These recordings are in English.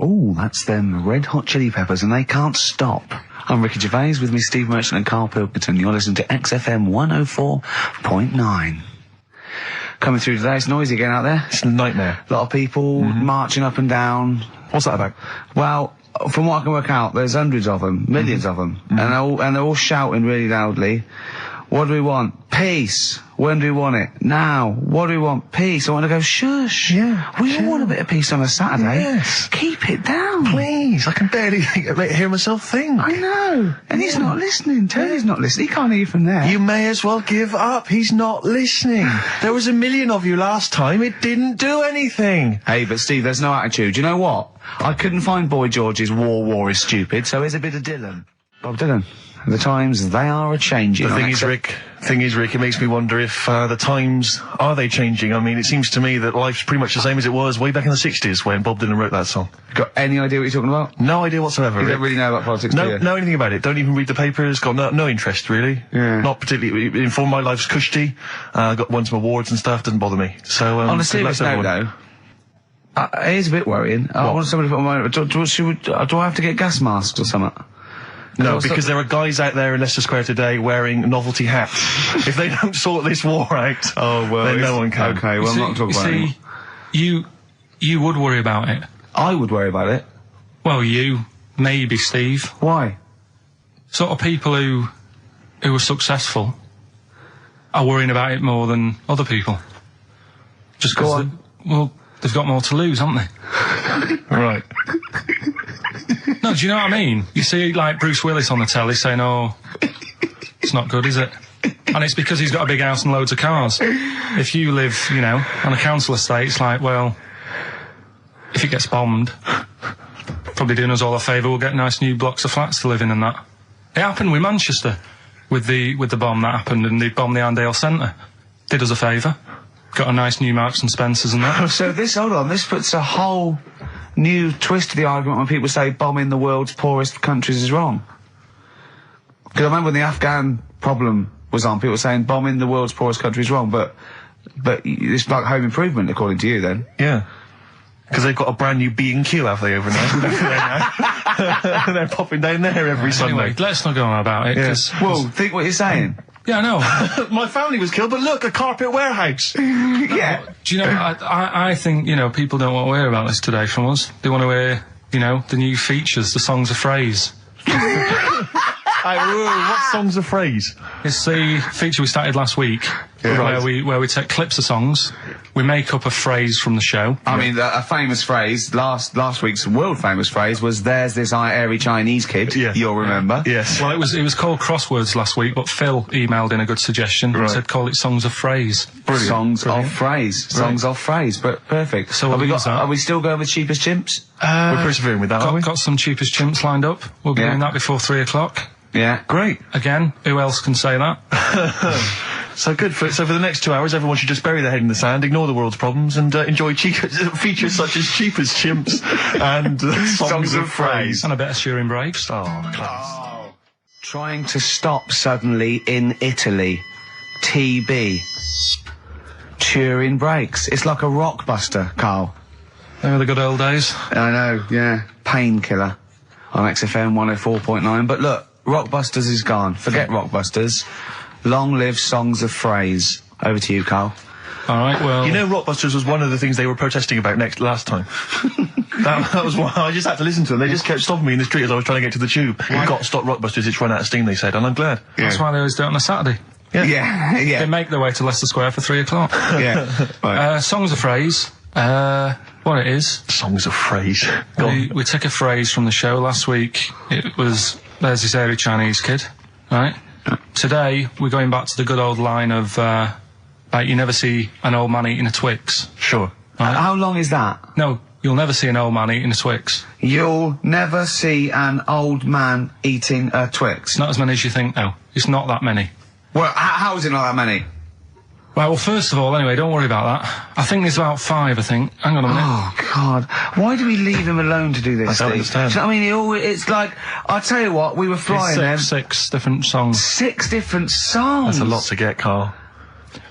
Oh, that's them Red Hot Chili Peppers, and they can't stop. I'm Ricky Gervais, with me Steve Merchant and Karl Pilkington. You're listening to XFM 104.9. Coming through today, it's noisy again out there. It's a nightmare. A lot of people marching up and down. What's that about? Well, from what I can work out, there's hundreds of them, millions of them, and they're all shouting really loudly. What do we want? Peace. When do we want it? Now. What do we want? Peace. I want to go, shush. Yeah. We all want a bit of peace on a Saturday. Yes. Keep it down. Please. I can barely hear myself think. I know. And he's not listening. Tony's not listening. He can't hear you from there. You may as well give up. He's not listening. There was 1 million of you last time. It didn't do anything. Hey, but Steve, there's no attitude. You know what? I couldn't find Boy George's War is Stupid, so here's a bit of Dylan. Bob Dylan. The times, they are a-changing. The thing is, Rick, it makes me wonder if the times, are they changing? I mean, it seems to me that life's pretty much the same as it was way back in the 60s when Bob Dylan wrote that song. Got any idea what you're talking about? No idea whatsoever, You Rick. don't really know about politics, do you? Know anything about it. Don't even read the papers. Got no interest, really. Yeah. Not particularly informed. My life's cushy. Won some awards and stuff. Doesn't bother me. So, on a serious note, though, it is a bit worrying. I want somebody to put my... Do I have to get gas masks or something? No, because there are guys out there in Leicester Square today wearing novelty hats. If they don't sort this war out, then no one can. Okay, well, I'm not talking about it. You would worry about it. I would worry about it. Well, you, maybe Steve. Why? Sort of people who are successful are worrying about it more than other people. Just because, they've got more to lose, haven't they? Right. No, do you know what I mean? You see, like, Bruce Willis on the telly saying, oh, it's not good, is it? And it's because he's got a big house and loads of cars. If you live, you know, on a council estate, it's like, well, if it gets bombed, probably doing us all a favour, we'll get nice new blocks of flats to live in and that. It happened with Manchester, with the bomb that happened, and they bombed the Arndale Centre. Did us a favour. Got a nice new Marks and Spencers and that. So this puts a whole new twist to the argument when people say bombing the world's poorest countries is wrong. Because I remember when the Afghan problem was on, people were saying bombing the world's poorest country is wrong, but it's like home improvement, according to you, then. Yeah. Because they've got a brand new B&Q, have they, over there? They're popping down there every Sunday. Anyway, let's not go on about it, because... Yeah. Well, think what you're saying. Yeah, I know. My family was killed, but look, a carpet warehouse. Yeah. Do you know, I think, you know, people don't want to hear about this today from us. They want to hear, you know, the new features, the songs of phrase. What song's a phrase? It's the feature we started last week, where we take clips of songs, we make up a phrase from the show. I mean, a famous phrase, last week's world famous phrase was, there's this airy Chinese kid, you'll remember. Yes. Well, it was called Crosswords last week, but Phil emailed in a good suggestion and said call it Songs of Phrase. Brilliant. Songs of phrase. Songs of phrase, but perfect. So are we still going with Cheapest Chimps? We're persevering with that, aren't we? Got some Cheapest Chimps lined up. We'll be doing that before 3 o'clock. Yeah. Great. Again, who else can say that? So good. So for the next 2 hours, everyone should just bury their head in the sand, ignore the world's problems, and enjoy features such as Cheapest Chimps and songs of phrase. And a bit of Shearing Breaks. Oh, class. Oh. Trying to stop suddenly in Italy. TB. Turing Breaks. It's like a rockbuster, Karl. They were the good old days. I know, yeah. Painkiller on XFM 104.9. But look, Rockbusters is gone. Forget Rockbusters. Long live Songs of Phrase. Over to you, Karl. All right, well... You know, Rockbusters was one of the things they were protesting about last time. that was why I just had to listen to them. They just kept stopping me in the street as I was trying to get to the tube. You've got to stop Rockbusters, it's run out of steam, they said, and I'm glad. Yeah. That's why they always do it on a Saturday. Yeah. They make their way to Leicester Square for 3 o'clock. Yeah. Right. Songs of Phrase. What it is... Songs of Phrase. We took a phrase from the show last week. It was, there's this airy Chinese kid, right? Today, we're going back to the good old line of, you never see an old man eating a Twix. Sure. Right? How long is that? No, you'll never see an old man eating a Twix. You'll never see an old man eating a Twix? Not as many as you think, no. It's not that many. Well, how is it not that many? Right, well, first of all, anyway, don't worry about that. I think there's about 5, I think. Hang on a minute. Oh, God. Why do we leave him alone to do this, I don't Steve? understand. Do you know what I mean? It's like, I'll tell you what, we were flying them. 6 different songs. 6 different songs? That's a lot to get, Karl.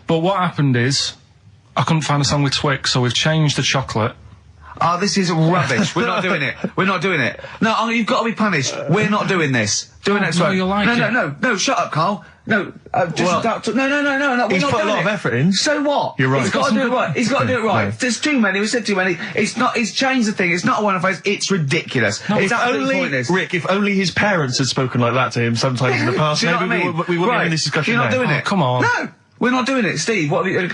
But what happened is, I couldn't find a song with Twix, so we've changed the chocolate. Oh, this is rubbish. We're not doing it. We're not doing it. No, you've got to be punished. We're not doing this. Do it next no, week. you'll like it. No, shut up, Carl. No, just no, we're He's not put a doing lot it. of effort in. So what? You're right. He's got to do it right. He's got to do it right. No. There's too many. We said too many. It's not. It's changed the thing. It's not a one-off phrase. It's ridiculous. It's absolutely pointless. Rick, if only his parents had spoken like that to him sometimes in the past, Do you know maybe what I mean? we wouldn't be having this discussion You're not now. doing it. Come on. No. We're not doing it, Steve. What do you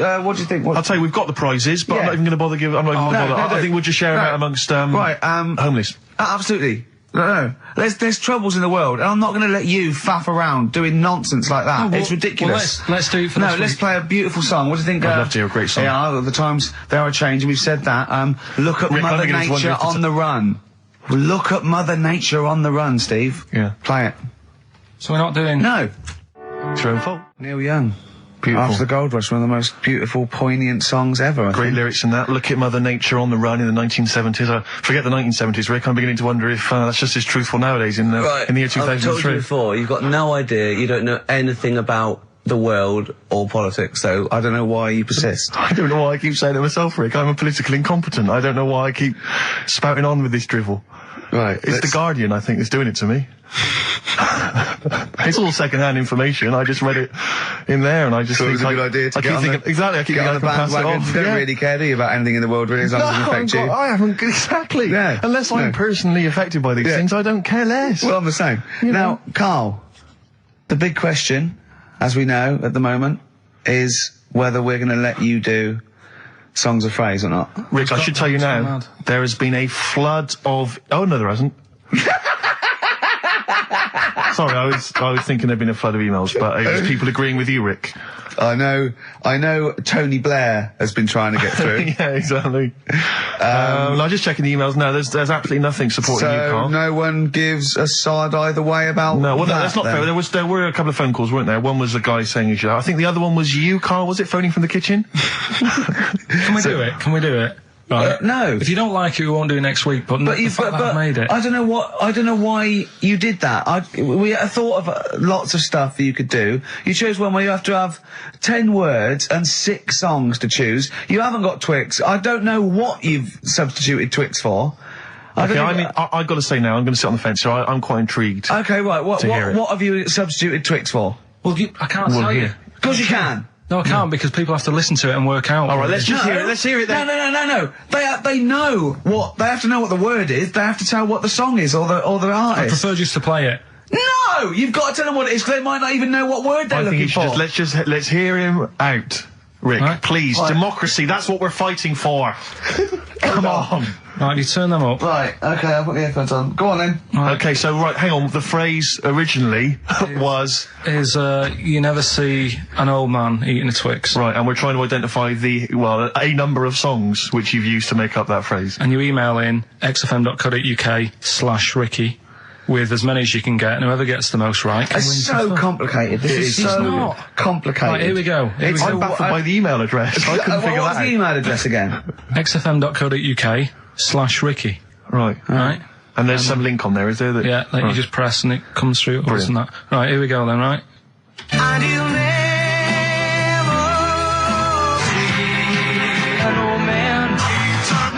think? I'll tell you, we've got the prizes, but I'm not even going to bother giving. I'm not even going to bother. I think we'll just share them out amongst homeless. Absolutely. No. There's troubles in the world, and I'm not going to let you faff around doing nonsense like that. It's ridiculous. Well, let's do it for this let's week. play a beautiful song. What do you think? I'd love to hear a great song. Yeah, the times they are changing. We've said that. Look at Rick, Mother I'm beginning to wonder Nature if it's on the run. Look at Mother Nature on the run, Steve. Yeah. Play it. So we're not doing... No. It's your own fault. Neil Young. Beautiful. After the Gold Rush, one of the most beautiful, poignant songs ever. I Great think. lyrics in that. Look at Mother Nature on the run in the 1970s. I forget the 1970s, Rick. I'm beginning to wonder if that's just as truthful nowadays in the year 2003. I've told you before, you've got no idea, you don't know anything about the world or politics, so I don't know why you persist. I don't know why I keep saying it myself, Rick. I'm a political incompetent. I don't know why I keep spouting on with this drivel. Right. It's The Guardian, I think, that's doing it to me. It's all second-hand information. I just read it in there, and I just So think it was a good idea to I get keep on thinking, the, exactly. I keep get thinking on I the can pass it bandwagon. off. You don't Yeah. really care, do you, about anything in the world, really, as long as it doesn't affect you? I haven't exactly. Yeah. Unless I'm personally affected by these things, I don't care less. Well, I'm the same. Now, Carl, the big question, as we know at the moment, is whether we're going to let you do Songs of Phrase or not. Rick, I should tell you now, mad. there has been a flood of... Oh, no, there hasn't. Sorry, I was thinking there'd been a flood of emails, but it was people agreeing with you, Rick. I know Tony Blair has been trying to get through. Yeah, exactly. I'm just checking the emails now. There's absolutely nothing supporting you, So Carl. no one gives a side either way about No, well, that, that's not then? fair. There were a couple of phone calls, weren't there? One was the guy saying you should. I think the other one was you, Carl. Was it phoning from the kitchen? Can we do it? Can we do it? Right. No. If you don't like it, we won't do it next week, but the fact that I made it. I don't know why you did that. We thought of lots of stuff that you could do. You chose one where you have to have 10 words and 6 songs to choose. You haven't got Twix. I don't know what you've substituted Twix for. Okay, I mean, I've got to say now, I'm going to sit on the fence, so I'm quite intrigued. Okay, right. What hear it. have you substituted Twix for? Well, I can't tell you. Of course you can. No, I can't because people have to listen to it and work out. All right, let's just hear it. Let's hear it then. No. They know what they have to know what the word is. They have to tell what the song is or the I artist. prefer just to play it. No, you've got to tell them what it is because they might not even know what word they're I think looking you should for. let's hear him out, Rick. Right. Please, Right. democracy. That's what we're fighting for. Come on. Right, you turn them up. Right, okay, I'll put the earphones on. Go on then. Right. Okay, so hang on. The phrase originally was Is you never see an old man eating a Twix. right, and we're trying to identify a number of songs which you've used to make up that phrase. And you email in xfm.co.uk/Ricky with as many as you can get, and whoever gets the most right can win It's some so stuff. complicated. This is It's so not. complicated. Right, here we go. I'm baffled by the email address. I couldn't figure What's that the out. email address again? xfm.co.uk/Ricky. Right. Right? And there's some link on there, is there? That, Yeah, that you just press and it comes through us Brilliant. and that. Right, here we go then, right? And you'll never see an old man turn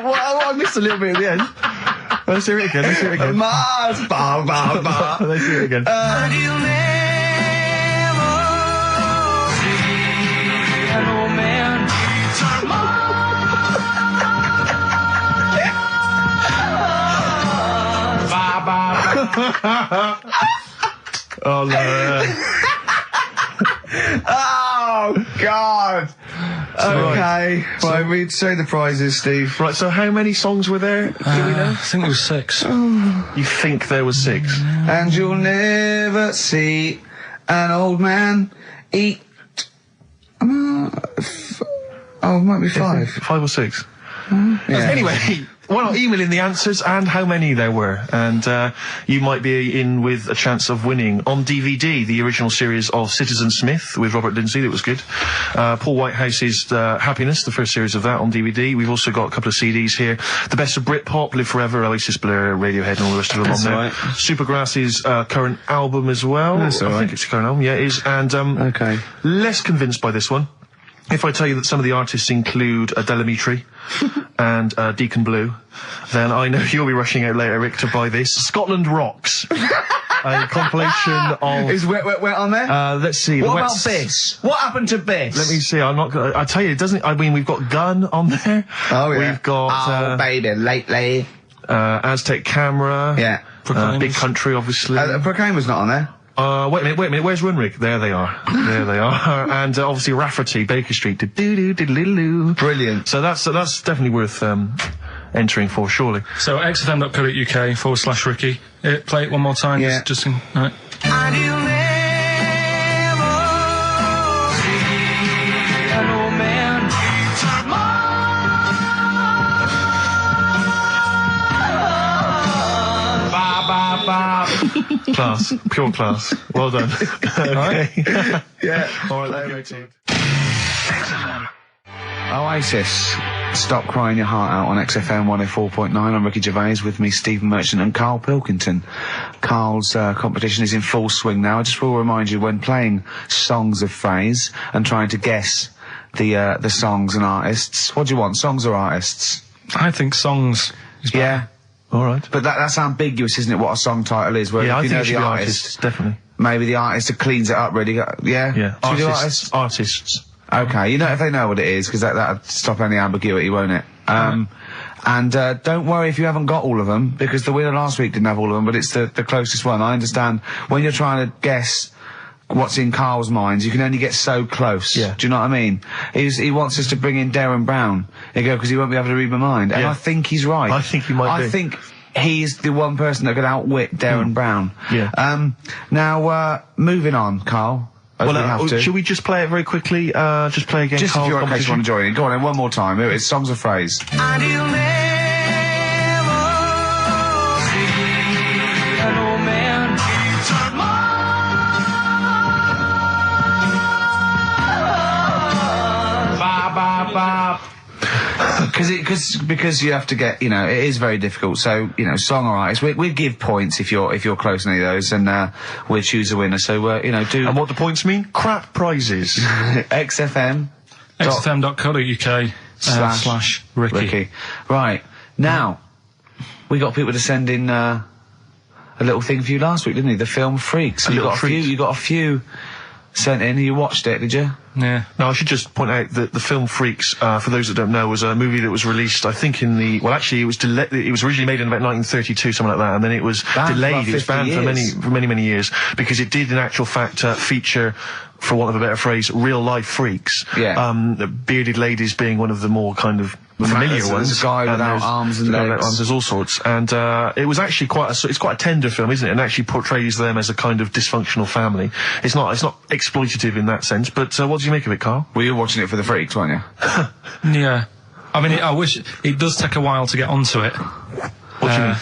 Well, I missed a little bit at the end. Let's hear it again. Mars, ba ba ba. Let's hear it again. And you'll never see an old man turn Oh, no. Oh God. Okay. Right, we'd say the prizes, Steve. Right, so how many songs were there? Do we know? I think it was 6. You think there was 6? And you'll never see an old man eat. It might be 5. 5 or 6? Yeah. Anyway, email in the answers and how many there were, and you might be in with a chance of winning on DVD the original series of Citizen Smith with Robert Lindsay. That was good. Paul Whitehouse's Happiness, the first series of that on DVD. We've also got a couple of CDs here. The Best of Britpop, Live Forever, Oasis, Blur, Radiohead, and all the rest of them on there. Right. Supergrass's current album as well. That's all I right. think it's a current album. Yeah, it is. And Okay. less convinced by this one. If I tell you that some of the artists include Delamitri and Deacon Blue, then I know you'll be rushing out later, Rick, to buy this. Scotland Rocks. A compilation of... Is Wet on there? let's see. What the about Wets- Biss? What happened to Biss? Let me see. I'm not gonna... I tell you, it doesn't... I mean, we've got Gun on there. Oh, yeah. We've got... baby, lately. Aztec Camera. Yeah. Big Country, obviously. Proclaimer's not on there. Wait a minute, where's Runrig? There they are. There they are. And obviously Rafferty, Baker Street. Do-do-do-do-do-do. Brilliant. So that's definitely worth entering for, surely. So xfm.co.uk/Ricky. Play it one more time. Yeah. Just in, right. And you'll never see an old man Class. Pure class. Well done. Okay. Yeah. All right, let's go to... Oasis. Stop Crying Your Heart Out on XFM 104.9. I'm Ricky Gervais, with me Stephen Merchant and Karl Pilkington. Karl's competition is in full swing now. I just will remind you, when playing songs of phrase and trying to guess the songs and artists, what do you want, songs or artists? I think songs is better. Yeah. All right. But that's ambiguous, isn't it, what a song title is? Where Yeah, if I you think know it should the be artist, artists, definitely. maybe the artist that cleans it up really. Yeah? Yeah. Should we do Artists. Okay, you know, if they know what it is, because that'll stop any ambiguity, won't it? And don't worry if you haven't got all of them, because the winner last week didn't have all of them, but it's the closest one. I understand when you're trying to guess what's in Karl's mind, you can only get so close. Yeah. Do you know what I mean? He wants us to bring in Darren Brown. He go, because he won't be able to read my mind. And Yeah. I think he's right. I think he might be. I think he's the one person that could outwit Darren Brown. Yeah. Now, moving on, Karl. As we have to. Should we just play it very quickly? Just play again. Just if Karl's you're in case you competition? want to join in. Go on then, one more time. Here it is, songs of phrase. and you'll never see an old man Because you have to get, you know, it is very difficult. So, you know, song or artist, we give points if you're close to any of those, and we'll choose a winner. So, you know, do And what do points mean? Crap prizes. XFM xfm.co.uk slash Ricky. Right now, we got people to send in a little thing for you last week, didn't we? The film Freaks. little treat. You got a few sent in. You watched it, did you? Yeah. Now, I should just point out that the film Freaks, for those that don't know, was a movie that was released, I think, it was it was originally made in about 1932, something like that, and then it was Banned for delayed. about It was 50 banned years. for many years, because it did, in actual fact, feature, for want of a better phrase, real-life freaks. Yeah. Bearded ladies being one of the more kind of familiar There's ones. a guy And without there's- arms and there's a guy without legs. arms, there's all sorts. And it was actually it's quite a tender film, isn't it? And actually portrays them as a kind of dysfunctional family. It's not exploitative in that sense, but what do you make of it, Karl? Well, you were watching it for the Freaks, weren't you? Yeah. I mean, I wish it does take a while to get onto it. What do you mean?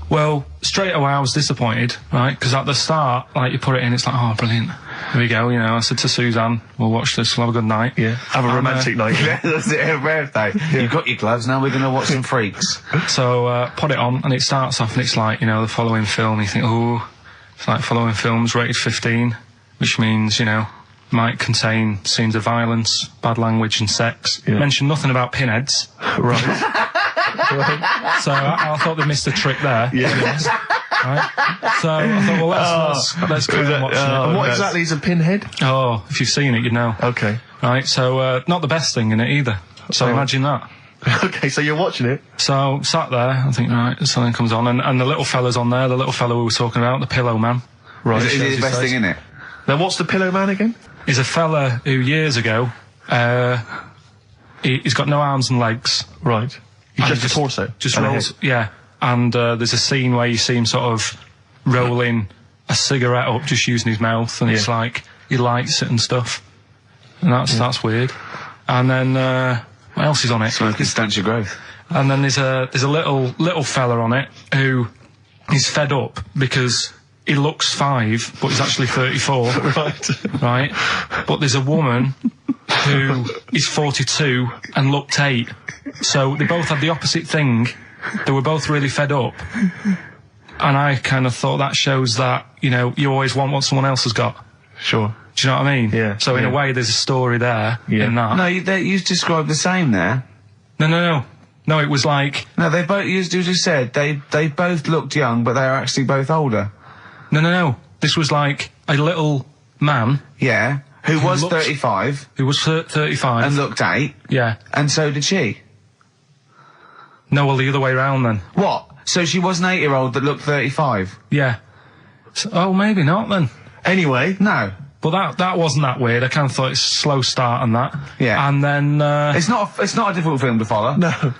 Well, straight away I was disappointed, right? Because at the start, like, you put it in, it's like, oh, brilliant. Here we go, you know. I said to Suzanne, we'll watch this, we'll have a good night. Yeah. Have a And, romantic night. Yeah, that's it, her birthday. You've got your gloves, now we're going to watch some Freaks. So, put it on, and it starts off, and it's like, you know, the following film, you think, oh, it's like following films rated 15, which means, you know, might contain scenes of violence, bad language and sex. Yeah. Mention nothing about pinheads. Right. So I thought they missed a trick there. Yeah. Right? So I thought, well, let's go and watch it. And what exactly is a pinhead? Oh, if you've seen it, you'd know. Okay. Right, so not the best thing in it either. So Oh. imagine that. Okay, so you're watching it. So sat there, I think, right, something comes on, and the little fella's on there, the little fella we were talking about, the Pillow Man. Right. Is it the best thing in it? Now, what's the Pillow Man again? He's a fella who years ago, he's got no arms and legs. Right. He's And just a torso. Just and a rolls, head. yeah. And there's a scene where you see him sort of rolling a cigarette up, just using his mouth, and it's Yeah. like he lights it and stuff. And that's weird. And then what else is on it? Smoking stunts your growth. And then there's a little fella on it who is fed up because he looks 5, but he's actually 34. Right. But there's a woman who is 42 and looked 8. So they both had the opposite thing. They were both really fed up. And I kind of thought that shows that, you know, you always want what someone else has got. Sure. Do you know what I mean? Yeah. So in a way, there's a story there in that. No, you described the same there. No, it was like... No, they both, you just said, they both looked young, but they are actually both older. No. This was like a little man... Yeah, who was looked- 35. Who was 35. And looked 8. Yeah. And so did she. No, well, the other way round then. What? So she was an 8-year-old that looked 35? Yeah. So, oh, maybe not then. Anyway. No. But that wasn't that weird. I kind of thought it's a slow start and that. Yeah. And then... It's not a difficult film to follow. No.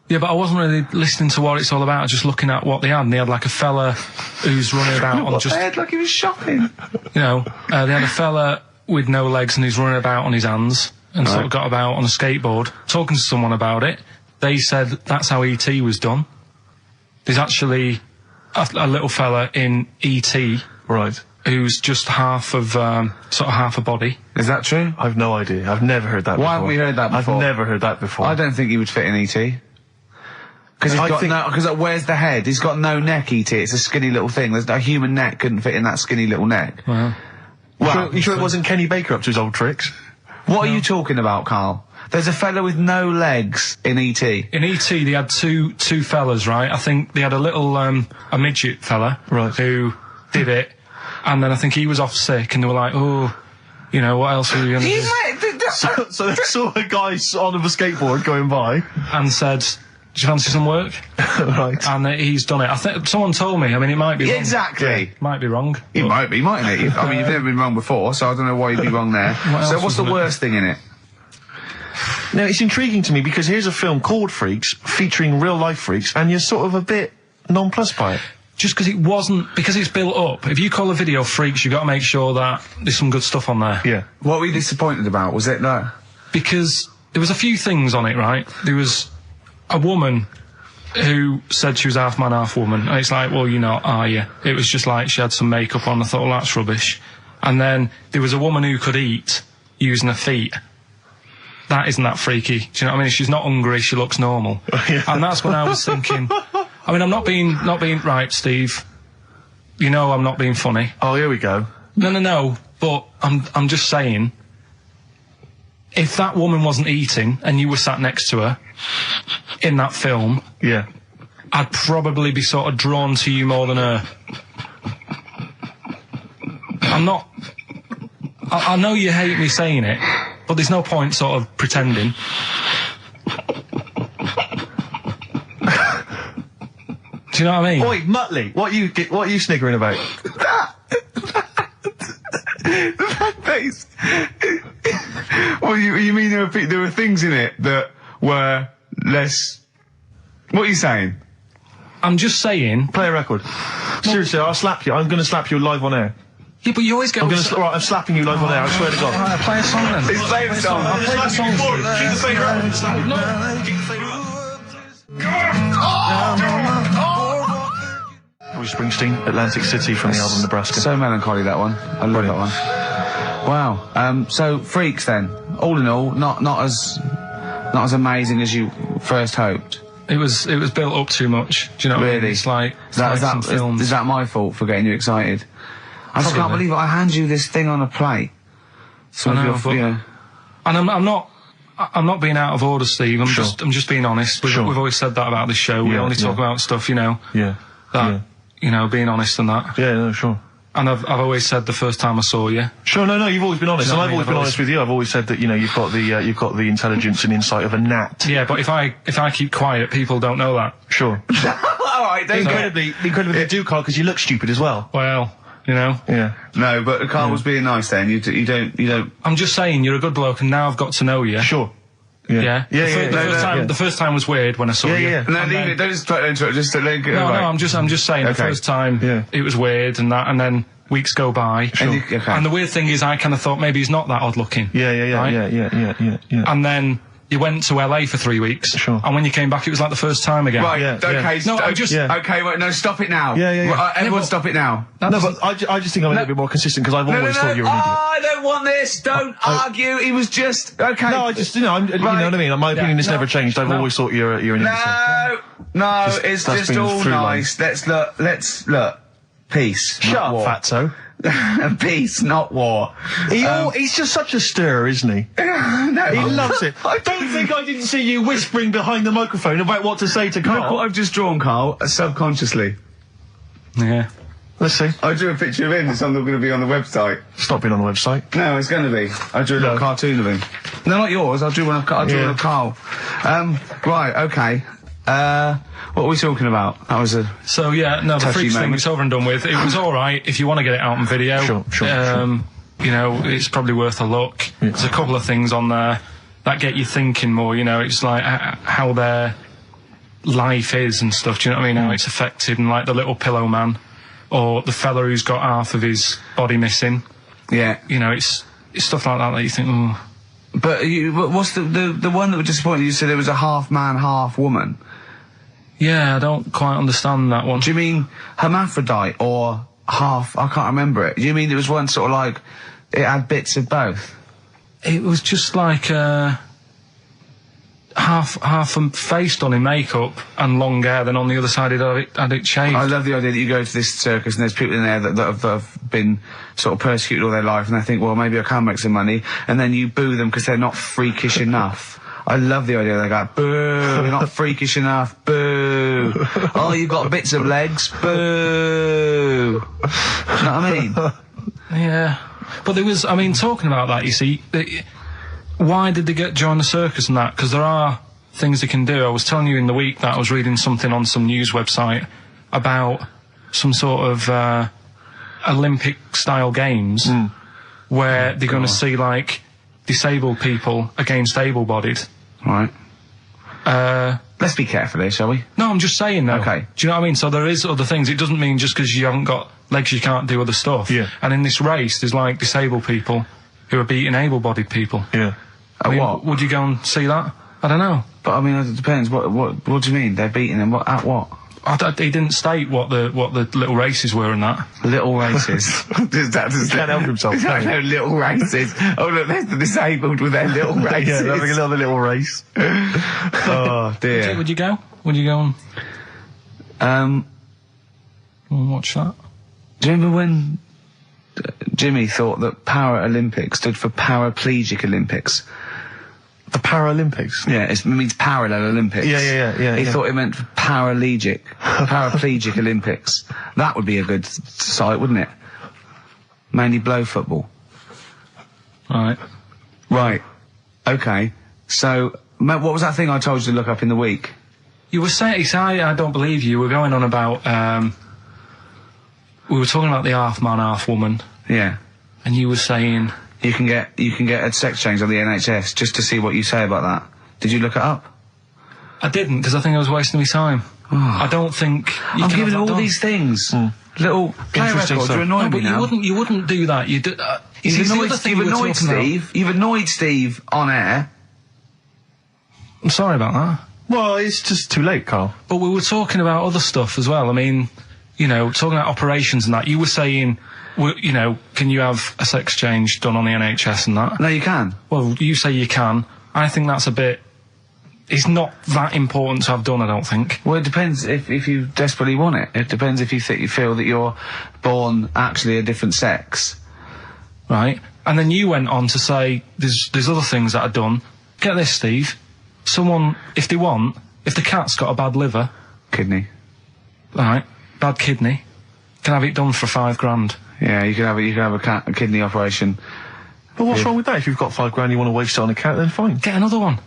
Yeah, but I wasn't really listening to what it's all about, just looking at what they had. And they had like a fella who's running about on just... They had like he was shopping. You know, they had a fella with no legs and he's running about on his hands and sort of got about on a skateboard, talking to someone about it. They said that's how E.T. was done. There's actually a little fella in E.T. Right. who's just half of, sort of half a body. Is that true? I've no idea. I've never heard that before. Why haven't we heard that before? I've never heard that before. I don't think he would fit in E.T. Because where's the head? He's got no neck, E.T. It's a skinny little thing. There's no human neck couldn't fit in that skinny little neck. Wow. Well, you sure it wasn't Kenny Baker up to his old tricks? What are you talking about, Karl? There's a fella with no legs in E.T. In E.T. they had two fellas, right? I think they had a little, a midget fella. Right. Who did it. And then I think he was off sick and they were like, oh, you know, what else are we going to do? So they saw a guy on a skateboard going by. And said, do you fancy some work? Right. And he's done it. I think someone told me. I mean, it might be wrong. Exactly. Might be wrong. It might be, mightn't it? I mean, you've never been wrong before, so I don't know why you'd be wrong there. So what's the worst thing in it? Now, it's intriguing to me because here's a film called Freaks, featuring real-life freaks, and you're sort of a bit nonplussed by it. Just because it wasn't, because it's built up. If you call a video Freaks, you've got to make sure that there's some good stuff on there. Yeah. What were you disappointed about? Was it that? Because there was a few things on it, right? There was a woman who said she was half man, half woman. And it's like, well, you're not, are you? It was just like she had some makeup on. I thought, well, that's rubbish. And then there was a woman who could eat using her feet. That isn't that freaky. Do you know what I mean? She's not hungry, she looks normal. Yeah. And that's when I was thinking, I mean, I'm not being right, Steve. You know I'm not being funny. Oh, here we go. No, but I'm just saying, if that woman wasn't eating and you were sat next to her in that film, Yeah. I'd probably be sort of drawn to you more than her. I'm not... I know you hate me saying it, but there's no point sort of pretending. Do you know what I mean? Oi, Muttley, what are you sniggering about? Well, you mean there were things in it that were less... What are you saying? I'm just saying... Play a record. Seriously, I'll slap you. I'm going to slap you live on air. Yeah, but you always get... Right, I'm slapping you live on air, I swear to God. Alright, play a song then. He's playing a song. I'll play the song for you. Keep the finger up. No. Keep the finger up. Bruce Springsteen, Atlantic City from the album Nebraska. So melancholy, that one. I love that one. Wow. So Freaks then. All in all, not as amazing as you first hoped. It was built up too much. Do you know what I mean? Really? It's like some films. Is that my fault for getting you excited? I just can't Probably. believe it. I hand you this thing on a plate. So I know, but- yeah. And I'm not being out of order, Steve. I'm just being honest. We've always said that about this show. We Yeah, only talk about stuff, you know, Yeah. that you know, being honest and that. Yeah, no, sure. And I've always said the first time I saw you. Sure, no, you've always been honest, You know and I've what I always mean? been honest with you. I've always said that, you know, you've got the intelligence and insight of a gnat. Yeah, but if I keep quiet, people don't know that. Sure. All right, don't Incredibly, they do, Carl, because you look stupid as well. Well, you know. Yeah. No, but Karl was being nice then. You don't. I'm just saying you're a good bloke, and now I've got to know you. Sure. Yeah. Yeah. The first time was weird when I saw you. Yeah. No, And leave then- it. Don't just try to interrupt. Just let it go. No, right. I'm just saying the Okay. first time Yeah. it was weird and that, and then weeks go by. And you- okay. And the weird thing is I kind of thought maybe he's not that odd looking. Yeah. Right? Yeah. And then you went to LA for 3 weeks. Sure. And when you came back, it was like the first time again. Right, Yeah, okay, yeah. No, I'm just... Yeah. Okay, wait, no, stop it now. Yeah. Right, everyone stop it now. No, but I just think I'm a little bit more consistent because I've always thought you were an idiot. I don't want this. Don't argue. He was just okay. No, I just, you know what I mean? My opinion has never changed. I've always thought you're an idiot. No, it's that's just been all through nice. Let's look. Peace. Shut not up, war. fatso. Peace, not war. He's just such a stirrer, isn't he? No, He loves it. I don't think I didn't see you whispering behind the microphone about what to say to Look what Karl. I've just drawn, Karl, subconsciously. Yeah. Let's see. I drew a picture of him. It's not going to be on the website. It's not been on the website. No, it's going to be. I drew a little cartoon of him. No, not yours. I drew one of Karl. Right, okay. What were we talking about? That was a... So, yeah, no, the Touchy Freaks thing moment. is over and done with. It was alright if you want to get it out on video. Sure. You know, it's probably worth a look. There's a couple of things on there that get you thinking more, you know, it's like how their life is and stuff, do you know what I mean? How it's affected, and like the little pillow man, or the fella who's got half of his body missing. Yeah. You know, it's stuff like that you think, oh. But what's the one that was disappointing? You said it was a half man, half woman. Yeah, I don't quite understand that one. Do you mean hermaphrodite or half? I can't remember it. Do you mean it was one sort of like it had bits of both? It was just like half a face done in makeup and long hair, then on the other side it had it shaved. I love the idea that you go to this circus and there's people in there that have been sort of persecuted all their life, and they think, well, maybe I can make some money, and then you boo them because they're not freakish enough. I love the idea they go, boo, you're not freakish enough, boo. Oh, you've got bits of legs, boo. Do you know what I mean? Yeah. But there was, I mean, talking about that, you see, why did they join the circus and that? Because there are things they can do. I was telling you in the week that I was reading something on some news website about some sort of Olympic-style games where they're going to see, like, disabled people against able-bodied. Right. Let's be careful here, shall we? No, I'm just saying, though. Okay. Do you know what I mean? So there is other things. It doesn't mean just because you haven't got legs you can't do other stuff. Yeah. And in this race, there's, like, disabled people who are beating able-bodied people. Yeah. I mean, what? Would you go and see that? I don't know. But I mean, it depends. What do you mean? They're beating them? At what? He didn't state what the little races were and that. Little races. Can't help himself, can he? No, little races. Oh, look, there's the disabled with their little races. Yeah, they're having another little race. Oh, dear. Would you go? Would you go and watch that? Do you remember when Jimmy thought that Paralympics stood for Paraplegic Olympics? The Paralympics? Yeah, it means parallel Olympics. Yeah. He thought it meant paraplegic Olympics. That would be a good site, wouldn't it? Mainly blow football. Right. Right. Okay. So, what was that thing I told you to look up in the week? You were saying, I don't believe you. You were going on about, we were talking about the half man, half woman, Yeah. and you were saying, You can get a sex change on the NHS, just to see what you say about that. Did you look it up? I didn't, because I think I was wasting my time. I don't think you I'm can giving have all that done. these things. Little play Interesting records stuff. are annoying No, me but now. you wouldn't do that. You see, You've it's the annoyed, other thing you've we were annoyed talking about. Steve. You've annoyed Steve on air. I'm sorry about that. Well, it's just too late, Karl. But we were talking about other stuff as well. I mean, you know, talking about operations and that. You were saying, you know, can you have a sex change done on the NHS and that? No, you can. Well, you say you can. I think that's a bit... It's not that important to have done, I don't think. Well, it depends if you desperately want it. It depends if you feel that you're born actually a different sex. Right? And then you went on to say there's other things that are done. Get this, Steve. Someone, if the cat's got a bad liver, Kidney. right, bad kidney, can have it done for $5,000. Yeah, you can have a kidney operation. But what's wrong with that? If you've got $5,000 you want to waste it on a cat, then fine. Get another one.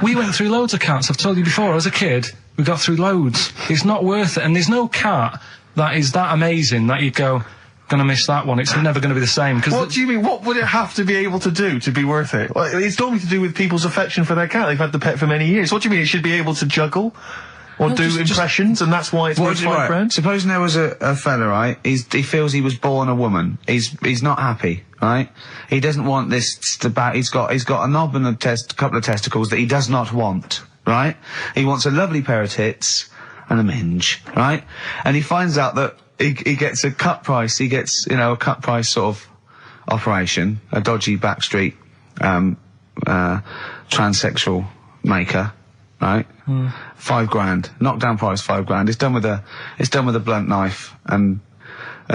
We went through loads of cats. I've told you before, as a kid, we got through loads. It's not worth it. And there's no cat that is that amazing that you'd go, gonna miss that one. It's never gonna be the same. Cause What do you mean? What would it have to be able to do to be worth it? Well, it's normally to do with people's affection for their cat. They've had the pet for many years. What do you mean? It should be able to juggle? Or do just- impressions, and that's why it's worth £5 grand? Supposing there was a fella, right? He feels he was born a woman. He's not happy, right? He doesn't want this he's got a knob and a couple of testicles that he does not want, right? He wants a lovely pair of tits and a minge, right? And he finds out that he gets a cut price. He gets, a cut price sort of operation, a dodgy backstreet transsexual maker, right? £5 grand, knockdown price £5 grand. It's done with a blunt knife and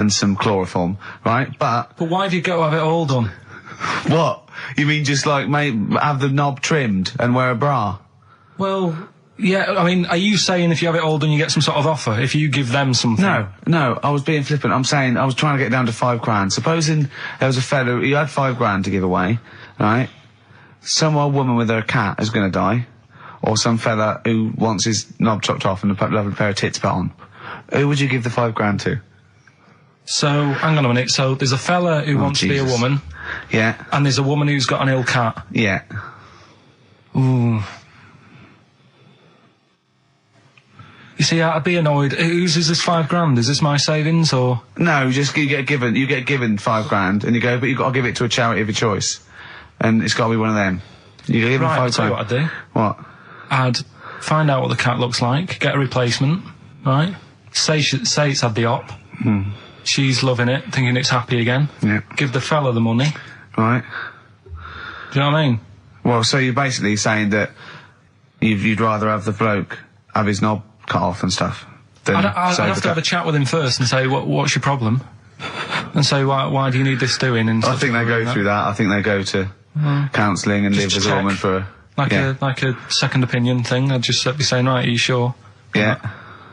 some chloroform, right? But But why have you got to have it all done? what? You mean just like have the knob trimmed and wear a bra? Well, yeah, I mean, are you saying if you have it all done you get some sort of offer? If you give them something? No, I was being flippant. I'm saying I was trying to get down to £5 grand. Supposing there was a fella who had £5 grand to give away, right? Some old woman with her cat is going to die, or some fella who wants his knob chopped off and a lovely pair of tits put on. Who would you give the £5 grand to? So, hang on a minute. So, there's a fella who wants to be a Jesus. woman, Yeah, and there's a woman who's got an ill cat. yeah. Ooh. You see, I'd be annoyed. Whose is this £5 grand? Is this my savings, or...? No, you get given £5 grand, and you go, but you've got to give it to a charity of your choice, and it's got to be one of them. You give them Right, I'll £5 tell you grand. what I'd do. What? I'd find out what the cat looks like, get a replacement, right? Say it's had the op. She's loving it, thinking it's happy again. Yeah. Give the fella the money. Right. Do you know what I mean? Well, so you're basically saying that you'd rather have the bloke have his knob cut off and stuff than I'd save have the to have a cat. chat with him first and say, what's your problem? And say, why do you need this doing? And I stuff think they like go that. through that. I think they go to counselling and live Just as a check. woman for Like yeah. a second opinion thing. I'd just be saying, right, are you sure? Yeah.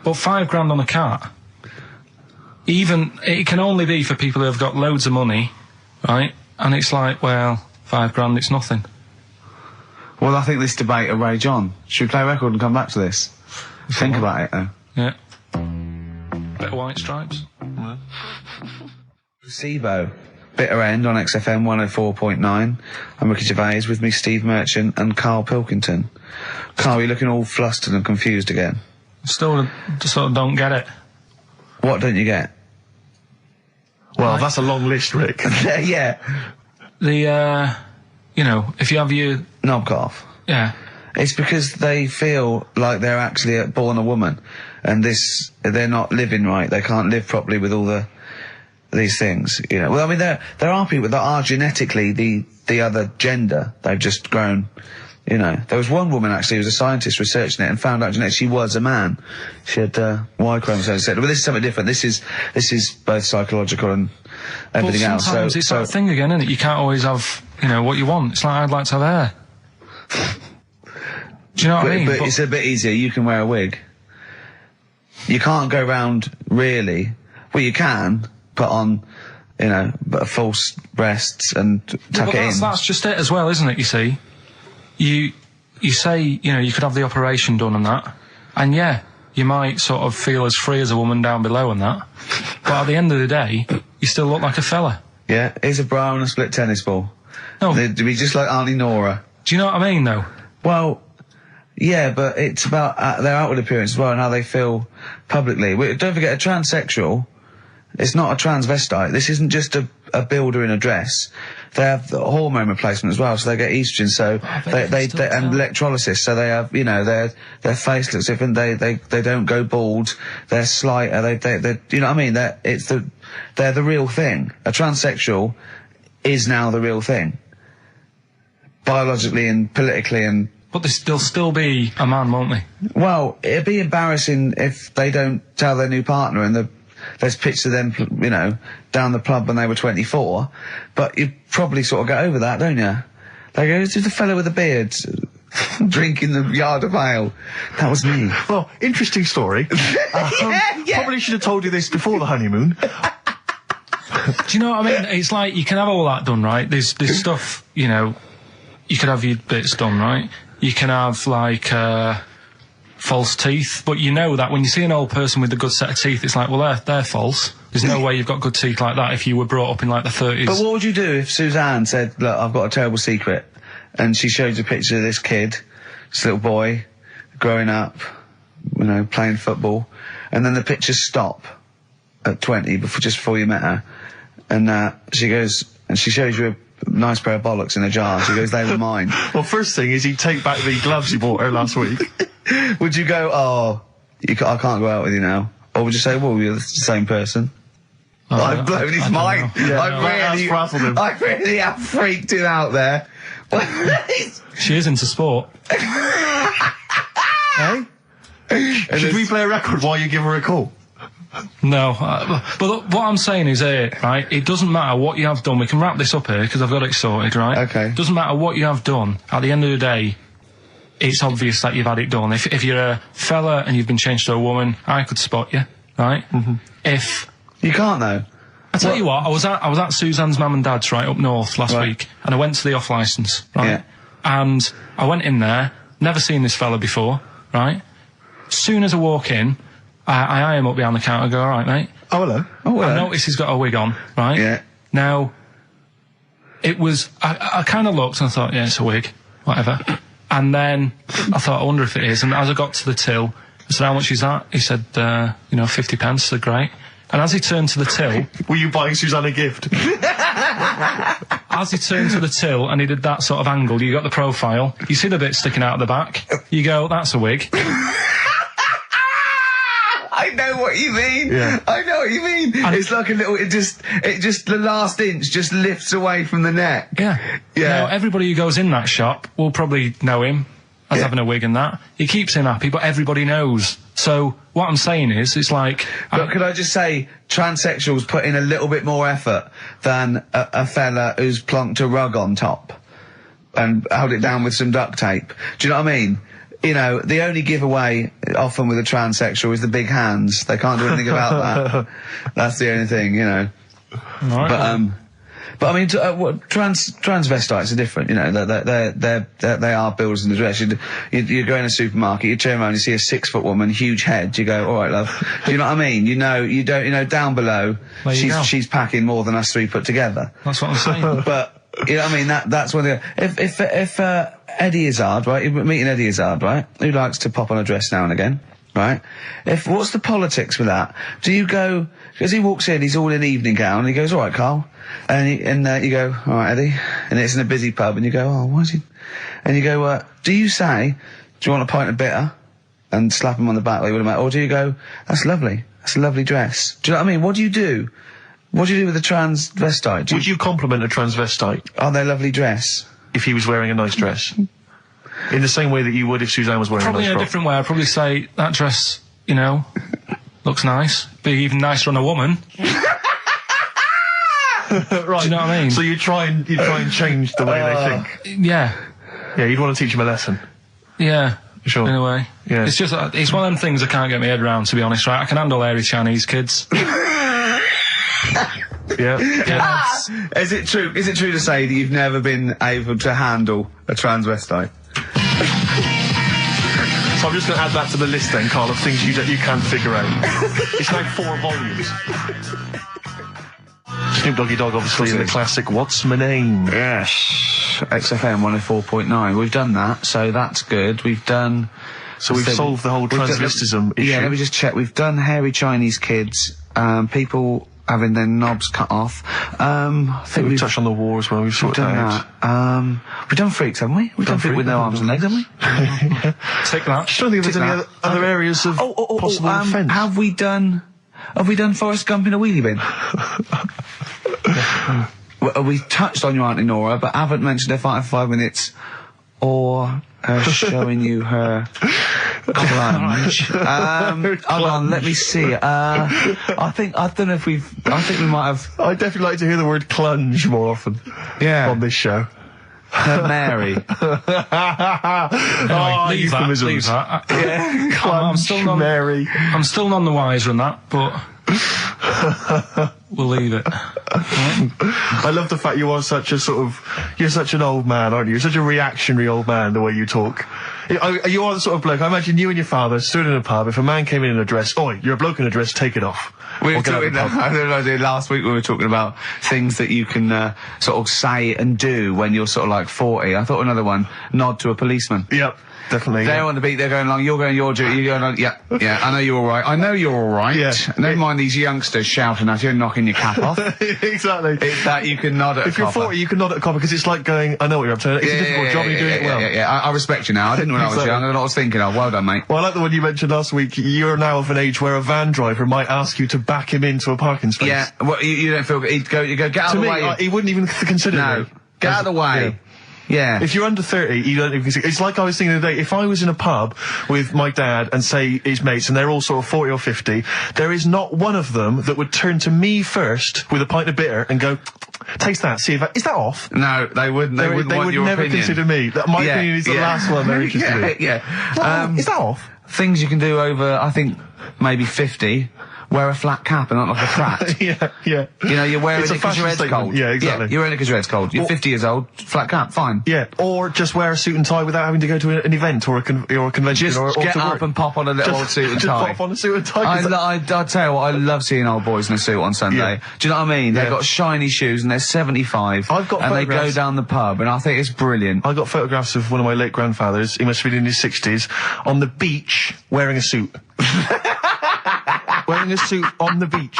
But £5 grand on a cat, it can only be for people who have got loads of money, right? And it's like, well, £5 grand, it's nothing. Well, I think this debate will rage on. Should we play a record and come back to this? Think about it, though. Yeah. Bit of White Stripes. SIBO. Bitter End on XFM 104.9. I'm Ricky Gervais, with me Steve Merchant and Karl Pilkington. Karl, you're looking all flustered and confused again. Still sort of don't get it. What don't you get? Well, that's a long list, Rick. Yeah. The, if you have your... Knob cut off. Yeah. It's because they feel like they're actually born a woman, and they're not living right. They can't live properly with all these things, Well, I mean, there are people that are genetically the other gender. They've just grown, There was one woman actually who was a scientist researching it and found out genetically she was a man. She had Y chromosomes. But this is something different. This is both psychological and everything Well, else. sometimes it's that thing again, isn't it? You can't always have, what you want. It's like, I'd like to have hair. Do you know what I mean? But it's a bit easier. You can wear a wig. You can't go round really. Well, you can put on, false breasts and tuck it in. That's just it as well, isn't it? You see, you say you could have the operation done and that, and yeah, you might sort of feel as free as a woman down below and that, but at the end of the day, you still look like a fella. Yeah, here's a bra and a split tennis ball. No, They'd be just like Auntie Nora. do you know what I mean, though? Well, yeah, but it's about their outward appearance as well and how they feel publicly. Don't forget, a transsexual, it's not a transvestite. This isn't just a builder in a dress. They have the hormone replacement as well, so they get estrogen. So they and electrolysis. So they have, their face looks different. They don't go bald. They're slighter. They you know what I mean? They're the real thing. A transsexual is now the real thing, biologically and politically and. But they'll still be a man, won't they? Well, it'd be embarrassing if they don't tell their new partner and there's pictures of them, down the pub when they were 24. But you probably sort of get over that, don't you? They go, it's just a fella with a beard drinking the yard of ale. That was me. Well, interesting story. Probably should have told you this before the honeymoon. Do you know what I mean? It's like you can have all that done, right? There's stuff, you could have your bits done, right? You can have like false teeth, but you know that when you see an old person with a good set of teeth, it's like, well, they're false. There's no way you've got good teeth like that if you were brought up in like the 30s. But what would you do if Suzanne said, look, I've got a terrible secret, and she showed you a picture of this kid, this little boy, growing up, you know, playing football, and then the pictures stop at 20 just before you met her, and she goes and she shows you a nice pair of bollocks in a jar. She goes, they were mine. Well, first thing is he'd take back the gloves you bought her last week. Would you go, oh, I can't go out with you now? Or would you say, well, you're the same person? I've blown his mind. I really have freaked him out there. She is into sport. Hey? Should we play a record while you give her a call? No, but what I'm saying is right, it doesn't matter what you have done. We can wrap this up here because I've got it sorted, right? Okay. It doesn't matter what you have done. At the end of the day, it's obvious that you've had it done. If you're a fella and you've been changed to a woman, I could spot you, right? Mm-hmm. If you can't though. I tell you what, I was at Suzanne's mum and dad's right up north last week, and I went to the off licence, right? Yeah. And I went in there, never seen this fella before, right? Soon as I walk in, I eye him up behind the counter. I go, all right, mate. Oh, hello. Oh, hello. I notice he's got a wig on, right? Yeah. Now, it was I kind of looked and I thought, yeah, it's a wig, whatever. And then I thought, I wonder if it is. And as I got to the till, I said, how much is that? He said, 50 pence. I said, great. And as he turned to the till... Were you buying Suzanne a gift? As he turned to the till and he did that sort of angle, you got the profile, you see the bit sticking out of the back, you go, that's a wig. I know what you mean. Yeah. I know what you mean. And it's like a little, it just, the last inch just lifts away from the neck. Yeah. Yeah. Now, everybody who goes in that shop will probably know him as having a wig and that. He keeps him happy, but everybody knows. So, what I'm saying is, it's like... But could I just say, transsexuals put in a little bit more effort than a fella who's plonked a rug on top and held it down with some duct tape. Do you know what I mean? You know, the only giveaway often with a transsexual is the big hands. They can't do anything about that. That's the only thing, you know. Right. But I mean, transvestites are different. You know, they are builders in the dress. You go in a supermarket, you turn around, you see a 6 foot woman, huge head. You go, all right, love. Do you know what I mean? You know, down below, she's packing more than us 3 put together. That's what I'm saying. But you know what I mean? That's when if Eddie Izzard, right? You're meeting Eddie Izzard, right? Who likes to pop on a dress now and again, right? What's the politics with that? Do you go, because he walks in, he's all in evening gown, and he goes, all right, Karl. And you go, all right, Eddie. And it's in a busy pub, and you go, oh, why is he? And you go, do you say, do you want a pint of bitter? And slap him on the back like you would have met? Or do you go, that's lovely. That's a lovely dress. Do you know what I mean? What do you do? What do you do with a transvestite? Would you compliment a transvestite? On their lovely dress? If he was wearing a nice dress? In the same way that you would if Suzanne was wearing Probably a nice in a frock? different way. I'd probably say, that dress, you know, looks nice. Be even nicer on a woman. Right. Do you know what I mean? So you try and change the way they think? Yeah. Yeah, you'd want to teach him a lesson. Yeah. Sure. In a way. Yeah. It's just, it's one of them things I can't get my head around, to be honest, right? I can handle hairy Chinese kids. Yeah. Is it true to say that you've never been able to handle a transvestite? So I'm just going to add that to the list then, Karl, of things you can't figure out. It's now 4 volumes. Snoop Doggy Dogg, obviously, in the classic What's My Name? Yes. XFM 104.9. We've done that, so that's good. We've done... So we've solved the whole transvestism issue. Yeah, let me just check. We've done hairy Chinese kids, people having their knobs cut off. I think we've touched on the war as well. We've sorted that out. We've done freaks, haven't we? We've done freaks with no arms and legs, haven't we? Take that. Just don't think there's any other areas of possible offence. Have we done Forrest Gump in a wheelie bin? Well, we touched on your Auntie Nora, but haven't mentioned her fighting for 5 minutes, or her showing you her clunge. Hold on, let me see. I don't know if we might have. I'd definitely like to hear the word clunge more often. Yeah. On this show. Her Mary. Anyway, leave that. Yeah. I'm still none the wiser on that, but we'll leave it. I love the fact you are such a you're such an old man, aren't you? You're such a reactionary old man, the way you talk. You are the sort of bloke, I imagine you and your father stood in a pub, if a man came in a dress, oi, you're a bloke in a dress, take it off. We were Or get out of talking, the pub. I don't know, last week we were talking about things that you can sort of say and do when you're sort of like 40. I thought another one, nod to a policeman. Yep, definitely. They're yeah. on the beat, they're going along, you're going your duty, you're going on, yeah, I know you're alright. I know you're alright. Yeah. Never mind these youngsters shouting at you and knocking your cap off. Exactly. It's that you can nod at If a you're copper. 40, you can nod at a copper, because it's like going, I know what you're up to. It's a difficult job, and you're doing it well. Yeah, I respect you now. I didn't when I was Exactly. young, I don't know what I was thinking of. Well done, mate. Well, I like the one you mentioned last week. You're now of an age where a van driver might ask you to back him into a parking space. Yeah, well, you don't feel, you go, get out To of the me, way. he wouldn't even consider No, me. get out of the way. Yeah. If you're under 30, you don't even consider. It's like I was thinking the other day, if I was in a pub with my dad and say his mates, and they're all sort of 40 or 50, there is not one of them that would turn to me first with a pint of bitter and go, taste that, see if is that off? No, they wouldn't. They wouldn't want would your never opinion. consider me. My opinion is the last one they're interested in. Yeah. Is that off? Things you can do over, I think, maybe 50. Wear a flat cap and not like a frat. Yeah. You know, you're wearing It's it a because your fashion head's statement. cold. Yeah, exactly. You're wearing it because your head's cold. You're Or- 50 years old, flat cap, fine. Yeah, or just wear a suit and tie without having to go to an event or a convention Just or get to up work. and pop on a little old suit and just tie. pop on a suit and tie. 'cause I tell you what, I love seeing old boys in a suit on Sunday. Yeah. Do you know what I mean? They've Yeah. got shiny shoes and they're 75. I've got and they go photographs. down the pub and I think it's brilliant. I got photographs of one of my late grandfathers, he must have been in his 60s, on the beach wearing a suit. Wearing a suit on the beach.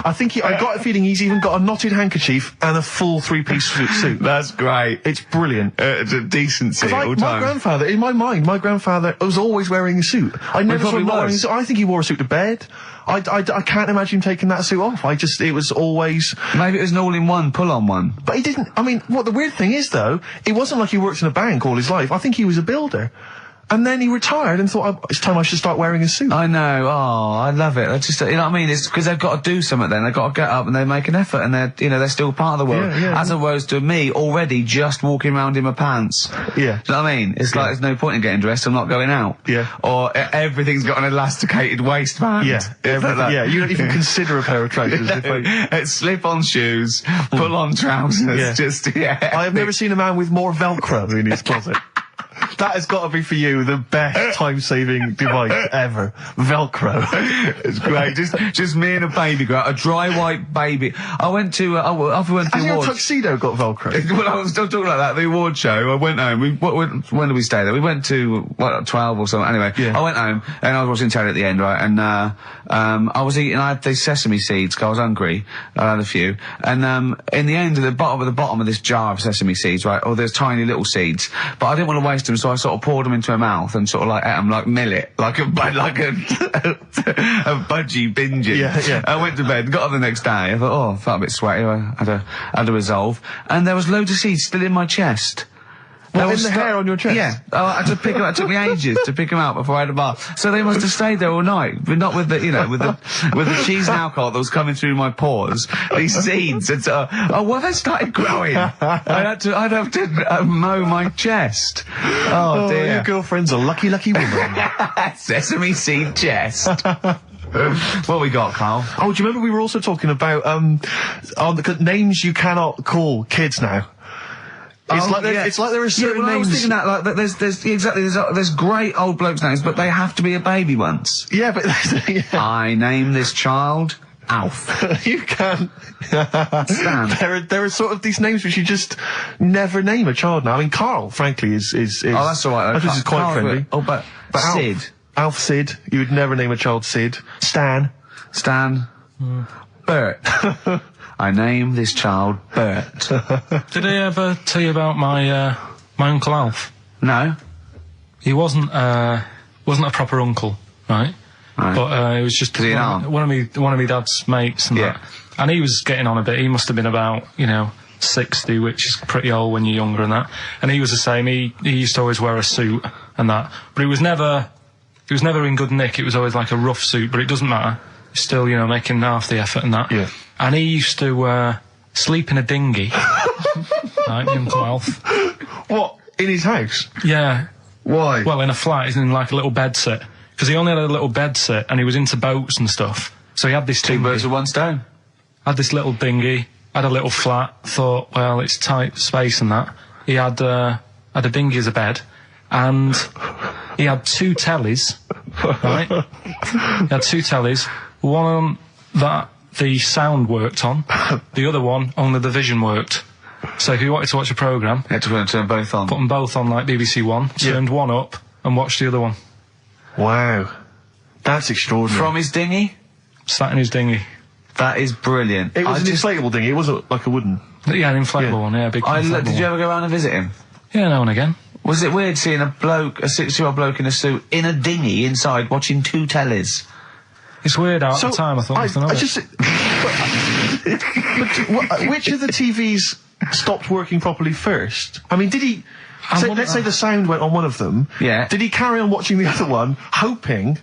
I think I got a feeling he's even got a knotted handkerchief and a full three-piece suit. That's great. It's brilliant. It's a decency Because all my time. grandfather, in my mind, my grandfather was always wearing a suit. I never saw probably him not wearing a was. suit. I think he wore a suit to bed. I can't imagine him taking that suit off. It was always... Maybe it was an all-in-one, pull-on one. But he didn't, I mean, what the weird thing is though, it wasn't like he worked in a bank all his life. I think he was a builder. And then he retired and thought, it's time I should start wearing a suit. I know. Oh, I love it. I just, you know what I mean? It's because they've got to do something then. They've got to get up and they make an effort and they're still part of the world. Yeah, As opposed to me already just walking around in my pants. Yeah. Do you know what I mean? It's like there's no point in getting dressed. I'm not going out. Yeah. Or everything's got an elasticated waistband. Yeah. Yeah. You don't even consider a pair of trousers. It's slip-on shoes, pull-on trousers. Yeah. Just, yeah. I have never seen a man with more Velcro in his closet. That has got to be for you the best time-saving device ever. Velcro. It's great. Just me and a baby girl, a dry white baby. I went to, I went to Has the your awards. tuxedo got Velcro? Well, I was still talking about that, the award show. I went home. When did we stay there? We went to, 12 or something. Anyway, Yeah. I went home and I was watching telly at the end, right? And, I was eating, I had these sesame seeds 'cause I was hungry. I had a few. And, in the end, at the bottom of this jar of sesame seeds, right? Oh, there's tiny little seeds. But I didn't want to waste them, so I sort of poured them into my mouth and sort of like ate them like millet. Like a budgie binging. Yeah. I went to bed, got up the next day. I thought, I felt a bit sweaty. I had a resolve. And there was loads of seeds still in my chest. Well, They in were the hair on your chest? Yeah. I had to pick them out. It took me ages to pick them out before I had a bath. So they must have stayed there all night. But not with the, with the cheese and alcohol that was coming through my pores. These seeds. It's, well, they started growing. I'd have to mow my chest. Oh, dear. Your girlfriend's a lucky woman. Sesame seed chest. What we got, Karl? Oh, do you remember we were also talking about names you cannot call kids now? It's like there are certain I was names. thinking that, like, there's great old blokes' names, but they have to be a baby once. Yeah, but yeah. I name this child Alf. You can. Stan. There are sort of these names which you just never name a child now. I mean, Karl, frankly, is Oh, that's alright. I think is quite friendly. But Alf- Sid. Alf Sid. You would never name a child Sid. Stan. Bert. I name this child Bert. Did I ever tell you about my Uncle Alf? No? He wasn't a proper uncle, right? Right. But it was just Was he an aunt? one of my dad's mates and Yeah. that. And he was getting on a bit. He must have been about 60, which is pretty old when you're younger and that. And he was the same. He used to always wear a suit and that. But he was never in good nick. It was always like a rough suit. But it doesn't matter. He's still making half the effort and that. Yeah. And he used to sleep in a dinghy. Right, my Uncle Alf. What? In his house? Yeah. Why? Well, in a flat, he's in like a little bed sit. Because he only had a little bed sit and he was into boats and stuff. So he had this Two dinghy. birds with one stone. had this little dinghy, had a little flat, thought, well, it's tight space and that. He had a dinghy as a bed, and he had 2 tellies, right? He had 2 tellies, one that the sound worked on, the other one only the vision worked. So if you wanted to watch a programme, You had to turn both on. put them both on like BBC One, turned one up and watched the other one. Wow. That's extraordinary. From his dinghy? Sat in his dinghy. That is brilliant. It was I an inflatable dinghy, it wasn't like a wooden. Yeah, an inflatable one, yeah, big inflatable Did you one. ever go around and visit him? Yeah, now and again. Was it weird seeing a 60-year-old bloke in a suit, in a dinghy inside, watching 2 tellies? It's weird at the time, I thought. Which of the TVs stopped working properly first? I mean, did he... let's say the sound went on one of them. Yeah. Did he carry on watching the other one, hoping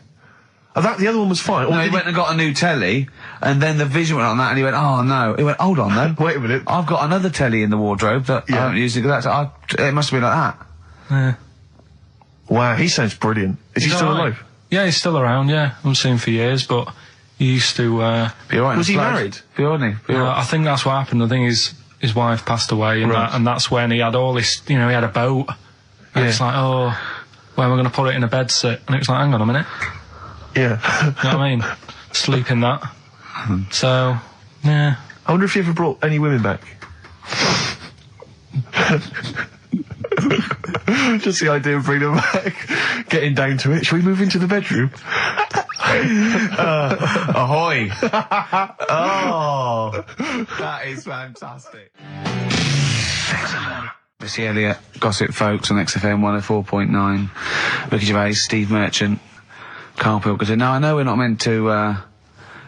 that the other one was fine? Or No, he did went and got a new telly, and then the vision went on that, and he went, oh no. He went, hold on though. Wait a minute. I've got another telly in the wardrobe that I haven't used it. It must have been like that. Yeah. Wow, he sounds brilliant. Is he He's still alright. alive? Yeah, he's still around, yeah. I haven't seen him for years, but he used to... Be alright. Was he married? Be alright. Be alright. I think that's what happened. I think his wife passed away, and that's when he had all this... he had a boat. And it's like, oh, where am I going to put it in a bed sit? And it was like, hang on a minute. Yeah. You know what I mean? Sleep in that. So, yeah. I wonder if he ever brought any women back. Just the idea of bringing them back, getting down to it. Shall we move into the bedroom? Ahoy! Oh, that is fantastic. Missy Elliott, Gossip Folks on XFM 104.9. Ricky Gervais, Steve Merchant, Karl Pilkington. Now I know we're not meant to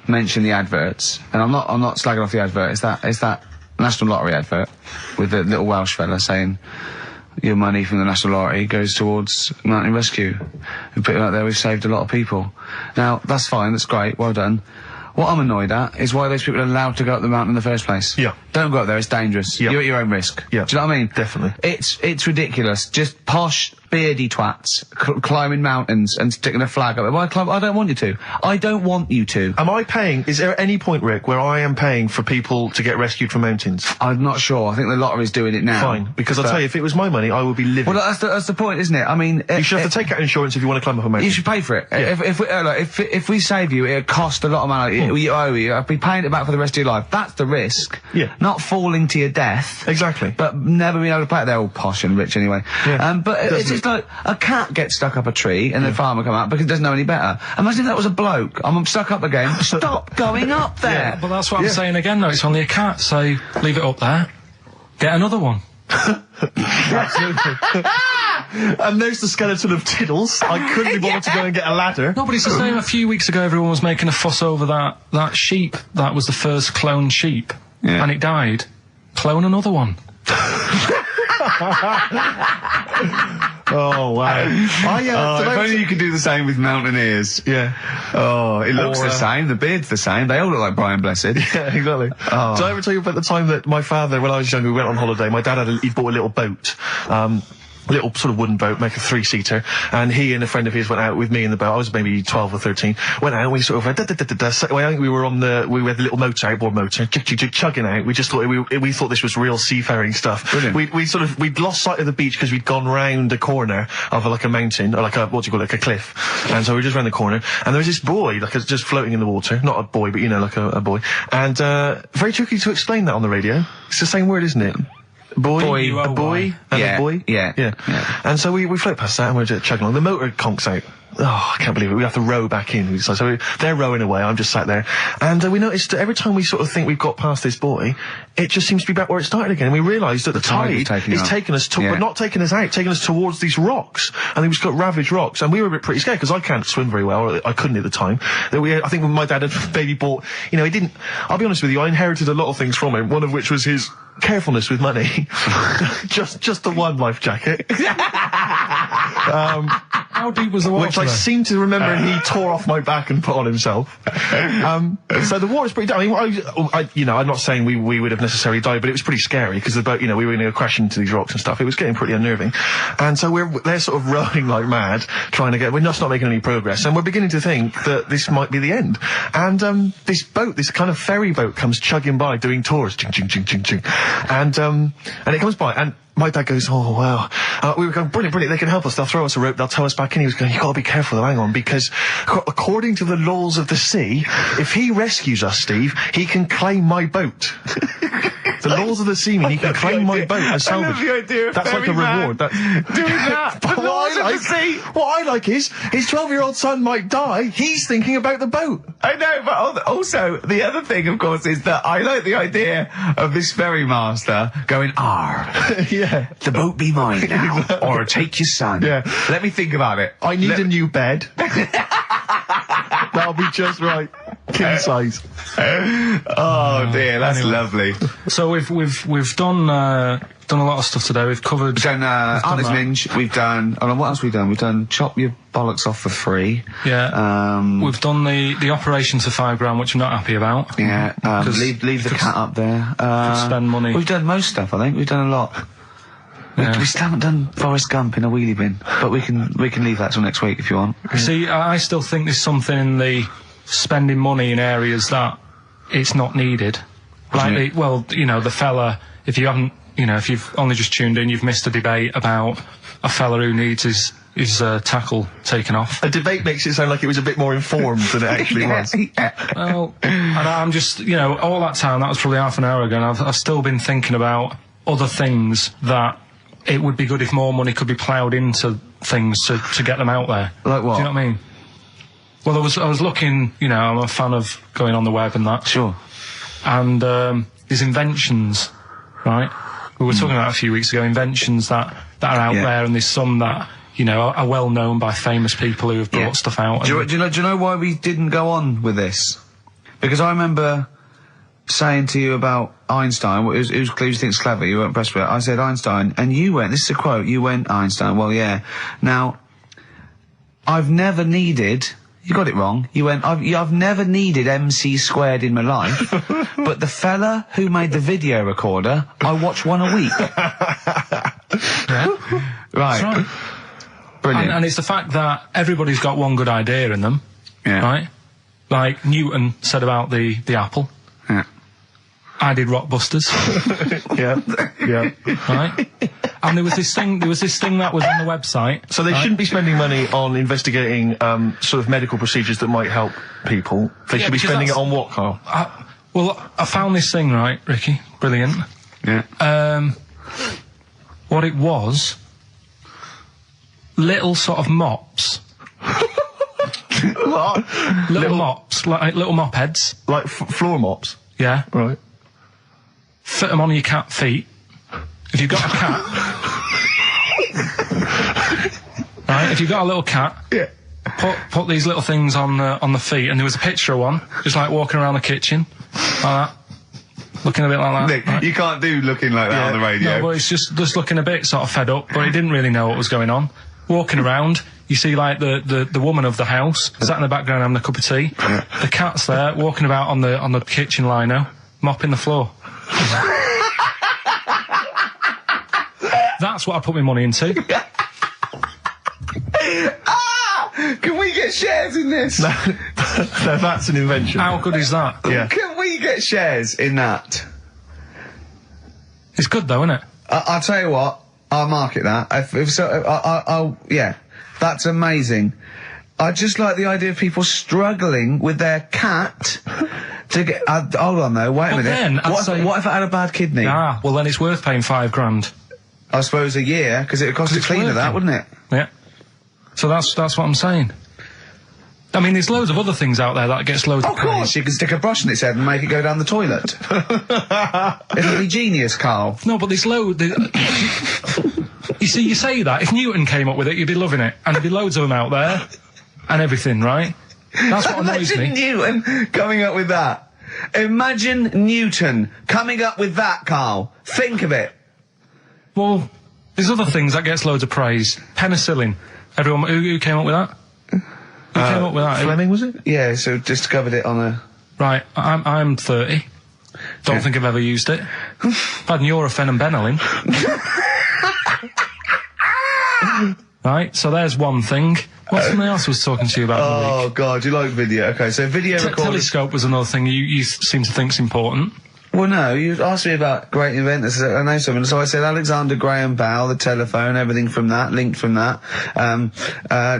mention the adverts, and I'm not slagging off the advert. It's that National Lottery advert with the little Welsh fella saying your money from the National Lottery goes towards mountain rescue. We put it out there, we've saved a lot of people. Now, that's fine, that's great, well done. What I'm annoyed at is why those people are allowed to go up the mountain in the first place. Yeah. Don't go up there, it's dangerous. Yeah. You're at your own risk. Yeah. Do you know what I mean? Definitely. It's ridiculous. Just posh, beardy twats climbing mountains and sticking a flag up there. Why climb? I don't want you to. I don't want you to. Am I paying... Is there any point, Rick, where I am paying for people to get rescued from mountains? I'm not sure. I think the lottery's doing it now. Fine. Because I'll tell you, if it was my money, I would be living. Well, that's the point, isn't it? I mean... You should have to take out insurance if you want to climb up a mountain. You should pay for it. Yeah. If we save you, it'll cost a lot of money. You owe you. I'll be paying it back for the rest of your life. That's the risk. Yeah. Not falling to your death. Exactly. But never being able to pay it. They're all posh and rich anyway. Yeah. But it's just like a cat gets stuck up a tree and the farmer come out because he doesn't know any better. Imagine if that was a bloke. I'm stuck up again. Stop going up there. Yeah, but that's what I'm saying again, though. It's only a cat, so leave it up there. Get another one. And there's the skeleton of Tiddles. I couldn't be bothered to go and get a ladder. No, but it's the same. A few weeks ago, everyone was making a fuss over that sheep. That was the first cloned sheep. Yeah. And it died. Clone another one. Oh, wow. If only you could do the same with mountaineers. Yeah. Oh, it looks the same. The beard's the same. They all look like Brian Blessed. Yeah, exactly. Oh. Did I ever tell you about the time that my father, when I was younger, we went on holiday, my dad he'd bought a little boat, little sort of wooden boat, make a 3-seater, and he and a friend of his went out with me in the boat. I was maybe 12 or 13. Went out and we sort of I think we were on we had the little motor, outboard motor, chugging out. We just thought we thought this was real seafaring stuff. Brilliant. We'd lost sight of the beach because we'd gone round a corner of like a mountain or like a a cliff, and so we were just round the corner, and there was this buoy just floating in the water, not a boy, but like a buoy, and very tricky to explain that on the radio. It's the same word, isn't it? Boy, a boy, and a boy. Yeah. And so we float past that and we're just chugging along. The motor conks out. Oh, I can't believe it. We have to row back in. So they're rowing away. I'm just sat there. And we noticed that every time we sort of think we've got past this buoy, it just seems to be back where it started again. And we realised that the tide is taking us but not taking us out, taking us towards these rocks. And we've just got ravaged rocks. And we were a bit pretty scared because I can't swim very well. Or I couldn't at the time. I think when my dad had maybe bought, he didn't, I'll be honest with you, I inherited a lot of things from him. One of which was his carefulness with money. just the one life jacket. How deep was the water? Which I seem to remember he tore off my back and put on himself. So the water's pretty. I mean, I'm not saying we would have necessarily died, but it was pretty scary because the boat, we were going to go crash into these rocks and stuff. It was getting pretty unnerving, and so they're sort of rowing like mad, trying to get. We're just not making any progress, and we're beginning to think that this might be the end. And this boat, this kind of ferry boat, comes chugging by doing tours, ching ching ching ching ching, and it comes by and. My dad goes, oh, wow. We were going, brilliant, they can help us. They'll throw us a rope, they'll tow us back in. He was going, you've got to be careful, though, hang on, because according to the laws of the sea, if he rescues us, Steve, he can claim my boat. The laws of the sea mean he can claim my boat as salvage. I love the idea of that's like a reward. Doing that. But what I like is, his 12-year-old son might die, he's thinking about the boat. I know, but also, the other thing, of course, is that I like the idea of this ferrymaster going, Yeah. the boat be mine now, or take your son. Yeah. Let me think about it. I need a new bed. That'll be just right. King size. Oh dear, that's lovely. So we've done a lot of stuff today. We've covered. We've done Artist Minge. We've done. Oh, what else have we done? We've done Chop Your Bollocks Off for Free. Yeah. We've done the operation to £5 which I'm not happy about. Yeah. Leave the cat up there. Spend money. We've done most stuff. I think we've done a lot. Yeah. We still haven't done Forrest Gump in a wheelie bin, but we can leave that till next week if you want. See, I still think there's something in the spending money in areas that it's not needed. Like, the fella, if you haven't, if you've only just tuned in, you've missed a debate about a fella who needs his tackle taken off. A debate makes it sound like it was a bit more informed than it actually was. Well, and I'm just, all that time, that was probably half an hour ago, and I've still been thinking about other things that it would be good if more money could be ploughed into things to get them out there. Like what? Do you know what I mean? Well, I was looking, I'm a fan of going on the web and that. Sure. And these inventions, right? We were talking about a few weeks ago, inventions that are out there, and there's some that, are well known by famous people who have brought stuff out. Do you know why we didn't go on with this? Because I remember saying to you about Einstein, who's thinks clever, you weren't impressed with it. I said Einstein, and you went, this is a quote, you went, Einstein, well, yeah. Now, I've never needed, you got it wrong, you went, I've never needed MC² in my life, but the fella who made the video recorder, I watch one a week. Yeah. Right. That's right. Brilliant. And it's the fact that everybody's got one good idea in them, right? Like Newton said about the apple. Yeah. I did Rockbusters. Yeah. Right? And there was this thing that was on the website. So they shouldn't be spending money on investigating sort of medical procedures that might help people. They should be spending it on what, Karl? I found this thing, right, Ricky? Brilliant. Yeah. What it was, little sort of mops. What? Little mops, like little mop heads. Like floor mops? Yeah. Right. Fit them on your cat feet. If you've got a cat... right, if you've got a little cat... Yeah. Put these little things on the feet, and there was a picture of one, just like walking around the kitchen, like that. Looking a bit like that. Nick, right? you can't do looking like that on the radio. No, but it's just looking a bit sort of fed up, but he didn't really know what was going on. Walking around, you see like the woman of the house sat in the background having a cup of tea. The cat's there walking about on the kitchen lino, mopping the floor. That's what I put my money into. Can we get shares in this? No, that's an invention. How good is that? Yeah. Can we get shares in that? It's good though, isn't it? I'll tell you what, I'll market that. Yeah, that's amazing. I just like the idea of people struggling with their cat to get... hold on though, wait a minute. Then, what if it had a bad kidney? Ah, well then it's worth paying $5,000. I suppose a year, because it would cost a cleaner that, wouldn't it? Yeah. So that's what I'm saying. I mean, there's loads of other things out there that gets loads of Of course, praise. you can stick a brush in its head and make it go down the toilet. It'll be genius, Karl. No, but there's loads... you see, you say that. If Newton came up with it, you'd be loving it. And there'd be loads of them out there. And everything, right? That's what annoys Imagine me. Newton coming up with that. Imagine Newton coming up with that, Karl. Think of it. Well, there's other things that gets loads of praise. Penicillin. Everyone, who came up with that? Who came up with that? Fleming, was it? Yeah, so discovered it on a... Right, I'm 30. Don't think I've ever used it. I've had Nurofen and Benylin. Right, so there's one thing. What's something else I was talking to you about in the week? Oh, God, you like video. Okay, so video recorders... Telescope was another thing you seem to think's important. Well, no, you asked me about great inventors. I know someone, so I said Alexander Graham Bell, the telephone, everything from that, linked from that.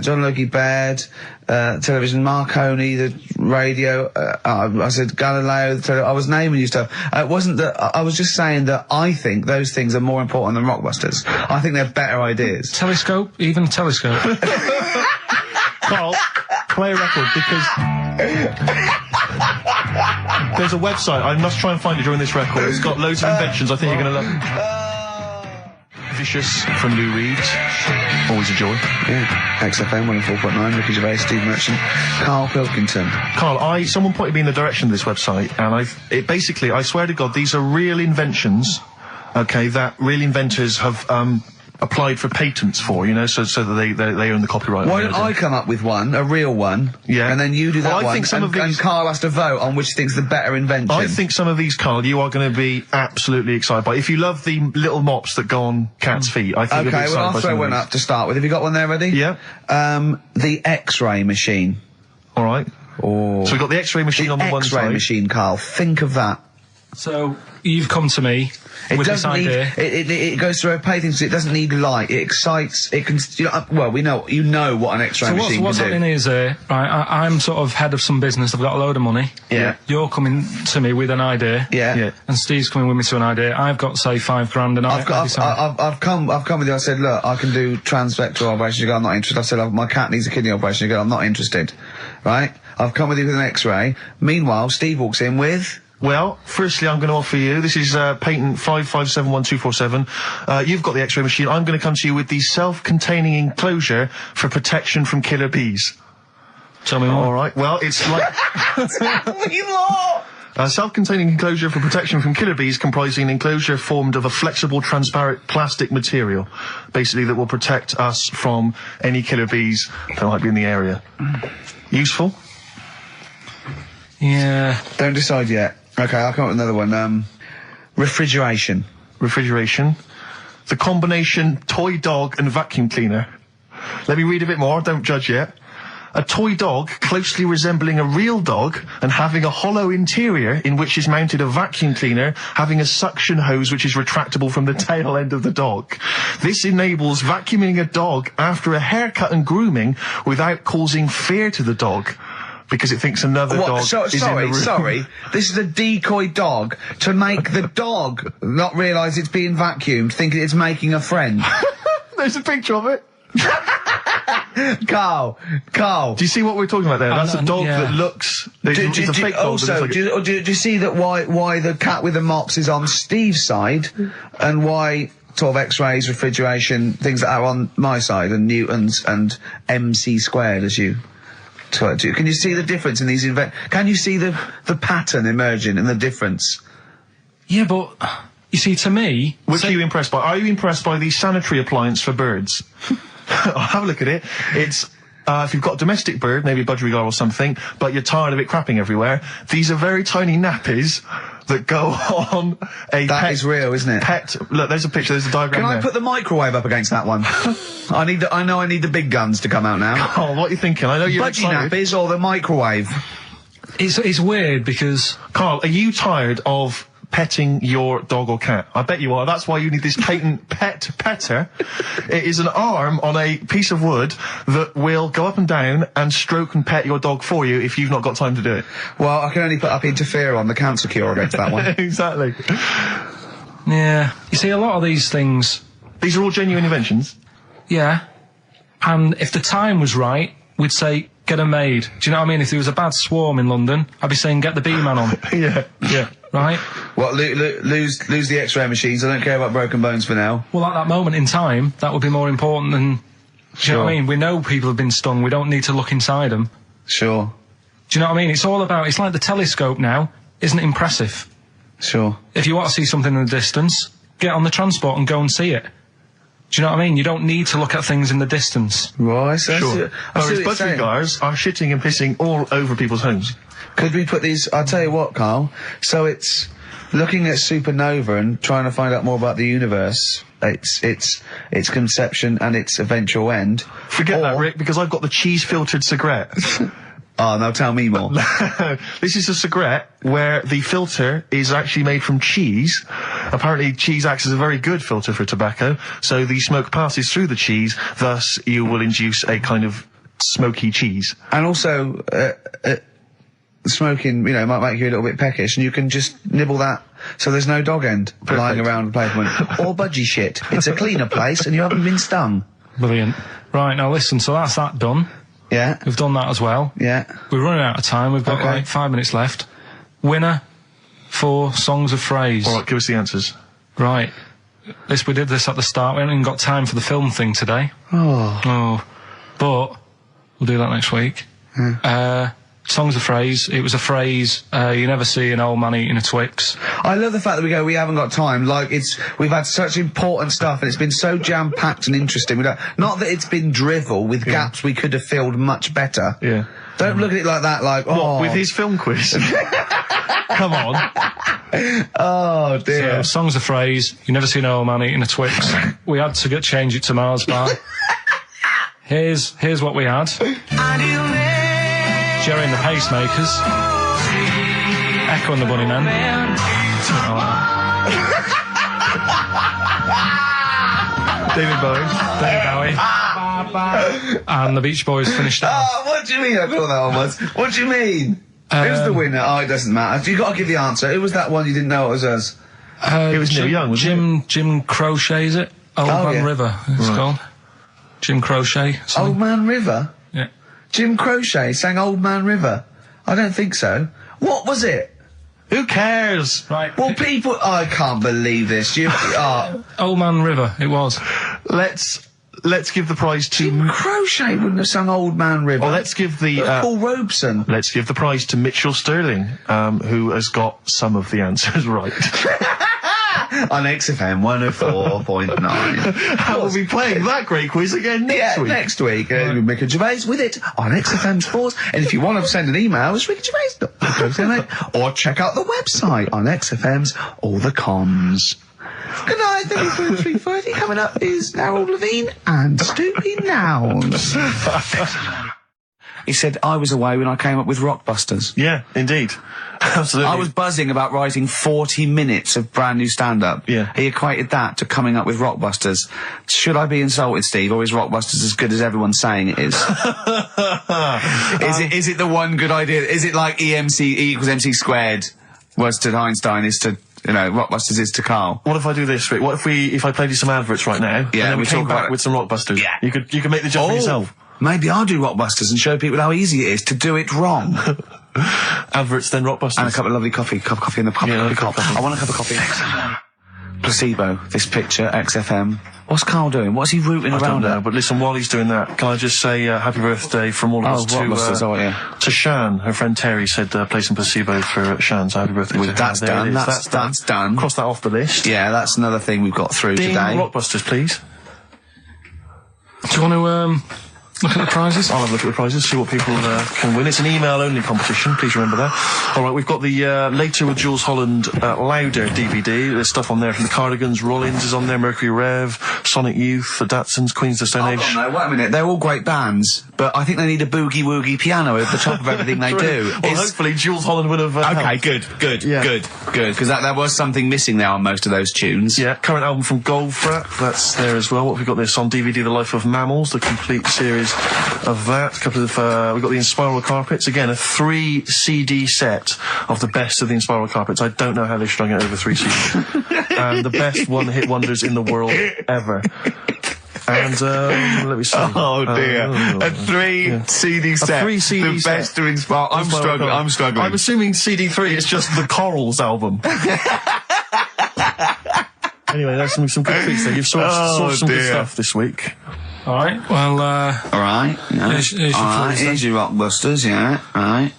John Logie Baird, television, Marconi, the radio. I said Galileo, I was naming you stuff. It wasn't that, I was just saying that I think those things are more important than Rockbusters. I think they're better ideas. Telescope? Even telescope? Carl, play a record because there's a website. I must try and find it during this record. It's got loads of inventions. I think you're going to love it. Vicious from Lou Reed. Always a joy. Yeah. XFM 104.9, Ricky Gervais, Steve Merchant, Karl Pilkington. Carl, someone pointed me in the direction of this website, and basically, I swear to God, these are real inventions, okay, that real inventors have, applied for patents for, you know, so that they own the copyright. Why don't I come up with one, a real one, yeah, and then you do that I one, think some of these... and Karl has to vote on which thing's the better invention. I think some of these, Carl, you are going to be absolutely excited by. If you love the little mops that go on cats' feet, I think you'll be excited I'll by throw some one of up to start with. Have you got one there ready? Yeah. The X-ray machine. All right. Oh. So we've got the X-ray machine on the one side. X-ray machine, Karl. Think of that. So, you've come to me with this idea. It goes through a painting, so it doesn't need light. It excites, it can, well, you know what an X-ray machine can do. What's happening is, right, I'm sort of head of some business, I've got a load of money. Yeah. You're coming to me with an idea. Yeah. And Steve's coming with me to an idea. I've got, say, $5,000 and I've come with you, I said, look, I can do transvector operations. You go, I'm not interested. I said, my cat needs a kidney operation. You go, I'm not interested. Right? I've come with you with an X-ray. Meanwhile, Steve walks in with... Well, firstly, I'm going to offer you, this is patent 5571247. You've got the X-ray machine. I'm going to come to you with the self-containing enclosure for protection from killer bees. Tell me more. All right. Well, it's like... Tell me more! A self-containing enclosure for protection from killer bees comprising an enclosure formed of a flexible, transparent plastic material, basically that will protect us from any killer bees that might be in the area. Useful? Yeah. Don't decide yet. Okay, I'll come up with another one. Refrigeration. Refrigeration. The combination toy dog and vacuum cleaner. Let me read a bit more, don't judge yet. A toy dog closely resembling a real dog and having a hollow interior in which is mounted a vacuum cleaner having a suction hose which is retractable from the tail end of the dog. This enables vacuuming a dog after a haircut and grooming without causing fear to the dog. Because it thinks another dog is in the room. Sorry. This is a decoy dog to make the dog not realise it's being vacuumed, thinking it's making a friend. There's a picture of it. Carl. Do you see what we're talking about there? That's a dog that looks... It's a fake dog. Also, do you see that why the cat with the mops is on Steve's side, and why... sort of X-rays, refrigeration, things that are on my side, and Newtons and MC squared, as you... Can you see the difference in these can you see the pattern emerging and the difference? Yeah, but you see, to me, which are you impressed by? Are you impressed by the sanitary appliance for birds? I'll have a look at it. It's if you've got a domestic bird, maybe a budgerigar or something, but you're tired of it crapping everywhere, these are very tiny nappies that go on a That is real, isn't it? Look, there's a picture, there's a diagram Can there. I put the microwave up against that one? I know I need the big guns to come out now. Oh, what are you thinking? I know you're Budgie excited. nappies or the microwave? it's weird because... Carl, are you tired of petting your dog or cat? I bet you are. That's why you need this patent pet petter. It is an arm on a piece of wood that will go up and down and stroke and pet your dog for you if you've not got time to do it. Well, I can only put up interferon, the cancer cure, against that one. Exactly. Yeah. You see, a lot of these things... These are all genuine inventions? Yeah. And if the time was right, we'd say, get 'em made. Do you know what I mean? If there was a bad swarm in London, I'd be saying, get the bee-man on. Yeah. Right? What, lose the X-ray machines? I don't care about broken bones for now. Well, at that moment in time, that would be more important than... Do you know what I mean? We know people have been stung. We don't need to look inside them. Sure. Do you know what I mean? It's all about... It's like the telescope now. Isn't it impressive? Sure. If you want to see something in the distance, get on the transport and go and see it. Do you know what I mean? You don't need to look at things in the distance. Right, so Sure. Whereas budgie are shitting and pissing all over people's homes. Could we put these? I'll tell you what, Carl. So it's looking at supernova and trying to find out more about the universe. Its conception and its eventual end. Forget that, Rick, because I've got the cheese-filtered cigarette. Oh, now tell me more. This is a cigarette where the filter is actually made from cheese. Apparently, cheese acts as a very good filter for tobacco, so the smoke passes through the cheese, thus you will induce a kind of smoky cheese. And also, smoking, might make you a little bit peckish, and you can just nibble that so there's no dog end lying around the pavement. Or budgie shit. It's a cleaner place, and you haven't been stung. Brilliant. Right, now listen, so that's that done. Yeah. We've done that as well. Yeah. We're running out of time. We've got like 5 minutes left. Winner for Songs of Phrase. All right, give us the answers. Right. We did this at the start. We haven't even got time for the film thing today. Oh. But we'll do that next week. Songs of Phrase. It was a phrase you never see an old man eating a Twix. I love the fact that we haven't got time. Like, we've had such important stuff, and it's been so jam-packed and interesting. Not that it's been drivel with gaps we could have filled much better. Yeah. Don't look at it like that, like, What, with his film quiz? Come on. Oh, dear. So, Songs of Phrase. You never see an old man eating a Twix. We had to change it to Mars Bar. Here's what we had. Jerry and the Pacemakers, Echo and the Bunnymen, something like that. David Bowie, and the Beach Boys finished it. Oh, what do you mean I thought that one was? What do you mean? Who's the winner? Oh, it doesn't matter. You got to give the answer. Who was that one you didn't know it was us? It was Neil Young, wasn't it? Jim Crochet, is it? Old Man River, it's called. Jim Crochet. Something. Old Man River? Yeah. Jim Crochet sang Old Man River? I don't think so. What was it? Who cares? Right. Well, people... I can't believe this. Old Man River, it was. Let's give the prize to... Jim Crochet wouldn't have sung Old Man River. Well, let's give the... Paul Robeson. Let's give the prize to Mitchell Sterling, who has got some of the answers right. On XFM 104.9. How will we be playing that great quiz again next week? Next week. Rick and Gervais with it on XFM Sports. And if you want to send an email, it's rickandgervais.com. Or check out the website on XFM's All the Comms. Good night, 3:30. Coming up is Harold Levine and Stoopy Nouns. He said I was away when I came up with Rockbusters. Yeah, indeed. Absolutely. I was buzzing about writing 40 minutes of brand new stand-up. Yeah. He equated that to coming up with Rockbusters. Should I be insulted, Steve, or is Rockbusters as good as everyone's saying it is? Is it the one good idea? Is it like E equals MC squared was to Einstein is to... Rockbusters is to Karl. What if I do this, Rick? What if I played you some adverts right now? Yeah, and then we came talk back about with some Rockbusters. Yeah. You could make the job for yourself. Maybe I'll do Rockbusters and show people how easy it is to do it wrong. Adverts, then Rockbusters. And a cup of lovely coffee. Cup of coffee in the cup. Yeah, Cup. I want a cup of coffee. Placebo. This picture, XFM. What's Karl doing? What's he rooting I around don't know, at? but listen, while he's doing that, can I just say happy birthday from all of us to Shan. Her friend Terry said play some Placebo for Shan, so happy birthday to her. That's done. That's done. Cross that off the list. Yeah, that's another thing we've got through Ding, today. Rockbusters, please. Do you want to look at the prizes? I'll have a look at the prizes, see what people can win. It's an email-only competition, please remember that. All right, we've got the Later with Jules Holland Louder DVD. There's stuff on there from the Cardigans, Rollins is on there, Mercury Rev, Sonic Youth, the Datsuns, Queens of the Stone Age. No, wait a minute. They're all great bands, but I think they need a boogie-woogie piano over the top of everything they do. Well, hopefully Jules Holland would have Okay, helped. good, Yeah. good, because there was something missing there on most of those tunes. Yeah, current album from Goldfrapp, that's there as well. What have we got this on DVD? The Life of Mammals, the complete series of that. A couple of we've got the Inspiral Carpets, again a 3 CD set of the best of the Inspiral Carpets. I don't know how they strung it over 3 CDs. And the best one-hit wonders in the world ever. And let me see. Oh dear, a 3 CD set. A 3 CD the set. best to inspire. I'm struggling. I'm assuming CD3 is just the Corals album. Anyway, there's some good treats there. You've sourced some good stuff this week. All right. Well, all right. Yeah. Here's your Here's your Rockbusters. Yeah. Right.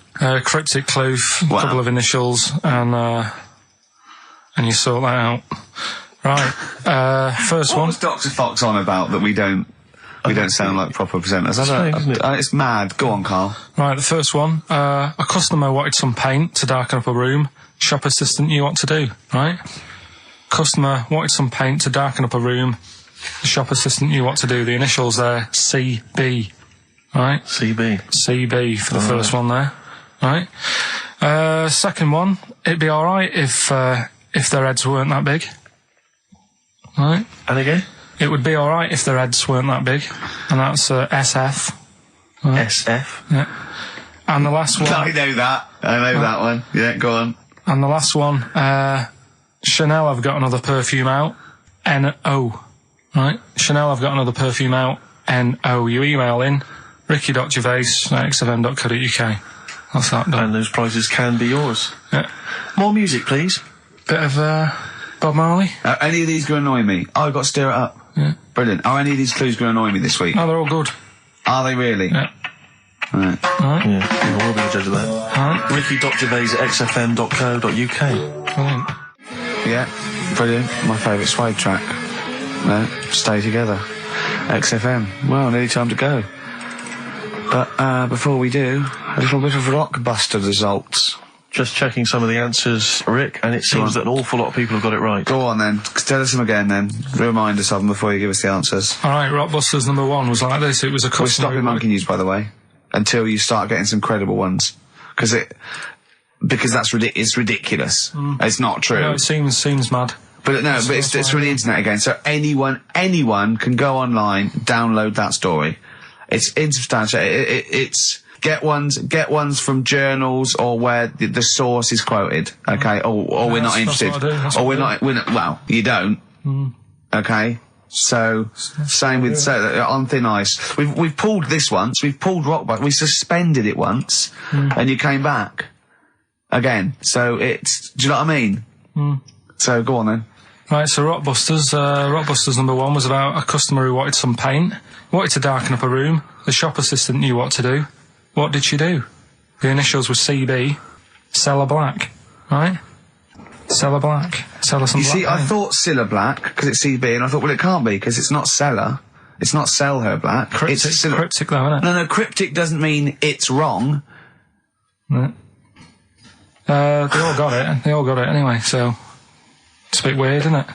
cryptic clue, a couple of initials, and you sort that out. Right. First What one. was Dr. Fox on about that we don't sound like proper presenters? strange, isn't it? It's mad. Go on, Carl. Right, the first one. A customer wanted some paint to darken up a room. Shop assistant knew what to do, right? Customer wanted some paint to darken up a room. The shop assistant knew what to do. The initials there, CB, right? CB. CB for the first one there, right? Second one, it'd be alright if their heads weren't that big, right? And again? It would be alright if their heads weren't that big, and that's SF. Right. SF. Yeah. And the last one. I know that. I know that one. Yeah, go on. And the last one, Chanel have got another perfume out, N-O, right? Chanel have got another perfume out, N-O. You email in, ricky.gervais@xfm.co.uk. That's that done. And those prizes can be yours. Yeah. More music, please. Bit of, Bob Marley. Any of these going to annoy me? Oh, I've got to stir it up. Yeah. Brilliant. Are any of these clues going to annoy me this week? No, they're all good. Are they really? Yeah. Right. Yeah, we'll be the judge of that. Alright. ricky.gervais@xfm.co.uk. Brilliant. Yeah. Brilliant. My favourite Suede track. Stay Together. XFM. Well, nearly time to go. But before we do, a little bit of Rockbuster results. Just checking some of the answers, Rick, and it seems that an awful lot of people have got it right. Go on then. Tell us them again then. Remind us of them before you give us the answers. Alright, Rockbusters number 1 was like this. It was a We're customer. stopping monkey news, by the way, until you start getting some credible ones. Because that's it's ridiculous. It's not true. No, it seems mad. But no, but it's from the internet again. So anyone can go online, download that story. It's insubstantial. It's get ones from journals or where the source is quoted. Okay, or we're not interested. Or we're not. Well, you don't. Okay. So same with on thin ice. We've pulled this once. We've pulled Rockbuster. We suspended it once, and you came back again. So it's. Do you know what I mean? So go on then. Right, so Rockbusters number 1 was about a customer who wanted some paint, wanted to darken up a room. The shop assistant knew what to do. What did she do? The initials were CB, Cellar Black, right? Cellar Black. Cellar some You black see, I paint. thought Cellar Black, because it's CB, and I thought, well, it can't be, because it's not Cellar. It's not Sell Her Black. Cryptic, It's cryptic though, isn't it? No, cryptic doesn't mean it's wrong. Yeah. They all got it. They all got it anyway, so it's a bit weird, isn't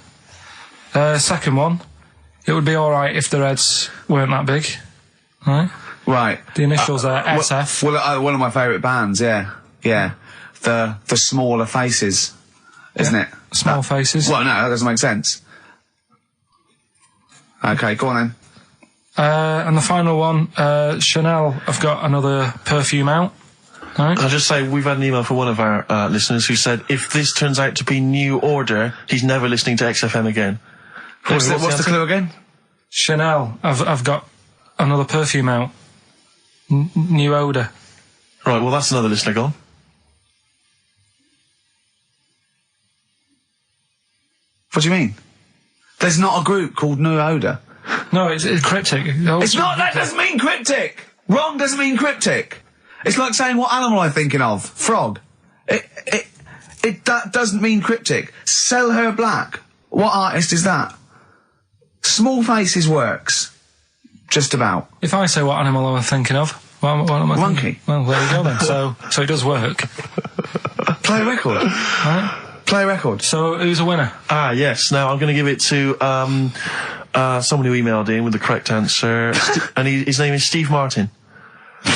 it? Second one, it would be alright if their heads weren't that big, right? Right. The initials are SF. Well, one of my favourite bands, yeah. The Smaller Faces, isn't it? Small faces. Well, no, that doesn't make sense. Okay, go on then. And the final one, Chanel have got another perfume out. Right. I'll just say we've had an email from one of our listeners who said if this turns out to be new order, he's never listening to XFM again. What's the clue again? Chanel have got another perfume out. New odour. Right, well that's another listener gone. What do you mean? There's not a group called New Odour. No, it's cryptic. It's not. That doesn't mean cryptic. Wrong doesn't mean cryptic. It's like saying what animal I'm thinking of. Frog. That doesn't mean cryptic. Sell Her Black. What artist is that? Small Faces works. Just about. If I say what animal I'm thinking of, what am I Monkey. thinking? Well, there you go then. So it does work. Play a record. Right? Play a record. So who's a winner? Ah, yes. Now I'm going to give it to someone who emailed in with the correct answer, and his name is Steve Martin.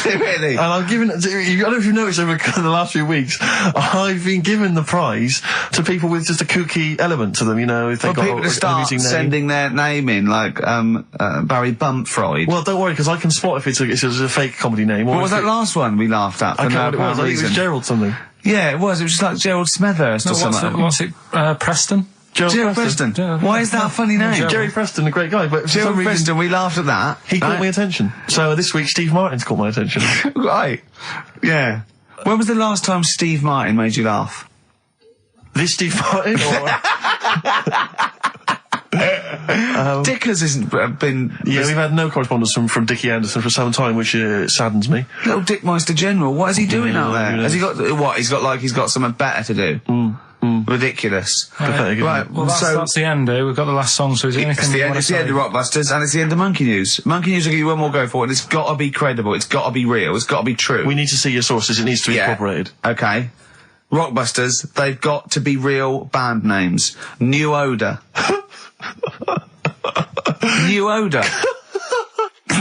Really? And I'm giving, I don't know if you've noticed over the last few weeks, I've been given the prize to people with just a kooky element to them, you know, if they've For got people to an start amusing name. sending their name in, like Barry Bumpfreud. Well, don't worry, because I can spot if it's a fake comedy name. What was that last one we laughed at? I For can't no remember what it was. apparent I think it was reason? Gerald something. Yeah, it was. It was just like Gerald Smethurst or something. What's it? Preston? Gerald Preston. Gerald Why is that a funny name? Jerry Preston, a great guy, but for some Gerald reason, Preston, we laughed at that. he caught my attention. So this week, Steve Martin's caught my attention. Right. Yeah. When was the last time Steve Martin made you laugh? This Steve Martin? Or... Dickers hasn't been... Yeah, we've had no correspondence from Dickie Anderson for some time, which saddens me. Little Dickmeister General, what is he doing out there? who Has he got... What, he's got something better to do? Ridiculous. Pathetic, isn't Right, it? Well, that's the end, eh? We've got the last song, so is there It's anything the you end, want it's to the end say? of Rockbusters, and it's the end of Monkey News. Monkey News will give you one more go for it, and it's got to be credible, it's got to be real, it's got to be true. We need to see your sources. It needs to be incorporated. Okay. Rockbusters, they've got to be real band names. New Odour. New Odour.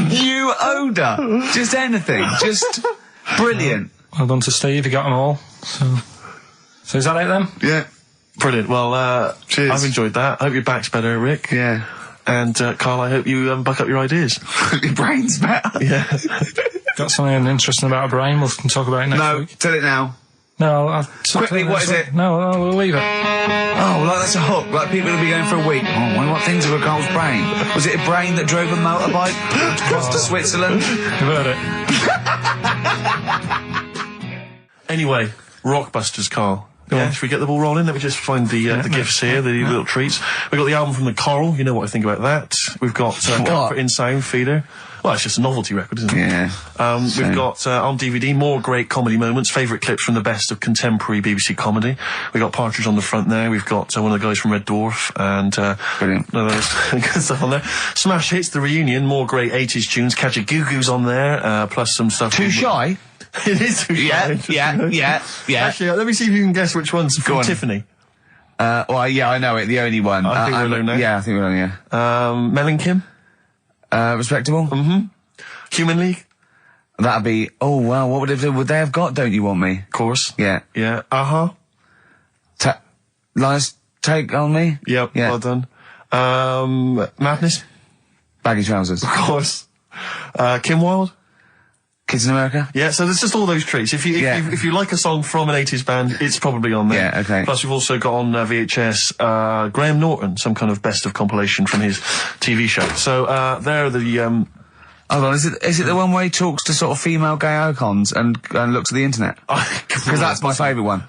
New Odour. Just anything. Just brilliant. Well done to Steve, you got them all. So is that it then? Yeah. Brilliant. Well, Cheers. I've enjoyed that. I hope your back's better, Rick. Yeah. And, Carl, I hope you buck up your ideas. Your brain's better. Yeah. Got something interesting about a brain, we can talk about it next No, week. tell it now. No, I'll Quickly, what is it? No, we'll leave it. Oh, like that's a hook. Like people will be going for a week. Oh, I wonder what things are a Carl's brain. Was it a brain that drove a motorbike across to Switzerland? You've heard it. Anyway, Rockbusters, Carl. Yeah, should we get the ball rolling? Let me just find the gifts here, the little treats. We've got the album from the Karl. You know what I think about that. We've got Comfort in Sound Feeder. Well, it's just a novelty record, isn't it? Yeah. We've got on DVD more great comedy moments, favourite clips from the best of contemporary BBC comedy. We've got Partridge on the front there. We've got one of the guys from Red Dwarf and Brilliant. no, there's good stuff on there. Smash Hits, the reunion, more great 80s tunes. Catch a Goo Goo's on there, plus some stuff. Too Shy? It is Too Shy. Yeah. Actually, let me see if you can guess which one's from on. Tiffany. Well, yeah, I know it. The only one. I think we're alone now. Yeah, I think we're alone, yeah. Mel and Kim, Respectable? Human League, That'd be, oh, wow, what would they have got, Don't You Want Me? of course. Yeah. Yeah. Lies Take On Me? Yep. Yeah. Well done. Madness, Baggy Trousers. of course. Kim Wilde. Kids in America? Yeah, so there's just all those treats. If you like a song from an 80s band, it's probably on there. Yeah, okay. Plus we've also got on VHS Graham Norton, some kind of best of compilation from his TV show. So there are the Hold on, is it the one where he talks to sort of female gay icons and looks at the internet? Because that's my favourite one.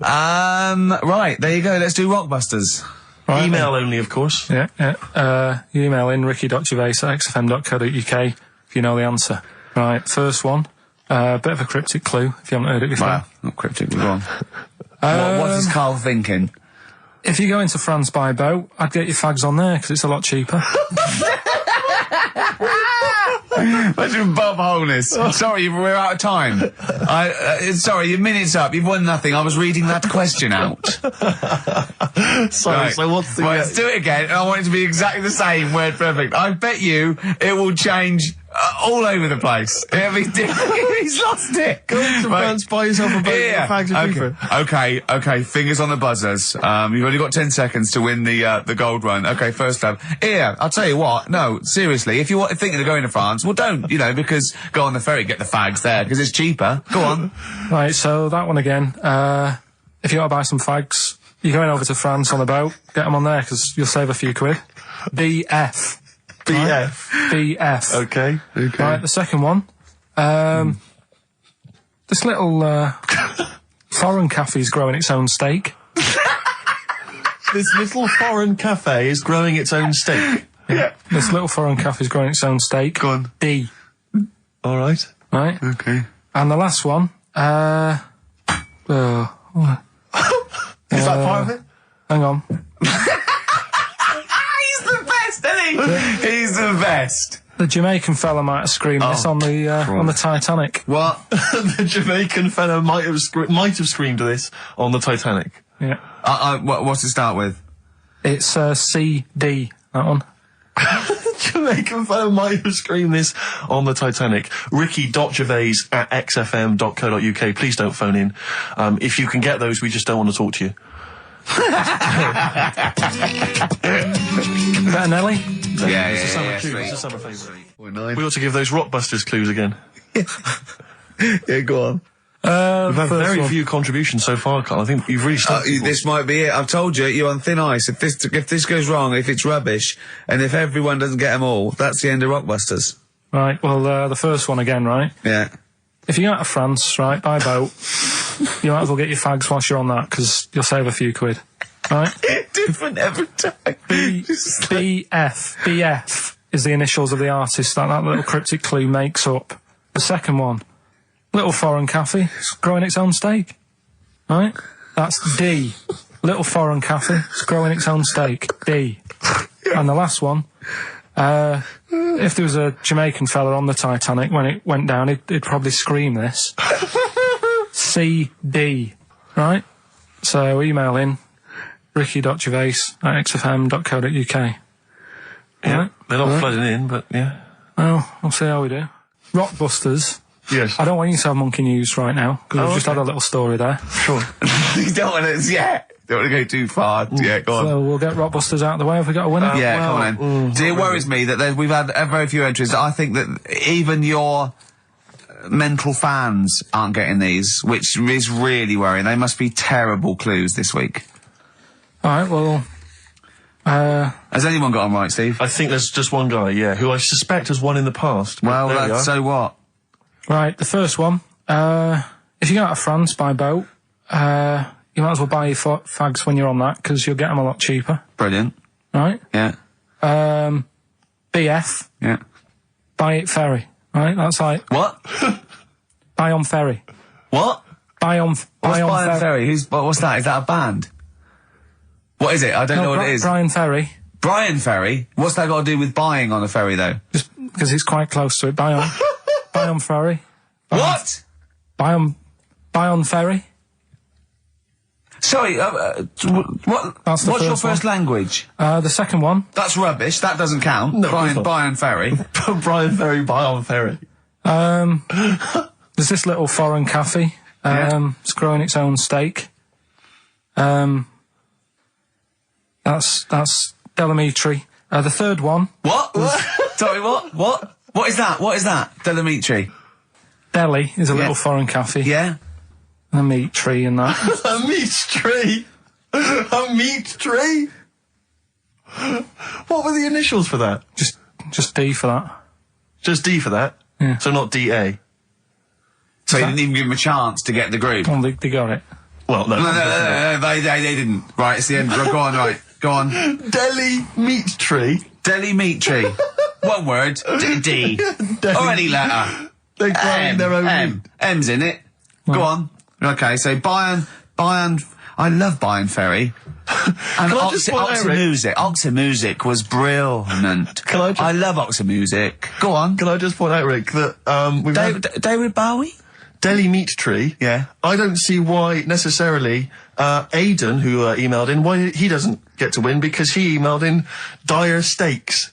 Right, there you go, let's do Rockbusters. Right, email only, of course. Yeah. You email in ricky.gervais@xfm.co.uk if you know the answer. Right, first one. Bit of a cryptic clue if you haven't heard it before. Well, not cryptic, go on. What is Karl thinking? If you go into France by boat, I'd get your fags on there because it's a lot cheaper. Imagine Bob Holness. Sorry, we're out of time. Sorry, your minute's up. You've won nothing. I was reading that question out. Sorry, Right. so what's the... Right, let's do it again, and I want it to be exactly the same, word perfect. I bet you it will change all over the place. It'll be different. He's lost it. Go into France, buy yourself a boat, Yeah. the fags are cheaper. Okay, fingers on the buzzers. You've only got 10 seconds to win the gold run. Okay, first up. Here, I'll tell you what, no, seriously, if you're thinking of going to France, well don't, because go on the ferry, get the fags there, because it's cheaper. Go on. Right, so that one again. If you want to buy some fags, you're going over to France on a boat, get them on there because you'll save a few quid. BF. BF. BF. Okay. Right, the second one. This little foreign cafe's growing its own steak. This little foreign cafe is growing its own steak. Yeah. This little foreign cafe's growing its own steak. Go on. D. All right. Right? Okay. And the last one, Is that part of it? hang on. He's the best, isn't he? He's the best. The Jamaican fella might have screamed this on the Titanic. What? The Jamaican fellow might have screamed this on the Titanic. Yeah. What's it start with? It's CD, that one. Jamaican fellow might have screamed this on the Titanic. Ricky.gervais@xfm.co.uk. Please don't phone in. If you can get those, we just don't want to talk to you. Is that a Nelly? Yeah, It's a summer tune. It's a summer favourite. We ought to give those Rockbusters clues again. Yeah, go on. We've had very few contributions so far, Carl. I think you've really started. This might be it. I've told you, you're on thin ice. If this goes wrong, if it's rubbish, and if everyone doesn't get them all, that's the end of Rockbusters. Right, well, the first one again, right? Yeah. If you go out to France, right, by boat, you might as well get your fags whilst you're on that, because you'll save a few quid. Right? Different every time. BF is the initials of the artist that little cryptic clue makes up. The second one, little foreign cafe, growing its own steak. Right? That's D. little foreign cafe. It's growing its own steak. D. And the last one, if there was a Jamaican fella on the Titanic when it went down, he'd probably scream this. CD. Right? So email in ricky.gervais@xfm.co.uk. Yeah. They're not flooding in, but yeah. Well, we'll see how we do. Rockbusters. Yes. I don't want you to have monkey news right now, because we've just okay. had a little story there. Sure. You don't want to, don't want to go too far. Yeah, go on. So we'll get Rockbusters out of the way. Have we got a winner? Yeah, come on then. See, it worries me that we've had very few entries. I think that even your mental fans aren't getting these, which is really worrying. They must be terrible clues this week. Alright, well... Has anyone got them right, Steve? I think there's just one guy, yeah, who I suspect has won in the past. but Well, there we are. so what? Right, the first one. If you go out of France by boat, you might as well buy your fags when you're on that, because you'll get them a lot cheaper. Brilliant. Right? Yeah. BF, Yeah. buy it ferry. Right? That's like, What? buy on ferry. What? Buy on What's Brian Ferry? What's that? Is that a band? What is it? I don't know what it is. Brian Ferry. Brian Ferry? What's that got to do with buying on a ferry, though? Just because it's quite close to it. Buy on, buy on ferry. What? Buy on ferry. Sorry, That's the what's your first first language? The second one. That's rubbish. That doesn't count. No, it's not. Brian Ferry. Brian Ferry, buy on ferry. There's this little foreign cafe. It's growing its own steak. That's Delamitri. The third one. What? Sorry, what? What is that? What is that? Delamitri. Delhi is a little foreign cafe. Yeah? And a meat tree and that. A meat tree? A meat tree? What were the initials for that? Just D for that. Just D for that? Yeah. So not DA? So you didn't even give him a chance to get the group. Oh, they got it. Well, no. No, they didn't. Right, it's the end. Go on, right. Go on. Delhi meat tree? Delhi meat tree. One word. D. Or any letter. They're growing their own meat. M's in it. Go on. Okay, so Bayern, I love Bayern Ferry. And Can I just point out, Rick? Oxymusic was brilliant. I love Oxymusic. Go on. Can I just point out, Rick, that we've had David Bowie? Delhi meat tree. Yeah. I don't see why necessarily Aidan, who emailed in, why he doesn't get to win, because he emailed in dire steaks.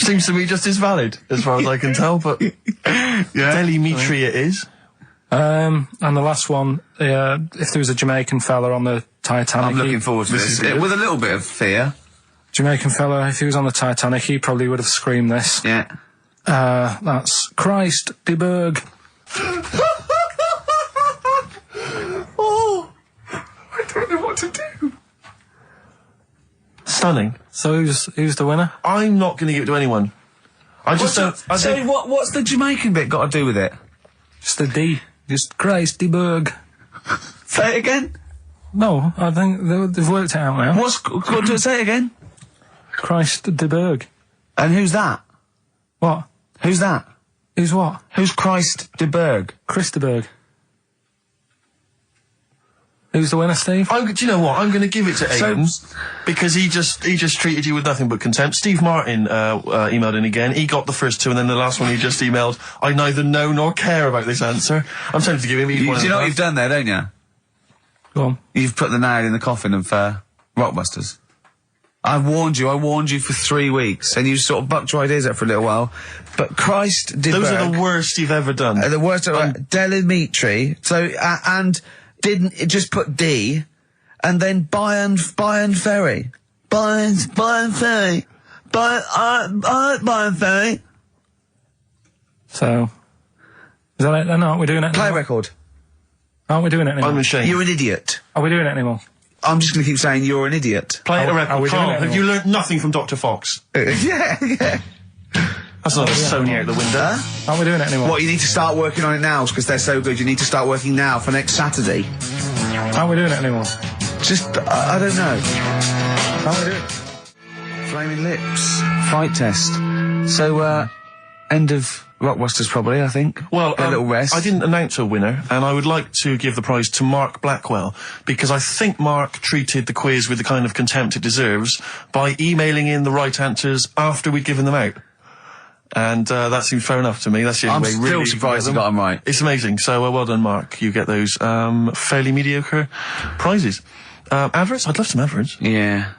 Seems to me just as valid, as far as I can tell, but Delhi meat tree it is. And the last one, if there was a Jamaican fella on the Titanic... I'm looking forward to this. With a little bit of fear. Jamaican fella, if he was on the Titanic, he probably would have screamed this. Yeah. That's Christ de Berg. Oh, I don't know what to do. stunning. So who's the winner? I'm not going to give it to anyone. I just don't... I So think- what's the Jamaican bit got to do with it? Just the D. Just Christ de Berg. Say it again. No, I think they've worked it out now. Say it again. Christ de Berg. And who's that? What? Who's that? Who's what? Who's Christ de Berg? Chris de Berg. Who's the winner, Steve? do you know what? I'm going to give it to Aidan because he just treated you with nothing but contempt. Steve Martin emailed in again. He got the first two, and then the last one he just emailed. I neither know nor care about this answer. I'm tempted to give him each one. Do you know what you've done there, don't you? Go on. You've put the nail in the coffin of Rockbusters. I warned you for 3 weeks, and you sort of bucked your ideas up for a little while. But Christ de Berg... Those are the worst you've ever done. The worst... Delamitri. So, and... Didn't it just put D, and then Bayern Ferry. Bayern Ferry. Bayern Ferry. So, is that it then? Aren't we doing it Play anymore? record. Aren't we doing it anymore? I'm ashamed. You're an idiot. Are we doing it anymore? I'm just going to keep saying you're an idiot. Play a Are record. we doing Carl, it have you learnt nothing from Dr. Fox? yeah. That's not a Sony out the window. Aren't we doing it anymore? What, you need to start working on it now, because they're so good. You need to start working now for next Saturday. Aren't we doing it anymore? Just, I don't know. Aren't we doing it? Flaming Lips. Fight test. So, end of Rockbusters probably, I think. Well, a little rest. I didn't announce a winner, and I would like to give the prize to Mark Blackwell, because I think Mark treated the quiz with the kind of contempt it deserves by emailing in the right answers after we'd given them out. And that seems fair enough to me. That's the only way I'm really still you can surprised get you them. got them right. It's amazing. So well done, Mark. You get those fairly mediocre prizes. Adverts? I'd love some adverts. Yeah.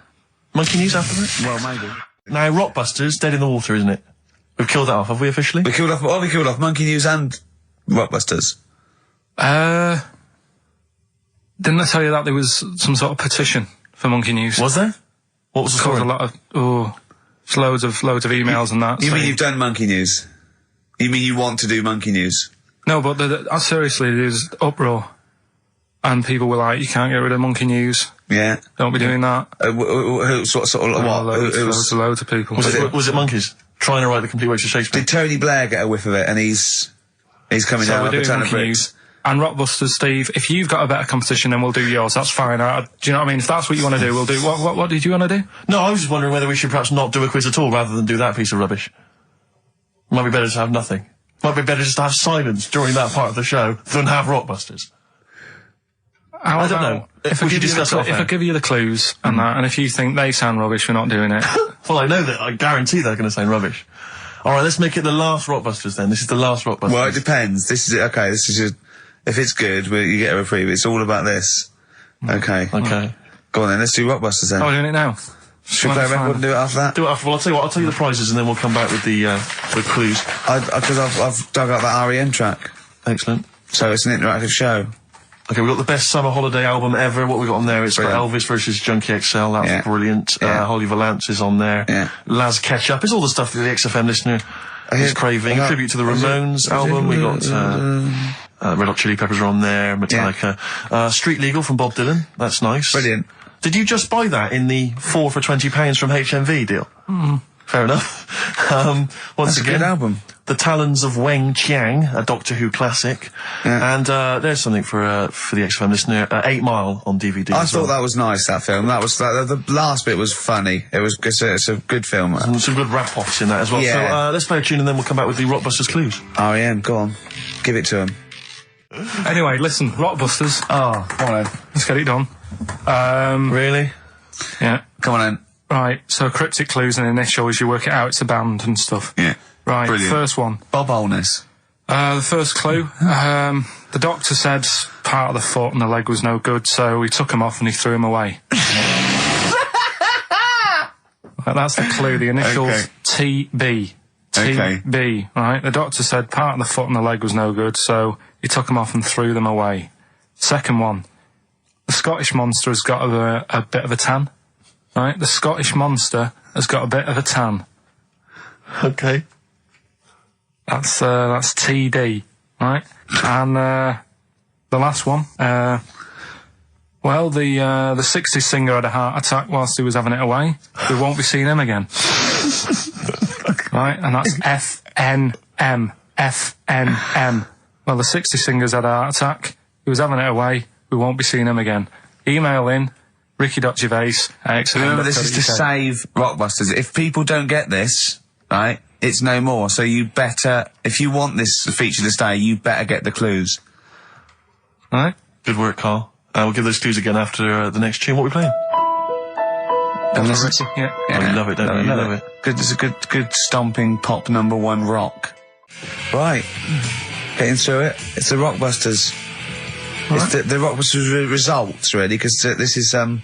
Monkey News after that? Well, maybe. Now, Rockbusters, dead in the water, isn't it? We've killed that off, have we officially? We killed off Monkey News and Rockbusters. Didn't I tell you that there was some sort of petition for Monkey News? Was there? What was the Caused story? a lot of, it's loads of emails and that. You mean saying- you've done Monkey News? You mean you want to do Monkey News? No, but seriously, there's uproar. And people were like, you can't get rid of Monkey News. Yeah. Don't be doing that. Who sort of what? Loads of people. Was it monkeys? Trying to write the complete works of Shakespeare? Did Tony Blair get a whiff of it and he's coming So down we're like a doing ton of Monkey bricks? News. And Rockbusters, Steve, if you've got a better competition, then we'll do yours. That's fine. Do you know what I mean? If that's what you want to do, we'll do. What did you want to do? No, I was just wondering whether we should perhaps not do a quiz at all rather than do that piece of rubbish. Might be better to have nothing. Might be better just to have silence during that part of the show than have Rockbusters. I don't know. If We should discuss it off if I air. give you the clues and that, and if you think they sound rubbish, we're not doing it. Well, I know that. I guarantee they're going to sound rubbish. All right, let's make it the last Rockbusters then. This is the last Rockbusters. Well, it depends. This is it. Okay, this is if it's good, you get a reprieve. It's all about this. Okay. Okay. Go on then. Let's do Rockbusters then. Oh, we're doing it now. Should we play a record and do it after that? Do it after. Well, I'll tell you what. I'll tell you the prizes and then we'll come back with the clues. Because I've dug up that REM track, Excellent. so it's an interactive show. Okay, we've got the best summer holiday album ever. What we got on there? It's got Brilliant. Elvis versus Junkie XL. That's Yeah. brilliant. Yeah. Holly Valance is on there. Yeah. Laz Ketchup. It's all the stuff that the XFM listener is craving. Tribute to the Ramones album. We got Red Hot Chili Peppers are on there. Metallica. Street Legal from Bob Dylan. That's nice. Brilliant. Did you just buy that in the 4 for £20 from HMV deal? Fair enough. Once That's a again, good album. The Talons of Weng Chiang, a Doctor Who classic. Yeah. And there's something for the XFM listener. 8 Mile on DVD. I as thought well. that was nice. That film. That was the last bit was funny. It's a good film. And some good rap-offs in that as well. Yeah. So let's play a tune and then we'll come back with the Rockbusters clues. REM. Go on. Give it to him. Anyway, listen, Rockbusters. Oh, come on then. Let's get it done. Really? Yeah. Come on then. Right, so cryptic clues and initials, you work it out, it's a band and stuff. Yeah. Right, Brilliant. first one. Bob Holness. The first clue, the doctor said part of the foot and the leg was no good, so he took him off and he threw him away. That's the clue, the initials Okay. TB. Okay. TB, right? The doctor said part of the foot and the leg was no good, so he took them off and threw them away. Second one, the Scottish monster has got a bit of a tan. Right, the Scottish monster has got a bit of a tan. Okay. That's TD, right? And the last one, well, the 60s singer had a heart attack whilst he was having it away. We won't be seeing him again. Right, and that's FNM. Well, the 60s singer's had a heart attack. He was having it away. We won't be seeing him again. Email in ricky.gervais@xfm.co.uk. Remember, this is to save Rockbusters. If people don't get this, right, it's no more. So you better, if you want this feature to stay, you better get the clues. Right? Good work, Carl. We'll give those clues again after the next tune. What are we playing? And listen to- Yeah. Oh, you love it, don't you? You love it. Good, it's a good stomping pop #1 rock. Right. Getting through it. It's the Rockbusters. It's the Rockbusters results, really, because this is a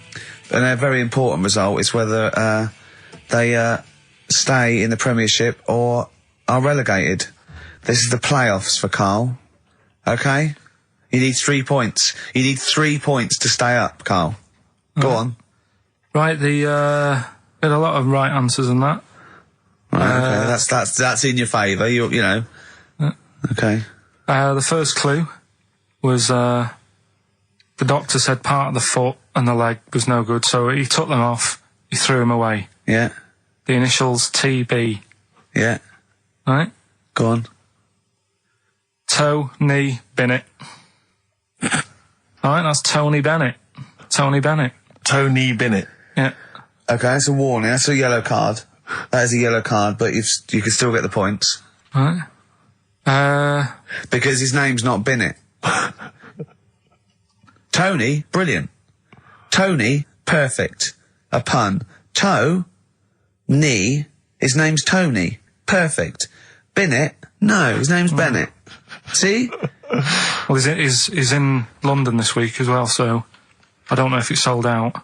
very important result. It's whether they stay in the Premiership or are relegated. This is the playoffs for Karl. Okay? You need 3 points. You need 3 points to stay up, Karl. Go on. Right, had a lot of right answers in that. Right, okay. That's in your favour. You know. Okay. The first clue was the doctor said part of the foot and the leg was no good, so he took them off, he threw them away. Yeah. The initials TB, Yeah. right? Go on. Toe, knee, Bennett. Alright, that's Tony Bennett. Tony Bennett. Tony Bennett. Yeah. Okay, that's a warning. That's a yellow card. That is a yellow card, but you can still get the points. Right. Because his name's not Binnett. Tony, brilliant. Tony, perfect. A pun. Toe, knee, his name's Tony. Perfect. Binnett, no, his name's Bennett. See? Well, he's in London this week as well, so I don't know if it's sold out.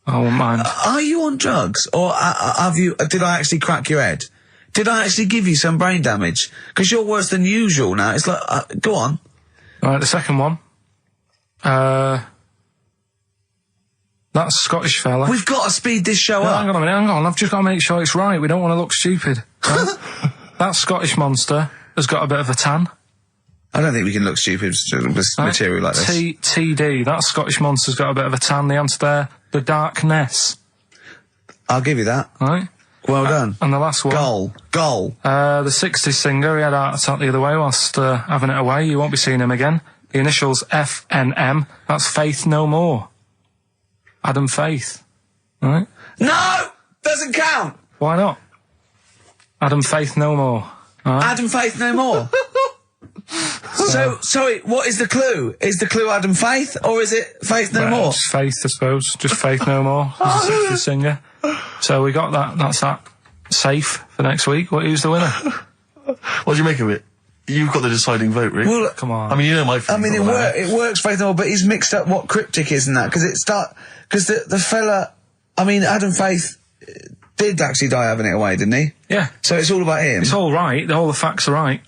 I won't mind. Are you on drugs? Or did I actually crack your head? Did I actually give you some brain damage? Because you're worse than usual now. It's like, go on. Right, the second one. That Scottish fella. We've got to speed this show up. Hang on a minute, hang on. I've just got to make sure it's right. We don't want to look stupid. Right? That Scottish monster has got a bit of a tan. I don't think we can look stupid with material like this. TD, that Scottish monster's got a bit of a tan. The answer there, the darkness. I'll give you that. Right? Well done. And the last one. Goal. The 60s singer, he had a heart attack the other way whilst having it away. You won't be seeing him again. The initials FNM. That's Faith No More. Adam Faith. Right? No! Doesn't count! Why not? Adam Faith No More. Right? Adam Faith No More. So, sorry, what is the clue? Is the clue Adam Faith, or is it Faith No More? Just Faith, I suppose. Just Faith No More. He's a 60s singer. So we got that. That's that. Safe for next week. Who's the winner? What do you make of it? You've got the deciding vote, Rick. Well, Come on. I mean, you know my feelings. it works Faith No More, but he's mixed up what cryptic is and that, because the fella, I mean, Adam Faith did actually die having it away, didn't he? Yeah. So it's all about him. It's all right. All the facts are right.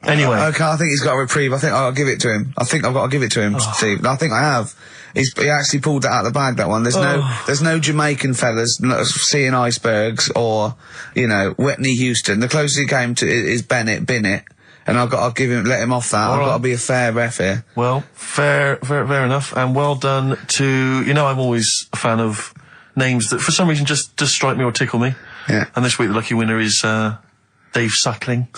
Anyway. Okay, I think he's got a reprieve. I think I'll give it to him. I think I've got to give it to him, Steve. I think I have. He actually pulled that out of the bag, that one. There's no Jamaican fellas seeing icebergs or, you know, Whitney Houston. The closest he came to is Binnett. And I'll let him off that. I've got to be a fair ref here. Well, fair enough. And well done to, you know, I'm always a fan of names that for some reason just strike me or tickle me. Yeah. And this week the lucky winner is, Dave Suckling.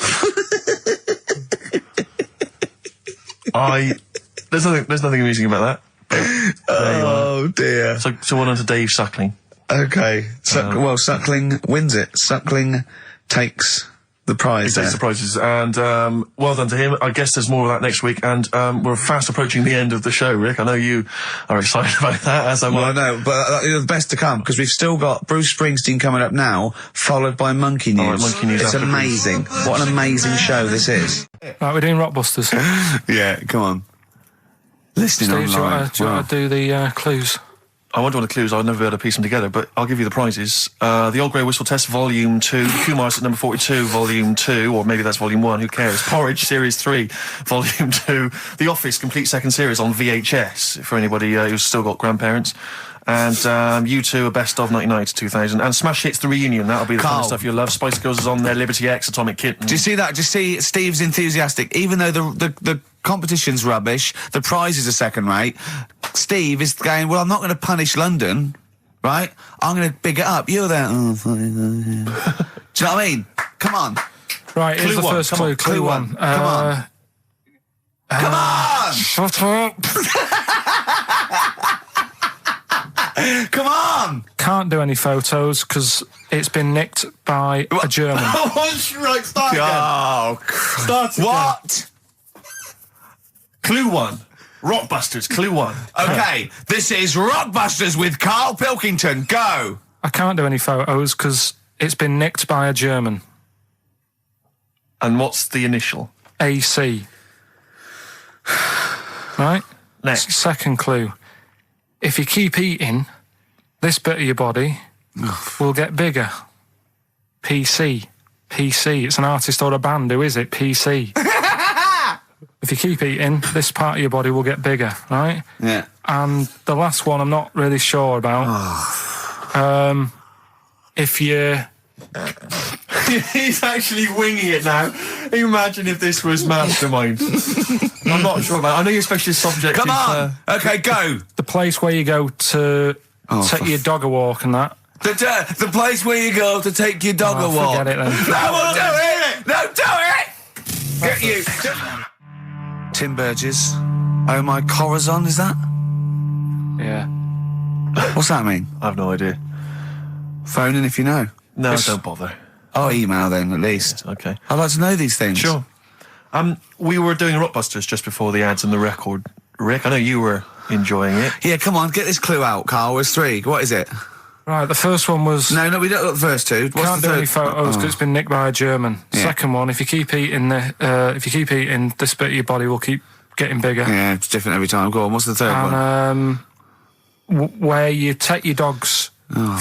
There's nothing amusing about that. Oh dear. So well done to Dave Suckling. Okay. Suckling wins it. Suckling takes the prize. He takes the prizes, and well done to him. I guess there's more of that next week, and we're fast approaching the end of the show, Rick. I know you are excited about that, as am I. Well, I know, but the best to come, because we've still got Bruce Springsteen coming up now, followed by Monkey News. All right, Monkey News It's after amazing. What an amazing show this is. Right, we're doing Rockbusters. Yeah, come on. Listening Steve, do you online. want to do the clues? I wonder what the clues are. I'll never be able to piece them together, but I'll give you the prizes. The Old Grey Whistle Test, Volume 2. Kumar's at number 42, Volume 2, or maybe that's Volume 1, who cares? Porridge, Series 3, Volume 2. The Office, complete second series on VHS, for anybody who's still got grandparents. And U2, a best of 99 to 2000. And Smash Hits, the reunion. That'll be the kind Carl. of stuff you'll love. Spice Girls is on there, Liberty X, Atomic Kitten. Do you see that? Do you see Steve's enthusiastic? Even though the competition's rubbish, the prizes are second rate, Steve is going, well, I'm not going to punish London, right? I'm going to big it up. You're there. Oh, funny. Do you know what I mean? Come on. Right, here's Clue the one, first come clue. on, Clue one. Come on. Come on! Shut up! Come on! Can't do any photos because it's been nicked by a German. Right, start again. Oh, Start again. what? Clue 1. Rockbusters, Clue 1. Okay, this is Rockbusters with Karl Pilkington. Go! I can't do any photos because it's been nicked by a German. And what's the initial? AC. Right? Next. Second clue. If you keep eating, this bit of your body will get bigger. PC. PC. It's an artist or a band. Who is it? PC. If you keep eating, this part of your body will get bigger, right? Yeah. And the last one I'm not really sure about. If you... He's actually winging it now. Imagine if this was Mastermind. I'm not sure about it. I know your specialist subject Come is... on! Okay, go! The place where you go to take your dog a walk and that. The place where you go to take your dog a walk. Forget it then. No, we'll do it! No, do it! Get you! Tim Burgess. Oh my Corazon, is that? Yeah. What's that mean? I have no idea. Phone in if you know. No, don't bother. Oh, email then, at least. Okay. I'd like to know these things. Sure. We were doing Rockbusters just before the ads and the record. Rick, I know you were enjoying it. Yeah, come on, get this clue out, Carl. There's 3. What is it? Right, the first one was... No, we don't got the first 2. What's Can't the do third? any photos because it's been nicked by a German. Yeah. Second one, if you keep eating this bit of your body will keep getting bigger. Yeah, it's different every time. Go on, what's the third one? And where you take your dogs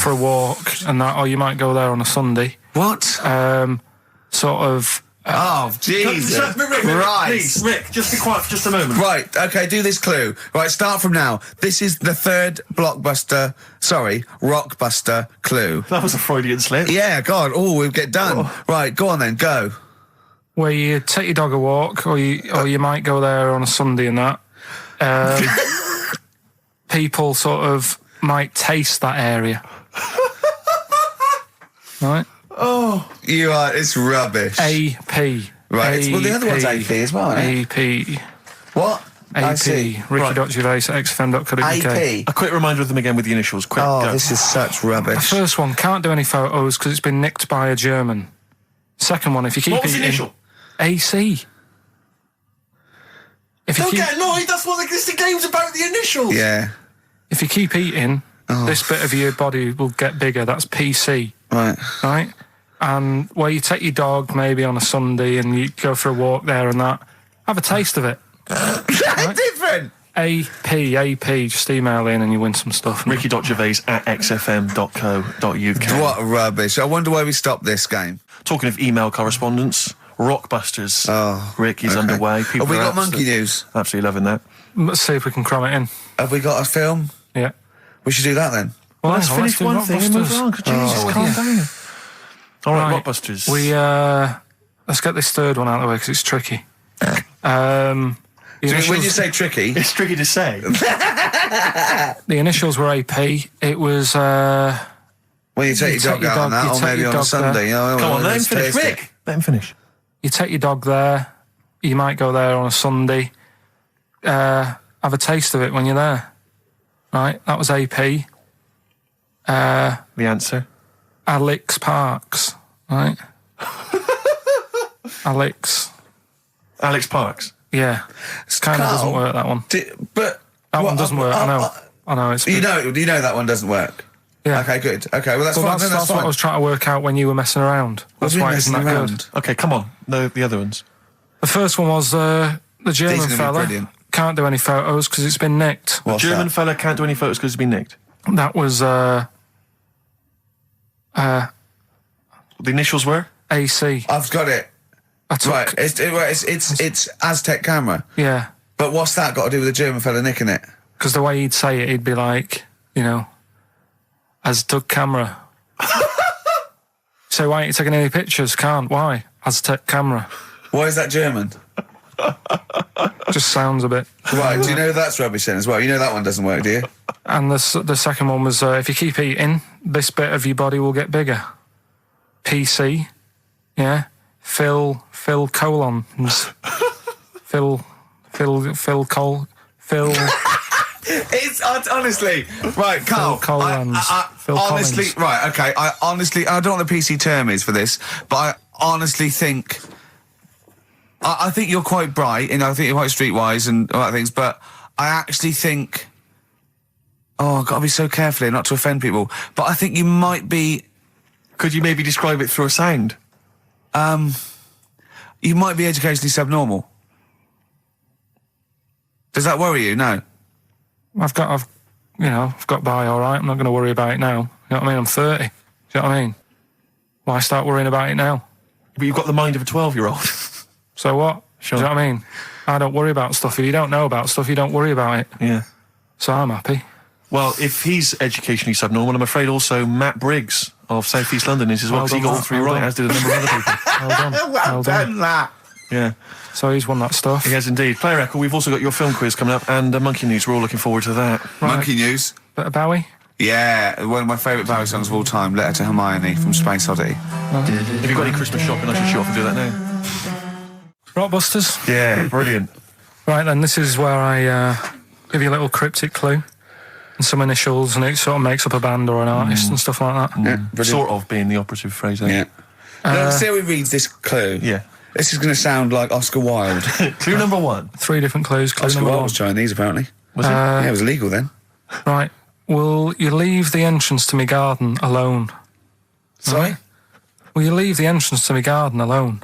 for a walk and that, or you might go there on a Sunday. What? Sort of... Oh, Jesus. Rick, Right. please, Rick, just be quiet for just a moment. Right, okay, do this clue. Right, start from now. This is the 3rd Rockbuster clue. That was a Freudian slip. Yeah, God, we'll get done. Right, go on then, go. where you take your dog a walk, or you might go there on a Sunday and that. People sort of might taste that area. Right? Oh, you are. It's rubbish. AP. Right. Well, the other one's AP as well, isn't it? AP. What? I see. AP. Ricky.Gervais at XFM.co.uk. AP. A quick reminder of them again with the initials. Quick, Oh, go. this is such The rubbish. first one can't do any photos because it's been nicked by a German. Second one, if you keep What was the eating, initial? AC. If you Don't keep, get annoyed, that's what the game's about, the initials. Yeah. if you keep eating, Oh. this bit of your body will get bigger. That's PC, Right. right? And where you take your dog maybe on a Sunday and you go for a walk there and that, have a taste of it. Different. AP, just email in and you win some stuff. Ricky.Gervais at xfm.co.uk. What rubbish. I wonder why we stopped this game. Talking of email correspondence, Rockbusters. Oh, Rick is okay. underway. People Have we are got monkey news? Absolutely loving that. Let's see if we can cram it in. Have we got a film? Yeah. We should do that then. Well, Let's finish do one thing and move Rockbusters. on. Jesus, calm down. All right, Right. Rockbusters. Let's get this third one out of the way because it's tricky. The So when initials, you say tricky, It's tricky to say. the initials were AP. It was when you take your dog out on that, you or take maybe your on a dog Sunday. Oh, Come on, let him let's finish. taste it. Rick, let him finish. you take your dog there. You might go there on a Sunday. Have a taste of it when you're there. Right, that was AP. The answer. Alex Parks. Right. Alex. Alex Parks. Yeah. It kind of doesn't Carl, work, that one. But That what- one doesn't work. I know. I know. It's You know that one doesn't work. Yeah. Okay, good. Okay, well that's Well, fine. then that's fine. what I was trying to work out when you were messing around. That's We've been why it isn't that messing good. around. Okay, come on. No, the other ones. The first one was the German gonna be fella. brilliant. Can't do any photos because it's been nicked. What's German that? fella can't do any photos because he's been nicked. That was The initials were? AC. I've got it. I took, Right, it's Aztec camera. Yeah, But what's that got to do with the German fella nicking it? because the way he'd say it, he'd be like, Aztec camera. So why ain't you taking any pictures? Can't. Why? Aztec camera. Why is that German? Just sounds a bit. Right, do you know that's rubbish then as well? You know that one doesn't work, do you? And the second one was if you keep eating, this bit of your body will get bigger. PC, yeah. Phil colons. Phil. It's honestly right, Carl. Phil Collins. Phil honestly, Collins. right, okay. I don't know what the PC term is for this, but I honestly think. I think you're quite bright, and I think you're quite streetwise and all that things. But I actually think. Oh, I've got to be so careful here not to offend people. But I think you might be. Could you maybe describe it through a sound? You might be educationally subnormal. Does that worry you? No. I've got by all right. I'm not going to worry about it now. You know what I mean? I'm 30. Do you know what I mean? Why start worrying about it now? But you've got the mind of a 12-year-old. So what? Sure. Do you know what I mean? I don't worry about stuff. If you don't know about stuff, you don't worry about it. Yeah. So I'm happy. Well, if he's educationally subnormal, I'm afraid also Matt Briggs of South East London is as well, Well because he got done, all three well right, done. as did a number of other people. Well done. Well done. that. Yeah, So he's won that stuff. he has indeed. Play record, we've also got your film quiz coming up and Monkey News. We're all looking forward to that. Monkey news. Bit of Bowie. Yeah, one of my favourite Bowie songs of all time, Letter to Hermione from Space Oddity. Have you got any Christmas shopping? I should shoot off and do that now. Rockbusters. Yeah, brilliant. Right then, this is where I give you a little cryptic clue and some initials, and it sort of makes up a band or an artist and stuff like that. Yeah, brilliant. Sort of being the operative phrase there. Yeah. Now, see how he reads this clue. Yeah. This is going to sound like Oscar Wilde. Clue number 1. 3 different clues. Clue Oscar number Wilde 1. was Chinese, apparently. Was it? Yeah, it was illegal then. Right. Will you leave the entrance to my garden alone? Sorry? Will you leave the entrance to my garden alone?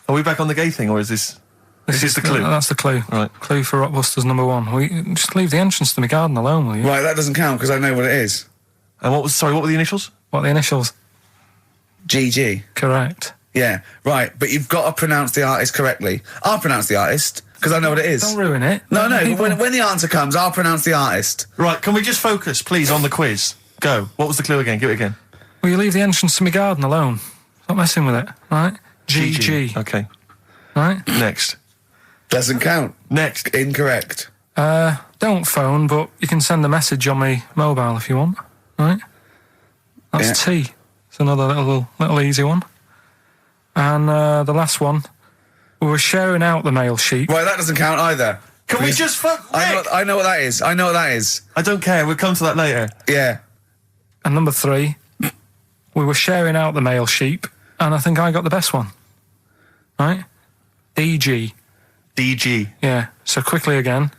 Are we back on the gay thing, or is this... This is the clue? That's the clue. Right. Clue for Rockbusters number 1. Will you just leave the entrance to my garden alone, will you? Right, that doesn't count because I know what it is. And what were the initials? What are the initials? GG. Correct. Yeah, right, but you've got to pronounce the artist correctly. I'll pronounce the artist because I know what it is. Don't ruin it. No, People- when the answer comes, I'll pronounce the artist. Right, can we just focus, please, on the quiz? Go. What was the clue again? Give it again. Will you leave the entrance to my garden alone? Stop messing with it, right? GG. Okay. Right? Next. Doesn't count. Next. Incorrect. Don't phone, but you can send a message on my mobile if you want, right? That's Yeah. T. It's another little easy one. And the last one, we were sharing out the mail sheet. Right, that doesn't count either. Can we just fuck... I know what that is. I know what that is. I don't care, we'll come to that later. Yeah. And number 3, we were sharing out the mail sheet, and I think I got the best one. Right? DG. DG. Yeah. So quickly again,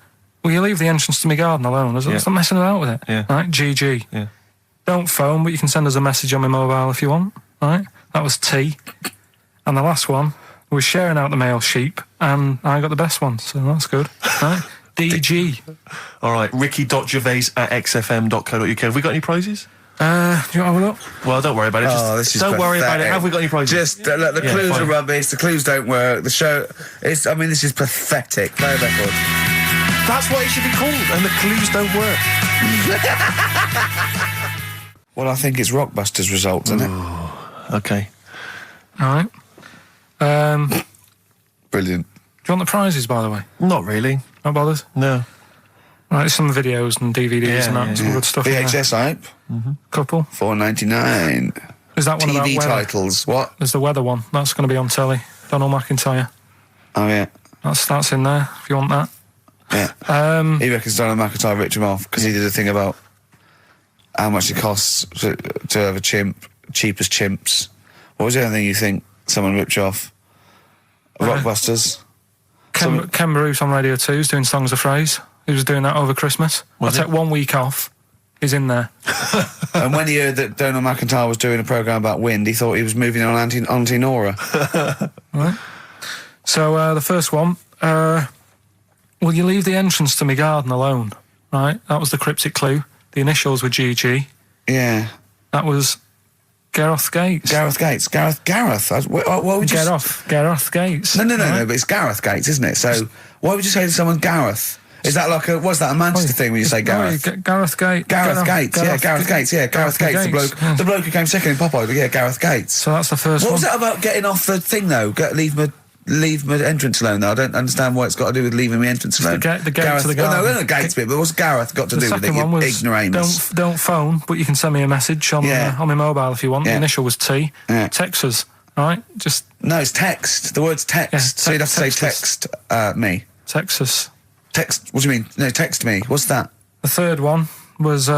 will you leave the entrance to my garden alone? Stop messing about with it. Yeah. Right? GG. Yeah. Don't phone, but you can send us a message on my mobile if you want. Right? That was T. And the last one, we were sharing out the mail sheep, and I got the best one, so that's good. Right? DG. All right, ricky.gervais@xfm.co.uk. Have we got any prizes? Do you want to have a look? Well, don't worry about it. Just, This is don't worry about it. pathetic. Have we got any prizes? Just, look, the Yeah, clues fine. are rubbish, the clues don't work, the show... this is pathetic. Play a record. That's what it should be called, and the clues don't work. Well, I think it's Rockbusters results, isn't it? Okay. All right. Brilliant. Do you want the prizes, by the way? Not really. Not bothered? No. Right, there's some videos and DVDs and that, yeah, some good stuff in there. VHS hype, Couple. $4.99. Is that one about TV weather? titles, what? There's the weather one. That's going to be on telly. Donald McIntyre. Oh, yeah. That's in there, if you want that. Yeah. He reckons Donald McIntyre ripped him off because he did a thing about how much it costs to have a chimp, cheap as chimps. What was the other thing you think someone ripped you off? Rockbusters? Ken Bruce on Radio 2 is doing Songs of Phrase. He was doing that over Christmas. Was I it? took 1 week off. He's in there. And when he heard that Donald McIntyre was doing a programme about wind, he thought he was moving on Auntie Nora. Right. So the first one, will you leave the entrance to my garden alone? Right, that was the cryptic clue. The initials were GG. Yeah. That was Gareth Gates. Gareth Gates. Gareth. What would you... Gareth Gates. No, Right? but it's Gareth Gates, isn't it? So why would you say to someone Gareth? Is that like what's that, a Manchester thing when you say Gareth? Gareth Gates. Gareth Gates, Gareth Gates, the bloke, yeah. the bloke who came second in Popeye, yeah, Gareth Gates. So that's the first What one. was that about getting off the thing though? Leave my entrance alone though. I don't understand what it's got to do with leaving my entrance alone. the gate Gareth, to the well, garden. no, the gates bit, but what's Gareth got to The do with it? second one You was ignoramus. don't phone, but you can send me a message on my mobile if you want. Yeah. The initial was T. Yeah. Text us, right? Just No, it's text. The word's text. Yeah, So you'd have to say text text me. text us. Text. What do you mean? No, text me. What's that? The third one was we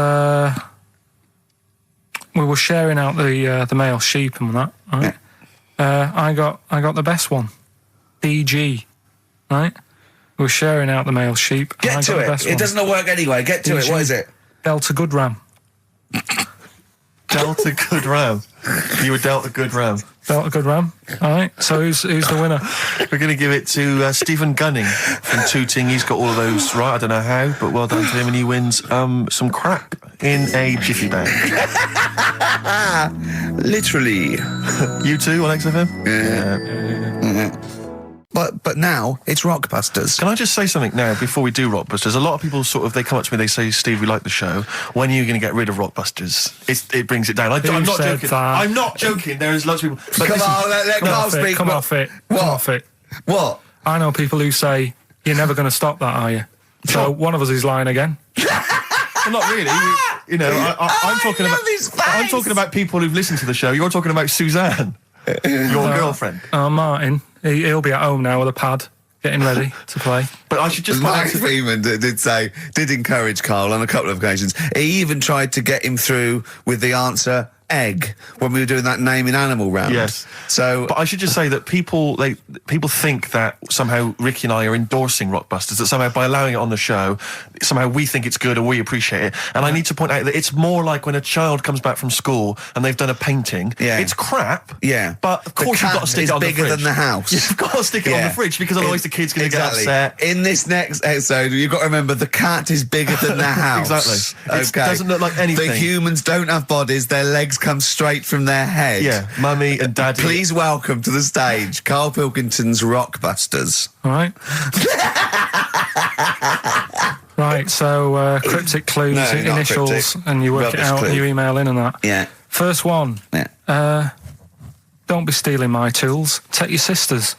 were sharing out the male sheep and that. Right? I got the best one. DG, right? We were sharing out the male sheep. and I Get got to the it. best It one. doesn't work anyway. Get to it. DG. What is it? Delta Good Ram. Delta Good Ram. You were Delta Good Ram. Delta Good Ram. All right. So who's the winner? We're going to give it to Stephen Gunning from Tooting. He's got all of those right. I don't know how, but well done to him. And he wins some crap in a jiffy bag. Literally. You too on XFM? Yeah. But now it's Rockbusters. Can I just say something now before we do Rockbusters? A lot of people they come up to me, they say, Steve, we like the show. When are you going to get rid of Rockbusters? It brings it down. I'm not said joking. that? I'm not joking. There is lots of people. But Come listen, on, let Carl speak. Come off it. What? Come off it. What? I know people who say, you're never going to stop that, are you? So one of us is lying again. well, not really. You know, I'm talking love about. his face. I'm talking about people who've listened to the show. You're talking about Suzanne, your girlfriend. Martin, he'll be at home now with a pad, getting ready to play. But I should just. Mike Freeman did encourage Karl on a couple of occasions. He even tried to get him through with the answer egg when we were doing that naming animal round. Yes. So, But I should just say that people think that somehow Ricky and I are endorsing Rockbusters, that somehow by allowing it on the show, somehow we think it's good or we appreciate it. And I need to point out that it's more like when a child comes back from school and they've done a painting. Yeah. It's crap. Yeah. But of course you've got to stick it on the fridge. bigger than the house. You've got to stick it on the fridge because otherwise the kid's going to get upset. In this next episode, you've got to remember the cat is bigger than the house. Exactly. It Okay. doesn't look like anything. The humans don't have bodies, their legs come straight from their head. Yeah, mummy and daddy. Please welcome to the stage Carl Pilkington's Rockbusters. All right. Right, so cryptic clues, No, not initials, cryptic. and you work it Rubbish out clue. and you email in and that. Yeah. First one. Yeah. Don't be stealing my tools. Take your sister's.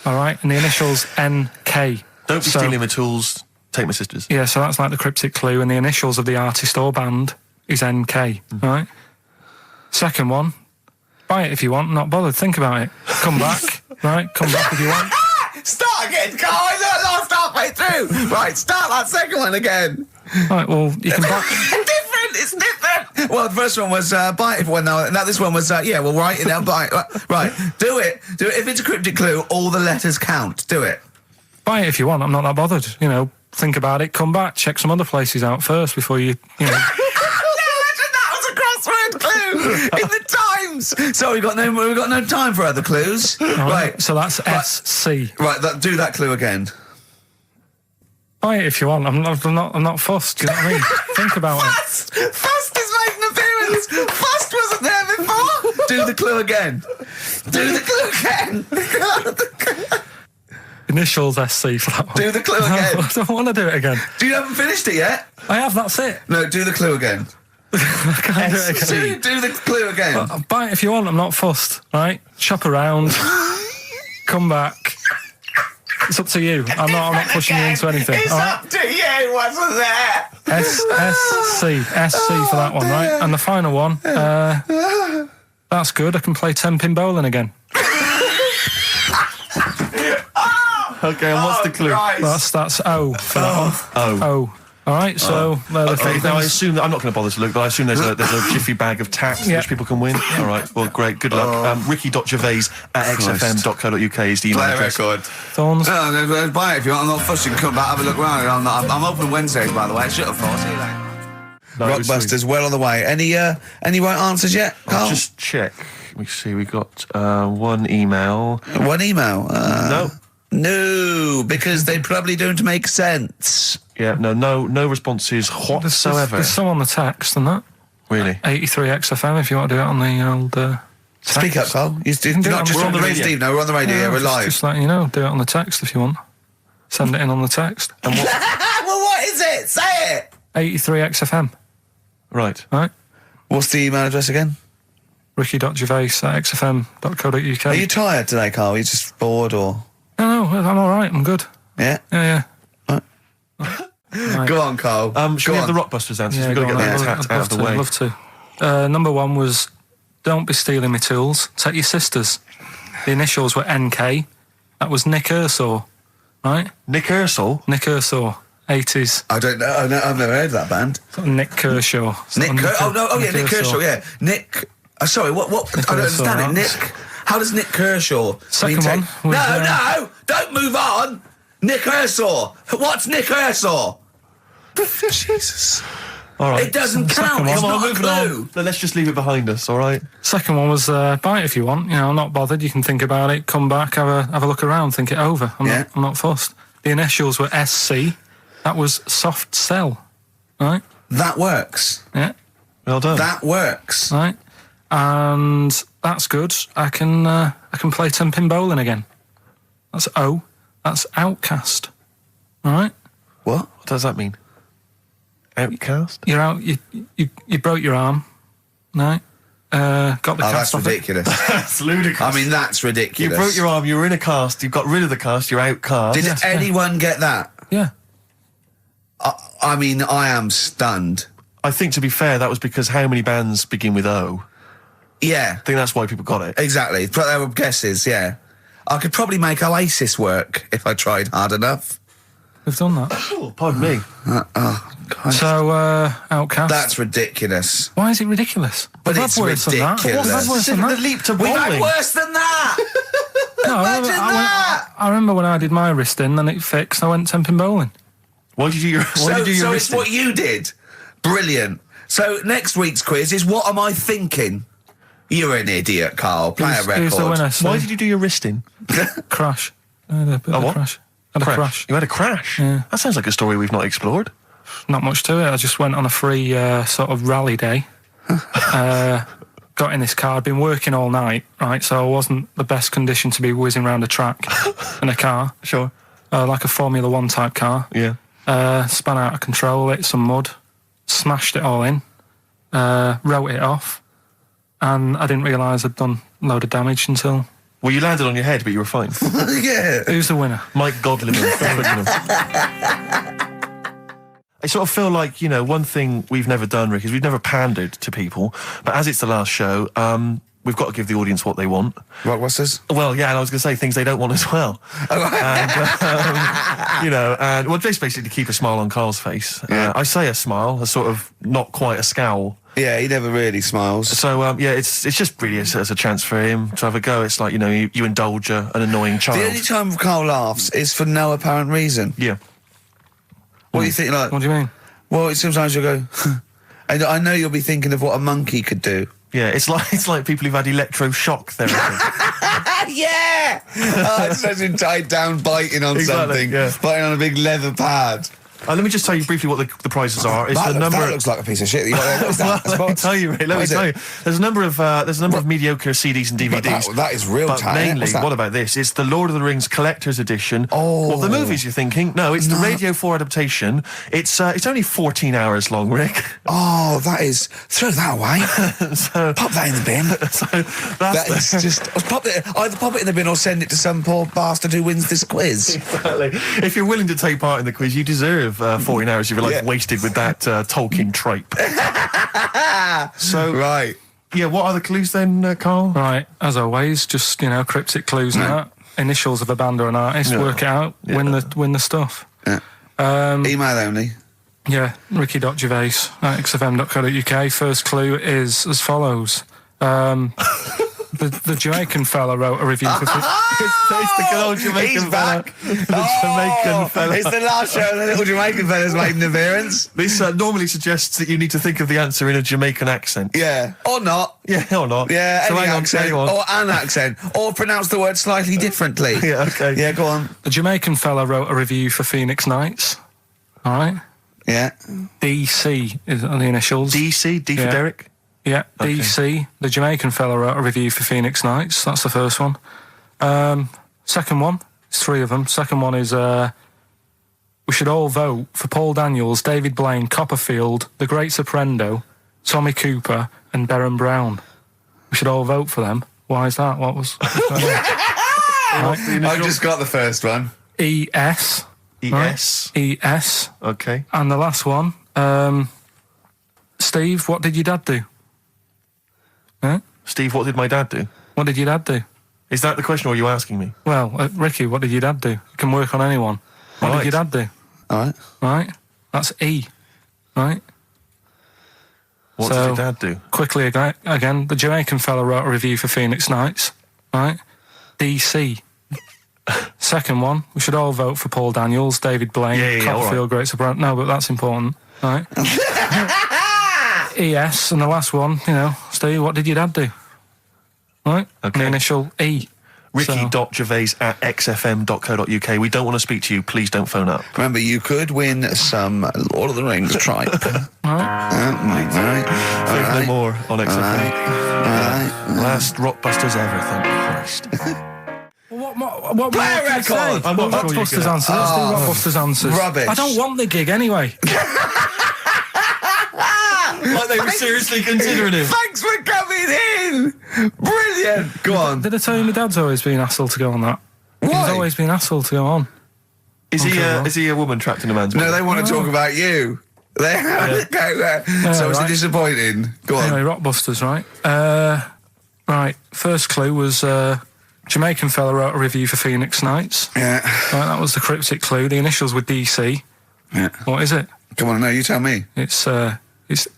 All right, and the initials NK. Don't be stealing my tools. Take my sister's. Yeah, so that's like the cryptic clue, and the initials of the artist or band is NK. Right. Second one. Buy it if you want. Not bothered. Think about it. Come back. Right. Come back if you want. Start again, Carl. I lost halfway through. Right, start that second one again. Right. Well, you can buy. It's different. Well, the first one was buy it if one. Now this one was well, write it down. Buy it. Right, do it. If it's a cryptic clue, all the letters count. Do it. Buy it if you want. I'm not that bothered. You know. Think about it. Come back. Check some other places out first before you know. That was a crossword clue in the Times. So we've got no time for other clues. Right. So that's SC. Right. Do that clue again. Buy it if you want. I'm not fussed. Do you know what I mean? Think about it. Fust is making an appearance. Fust wasn't there before. Do the clue again. Do the clue again. Initials SC for that one. Do the clue again. I don't want to do it again. You haven't finished it yet? I have. That's it. No, do the clue again. I can't do it again. Do the clue again. Buy it if you want. I'm not fussed. Right? Shop around. Come back. It's up to you. I'm not pushing you into anything. It's all right? up to you. Wasn't there? SC for that one, right? And the final one. That's good. I can play 10-pin bowling again. Okay, and what's the clue? That's O for that one. O. All right, so they're the Okay, three now I things. assume that I'm not going to bother to look, but I assume there's a jiffy bag of tax Yeah. which people can win. All right, well, great, good luck. Ricky.gervais at xfm.co.uk is the email Play a address. record. Thorns. No, buy it if you want. I'm not fussing. Come back, have a look around. I'm open Wednesdays, by the way. Shut up, for. See you later. No, it was sweet. Rockbusters, well on the way. Any right answers yet, Carl? I'll just check. Let me see, we got one email. One email. No. No, because they probably don't make sense. Yeah, no responses whatsoever. There's some on the text and that. Really? 83 XFM if you want to do it on the old text. Speak up, Carl. You're can do it not on- just we're on on the the radio. Steve. No, we're on the radio. Yeah, we're live. Just letting you know, do it on the text if you want. Send it in on the text. And what? Well, what is it? Say it. 83 XFM, Right. right? What's the email address again? Ricky.gervais at xfm.co.uk. Are you tired today, Carl? Are you just bored or? No, I'm all right. I'm good. Yeah. Yeah. Go on, Carl. Should we have the Rockbusters answers? Yeah, We've got to go get on, that I'd out of the way. I'd love to. Number one was, don't be stealing my tools. Take your sister's. The initials were NK. That was Nick Ersaw, right? Nick Ersel? Nick Ersaw, 80s. I don't know. I've never heard of that band. Sort of Nick Kershaw. Nick. Nick Kershaw. Yeah, Nick. Sorry. What? Nick I don't Kershaw, understand it. right. Nick. How does Nick Kershaw? Second one was, No! Don't move on. Nick Ersaw. What's Nick Ersaw? Jesus. All right. It doesn't Second count. one. It's Come on, not a moving clue. on. Let's just leave it behind us, all right? Second one was, buy it if you want. You know, I'm not bothered. You can think about it, come back, have a look around, think it over. I'm not fussed. The initials were SC. That was soft sell, right? That works. Yeah, Well done. That works. right. And that's good. I can play 10-pin bowling again. That's O. That's outcast. All right. What? What does that mean? Outcast? You're out. You broke your arm. Right. Got the Oh, cast that's off it. ridiculous. That's ludicrous. I mean, that's You ridiculous. broke your arm, you were in a cast, you got rid of the cast, you're outcast. Did anyone get that? Yeah. I mean, I am stunned. I think, to be fair, that was because how many bands begin with O? Yeah, I think that's why people got it. exactly. But they were guesses, yeah. I could probably make Oasis work if I tried hard enough. We've done that. Oh, pardon me. God. So, Outcast. That's ridiculous. Why is it ridiculous? But We've it's had worse than that. ridiculous. We've had worse than The that. leap to We've had bowling. worse than that! No, Imagine that! I remember when I did my wrist in, then it fixed, I went temping bowling. Why did you do your So it's wristing? what you did. Brilliant. So next week's quiz is what am I thinking? You're an idiot, Carl. Play a record. Who's the winner? Why did you do your wristing? Crash. I had a bit of a what? crash. Had a crash. You had a crash? Yeah. That sounds like a story we've not explored. Not much to it. I just went on a free sort of rally day. Got in this car. I'd been working all night, right? So I wasn't the best condition to be whizzing around a track in a car. Sure. Like a Formula 1 type car. Yeah. Spun out of control, hit some mud, smashed it all in, wrote it off, and I didn't realise I'd done a load of damage until... Well, you landed on your head, but you were fine. Yeah. Who's the winner? Mike Godliman. I sort of feel like, you know, one thing we've never done, Rick, is we've never pandered to people. But as it's the last show, we've got to give the audience what they want. Rockbusters? Well, yeah, and I was going to say things they don't want as well. And, you know, and well, just basically to keep a smile on Carl's face. Yeah. I say a smile, a sort of not quite a scowl. Yeah, he never really smiles. So, yeah, it's just really as a chance for him to have a go. It's like, you know, you indulge an annoying child. The only time Carl laughs is for no apparent reason. Yeah. What do you think, like... What do you mean? Well, sometimes you'll go... and I know you'll be thinking of what a monkey could do. Yeah, it's like people who've had electroshock therapy. Yeah! Oh, it's such a tied down biting on Exactly, something. yeah. Biting on a big leather pad. Let me just tell you briefly what the prizes are. It's That, the number. that looks like a piece of shit. What's that? Let me tell you, Ray. Let me tell you. There's a number of mediocre CDs and But DVDs. that is real But talent. mainly, What's that? what about this? It's the Lord of the Rings Collector's Edition. Oh. Of the movies, you're thinking? No, it's the Radio 4 adaptation. It's only 14 hours long, Rick. Oh, that is... Throw that away. So, Pop that in the bin. so That that's is just... Either pop it in the bin or send it to some poor bastard who wins this quiz. exactly. If you're willing to take part in the quiz, you deserve 14 hours of your life Yeah. wasted with that Tolkien trope. So, Right. yeah, what are the clues then, Carl? Right, as always, just, you know, cryptic clues and that. Initials of a band or an artist, Yeah. work it out, Yeah. win the stuff. Yeah. Email only. Yeah, ricky.gervais at xfm.co.uk. First clue is as follows. The Jamaican fella wrote a review for... It's the good old Jamaican He's fella. back. The Jamaican fella. It's the last show the little Jamaican fella's made an appearance. This normally suggests that you need to think of the answer in a Jamaican accent. Yeah. Or not. Yeah, or not. Yeah, so any hang on, accent. hang on. Or an accent. Or pronounce the word slightly differently. Yeah, okay. Yeah, go on. The Jamaican fella wrote a review for Phoenix Nights. All right? Yeah. DC are the initials. DC, D for Yeah. Derek. Yeah, Okay. DC. The Jamaican fella wrote a review for Phoenix Nights. That's the first one. Second one, it's three of them. Second one is we should all vote for Paul Daniels, David Blaine, Copperfield, The Great Soprendo, Tommy Cooper, and Darren Brown. We should all vote for them. Why is that? What was... I've just got the first one. ES. ES. Right? ES. Okay. And the last one, Steve, what did your dad do? Huh? Steve, what did my dad do? What did your dad do? Is that the question, or are you asking me? Well, Ricky, what did your dad do? It can work on anyone. What Right. did your dad do? All right. Right? That's E. Right? What So- did your dad do? Quickly again, the Jamaican fella wrote a review for Phoenix Nights. Right? DC. Second one, we should all vote for Paul Daniels, David Blaine, Yeah, all Copperfield, Great Soprano. No, but that's important. Right? ES, and the last one, you know, Steve, what did your dad do? Right? Okay. The initial E. Ricky.gervais@xfm.co.uk. We don't want to speak to you. Please don't phone up. Remember, you could win some Lord of the Rings tripe. Right? Think no more on XFM. Alright. Last Rockbusters ever, thank Christ. What Play a more can I record! say? I'm not sure you Rockbusters can. answers. Let's do Rockbusters answers. Rubbish. I don't want the gig anyway. Like they were seriously considering him. Thanks for coming in! Brilliant! Go on. Did I tell you my dad's always been asked to go on that? He's Why? always been asked to go on. Is Okay, he a woman trapped in a man's body? No, they want to talk about you. They go there. So it's right. disappointing. Go on. Anyway, Rockbusters, right? Right. First clue was Jamaican fella wrote a review for Phoenix Nights. Yeah. Right, that was the cryptic clue. The initials were DC. Yeah. What is it? Come on, no, you tell me. It's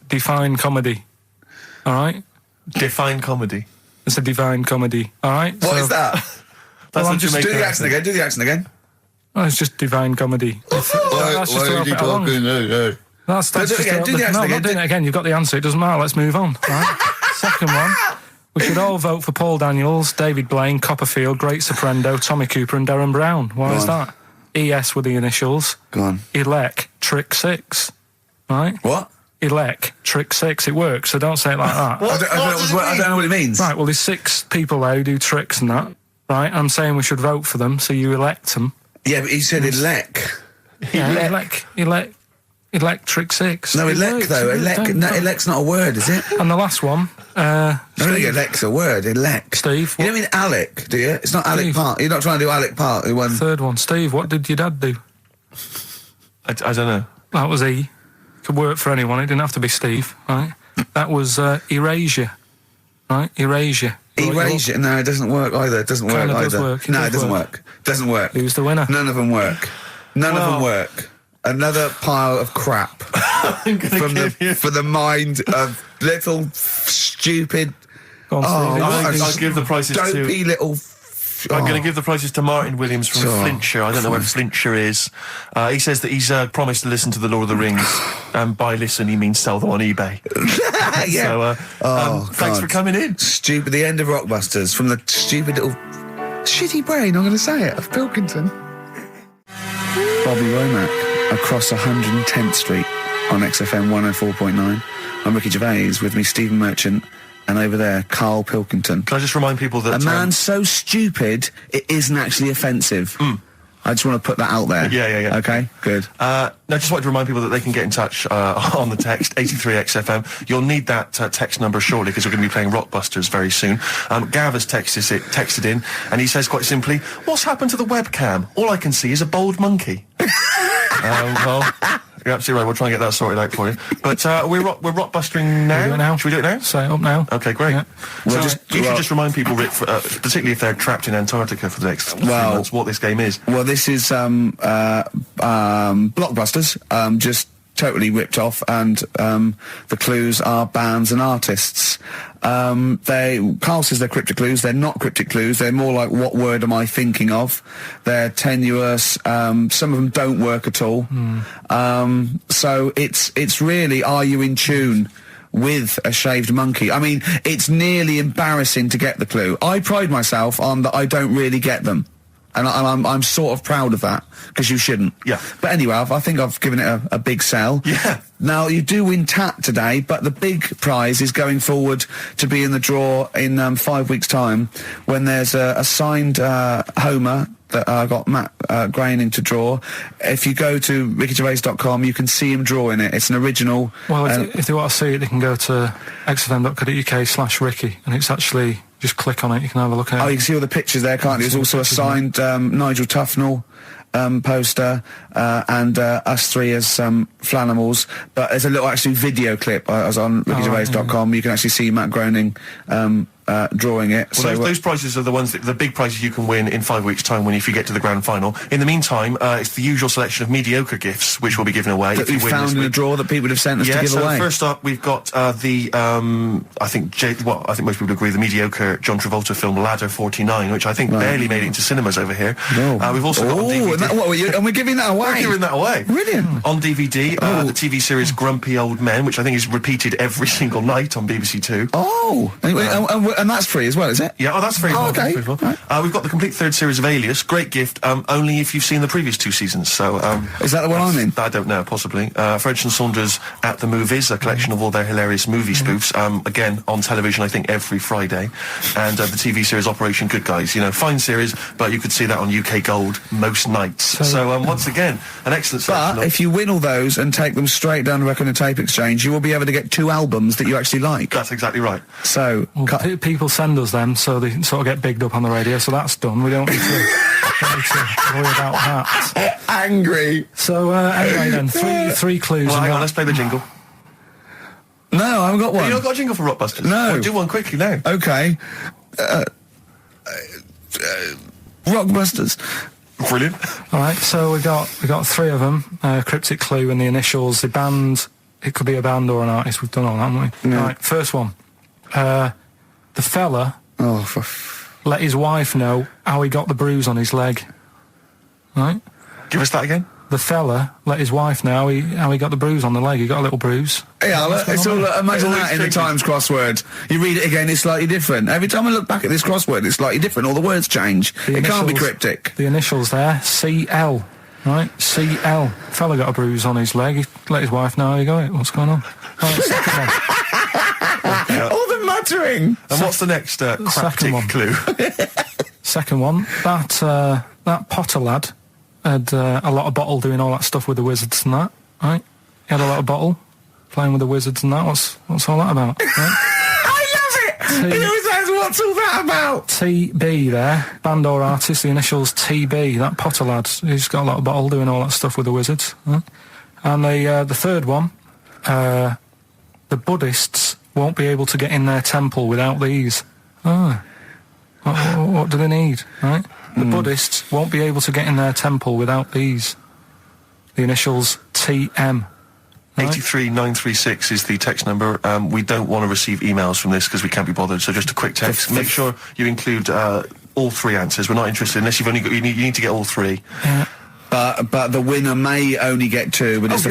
Define Comedy. All right? Define comedy. It's a divine comedy. All right? What is that? That's I'm a just Do Jamaican the accent again. Do the accent again. Oh, it's just divine comedy. That's just to help it along. That's do it just again, to do the help accent No, I'm again, not doing it again. You've got the answer. It doesn't matter. Let's move on. Right? Second one. We should all vote for Paul Daniels, David Blaine, Copperfield, Great Soprendo, Tommy Cooper and Darren Brown. Why Go is on. that? ES were the initials. Go on. Elec, Trick 6. Right? What? Elec, Trick 6. It works, so don't say it like that. I don't know what it means. Right, well, there's 6 people there who do tricks and that. Right? I'm saying we should vote for them, so you elect them. Yeah, but he said elect. Yeah, Electric 6. No, It elect works, though. it Elect. don't- No, elect's not a word, is it? And the last one, I don't think elect's a word. Elect. Steve, You don't mean Alec, do you? It's not Alec Steve. Park. You're not trying to do Alec Park. Who won? third one, Steve, what did your dad do? I don't know. That was E. Could work for anyone, it didn't have to be Steve, right? That was Erasure, right? Erasure. Erasure. No, it doesn't work either. It doesn't work Kinda either. does work. It No, does it doesn't work. work. Doesn't work. Who's the winner? None of them work. None of them Well- work. Another pile of crap I'm gonna from give you. for the mind of little stupid Go on, Steve. I'll give the prizes dopey to. little. I'm going to give the prizes to Martin Williams from Oh, Flintshire. I don't know where Flintshire is. He says that he's promised to listen to the Lord of the Rings, and by listen he means sell them on eBay. Yeah. So thanks God. for coming in. Stupid. The end of Rockbusters from the stupid little shitty brain. I'm going to say it of Pilkington. Bobby Womack across 110th Street on XFM 104.9. I'm Ricky Gervais, with me Stephen Merchant, and over there Karl Pilkington. Can I just remind people that A man so stupid it isn't actually offensive. I just want to put that out there. Yeah. Okay, good. No, just wanted to remind people that they can get in touch on the text 83XFM. You'll need that text number shortly because we're going to be playing Rockbusters very soon. Gav has texted in, and he says quite simply, "What's happened to the webcam? All I can see is a bald monkey." Well, you're absolutely right. We'll try and get that sorted out for you. But we're rockbustering now. Do it now. Should we do it now? Say it up now. Okay, great. Yeah. Well, So you should just remind people, Rick, particularly if they're trapped in Antarctica for the next 3 months, what this game is. Well, this is Blockbusters, just totally ripped off, and the clues are bands and artists. Karl says they're cryptic clues. They're not cryptic clues. They're more like, what word am I thinking of? They're tenuous. Some of them don't work at all. So it's really, are you in tune with a shaved monkey? I mean, it's nearly embarrassing to get the clue. I pride myself on that I don't really get them. And I'm sort of proud of that, because you shouldn't. Yeah. But anyway, I think I've given it a big sell. Yeah. Now, you do win Tat today, but the big prize is going forward to be in the draw in 5 weeks' time, when there's a signed Homer that I got Matt Groening to draw. If you go to rickygervais.com, you can see him drawing it. It's an original. Well, if they want to see it, they can go to xfm.co.uk/Ricky, and it's actually, just click on it, you can have a look at Oh, it. you can see all the pictures there, can't you? There's also a signed Nigel Tufnell poster, and us three as Flanimals. But there's a little actually video clip. I was on rickygervais.com. You can actually see Matt Groening drawing it. Well, those prizes are the ones, the big prizes you can win in 5 weeks' time if you get to the grand final. In the meantime, it's the usual selection of mediocre gifts which will be given away. that if you we win found this in a week. draw that people have sent us to give so away. first up we've got I think I think most people agree the mediocre John Travolta film Ladder 49, which I think barely made it into cinemas over here. No. We've also got on DVD. And we're giving that away. We're giving that away. Brilliant. On DVD, the TV series Grumpy Old Men, which I think is repeated every single night on BBC Two. Oh, and that's free as well, is it? Yeah, that's very well. okay. That's very well. We've got the complete third series of Alias. Great gift, only if you've seen the previous 2 seasons. So Is that the one I'm in? I don't know, possibly. French and Saunders at the Movies, a collection of all their hilarious movie spoofs. Again, on television, I think, every Friday. And the TV series Operation Good Guys. You know, fine series, but you could see that on UK Gold most nights. So once again, an excellent selection. But if you win all those and take them straight down to Record and Tape Exchange, you will be able to get 2 albums that you actually like. That's exactly right. So, Well, people send us them, so they sort of get bigged up on the radio, so that's done. We don't need to, worry about that. angry. So, anyway then, three clues. Well, and hang on, that. let's play the jingle. No, I haven't got one. You not got a jingle for Rockbusters? No. Well, do one quickly now. Okay. Rockbusters. Brilliant. All right, so we got 3 of them. Cryptic clue and the initials, the band. It could be a band or an artist. We've done all that, haven't we? Yeah. All right, first one. The fella Oh, let his wife know how he got the bruise on his leg. Right? Give us that again. The fella let his wife know how he got the bruise on the leg. He got a little bruise. yeah, look, it's all, imagine Always that in the changes. Times crossword. You read it again, it's slightly different. Every time I look back at this crossword, it's slightly different. All the words change. The It can't be initials- cryptic. The initials there, CL. Right? CL. Fella got a bruise on his leg. He let his wife know how he got it. What's going on? Right, second one. All the muttering. And what's the next cryptic one. clue? Second one. That Potter lad had a lot of bottle doing all that stuff with the wizards and that. Right? He had a lot of bottle playing with the wizards and that. What's all that about? Right? I love it! He always says, what's all that about? TB there, band or artist, the initials TB, that Potter lad, he's got a lot of bottle doing all that stuff with the wizards. Right? And the third one, the Buddhists won't be able to get in their temple without these. What do they need, right? The Buddhists won't be able to get in their temple without these. The initials TM. Right? 83936 is the text number. We don't want to receive emails from this because we can't be bothered. So just a quick text. Make sure you include all 3 answers. We're not interested unless you've only got. You need to get all 3. But the winner may only get 2, but it's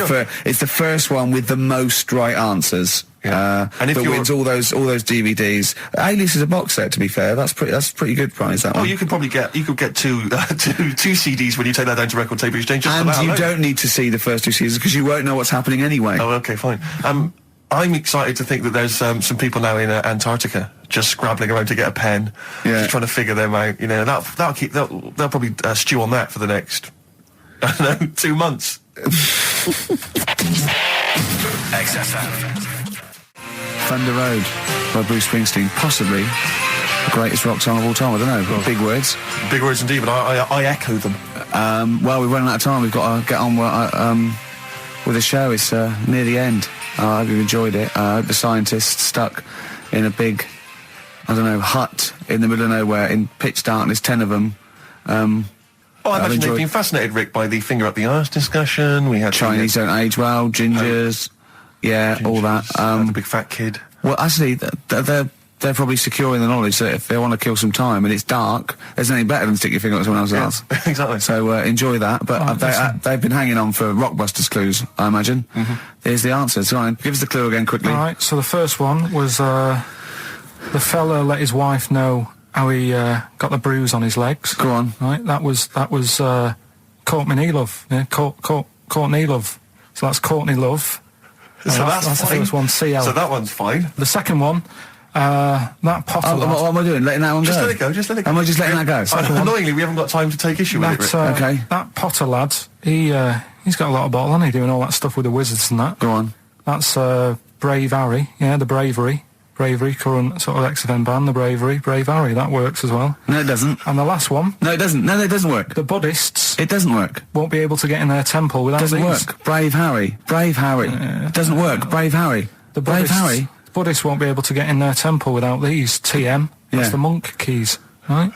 it's the first one with the most right answers. Yeah. And if that you're- wins all those DVDs. Alias is a box set, to be fair. That's pretty good prize, that Oh, one. you could probably get two CDs when you take that down to Record Tape Exchange. Just for And that you alone. don't need to see the first 2 seasons because you won't know what's happening anyway. Oh, okay, fine. I'm excited to think that there's some people now in Antarctica just scrabbling around to get a pen, just trying to figure them out. You know, they'll probably stew on that for the next, I don't know, 2 months. XFM. Thunder Road by Bruce Springsteen, possibly the greatest rock song of all time. I don't know, big words. Big words indeed, but I echo them. Well, we're running out of time. We've got to get on with the show. It's near the end. I hope you enjoyed it. I hope the scientists stuck in a big, I don't know, hut in the middle of nowhere in pitch darkness, 10 of them. Well, I I've imagine they've enjoyed- been fascinated, Rick, by the finger up the arse discussion. We had Chinese don't age well, gingers, all that. the big fat kid. Well, actually, they're probably secure in the knowledge that if they want to kill some time and it's dark, there's nothing better than stick your finger up someone else's ass. Exactly. So enjoy that. But they've been hanging on for Rockbusters clues, I imagine. Here's the answer. So give us the clue again quickly. All right, so the first one was the fella let his wife know how he got the bruise on his legs. Go on. Right, that was Courtney Love. Yeah, Courtney Love. So that's Courtney Love. So that's the fine. first one, CL. So that one's fine. The second one, that Potter Oh, what lad. am I doing? Letting that one Just go? let it go. Just let it go. Am I just letting that go? Annoyingly, we haven't got time to take issue with it, Rick. Okay. That Potter lad, he's got a lot of bottle, hasn't he, doing all that stuff with the wizards and that. Go on. That's Brave Harry, yeah, the Bravery, current sort of XFM band, the Brave Harry, that works as well. No, it doesn't. And the last one, No, it doesn't. No, it doesn't work. the Buddhists It doesn't work. won't be able to get in their temple without Doesn't these. work. Brave Harry. Doesn't work. Brave Harry. The Brave Buddhists, Harry. Buddhists won't be able to get in their temple without these. TM, that's Yeah. the monk keys, right?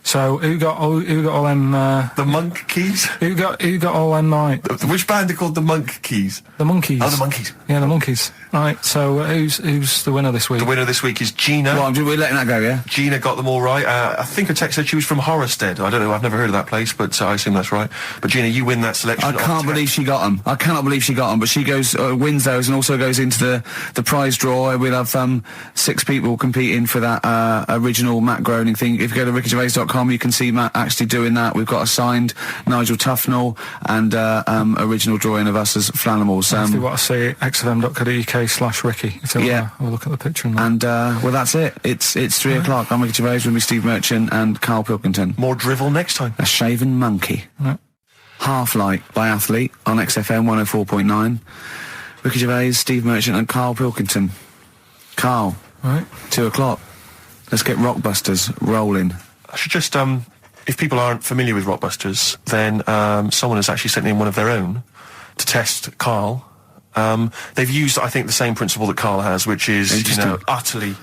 So who got all them? The Monk Keys? Who got all them right? Which band are called the Monk Keys? The monkeys. Oh, the Monkeys. Yeah, the monkeys. Right. So who's the winner this week? The winner this week is Gina. Well, we're letting that go, yeah? Gina got them all right. I think her text said she was from Horrorstead. I don't know, I've never heard of that place, but I assume that's right. But Gina, you win that selection. I can't believe she got them. I cannot believe she got them. But she goes, wins those and also goes into the prize draw. We'll have 6 people competing for that original Matt Groening thing. If you go to rickygervais.com, you can see Matt actually doing that. We've got a signed Nigel Tufnell and original drawing of us as Flanimals. If you want to see xfm.co.uk/Ricky, if you want to have a look at the picture. And that. And well, that's it. It's 3 o'clock. I'm Ricky Gervais with me, Steve Merchant and Karl Pilkington. More drivel next time. A Shaven Monkey. Right. Half Light by Athlete on XFM 104.9. Ricky Gervais, Steve Merchant and Karl Pilkington. Karl, Right. 2 o'clock. Let's get Rockbusters rolling. I should just, if people aren't familiar with Rockbusters, then someone has actually sent in one of their own to test Karl. They've used, I think, the same principle that Karl has, which is, Interesting. utterly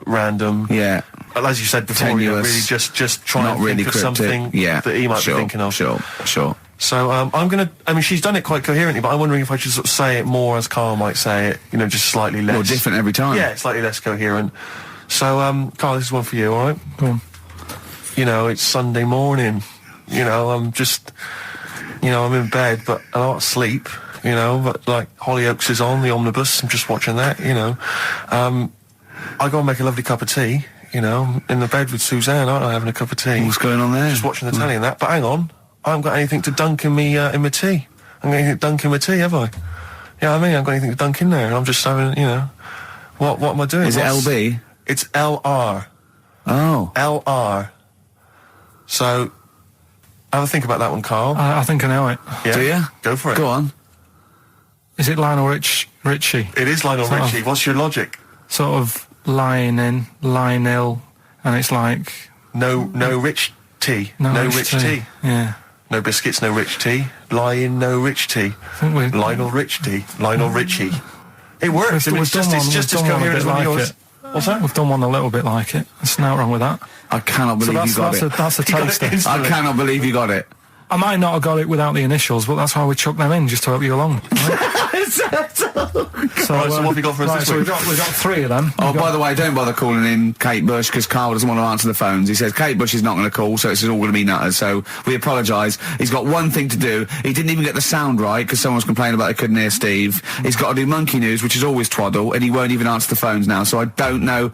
random. Yeah. as you said before, you know, Tenuous, really just trying not to really think of cryptic. something Yeah, that he might sure, be thinking of. Sure. So I mean, she's done it quite coherently, but I'm wondering if I should sort of say it more as Karl might say it, you know, just slightly less. Well, different every time. Yeah, slightly less coherent. So, Karl, this is one for you, all right? Go on. You know, it's Sunday morning. You know, I'm just, you know, I'm in bed, but I don't sleep. You know, but like Hollyoaks is on the omnibus. I'm just watching that. You know, I go and make a lovely cup of tea. You know, in the bed with Suzanne, aren't I, having a cup of tea? What's going on there? Just watching the telly and that. But hang on, I haven't got anything to dunk in me in my tea. I haven't got anything to dunk in my tea, have I? Yeah, you know what I mean, I haven't got anything to dunk in there, and I'm just having, you know, what am I doing? Is it LB? It's LR. Oh. LR. So, have a think about that one, Karl. I think I know it. Yeah? Do you? Go for it. Go on. Is it Lionel Richie? It is Lionel Sort of. Richie. What's your logic? Sort of lying in, lying ill, and it's like No rich tea. no rich tea. Yeah. No biscuits, no rich tea. Lying, no rich tea. I think we Lionel Rich tea. Lionel Richie. It works. We've It's done just, one- it's we've just as done one a coherent bit as one of like yours. it. What's that? We've done one a little bit like it. There's nothing wrong with that. I cannot So believe you got it. that's a You got it taster. instantly. I cannot believe you got it. I might not have got it without the initials, but that's why we chucked them in, just to help you along. Right? So, Right, so what have you got for us right, this so week? we've got three of them. Oh, by the way, don't bother calling in Kate Bush because Karl doesn't want to answer the phones. He says Kate Bush is not going to call, so it's all going to be nutters. So we apologise. He's got one thing to do. He didn't even get the sound right because someone was complaining about they couldn't hear Steve. He's got to do Monkey News, which is always twaddle, and he won't even answer the phones now. So I don't know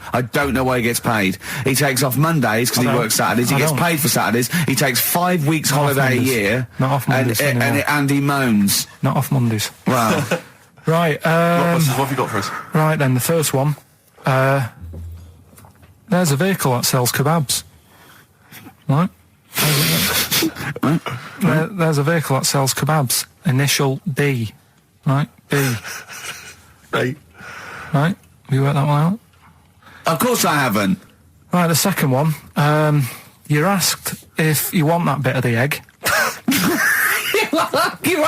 why he gets paid. He takes off Mondays because he don't. works Saturdays. He I gets don't. paid for Saturdays. He takes 5 weeks Not off holiday a Mondays. year. Not off Mondays anymore. and he moans. Not off Mondays. Wow. Right, What have you got for us? right then, the first one. There's a vehicle that sells kebabs. Right? There's a vehicle that sells kebabs. Initial D. Right? B. Right. Right? Have you worked that one out? Of course I haven't. Right, the second one. You're asked if you want that bit of the egg. You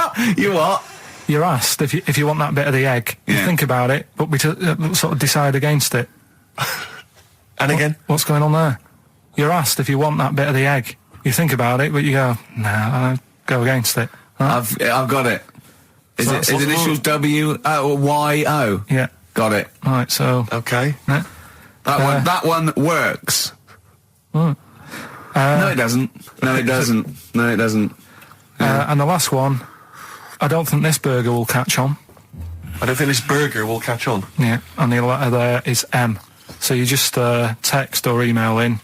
what? You're asked if you want that bit of the egg. You Yeah. think about it, but we sort of decide against it. And again? What's going on there? You're asked if you want that bit of the egg. You think about it, but you go, nah, I don't go against it. Right? I've got it. Is So it that's is what's initials W O Y O? Yeah. Got it. Right, so... Okay. yeah. That one works. No, it doesn't. No, it doesn't. No, it doesn't. And the last one, I don't think this burger will catch on. I don't think this burger will catch on. Yeah, and the letter there is M. So you just text or email in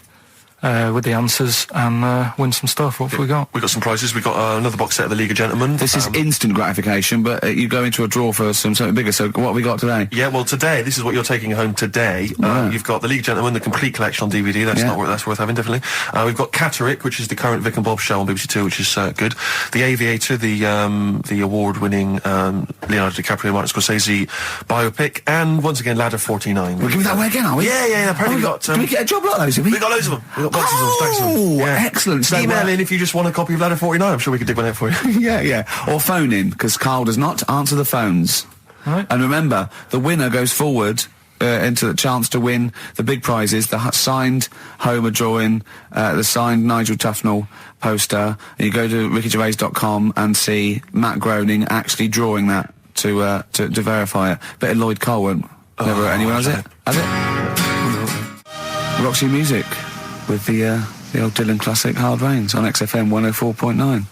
with the answers and win some stuff. What have we got? We got some prizes. We got another box set of the League of Gentlemen. This is instant gratification, but you go into a draw for something bigger. So what have we got today? Yeah, well, today, this is what you're taking home today. Right. You've got The League of Gentlemen, the complete collection on DVD. That's Yeah. that's worth having, definitely. We've got Catterick, which is the current Vic and Bob show on BBC Two, which is good. The Aviator, the award-winning Leonardo DiCaprio, Martin Scorsese biopic. And, once again, Ladder 49. We're giving that away again, are we? Yeah, apparently we got... Do we get a job like those? we got loads of them. We got boxes of them, stacks of them. Oh, Yeah. excellent. So, Email in if you just want a copy of Ladder 49. I'm sure we could dig one out for you. yeah. Or phone in, because Karl does not answer the phones. Right. And remember, the winner goes forward into the chance to win the big prizes, the signed Homer drawing, the signed Nigel Tufnell poster. And you go to rickygervais.com and see Matt Groening actually drawing that to verify it. But Lloyd Cole won't. Never wrote anyone, has it? Has it? Roxy Music with the old Dylan classic Hard Rains on XFM 104.9.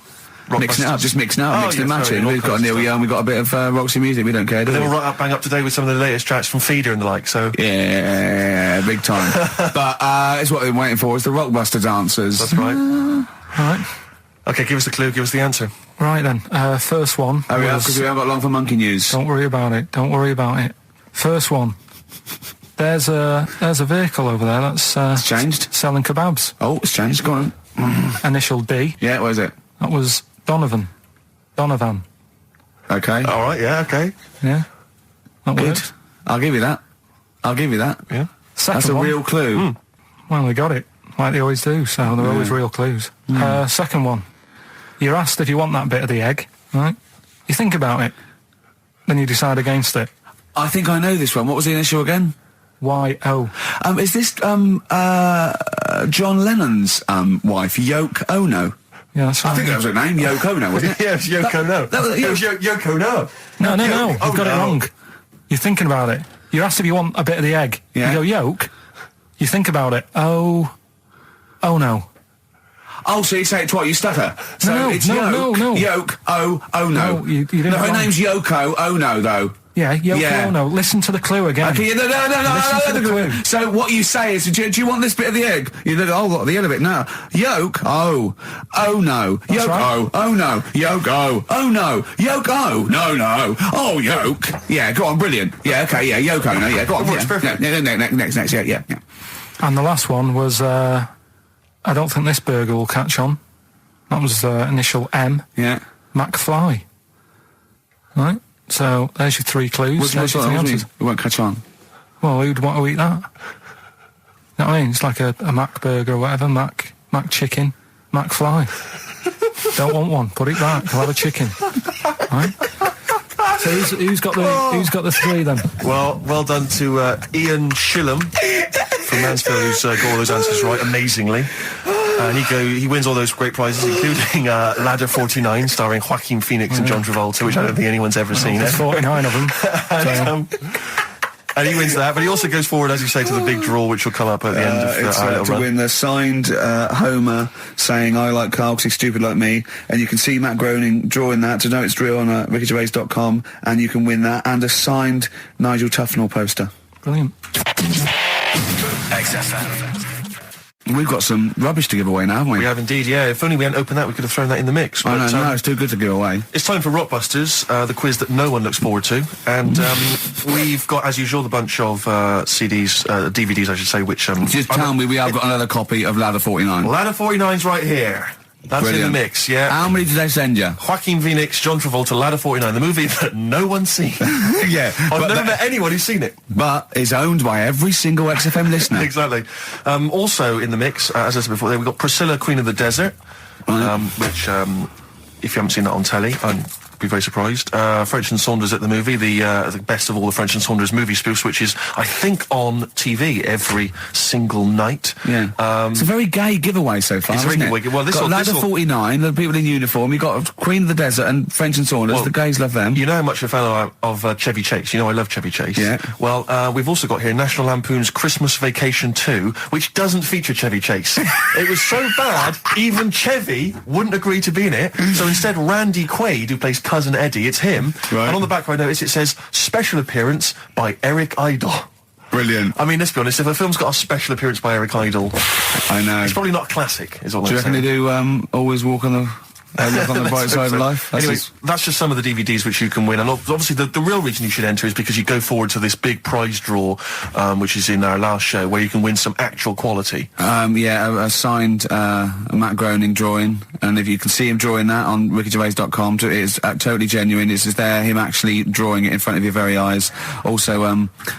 Mixing it up, just mixing it up, Oh, mixing and yeah, matching. sorry, We've got Neil Rockfest. Young, we've got a bit of Roxy Music, we don't care, do But we? then we're right up, bang up to date with some of the latest tracks from Feeder and the like, so... Yeah, big time. But it's what they're waiting for, is the Rockbuster dancers. That's right. Right. Okay, give us the clue, give us the answer. Right then, first one. Hurry up, because we haven't got long for Monkey News. Don't worry about it. Don't worry about it. First one. There's a vehicle over there that's changed. selling kebabs. Oh, it's changed, go on. Initial D. Yeah, what is it? That was Donovan. Okay. All right, yeah, okay. Yeah. That Good. worked. I'll give you that. Yeah. Second That's a one. real clue. Well, they got it, like they always do, so they're always real clues. Second one. You're asked if you want that bit of the egg, right? You think about it, then you decide against it. I think I know this one. What was the initial again? Y-O. Is this John Lennon's wife, Yoko Ono? Yeah, that's right. I think that was her name, Yoko Ono, wasn't it? Yeah, it's Yoko No. It was Yoko No. No, you've got it wrong. You're thinking about it. You're asked if you want a bit of the egg. Yeah. You go, yolk. You think about it. Oh no. Oh, so you say it twice, you stutter. So No, it's no. Yoko Ono. No, you didn't No, her wrong. name's Yoko Ono, though. Yeah, Yoko Yeah. Ono. Listen to the clue again. Okay, no. Listen to the clue. So what you say is, do you want this bit of the egg? You know, oh, the end of it. No. Yolk. Oh no. That's Yolk. right. Oh no. Yolk. Oh no. Yolk. Oh no. Oh yolk. Yeah, go on, brilliant. Yeah, okay, yeah, Yoko. No, yeah, go on. works Yeah. perfect. Next. Yeah. And the last one was, I don't think this burger will catch on. That was initial M. Yeah. McFly. Right? So, there's your 3 clues. There's your 3 answers. It won't catch on. Well, who'd want to eat that? You know what I mean? It's like a Mac burger or whatever. Mac chicken. McFly. Don't want one. Put it back. I'll have a chicken. Right? So who's got the 3 then? Well done to Ian Shillam from Mansfield, who's got all those answers right amazingly. And he wins all those great prizes, including Ladder 49, starring Joaquin Phoenix and John Travolta, which I don't think anyone's ever seen. There's 49 of them. And he wins that, but he also goes forward, as you say, to the big draw, which will come up at the end of It's our little to run. win the signed Homer saying I like Karl because he's stupid like me, and you can see Matt Groening drawing that. To know it's real on rickygervais.com, and you can win that and a signed Nigel Tufnell poster. Brilliant. XFM. We've got some rubbish to give away now, haven't we? We have indeed, yeah. If only we hadn't opened that, we could have thrown that in the mix. I But, know, no, it's too good to give away. it's time for Rockbusters, the quiz that no one looks forward to. And we've got, as usual, the bunch of CDs, DVDs, I should say, which... Just tell me we have got another copy of Ladder 49. Ladder 49's right here. That's in the Brilliant. mix, yeah. How many did they send you? Joaquin Phoenix, John Travolta, Ladder 49, the movie that no one's seen. Yeah, I've never met anyone who's seen it. but it's owned by every single XFM listener. Exactly. Also in the mix, as I said before, we've got Priscilla, Queen of the Desert, which, if you haven't seen that on telly, I'd be very surprised. French and Saunders at the movie, the best of all the French and Saunders movie spoofs, which is, I think, on TV every single night. Yeah. It's a very gay giveaway so far, It's isn't very it? wicked. Well, got Ladder 49, the people in uniform. You've got Queen of the Desert and French and Saunders. Well, the gays love them. You know how much a fan of Chevy Chase. You know I love Chevy Chase. Yeah. Well, we've also got here National Lampoon's Christmas Vacation 2, which doesn't feature Chevy Chase. It was so bad, even Chevy wouldn't agree to be in it. So instead, Randy Quaid, who plays Cousin Eddie, it's him. Right. And on the back, I noticed it says special appearance by Eric Idle. Brilliant. I mean, let's be honest. If a film's got a special appearance by Eric Idle, I know. it's probably not a classic. Is all Do you I'm reckon they saying. do always walk on the... look on the bright Let's side hope of so. life? That's Anyway, just- that's just some of the DVDs which you can win. And obviously the real reason you should enter is because you go forward to this big prize draw, which is in our last show, where you can win some actual quality. a signed Matt Groening drawing, and if you can see him drawing that on rickygervais.com, it is totally genuine. It's just there, him actually drawing it in front of your very eyes. Also,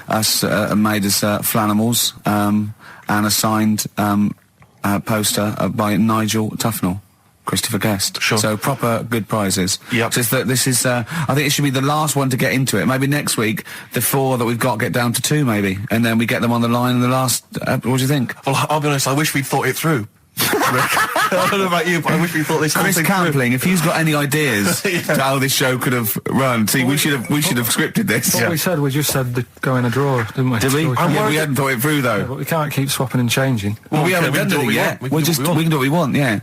us made us Flanimals, and a signed poster by Nigel Tufnell. Christopher Guest. Sure. So proper good prizes. Yep. Just that this is, I think it should be the last one to get into it. Maybe next week, the 4 that we've got get down to 2 maybe. And then we get them on the line in the last, what do you think? Well, I'll be honest, I wish we'd thought it through. Rick. I don't know about you, but I wish we thought this whole Chris thing through. Campling, if you've got any ideas to how this show could have run, see, we should have scripted this. What we said, we just said to go in a drawer, didn't we? Did we? So Yeah, we hadn't thought it through though. but we can't keep swapping and changing. Well, we okay, haven't we can done do what it we yet. want. We can do what we We can do what we want. Yeah.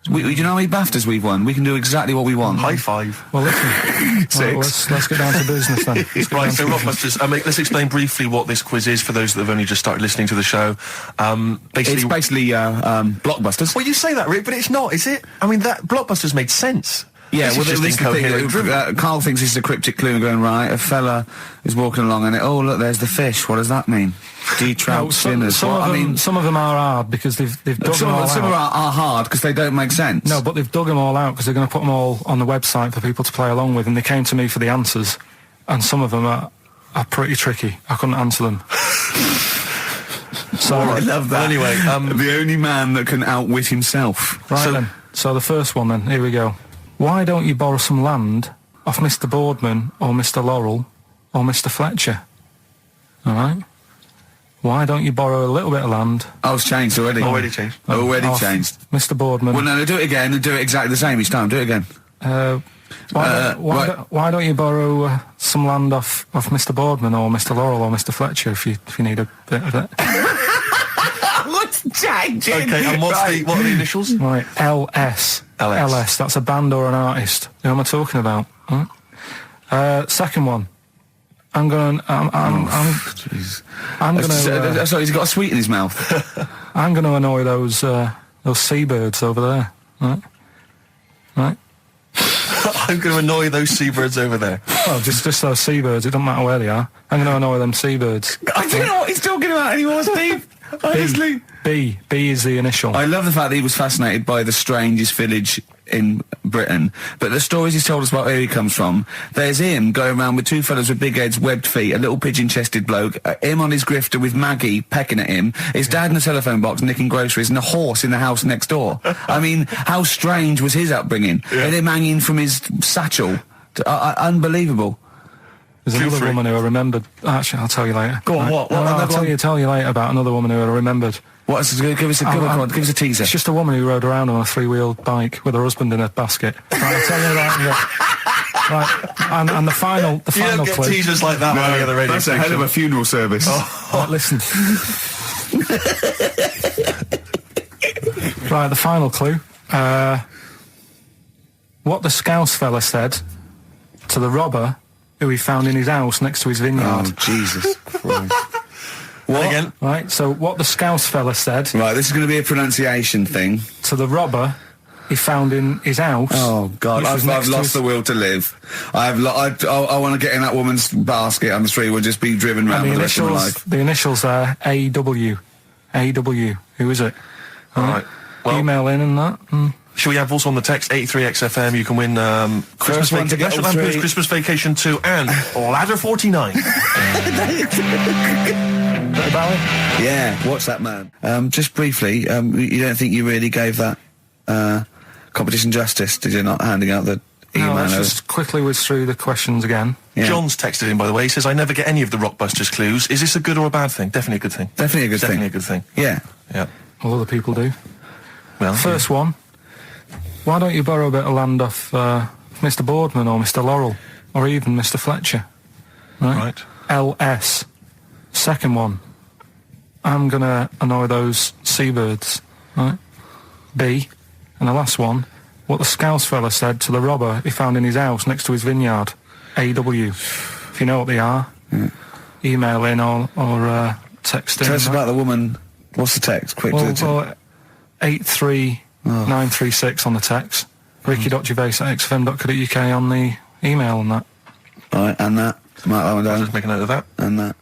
Do you know how many BAFTAs we've won? We can do exactly what we want. High five. Well, listen. Six. Well, let's get down to business then. Let's get Right, down so to business. Rockbusters, let's explain briefly what this quiz is for those that have only just started listening to the show. It's basically blockbusters. Well, you say that, Rick, but it's not, is it? I mean, that Blockbusters made sense. Yeah, This well, is just this is the thing. incoherent. Carl thinks it's a cryptic clue, going right. A fella is walking along, and oh look, there's the fish. What does that mean? Trout No, spinners. some What? of I them, mean, some of them are hard because they've dug some them all of them out. are hard because they don't make sense. No, but they've dug them all out because they're going to put them all on the website for people to play along with, and they came to me for the answers, and some of them are pretty tricky. I couldn't answer them. So, I love that. Anyway, the only man that can outwit himself. right then. So the first one then, here we go. Why don't you borrow some land off Mr. Boardman or Mr. Laurel or Mr. Fletcher? All right? Why don't you borrow a little bit of land? Oh, it's changed already. Already changed. Already off changed. Mr. Boardman. Well, no, do it again and do it exactly the same each time. Do it again. Why don't you borrow some land off Mr. Boardman or Mr. Laurel or Mr. Fletcher if you need a bit of it? What's changing? Okay, and what are the initials? Right, LS. LS. That's a band or an artist. Who am I talking about? Right. Second one. I'm gonna. Sorry, he's got a sweet in his mouth. I'm gonna annoy those seabirds over there. Right. I'm going to annoy those seabirds over there. Well, just those seabirds. It doesn't matter where they are. I'm gonna annoy them seabirds. I don't know what he's talking about anymore, Steve. Honestly. B is the initial. I love the fact that he was fascinated by the strangest village in Britain, but the stories he's told us about where he comes from, there's him going around with two fellas with big heads, webbed feet, a little pigeon-chested bloke, him on his grifter with Maggie pecking at him, his dad in a telephone box nicking groceries, and a horse in the house next door. I mean, how strange was his upbringing? Yeah. And him hanging from his satchel. Unbelievable. There's another woman who I remembered. Actually, I'll tell you later. Go on, what? I'll tell you later about another woman who I remembered. Give us a teaser. It's just a woman who rode around on a three-wheeled bike with her husband in a basket. Right, I'll tell you that. Right, and the final You don't get clue. teasers like that on any other radio That's a station. hell of a funeral service. Right, listen. Right, the final clue. What the Scouse fella said to the robber who he found in his house next to his vineyard. Oh, Jesus Christ. What? Again? Right, so what the Scouse fella said Right, this is going to be a pronunciation thing. to the robber he found in his house. Oh, God, which was I've next to lost his- the will to live. I want to get in that woman's basket on the street and just be driven around And for the rest of my life. the initials there, AW. AW. Who is it? All right. Well, Email in and that. shall we have also on the text 83XFM? You can win Christmas one to get National all Lampoon's three. Christmas Vacation 2 and Ladder 49. Yeah, what's that, man? Just briefly, you don't think you really gave that competition justice, did you, not handing out the email? No, let's just quickly whiz through the questions again. Yeah. John's texted in, by the way. He says, I never get any of the Rockbusters clues. Is this a good or a bad thing? Definitely a good thing. Definitely a good Definitely thing. a good thing. Yeah. Yeah. All other people do. Well, First one. Why don't you borrow a bit of land off Mr. Boardman or Mr. Laurel or even Mr. Fletcher? Right. LS. Second one. I'm gonna annoy those seabirds. Right. B. And the last one. What the Scouse fella said to the robber he found in his house next to his vineyard. AW. If you know what they are, email in or text in. Tell us about the woman. What's the text? Quick. Well, 83936 on the text. Ricky.gervais@xfm.co.uk on the email and that. Right, and that. Mark that one down. Just make a note of that. And that.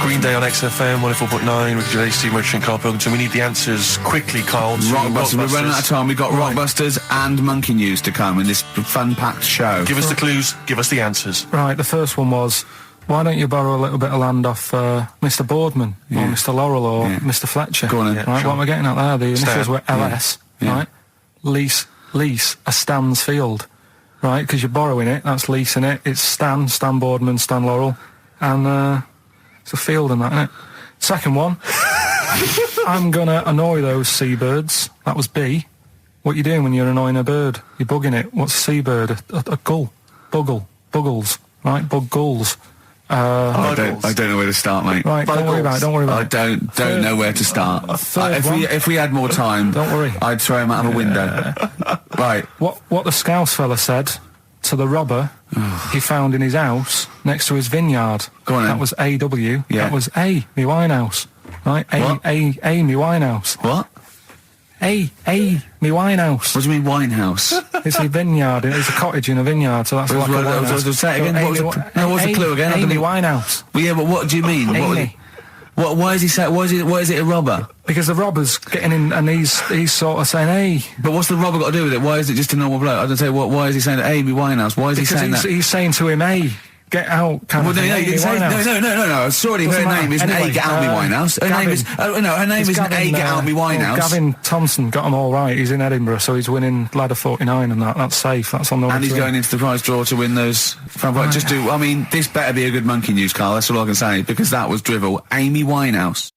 Green Day on XFM 104.9. Ricky Gervais, Steve Merchant, Karl Pilkington. We need the answers quickly, Karl. to Rockbusters. We're running out of time. We've got Right. Rockbusters and Monkey News to come in this fun-packed show. Give us the clues. Give us the answers. Right, the first one was, why don't you borrow a little bit of land off Mr. Boardman or Mr. Laurel or Mr. Fletcher? Go on then. Right, Yeah, sure. what am I getting at there? The initials Stan. were LS, right? Lease a Stan's field, right? Because you're borrowing it, that's leasing it. It's Stan Boardman, Stan Laurel, and it's a field and that, isn't it? Second one, I'm gonna annoy those seabirds. That was B. What you doing when you're annoying a bird? You're bugging it. What's a seabird? A gull. Buggles. Right? Bug gulls. I don't know where to start, mate. Right, don't worry about it. I don't know where to start. third If we had more time, Don't worry. I'd throw him out of a window. Right. What the Scouse fella said to the robber he found in his house next to his vineyard. Go on then. That was AW. Yeah. That was A, me Winehouse. Right? What? A, me Winehouse. What? A, me Winehouse. What do you mean Winehouse? It's a vineyard. It's a cottage in a vineyard, so that's like a winehouse. Say it again. What was the clue again? I don't Amy know. Winehouse. Well, yeah, but what do you mean? Amy. Why is he saying? Why is it a robber? Because the robber's getting in and he's sort of saying, hey. But what's the robber got to do with it? Why is it just a normal bloke? I don't say. Why is he saying Amy Winehouse? Why is he Because saying that? he's saying to him, hey. get out kind Well, of no, thing. you didn't say, no. Sorry, her Doesn't name matter. isn't Anyway, A, get out me Winehouse. Her name is, her name It's isn't A, Gavin, get out me Winehouse. Gavin Thompson got them all right. He's in Edinburgh, so he's winning ladder 49 and that's safe. That's on the way And he's to going into the prize draw to win those. This better be a good monkey news, Carl. That's all I can say, because that was drivel. Amy Winehouse.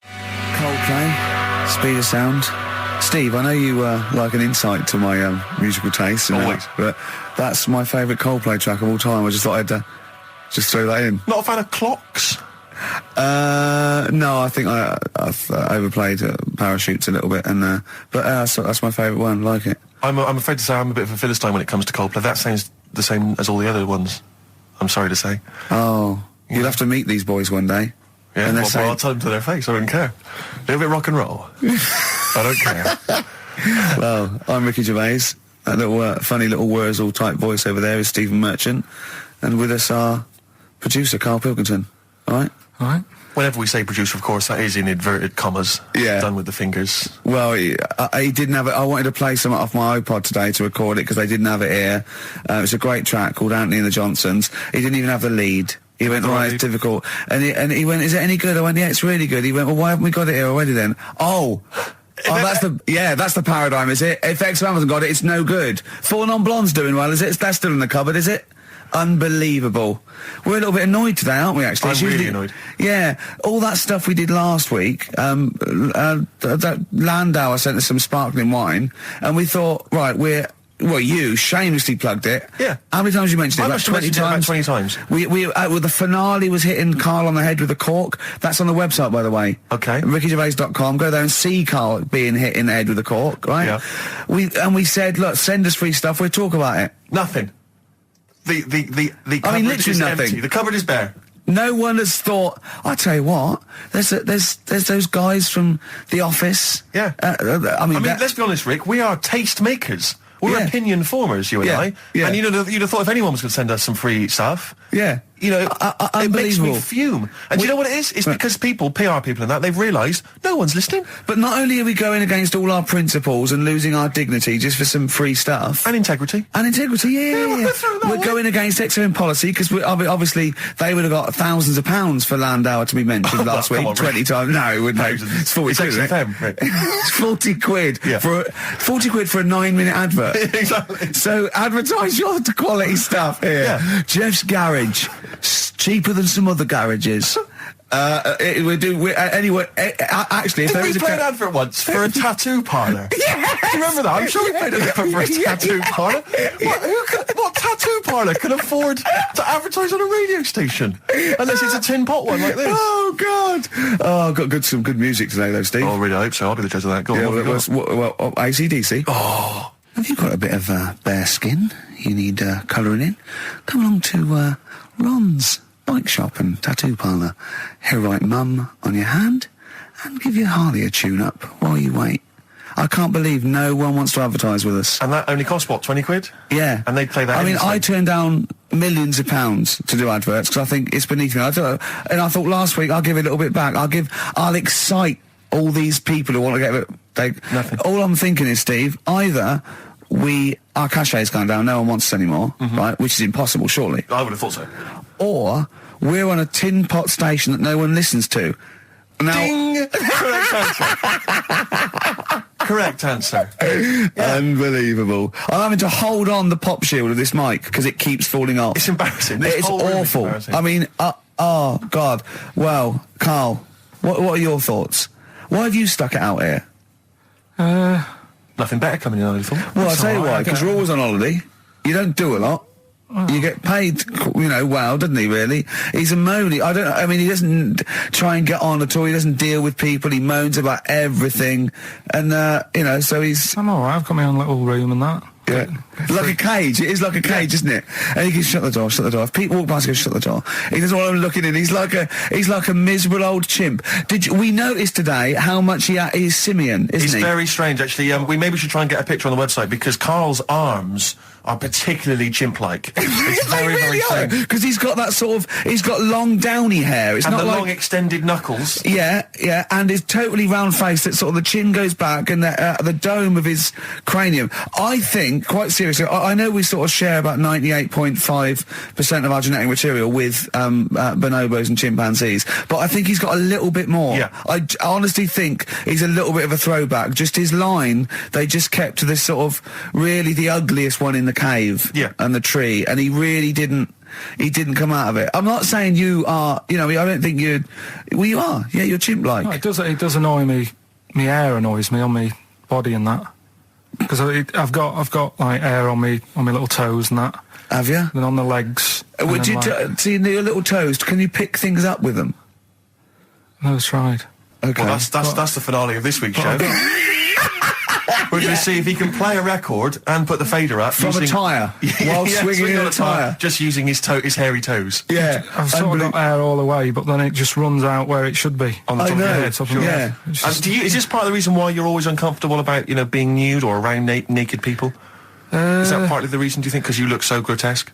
Coldplay, Speed of Sound. Steve, I know you like an insight to my musical taste, and Always. but that's my favourite Coldplay track of all time. I just thought I'd just throw that in. Not a fan of clocks? No, I think I've overplayed Parachutes a little bit, and but that's my favourite one. Like it. I'm afraid to say I'm a bit of a Philistine when it comes to Coldplay. That sounds the same as all the other ones. I'm sorry to say. Oh, you'll have to meet these boys one day. Yeah, And they're well, saying- I'll tell them to their face. I don't care. A little bit rock and roll. I don't care. Well, I'm Ricky Gervais. That little funny little Wurzel type voice over there is Stephen Merchant, and with us our producer Karl Pilkington. All right. All right. Whenever we say producer, of course, that is in inverted commas. Yeah. Done with the fingers. Well, he didn't have it. I wanted to play some off my iPod today to record it because they didn't have it here. It's a great track called Anthony and the Johnsons. He didn't even have the lead. He went, right, it's difficult. And he went, is it any good? I went, yeah, it's really good. He went, well, why haven't we got it here already then? Oh, that's the paradigm, is it? If XFM hasn't got it, it's no good. Four Non-Blondes doing well, is it? That's still in the cupboard, is it? Unbelievable. We're a little bit annoyed today, aren't we, actually? I'm It's really usually- annoyed. Yeah, all that stuff we did last week, that Landauer sent us some sparkling wine, and we thought, right, you shamelessly plugged it. Yeah. How many times you mentioned it? I About must have 20 mentioned it about times? 20 times. Well, the finale was hitting Karl on the head with a cork. That's on the website, by the way. Okay. RickyGervais.com. Go there and see Karl being hit in the head with a cork, right? Yeah. We said, look, send us free stuff, we'll talk about it. Nothing. The cupboard literally is nothing. empty. The cupboard is bare. No one has thought. I tell you what, there's those guys from The Office. Yeah. I mean, Let's be honest, Rick. We are taste makers. We're Yeah. opinion formers, you and Yeah, I. yeah. And you'd have thought if anyone was going to send us some free stuff, yeah. you know, it makes Unbelievable. me fume. And do you know what it is? It's because people, PR people and that, they've realised no one's listening. But not only are we going against all our principles and losing our dignity just for some free stuff. And integrity. And integrity, yeah. we're through that We're way. going against XFM policy because obviously they would have got thousands of pounds for Landauer to be mentioned last come week. on, 20 Rick. times. No, it wouldn't. Thousands. It's 40 It's quid, isn't it? XFM, Rick. It's 40 quid Yeah. for 40 quid for a 9-minute advert. Exactly. So advertise your quality stuff here. Yeah. Jeff's Garage, cheaper than some other garages. Anyway, actually, if Did there we is a play an advert once for a tattoo parlour? Yes! Do you remember that? I'm sure we played an advert for a tattoo parlour. What tattoo parlour can afford to advertise on a radio station? Unless it's a tin pot one like this. Oh God! Oh, got some good music today, though, Steve. Oh, really? I hope so. I'll be the judge of that. Go on, Yeah, what have we got? well, AC/DC. Oh, Have you got a bit of bare skin? You need colouring in? Come along to Ron's Bike Shop and Tattoo Parlour. He'll write Mum on your hand and give your Harley a tune-up while you wait. I can't believe no one wants to advertise with us. and that only costs, what, 20 quid? Yeah. And they play that I mean, endlessly. I turned down millions of pounds to do adverts because I think it's beneath me. I thought last week I'll give it a little bit back. I'll excite all these people who want to get it. Nothing. All I'm thinking is, Steve, either our cachet's gone down, no one wants us anymore, right? Which is impossible, surely. I would have thought so. Or we're on a tin pot station that no one listens to. Now, Ding! Correct answer. Correct answer. Unbelievable. I'm having to hold on the pop shield of this mic because it keeps falling off. It's embarrassing. This It's whole room is awful. embarrassing. I mean, oh, God. Well, Karl, what are your thoughts? Why have you stuck it out here? Nothing better coming in, I would have thought. Well, I'll That's tell you all right, why, I because get you're it. always on holiday. You don't do a lot. You get paid, well, doesn't he, really? He's a moany. He doesn't try and get on at all. He doesn't deal with people. He moans about everything. And, so he's... I'm all right. I've got my own little room and that. Yeah. Like a cage. It is like a cage, isn't it? And he can shut the door. If people walk past, he goes, shut the door. He doesn't want them looking in. He's like a miserable old chimp. We noticed today how much he's simian, isn't It's he? very strange, actually. We maybe should try and get a picture on the website because Karl's arms are particularly chimp-like. It's very, very strange. Because he's got that sort of, he's got long downy hair. It's And not the like, long extended knuckles. yeah, and his totally round face that sort of the chin goes back and the dome of his cranium. I think, quite seriously, I know we sort of share about 98.5% of our genetic material with bonobos and chimpanzees, but I think he's got a little bit more. Yeah. I honestly think he's a little bit of a throwback. Just his line, they just kept to this sort of really the ugliest one in the cave and the tree, and he really didn't. He didn't come out of it. I'm not saying you are, I don't think you're, well, you are. Yeah, you're chimp-like. No, it does annoy me. My hair annoys me on my body and that. Because I've got like hair on me little toes and that. Have you? And on the legs. Would you see your little toes? Can you pick things up with them? No, it's tried. Okay. Well, that's the finale of this week's show. We're going to see if he can play a record and put the fader up From a tyre, while swinging on a tyre. just using his hairy toes. Yeah. I've sort of got hair all the way, but then it just runs out where it should be. On the top of your head. Top of your head. It's And just- is this part of the reason why you're always uncomfortable about, being nude or around naked people? Is that partly the reason, do you think, because you look so grotesque?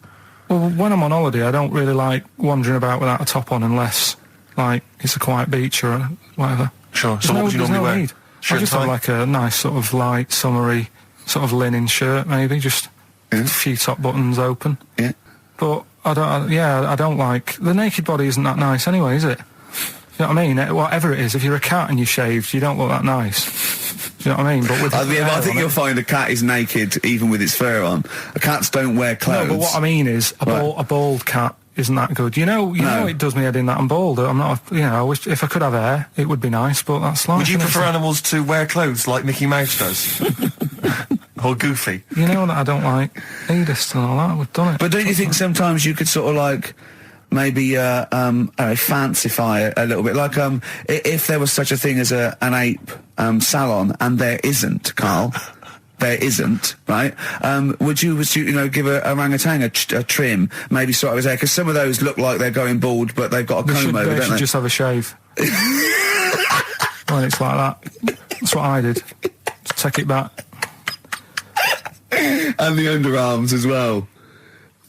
Well, when I'm on holiday, I don't really like wandering about without a top on unless, like, it's a quiet beach or whatever. Sure. So what would you normally wear? Need. I Shirt just and have tie? like a nice sort of light, summery, sort of linen shirt, maybe, just a few top buttons open. Yeah. But I don't like, the naked body isn't that nice anyway, is it? You know what I mean? Whatever it is, if you're a cat and you're shaved, you don't look that nice. Do you know what I mean? But with I think you'll find a cat is naked even with its fur on. Cats don't wear clothes. No, but what I mean is, a bald cat isn't that good. You know, it does me head in that I'm bald. I'm not, I wish, if I could have hair, it would be nice, but that's life. Would you innit? prefer animals to wear clothes like Mickey Mouse does? Or Goofy? You know that I don't like nudist and all that. We've done it. But don't you think sometimes you could sort of like maybe fancify a little bit, like if there was such a thing as an ape salon, and there isn't, Carl. There isn't, right? Would you give a orangutan a trim, maybe sort of his hair? Because some of those look like they're going bald, but they've got a comb over, They don't should they? just have a shave. When it's like that. That's what I did. Just take it back. And the underarms as well.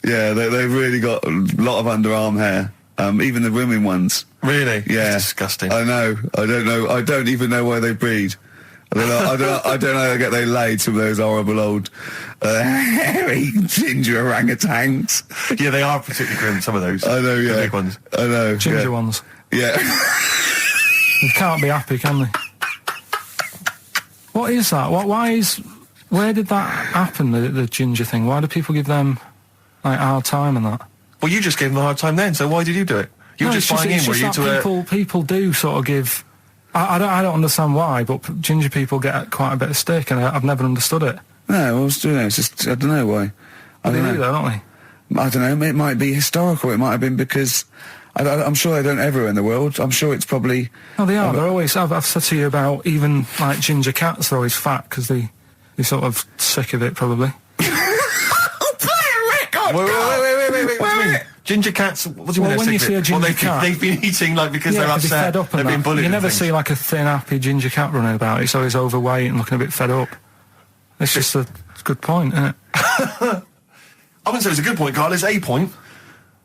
Yeah, they've really got a lot of underarm hair. Even the women ones. Really? Yeah. That's disgusting. I know. I don't know. I don't even know where they breed. I don't know how they get they laid, some of those horrible old hairy ginger orangutans. Yeah, they are particularly grim, some of those. I know, yeah. The big ones. I know. Ginger ones. Yeah. They can't be happy, can they? What is that? Where did that happen, the ginger thing? Why do people give them, like, a hard time and that? Well, you just gave them a hard time then, so why did you do it? You were just buying in, were you, to people do sort of give... I don't understand why, but ginger people get quite a bit of stick, and I've never understood it. No, it's just, I don't know why. I They don't do, know. though, don't they? I don't know. It might be historical. It might have been because... I'm sure they don't everywhere in the world. I'm sure it's probably... No, they are. They're always... I've said to you about even, like, ginger cats, they're always fat, because they're sort of sick of it, probably. Wait. What do you mean? Ginger cats, what do you mean? When you see a ginger cat... They've been eating, like, because they're 'cause upset, fed up and they've been that. bullied. You and never things. see, like, a thin, happy ginger cat running about. It's always overweight and looking a bit fed up. It's just a good point, isn't it? I wouldn't say it's a good point, Carl. It's a point.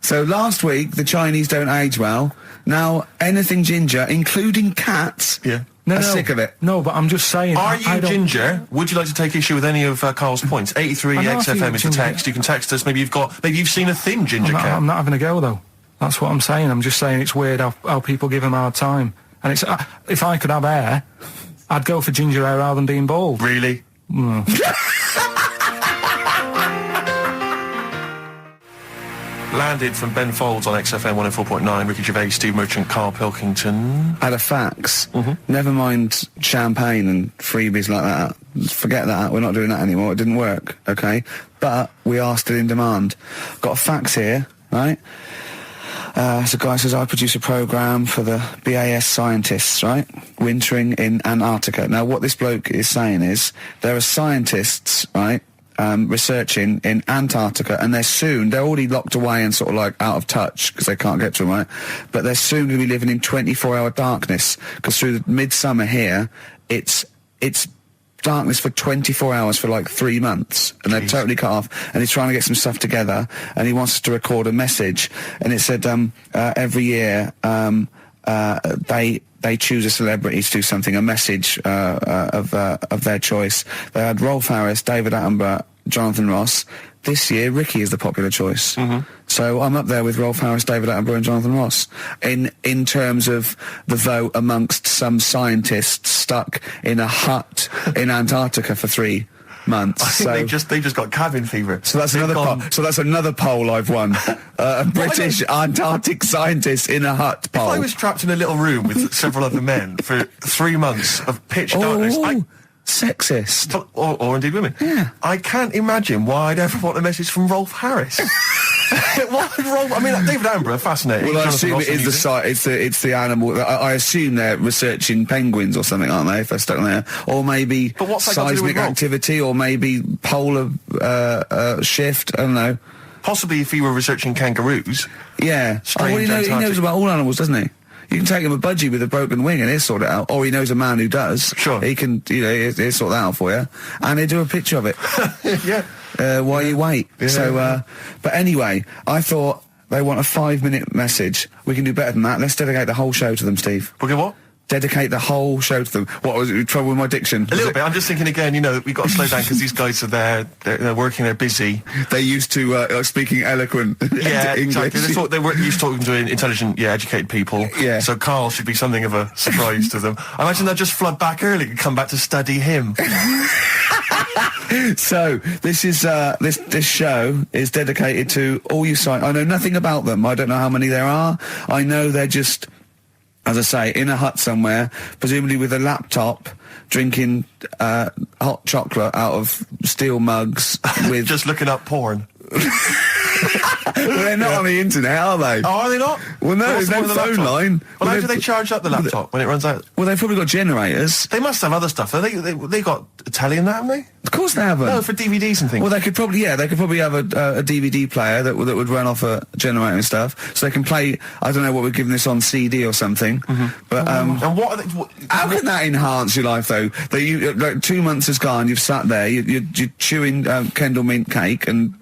So last week, the Chinese don't age well. Now, anything ginger, including cats, are sick of it. No, but I'm just saying... Are I you don't- ginger? Would you like to take issue with any of Carl's points? 83 I know a few XFM is the ginger- text. You can text us. Maybe you've seen a thin ginger cat. I'm not having a go, though. That's what I'm saying. I'm just saying it's weird how people give them a hard time. And it's if I could have hair, I'd go for ginger hair rather than being bald. Really? Landed from Ben Folds on XFM 104.9. Ricky Gervais, Steve Merchant, Carl Pilkington. Had a fax. Never mind champagne and freebies like that. Forget that. We're not doing that anymore. It didn't work, okay? But we are still in demand. Got a fax here, right? So a guy says, I produce a programme for the BAS scientists, right? Wintering in Antarctica. Now, what this bloke is saying is, there are scientists, right, researching in Antarctica, and they're already locked away and sort of like out of touch, because they can't get to them, right? But they're soon going to be living in 24-hour darkness, because through the midsummer here, it's darkness for 24 hours for like 3 months, and they're totally cut off, and he's trying to get some stuff together, and he wants us to record a message, and it said every year they choose a celebrity to do something, a message of their choice. They had Rolf Harris, David Attenborough, Jonathan Ross. This year, Ricky is the popular choice. So I'm up there with Rolf Harris, David Attenborough and Jonathan Ross in terms of the vote amongst some scientists stuck in a hut in Antarctica for 3 months. I think they just got cabin fever. So that's another poll. So that's another poll I've won. A British Antarctic scientist in a hut poll. If I was trapped in a little room with several other men for 3 months of pitch darkness, sexist. Or indeed women. Yeah. I can't imagine why I'd ever want a message from Rolf Harris. Why would Rolf? I mean, David Attenborough, fascinating. Well, I Jonathan assume Ross it is it's the animal. I assume they're researching penguins or something, aren't they? If they're stuck there, or maybe But what's that got to do seismic with Rolf? activity, or maybe polar shift. I don't know. Possibly if he were researching kangaroos. Yeah. Well, he knows Antarctic. about all animals, doesn't he? You can take him a budgie with a broken wing and he'll sort it out. Or he knows a man who does. Sure. He can, he'll sort that out for you. And he'll do a picture of it. Yeah. While you wait. Yeah. So, but anyway, I thought they want a 5-minute message. We can do better than that. Let's dedicate the whole show to them, Steve. Okay, what? Dedicate the whole show to them. What was it? Trouble with my diction? A little bit. I'm just thinking again, we've got to slow down because these guys are there, they're working, they're busy. They used to speaking eloquent Yeah, English. exactly. They were used to talking to intelligent, educated people. Yeah. So Karl should be something of a surprise to them. I imagine they'll just flood back early and come back to study him. So this is this show is dedicated to all you I know nothing about them. I don't know how many there are. I know they're just, as I say, in a hut somewhere, presumably with a laptop, drinking hot chocolate out of steel mugs with... Just looking up porn. Well, they're not on the internet, are they? Oh, are they not? Well, no, What's there's the no point of the phone laptop? line. Well, how Well, do they charge up the laptop when it runs out? Well, they've probably got generators. They must have other stuff. They got a telly and that, haven't they? Of course they haven't. No, for DVDs and things. Well, they could probably have a DVD player that would run off a generator and stuff, so they can play. I don't know what we're giving this on CD or something, but and what are they... how can that enhance your life though? That you like 2 months has gone, you've sat there, you're chewing Kendall mint cake and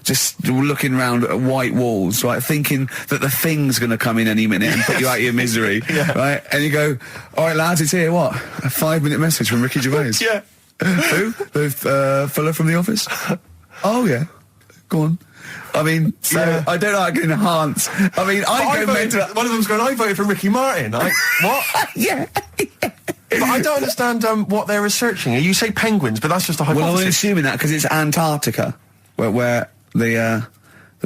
just looking round at white walls, right, thinking that the Thing's going to come in any minute and put you out of your misery, right? And you go, all right, lads, it's here. What? A 5-minute message from Ricky Gervais. Yeah. Who? The fella from The Office? Oh, yeah. Go on. I mean, so Yeah. I don't know how I can enhance. I mean, I go mental. One of them's going, I voted for Ricky Martin. What? Yeah. But I don't understand what they're researching. You say penguins, but that's just a Well, I'm hypothesis. assuming that because it's Antarctica, where the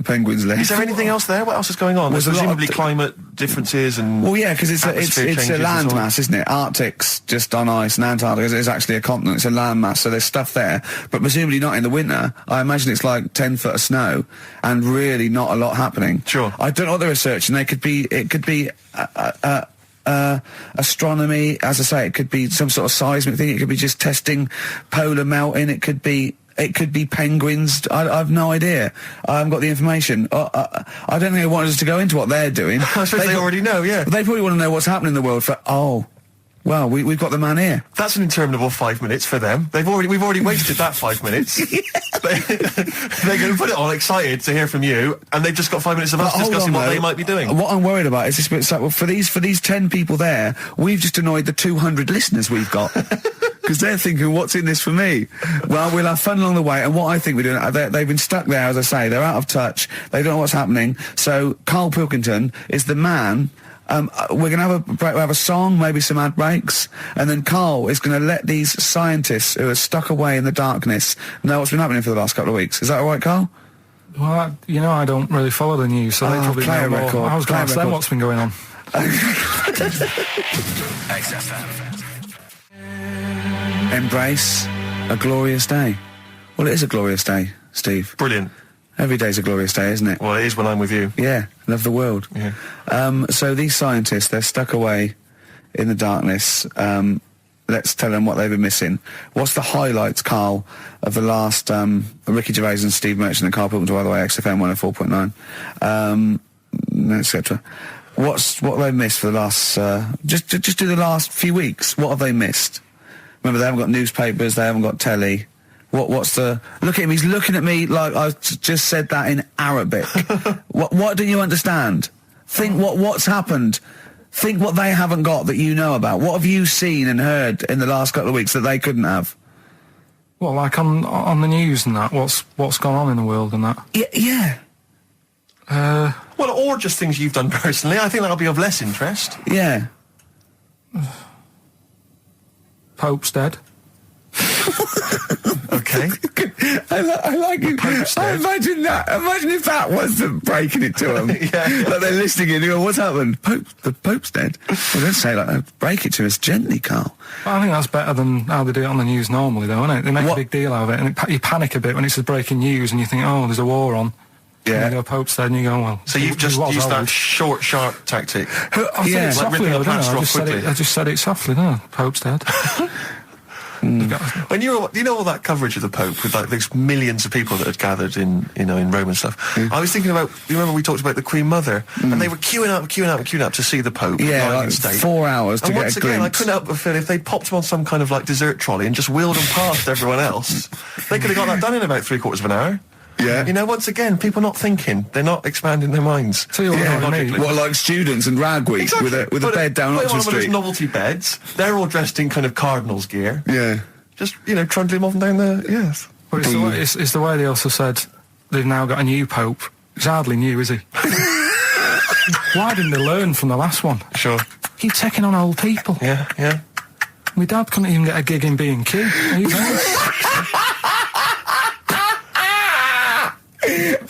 penguins live. Is there anything else there? What else is going on? There's There's a lot of presumably climate differences and... Well, yeah, because it's atmosphere a changes and land so on. mass, isn't it? Arctic's just on ice, and Antarctica is actually a continent. It's a land mass, so there's stuff there, but presumably not in the winter. I imagine it's like 10 foot of snow, and really not a lot happening. Sure. I don't know what they're researching. It could be astronomy, as I say. It could be some sort of seismic thing. It could be just testing polar melting. It could be penguins. I've no idea. I haven't got the information. I don't think they want us to go into what they're doing. I suppose they already know, yeah. They probably want to know what's happening in the world well, we've got the man here. That's an interminable 5 minutes for them. We've already wasted that 5 minutes. They're going to put it on excited to hear from you, and they've just got 5 minutes of us But hold discussing on, what though. they might be doing. What I'm worried about is this bit. Well, for these 10 people there, we've just annoyed the 200 listeners we've got. Because they're thinking, what's in this for me? Well, we'll have fun along the way, and what I think we're doing, they've been stuck there, as I say, they're out of touch, they don't know what's happening, so Karl Pilkington is the man. We're going to have a break, we'll have a song, maybe some ad breaks, and then Karl is going to let these scientists who are stuck away in the darkness know what's been happening for the last couple of weeks. Is that all right, Karl? Well, I don't really follow the news, so they probably play know a more. record, I was going play a to ask them record. what's been going on. XFM. Embrace a glorious day. Well, it is a glorious day, Steve. Brilliant. Every day's a glorious day, isn't it? Well, it is when I'm with you. Yeah, love the world. Yeah. So these scientists, they're stuck away in the darkness. Let's tell them what they've been missing. What's the highlights, Karl, of the last Ricky Gervais and Steve Merchant and Karl Pilkington, by the way, XFM 104.9, etc. What have they missed for the last... just do the last few weeks. What have they missed? Remember, they haven't got newspapers, they haven't got telly. What's the... Look at him, he's looking at me like I just said that in Arabic. What don't you understand? Think what's happened. Think what they haven't got that you know about. What have you seen and heard in the last couple of weeks that they couldn't have? Well, like on the news and that, what's gone on in the world and that? Yeah. Well, or just things you've done personally. I think that'll be of less interest. Yeah. Pope's dead. Okay. I like it. Pope's I dead. imagine that. Imagine if that was them breaking it to them. Yeah. Like they're listening in, they go, what's happened? The Pope's dead. Well, don't say like that. Break it to us gently, Carl. Well, I think that's better than how they do it on the news normally, though, isn't it? They make What? a big deal out of it, and you panic a bit when it's just breaking news, and you think, oh, there's a war on. Yeah. And you go, Pope's dead, and you go, well... So you've he just was used that old. short, sharp tactic. I said Yeah. it Like softly, ripping a though, didn't plaster I? off quickly. I just said it softly, didn't I? Pope's dead. When you know all that coverage of the Pope with like those millions of people that had gathered in Rome and stuff, I was thinking about, you remember we talked about the Queen Mother, and they were queuing up to see the Pope Yeah, lying like in state. 4 hours to And get once a again, I glimpse. couldn't help but feel if they popped him on some kind of like dessert trolley and just wheeled him past everyone else, they could have got that done in about 3/4 of an hour. Yeah. You know, once again, people not thinking, they're not expanding their minds. Tell you what, Yeah, I mean, logically. What, like students and rag week with a Put bed down put him on Oxford one of those Street? novelty beds. They're all dressed in kind of cardinals gear. Yeah. Just, trundling him off and down the... Yes. But it's the way they also said they've now got a new Pope. He's hardly new, is he? Why didn't they learn from the last one? Sure. Keep taking on old people. Yeah. My dad couldn't even get a gig in B&Q.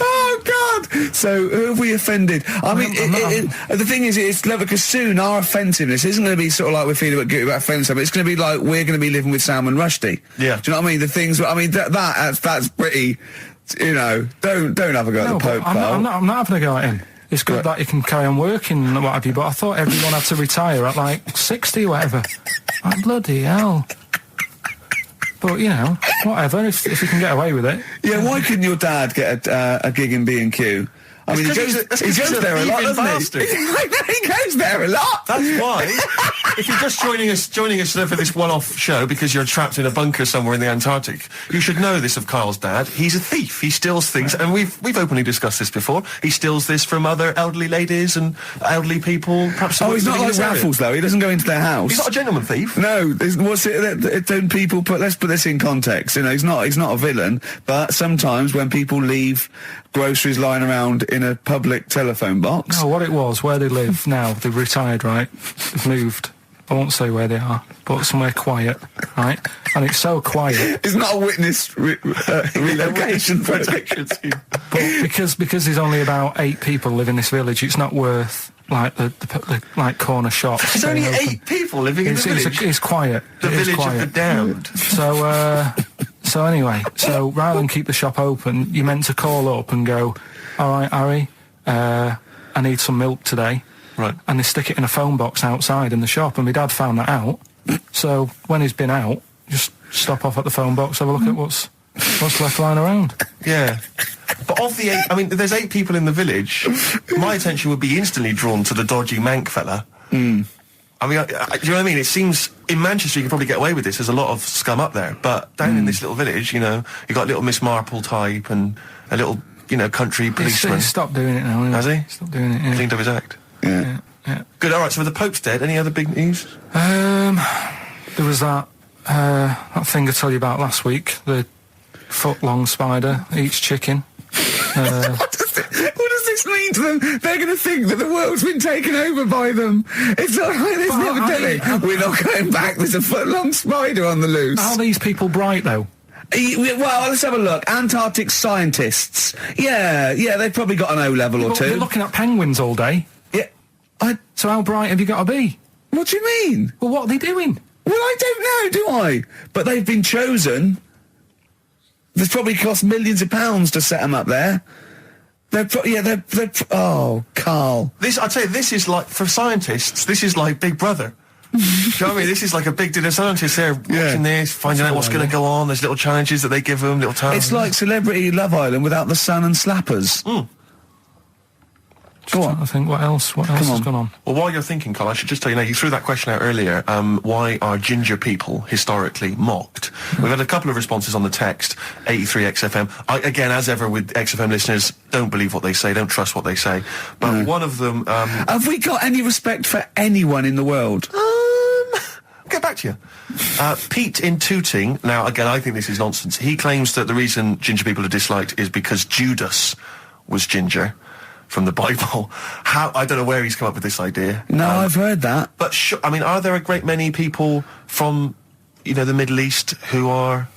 Oh God! So who have we offended? I mean, the thing is, it's clever because soon our offensiveness isn't going to be sort of like we're feeling about offending someone. It's going to be like we're going to be living with Salman Rushdie. Yeah. Do you know what I mean? The things. I mean, that's pretty. Don't have a go at the Pope, Carl. I'm not having a go at him. It's good Right. that he can carry on working and what have you, but I thought everyone had to retire at like 60 or whatever. Like, bloody hell. But, whatever, if you can get away with it. Yeah, why couldn't your dad get a gig in B&Q? I mean, he That's 'cause goes he's a there a lot, thieving doesn't he? He goes there a lot. That's why. If you're just joining us for this one-off show because you're trapped in a bunker somewhere in the Antarctic, you should know this of Karl's dad. He's a thief. He steals things, and we've openly discussed this before. He steals this from other elderly ladies and elderly people. Perhaps. Oh, he's not living in like this area. Raffles, though. He doesn't go into their house. He's not a gentleman thief. No, what's it? Don't people put? Let's put this in context. He's not a villain. But sometimes when people leave groceries lying around in a public telephone box, No, what it was, where they live now, they've retired, right? They've moved. I won't say where they are, but somewhere quiet, right? And it's so quiet. it's not a witness relocation Protection scheme. But because there's only about 8 people live in this village, it's not worth like the like corner shops. There's only staying open. 8 people living in the village. It's quiet. The It is village quiet. of the damned. So anyway, rather than keep the shop open, you're meant to call up and go, all right, Harry, I need some milk today. Right. And they stick it in a phone box outside in the shop, and my dad found that out. So when he's been out, just stop off at the phone box, have a look at what's left lying around. Yeah. But of the 8, I mean, there's 8 people in the village. My attention would be instantly drawn to the dodgy Manc fella. I mean, do you know what I mean? It seems, in Manchester you can probably get away with this, there's a lot of scum up there, but down in this little village, you got little Miss Marple type and a little, country policeman. He's stopped doing it now, Has he? Stopped doing it, yeah. Cleaned up his act. Yeah. Yeah. Good, alright, so with the Pope's dead, any other big news? There was that thing I told you about last week, the foot-long spider eats chicken. What does this mean to them? They're going to think that the world's been taken over by them. It's not like this Well, never telling. We're not going back. There's a foot-long spider on the loose. How are these people bright, though? Well, let's have a look. Antarctic scientists. Yeah, they've probably got an O-level or Well, they're two. looking at penguins all day. Yeah. So how bright have you got to be? What do you mean? Well, what are they doing? Well, I don't know, do I? But they've been chosen. There's probably cost millions of pounds to set them up there. Oh, Karl. I'd say this is like, for scientists, this is like Big Brother. Do you know what I mean? This is like a big dinner scientist there watching this, finding out what's going to go on. There's little challenges that they give them, little tasks. It's like Celebrity Love Island without the sun and slappers. Go on. I think what else has gone on. Well, while you're thinking, Carl, I should just tell you now, you threw that question out earlier, why are ginger people historically mocked? We've had a couple of responses on the text, 83XFM. Again, as ever with XFM listeners, don't believe what they say, don't trust what they say. But one of them... Have we got any respect for anyone in the world? I'll get back to you. Pete in Tooting, now again, I think this is nonsense. He claims that the reason ginger people are disliked is because Judas was ginger from the Bible. I don't know where he's come up with this idea. No, I've heard that. But I mean, are there a great many people from, the Middle East who are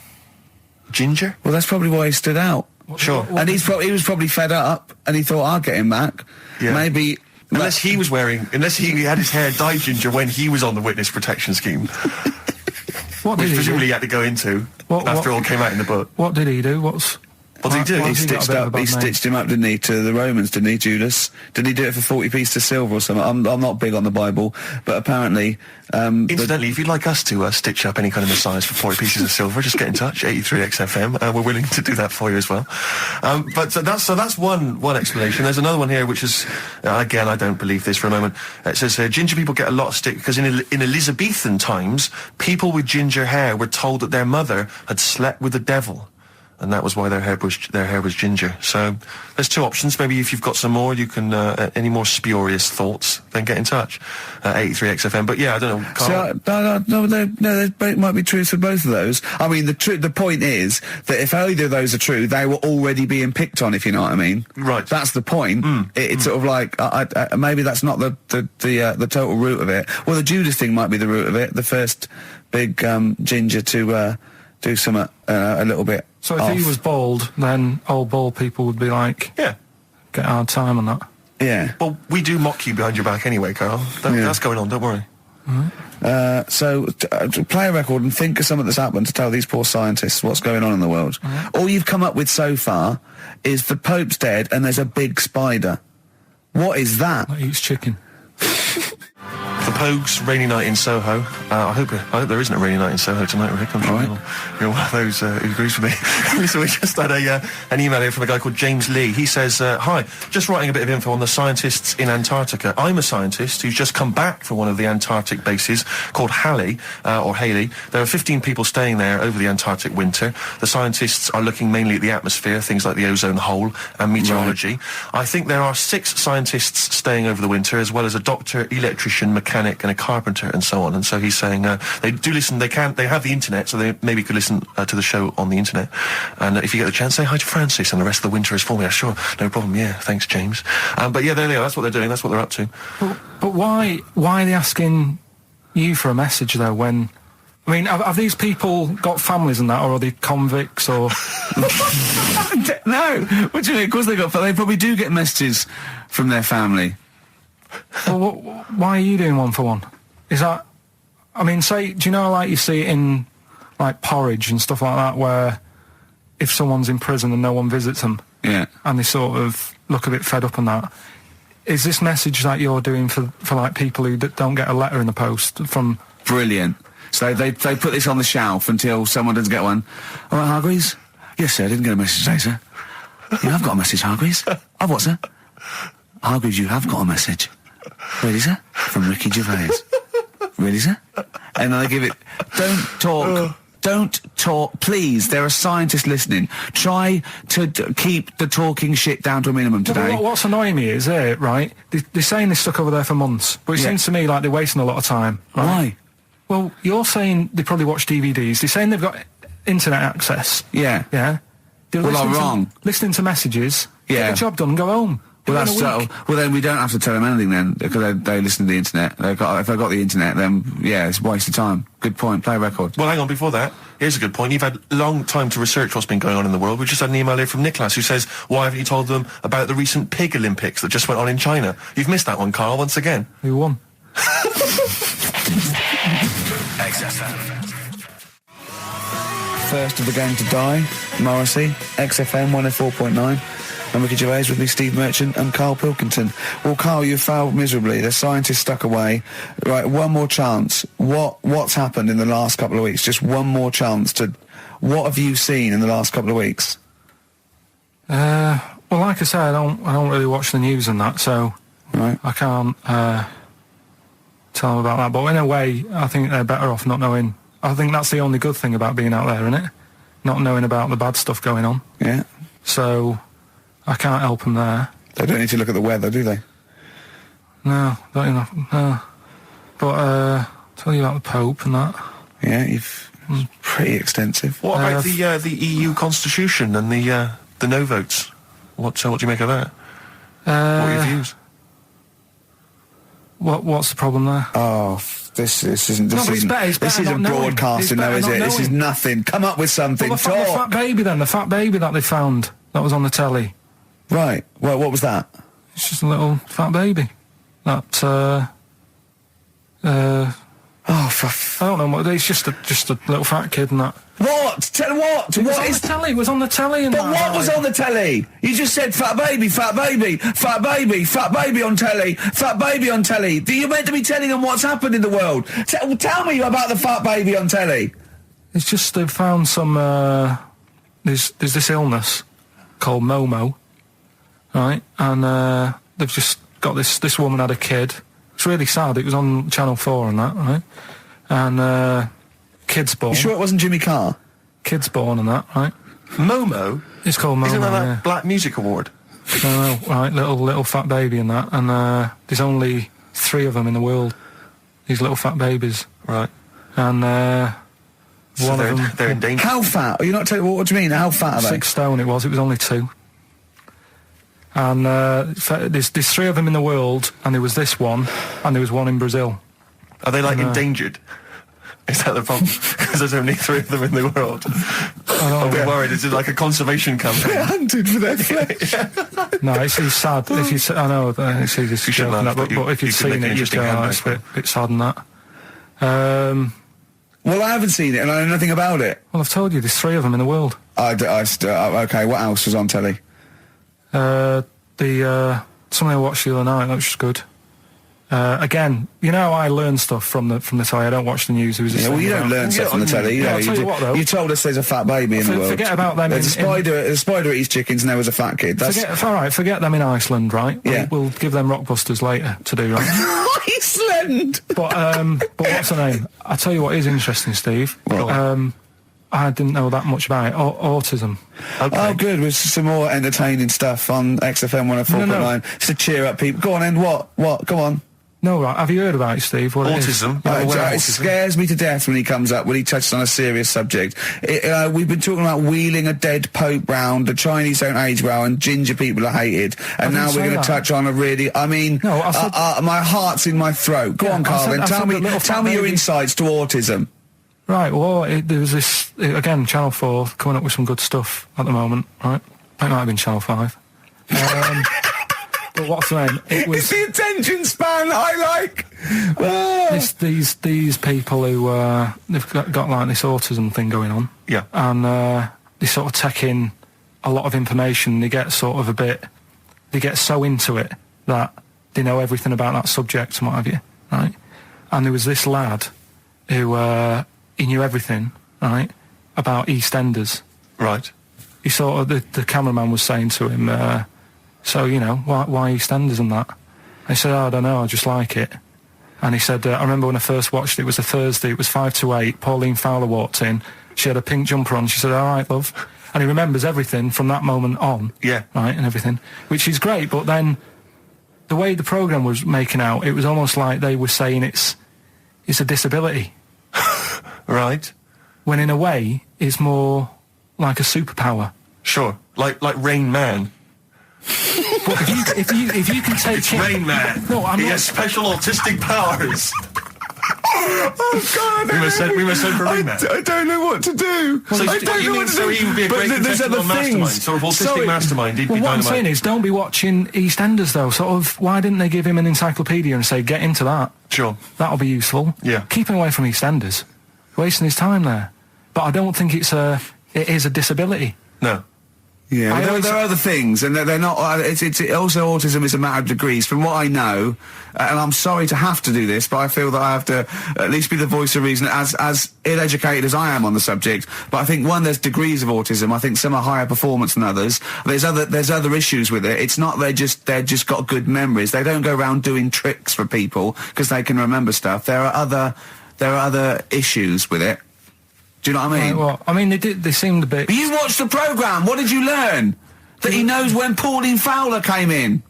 ginger? Well, that's probably why he stood out. Sure. And he was probably fed up, and he thought, I'll get him back. Yeah. Maybe... Unless he had his hair dyed ginger when he was on the witness protection scheme. What did Which he presumably do? he had to go into after all came out in the book. What did he do? What did he do? He stitched him up, didn't he, to the Romans, didn't he, Judas? Did he do it for 40 pieces of silver or something? I'm not big on the Bible, but apparently... Incidentally, if you'd like us to stitch up any kind of messiahs for 40 pieces of silver, just get in touch, 83XFM. We're willing to do that for you as well. So that's one explanation. There's another one here, which is, again, I don't believe this for a moment. It says, ginger people get a lot of stick because in Elizabethan times, people with ginger hair were told that their mother had slept with the devil. And that was why their hair was ginger. So there's two options. Maybe if you've got some more, you can any more spurious thoughts, then get in touch. 83XFM. But yeah, I don't know. Carl? No, there might be truth for both of those. I mean, the point is that if either of those are true, they were already being picked on, if you know what I mean. Right. That's the point. It's sort of like maybe that's not the total root of it. Well, the Judas thing might be the root of it. The first big ginger to do something a little bit. So if he was bald, then old bald people would be like, yeah, get a hard time on that. Yeah. Well, we do mock you behind your back anyway, Karl. That's going on, don't worry. So play a record and think of something that's happened to tell these poor scientists what's going on in the world. All you've come up with so far is the Pope's dead and there's a big spider. What is that? That eats chicken. The Pogues, Rainy Night in Soho. I hope there isn't a rainy night in Soho tonight, Rick. I'm sure you're one of those who agrees with me. So we just had an email here from a guy called James Lee. He says, hi, just writing a bit of info on the scientists in Antarctica. I'm a scientist who's just come back from one of the Antarctic bases called Halley. There are 15 people staying there over the Antarctic winter. The scientists are looking mainly at the atmosphere, things like the ozone hole and meteorology. I think there are 6 scientists staying over the winter, as well as a doctor, electrician, mechanic and a carpenter and so on. And so he's saying they do listen, they have the internet, so they maybe could listen to the show on the internet. And if you get the chance, say hi to Francis and the rest of the winter is for me. Sure, no problem. Yeah, thanks, James. But yeah, there they are. That's what they're doing. That's what they're up to. But why are they asking you for a message though? When I mean, have these people got families and that, or are they convicts or? No, what do you mean? Of course they got. But they probably do get messages from their family. Well, why are you doing one for one? Is that, I mean, say, do you know, like you see it in, like, Porridge and stuff like that, where if someone's in prison and no one visits them, yeah, and they sort of look a bit fed up and that, is this message that you're doing for like, people who don't get a letter in the post from... Brilliant. So they put this on the shelf until someone doesn't get one. All right, Hargreaves? Yes, sir, I didn't get a message today, sir. Yeah, I've got a message, Hargreaves. I've what, sir? Hargreaves, you have got a message. Really, sir? From Ricky Gervais. Really, sir? And then they give it... Don't talk, please. There are scientists listening. Try to keep the talking shit down to a minimum today. Well, what's annoying me is, right, they're saying they're stuck over there for months, but it seems to me like they're wasting a lot of time. Right? Why? Well, you're saying they probably watch DVDs. They're saying they've got internet access. Yeah. Yeah? They're well, I'm wrong. Listening to messages, yeah, get the job done and go home. Well, that's so. Well, then we don't have to tell them anything then, because they listen to the internet. If they got the internet, then yeah, it's a waste of time. Good point. Play a record. Well, hang on. Before that, here's a good point. You've had a long time to research what's been going on in the world. We just had an email here from Nicholas who says, "Why haven't you told them about the recent pig Olympics that just went on in China?" You've missed that one, Karl. Once again. Who won? XFM. First of the game to die, Morrissey, XFM 104.9. I'm Ricky Gervais, with me Steve Merchant and Karl Pilkington. Well, Karl, you failed miserably. The scientists stuck away. Right, one more chance. What's happened in the last couple of weeks? Just one more chance to... What have you seen in the last couple of weeks? Well, like I say, I don't really watch the news and that, so Right. I can't tell them about that. But in a way, I think they're better off not knowing. I think that's the only good thing about being out there, isn't it? Not knowing about the bad stuff going on. Yeah. So I can't help them there. They don't need to look at the weather, do they? No, don't you know? No. But tell you about the Pope and that. Yeah, you've pretty extensive. What about the EU Constitution and the no votes? What do you make of that? What are your views? What's the problem there? Oh, this isn't. No, but it's better This isn't not knowing. broadcasting, It's though, better is not it? This is knowing. nothing. Come up with something. Well, the fat baby then, the fat baby that they found that was on the telly. Right. Well, what was that? It's just a little fat baby. That Oh, for I don't know what. It's just a little fat kid and that. what? Tell what? It was What on is? the telly. It was on the telly and But that. what was on the telly? You just said fat baby, fat baby, fat baby, fat baby on telly, fat baby on telly. You're meant to be telling them what's happened in the world. Tell me about the fat baby on telly. It's just they've found some. There's this illness called Momo, right? And they've just got this woman had a kid. It's really sad. It was on Channel 4 and that, right? And kid's born. You sure it wasn't Jimmy Carr? Kid's born and that, right? Momo? It's called Momo. Isn't that yeah. that Black Music Award? No, right, little fat baby and that, and there's only 3 of them in the world. These little fat babies, Right. and So one of them they're in danger. How fat? Are you not telling? What do you mean? How fat are they? 6 stone. It was only 2. And there's 3 of them in the world, and there was this one, and there was one in Brazil. Are they like No. endangered? Is that the problem? Because there's only 3 of them in the world. I Are we don't know. worried? Is it like a conservation campaign? They're hunted for their flesh. No, it's sad. If you, I know it's easy to You should joke and laugh, that, but but if you you've can make seen an it, you'd interesting go, oh, handbag it's for a bit sad and that. Well, I haven't seen it, and I know nothing about it. Well, I've told you, there's 3 of them in the world. Okay, what else was on telly? Something I watched the other night, that was just good. Again, you know how I learn stuff from the telly. I don't watch the news. There was this Yeah, well, thing you don't about- learn stuff from the telly. You Yeah, know, I'll tell you what, though. you told us there's a fat baby in the world. Forget about them There's in- a spider eats chickens, and there was a fat kid. That's All right, forget them in Iceland, right? Yeah. We'll give them Rockbusters later to do, right? Iceland. But what's the name? I tell you what is interesting, Steve. What? I didn't know that much about it. Autism. Oh, good. With some more entertaining stuff on XFM 104.9 just to cheer up people. Go on, then. What? Go on. No, right. Have you heard about it, Steve? What it is? Autism? Yeah, well, it autism. scares me to death when he comes up, when he touches on a serious subject. We've been talking about wheeling a dead pope round, the Chinese don't age well, and ginger people are hated. And now didn't we're say going that. to touch on a really, I mean, No, I said- my heart's in my throat. Go Yeah, on, I Karl, said- then I tell said the little tell fat me your baby. insights to autism. Right, well, there was this, again, Channel 4 coming up with some good stuff at the moment, right? It might have been Channel 5. But what's the name? It It's was the attention span I like. Ah. these people who, they've got like this autism thing going on. Yeah. And they sort of take in a lot of information. They get sort of they get so into it that they know everything about that subject and what have you, right? And there was this lad who, he knew everything, right, about EastEnders. Right. He sort of, the cameraman was saying to him, so, you know, why EastEnders and that? And he said, oh, I don't know, I just like it. And he said, I remember when I first watched it was a Thursday, it was 5 to 8, Pauline Fowler walked in, she had a pink jumper on, she said, all right, love. And he remembers everything from that moment on. Yeah. Right, and everything, which is great, but then the way the programme was making out, it was almost like they were saying it's a disability. Right. When in a way, it's more like a superpower. Sure. Like Rain Man. But if you can take It's Rain Man. No, I'm he not. has special autistic powers. Oh, God, We must send for Rain Man. I don't know what to do. So I what don't you know mean, what to so do. he would be a But great there's contestant other on Mastermind, things. sort of autistic Sorry. Mastermind, he'd be Well, what I'm dynamite. saying is, don't be watching EastEnders though. Sort of, why didn't they give him an encyclopedia and say, get into that? Sure. That'll be useful. Yeah. Keep him away from EastEnders. Wasting his time there. But I don't think it is a disability. No. Yeah, I but always- there are other things, and they're not. It's also autism is a matter of degrees, from what I know. And I'm sorry to have to do this, but I feel that I have to at least be the voice of reason, as ill-educated as I am on the subject. But I think there's degrees of autism. I think some are higher performance than others. There's other issues with it. It's not they're just got good memories. They don't go around doing tricks for people because they can remember stuff. There are other issues with it. Do you know what I mean? Right, well, I mean, they seemed a bit... But you watched the programme. What did you learn? That he knows when Pauline Fowler came in.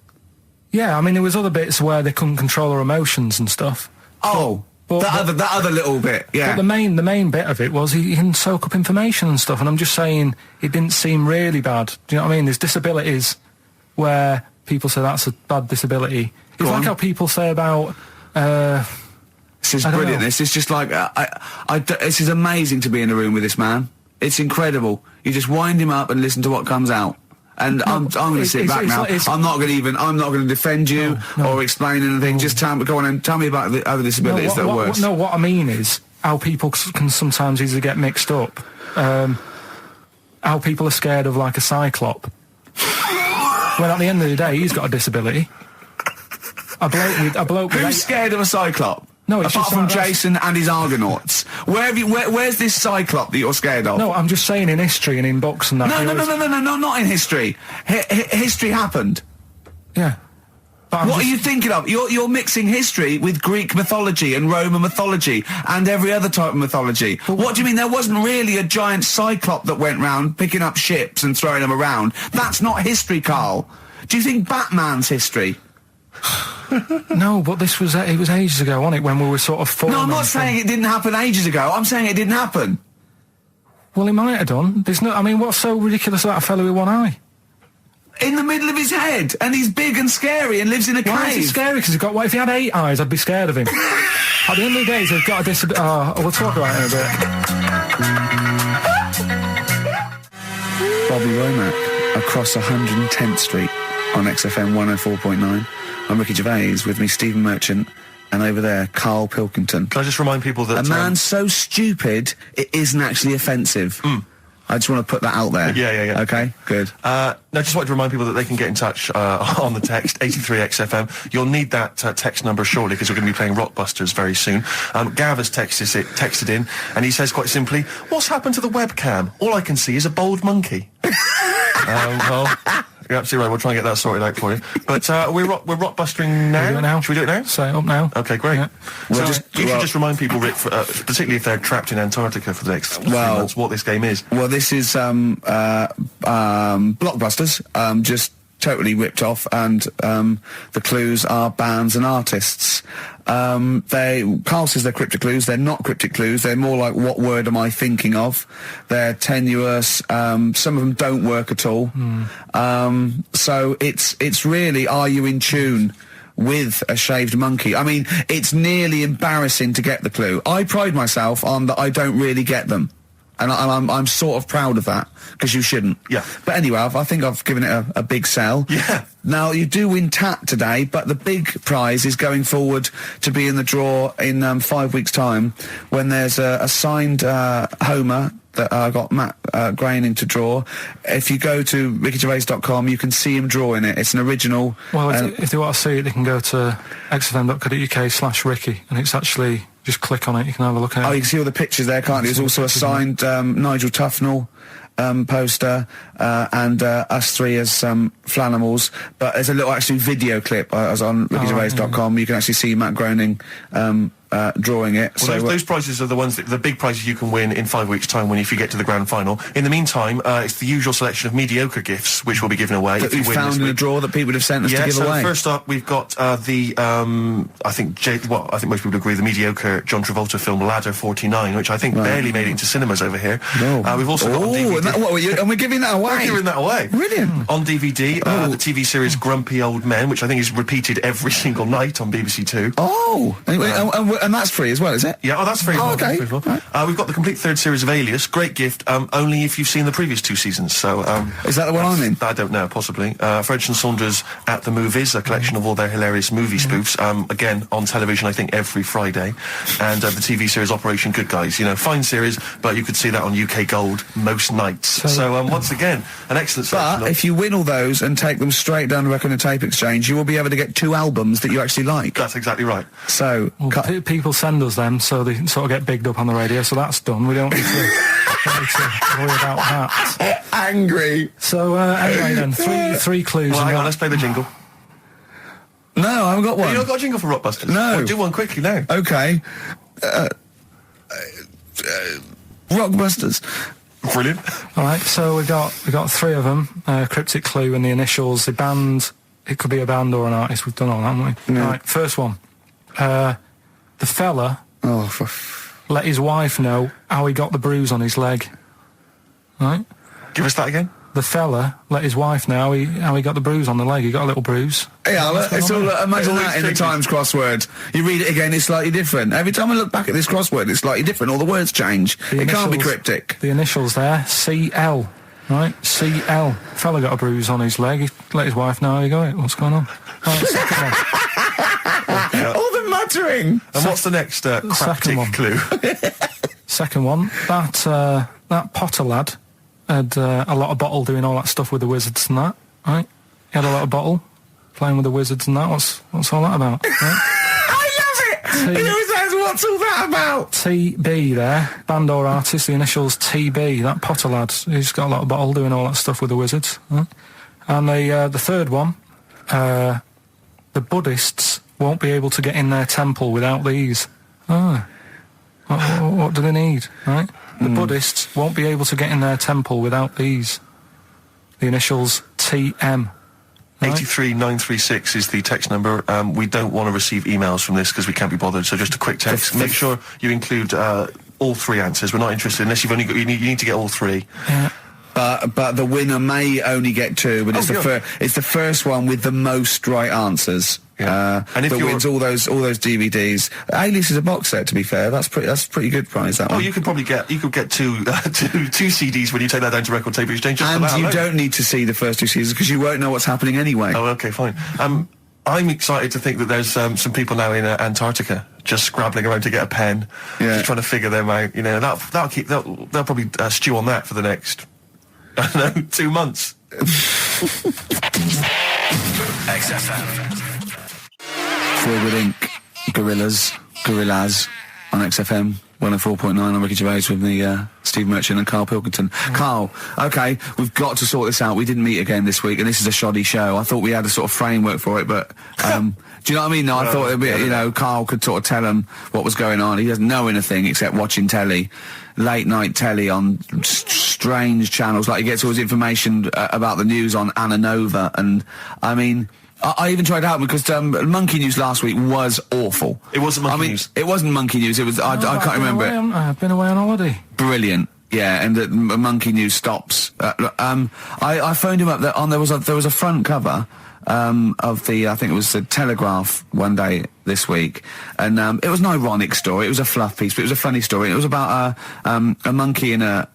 Yeah, I mean, there was other bits where they couldn't control their emotions and stuff. Oh, that other little bit, yeah. But the main bit of it was he can soak up information and stuff, and I'm just saying it didn't seem really bad. Do you know what I mean? There's disabilities where people say that's a bad disability. It's like how people say about... This is I don't brilliant. know. This is just like this is amazing to be in a room with this man. It's incredible. You just wind him up and listen to what comes out. And I'm going to sit back now. I'm not going to defend you or explain anything. Just go on and tell me about the other disabilities that are worse. What I mean is how people can sometimes easily get mixed up. How people are scared of like a cyclop. When at the end of the day, he's got a disability. A bloke with Who's scared of a cyclop? No, it's apart just from like that's- Jason and his Argonauts. Where's this cyclop that you're scared of? No, I'm just saying in history and in books and that. No, not in history. History happened. Yeah. But What are you thinking of? You're mixing history with Greek mythology and Roman mythology and every other type of mythology. What do you mean there wasn't really a giant cyclop that went round picking up ships and throwing them around? That's not history, Karl. Do you think Batman's history? No, but it was ages ago, wasn't it, when we were sort of forming... No, I'm not saying it didn't happen ages ago. I'm saying it didn't happen. Well, it might have done. I mean, what's so ridiculous about a fellow with one eye? In the middle of his head, and he's big and scary and lives in a Why is he cave. scary? Because what if he had 8 eyes? I'd be scared of him. At the end of the day, he's got a disability... we'll talk about it in a bit. Bobby Womack across 110th Street on XFM 104.9. I'm Ricky Gervais, with me Stephen Merchant, and over there Karl Pilkington. Can I just remind people that... A man so stupid, it isn't actually offensive. I just want to put that out there. Yeah. Okay, good. No, just wanted to remind people that they can get in touch on the text, 83XFM. You'll need that text number shortly because we're going to be playing Rockbusters very soon. Gav has texted in, and he says quite simply, "What's happened to the webcam? All I can see is a bald monkey." Well, you're absolutely right. We'll try and get that sorted out for you. But we're rockbustering now. Should we do it now? Should we do it now? Set it up now. Okay, great. Yeah. So Well, you should just remind people, Rick, particularly if they're trapped in Antarctica for the next few months, what this game is. Well, this is Blockbusters, just totally ripped off, and the clues are bands and artists. Karl says they're cryptic clues. They're not cryptic clues. They're more like, what word am I thinking of? They're tenuous. Some of them don't work at all. So it's really, are you in tune with a shaved monkey? I mean, it's nearly embarrassing to get the clue. I pride myself on that I don't really get them. And I'm sort of proud of that, because you shouldn't. Yeah. But anyway, I think I've given it a big sell. Yeah. Now, you do win Tat today, but the big prize is going forward to be in the draw in 5 weeks' time, when there's a signed Homer that I got Matt Groening to draw. If you go to rickygervais.com, you can see him drawing it. It's an original. Well, if they want to see it, they can go to xfm.co.uk/Ricky, and it's actually... Just click on it, you can have a look at it. Oh, you can see all the pictures there, can't you? There's also a signed Nigel Tufnell poster, and us three as Flanimals. But there's a little actually video clip as on rickygervais.com. You can actually see Matt Groening drawing it. Well, those prizes are the ones, the big prizes you can win in 5 weeks' time if you get to the grand final. In the meantime, it's the usual selection of mediocre gifts which will be given away. that we found in a drawer that people have sent us to give away. First up, we've got I think most people agree, the mediocre John Travolta film Ladder 49, which I think barely made it into cinemas over here. No. We've also got on DVD. And we're giving that away. We're giving that away. Brilliant. On DVD, the TV series Grumpy Old Men, which I think is repeated every single night on BBC Two. Oh, and and that's free as well, is it? Yeah, oh, that's free. Oh, okay. We've got the complete third series of Alias. Great gift, only if you've seen the previous 2 seasons. So, Is that the one I'm in? I don't know, possibly. French and Saunders at the Movies, a collection of all their hilarious movie spoofs. Again, on television, I think, every Friday. And the TV series Operation Good Guys. You know, fine series, but you could see that on UK Gold most nights. So, once again, an excellent selection. But if you win all those and take them straight down to Record and Tape Exchange, you will be able to get 2 albums that you actually like. That's exactly right. So, People send us them, so they sort of get bigged up on the radio, so that's done. We don't need to, worry about that. Angry. So, anyway then, three clues. Well, and hang on, that- let's play the jingle. No, I haven't got one. You not got a jingle for Rockbusters? No. Well, do one quickly now. Okay. Rockbusters. Brilliant. All right, so we got 3 of them. Cryptic clue and the initials. The band. It could be a band or an artist. We've done all that, haven't we? Yeah. All right, first one. The fella Oh, let his wife know how he got the bruise on his leg. Right? Give us that again. The fella let his wife know how he got the bruise on the leg. He got a little bruise. Yeah, it's all, imagine Always that in the changes. Times crossword. You read it again, it's slightly different. Every time I look back at this crossword, it's slightly different. All the words change. The It can't be initials- cryptic. The initials there, CL. Right? CL. Fella got a bruise on his leg. He let his wife know how he got it. What's going on? Right, second one. All the muttering. And what's the next second cryptic one. clue? Second one. That Potter lad had a lot of bottle doing all that stuff with the wizards and that. Right? He had a lot of bottle playing with the wizards and that. What's all that about? Right? I love it! He always says, what's all that about? TB there, band or artist, the initials TB, that Potter lad, he's got a lot of bottle doing all that stuff with the wizards. Right? And the third one, the Buddhists won't be able to get in their temple without these. What do they need, right? The Buddhists won't be able to get in their temple without these. The initials TM. Right? 83936 is the text number. We don't want to receive emails from this because we can't be bothered. So just a quick text. Make sure you include all 3 answers. We're not interested unless you've only got. You need to get all 3. Yeah. But the winner may only get 2, but it's it's the first one with the most right answers. Yeah. And if that you're- wins all those DVDs. Alias is a box set, to be fair. That's pretty good prize, that Oh, one. you could probably get two CDs when you take that down to Record Tape Exchange. Just for And that you alone. don't need to see the first 2 seasons because you won't know what's happening anyway. Oh, okay, fine. I'm excited to think that there's some people now in Antarctica just scrabbling around to get a pen, Yeah. just trying to figure them out. You know, they'll probably stew on that for the next, I don't know, 2 months. XFM. Forward Inc. Gorillas on XFM 104.9 on Ricky Gervais with me, Steve Merchant and Karl Pilkington. Karl, okay, we've got to sort this out. We didn't meet again this week, and this is a shoddy show. I thought we had a sort of framework for it, but do you know what I mean? No, I thought it'd be, Karl could sort of tell him what was going on. He doesn't know anything except watching telly, late night telly on strange channels. Like he gets all his information about the news on Anna Nova, and I mean. I even tried out because Monkey News last week was awful. It wasn't Monkey News. It wasn't Monkey News. It was. I can't remember it. I've been away on holiday. Brilliant. Yeah, and Monkey News stops. I phoned him up. There was a front cover of the. I think it was the Telegraph one day this week, and it was an ironic story. It was a fluff piece, but it was a funny story. It was about a monkey in a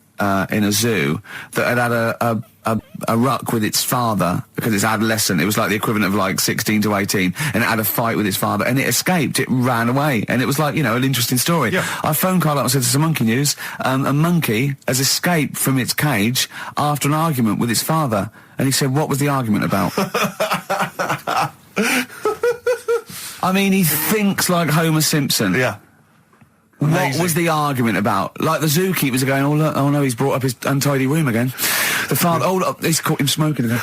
zoo that had a ruck with its father because it's adolescent. It was like the equivalent of like 16 to 18, and it had a fight with its father, and it escaped. It ran away, and it was like, an interesting story. Yeah. I phoned Karl up and said, "This is Monkey News. A monkey has escaped from its cage after an argument with its father." And he said, "What was the argument about?" I mean, he thinks like Homer Simpson. Yeah. What Amazing. was the argument about? Like the zookeepers are going, "Oh look, oh no, he's brought up his untidy room again." The father, "Oh look, he's caught him smoking again."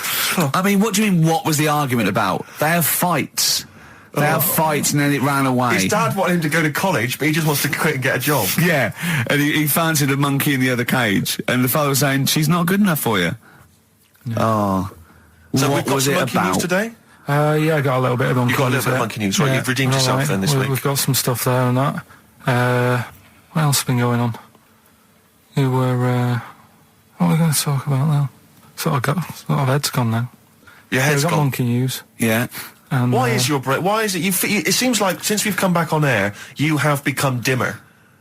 I mean, what do you mean? What was the argument about? They have fights. They have fights, and then it ran away. His dad wanted him to go to college, but he just wants to quit and get a job. Yeah, and he fancied a monkey in the other cage, and the father was saying, "She's not good enough for you." Oh, So what we've got was some it Monkey about? News today? Yeah, I got a little bit of Monkey You got a News little bit of there. Monkey News, right? You've redeemed yourself alright. then this week. We've got some stuff there and that. What else has been going on? What are we going to talk about now? Sort of head's gone now. Your Yeah, head's we've got gone. Monkey News. Yeah, And, Why is your brain? Why is it? It seems like since we've come back on air, you have become dimmer.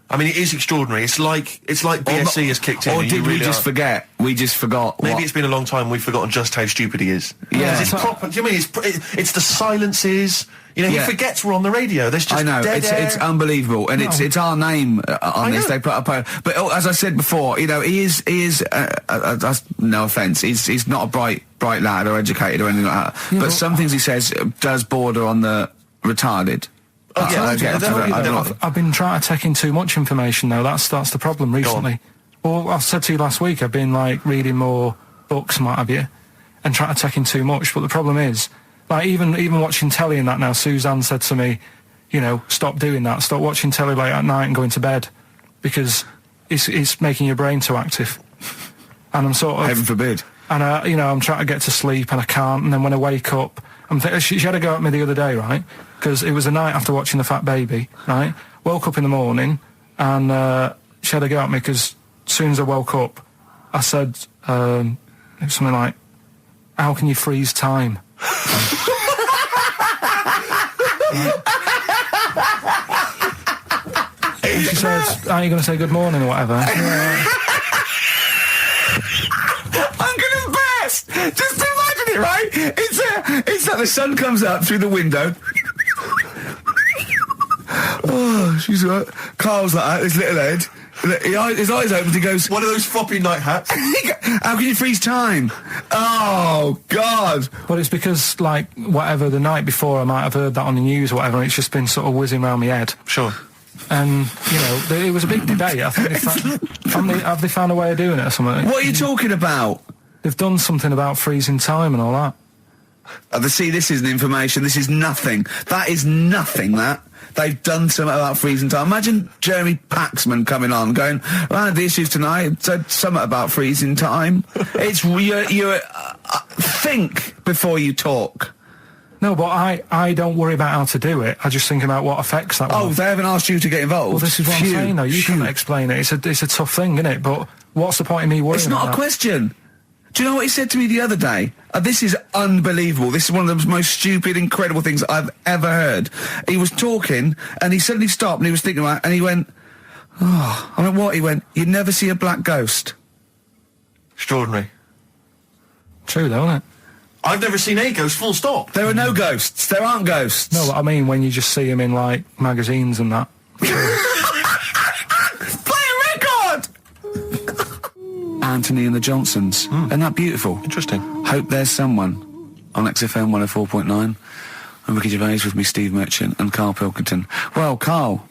I mean, it is extraordinary. It's like BSC has kicked in. Or and did you we really just are- forget? We just forgot. Maybe what- it's been a long time. We've forgotten just how stupid he is. Yeah. 'Cause it's proper. Do you mean it's the silences? You know, Yeah. he forgets we're on the radio. There's just I know, dead air. it's unbelievable, and it's our name on this. know. They put up, but as I said before, you know, he is no offence, he's not a bright lad or educated or anything like that. But some things he says does border on the retarded. Oh, yeah, I get- I don't- I've been trying to take in too much information now. That's the problem recently. Well, I said to you last week, I've been like reading more books and what have you, and trying to take in too much. But the problem is, like even watching telly and that now, Suzanne said to me, you know, stop doing that. Stop watching telly late at night and going to bed, because it's making your brain too active. And I'm sort of Heaven forbid. And you know, I'm trying to get to sleep and I can't. And then when I wake up, she had a go at me the other day, right? Because it was the night after watching The Fat Baby, right? Woke up in the morning and she had a go at me because as soon as I woke up, I said something like, "How can you freeze time?" And she said, "Aren't you going to say good morning or whatever?" I'm gonna burst! Just imagine it, right? It's like the sun comes up through the window. Oh, she's right. Carl's like that, his little head. His eyes open, he goes, One of those floppy night hats. "How can you freeze time?" Oh, God. But it's because, like, whatever, the night before I might have heard that on the news or whatever, and it's just been sort of whizzing around my head. Sure. And, you know, it was a big debate. I think have they found a way of doing it or something? What are you talking about? They've done something about freezing time and all that. See, this isn't information. This is nothing. That is nothing, that. They've done something about freezing time. Imagine Jeremy Paxman coming on, going, "One of the issues tonight said something about freezing time." It's you think before you talk. No, but I don't worry about how to do it. I just think about what effects that will Oh, have. they haven't asked you to get involved. Well, this is what I'm Phew, saying, though. You phew. can't explain it. It's a tough thing, isn't it? But what's the point in me worrying It's about not a that? question. Do you know what he said to me the other day? This is unbelievable. This is one of the most stupid, incredible things I've ever heard. He was talking, and he suddenly stopped, and he was thinking about it, and he went, "Oh," I went, "What?" He went, "You'd never see a black ghost." Extraordinary. True, though, isn't it? I've never seen a ghost, full stop. There are no ghosts. There aren't ghosts. No, but I mean when you just see them in, like, magazines and that. Play a record! Anthony and the Johnsons. Isn't that beautiful? Interesting. Hope There's Someone on XFM 104.9. I'm Ricky Gervais with me, Steve Merchant, and Karl Pilkington. Well, Karl,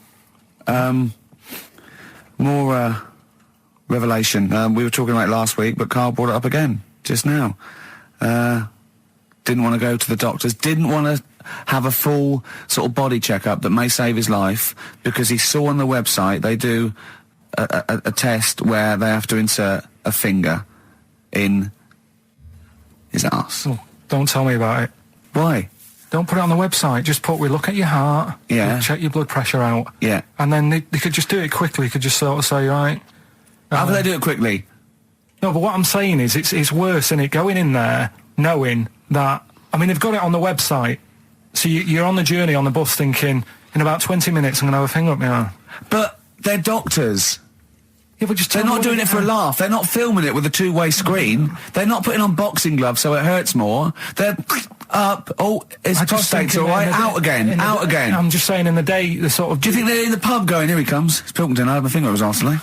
more revelation. We were talking about it last week, but Karl brought it up again just now. Didn't want to go to the doctors, didn't want to have a full sort of body checkup that may save his life, because he saw on the website they do a test where they have to insert a finger in his arse. Oh, don't tell me about it. Why? Don't put it on the website. Just we look at your heart. Yeah. We check your blood pressure out. Yeah. And then they could just do it quickly. Could just sort of say, right. How do they do it quickly? No, but what I'm saying is it's worse, isn't it? Going in there knowing that, I mean, they've got it on the website. So you're on the journey on the bus thinking, in about 20 minutes I'm going to have a finger up my arm. But they're doctors. Yeah, but just They're not doing it for a laugh. They're not filming it with a two-way screen. They're not putting on boxing gloves so it hurts more. They're up. Oh, his prostate's all right. Out again. Out again. I'm just saying in the day, the sort of... Do you think they're in the pub going, "Here he comes"? It's Pilkington. I had my finger up his arse today.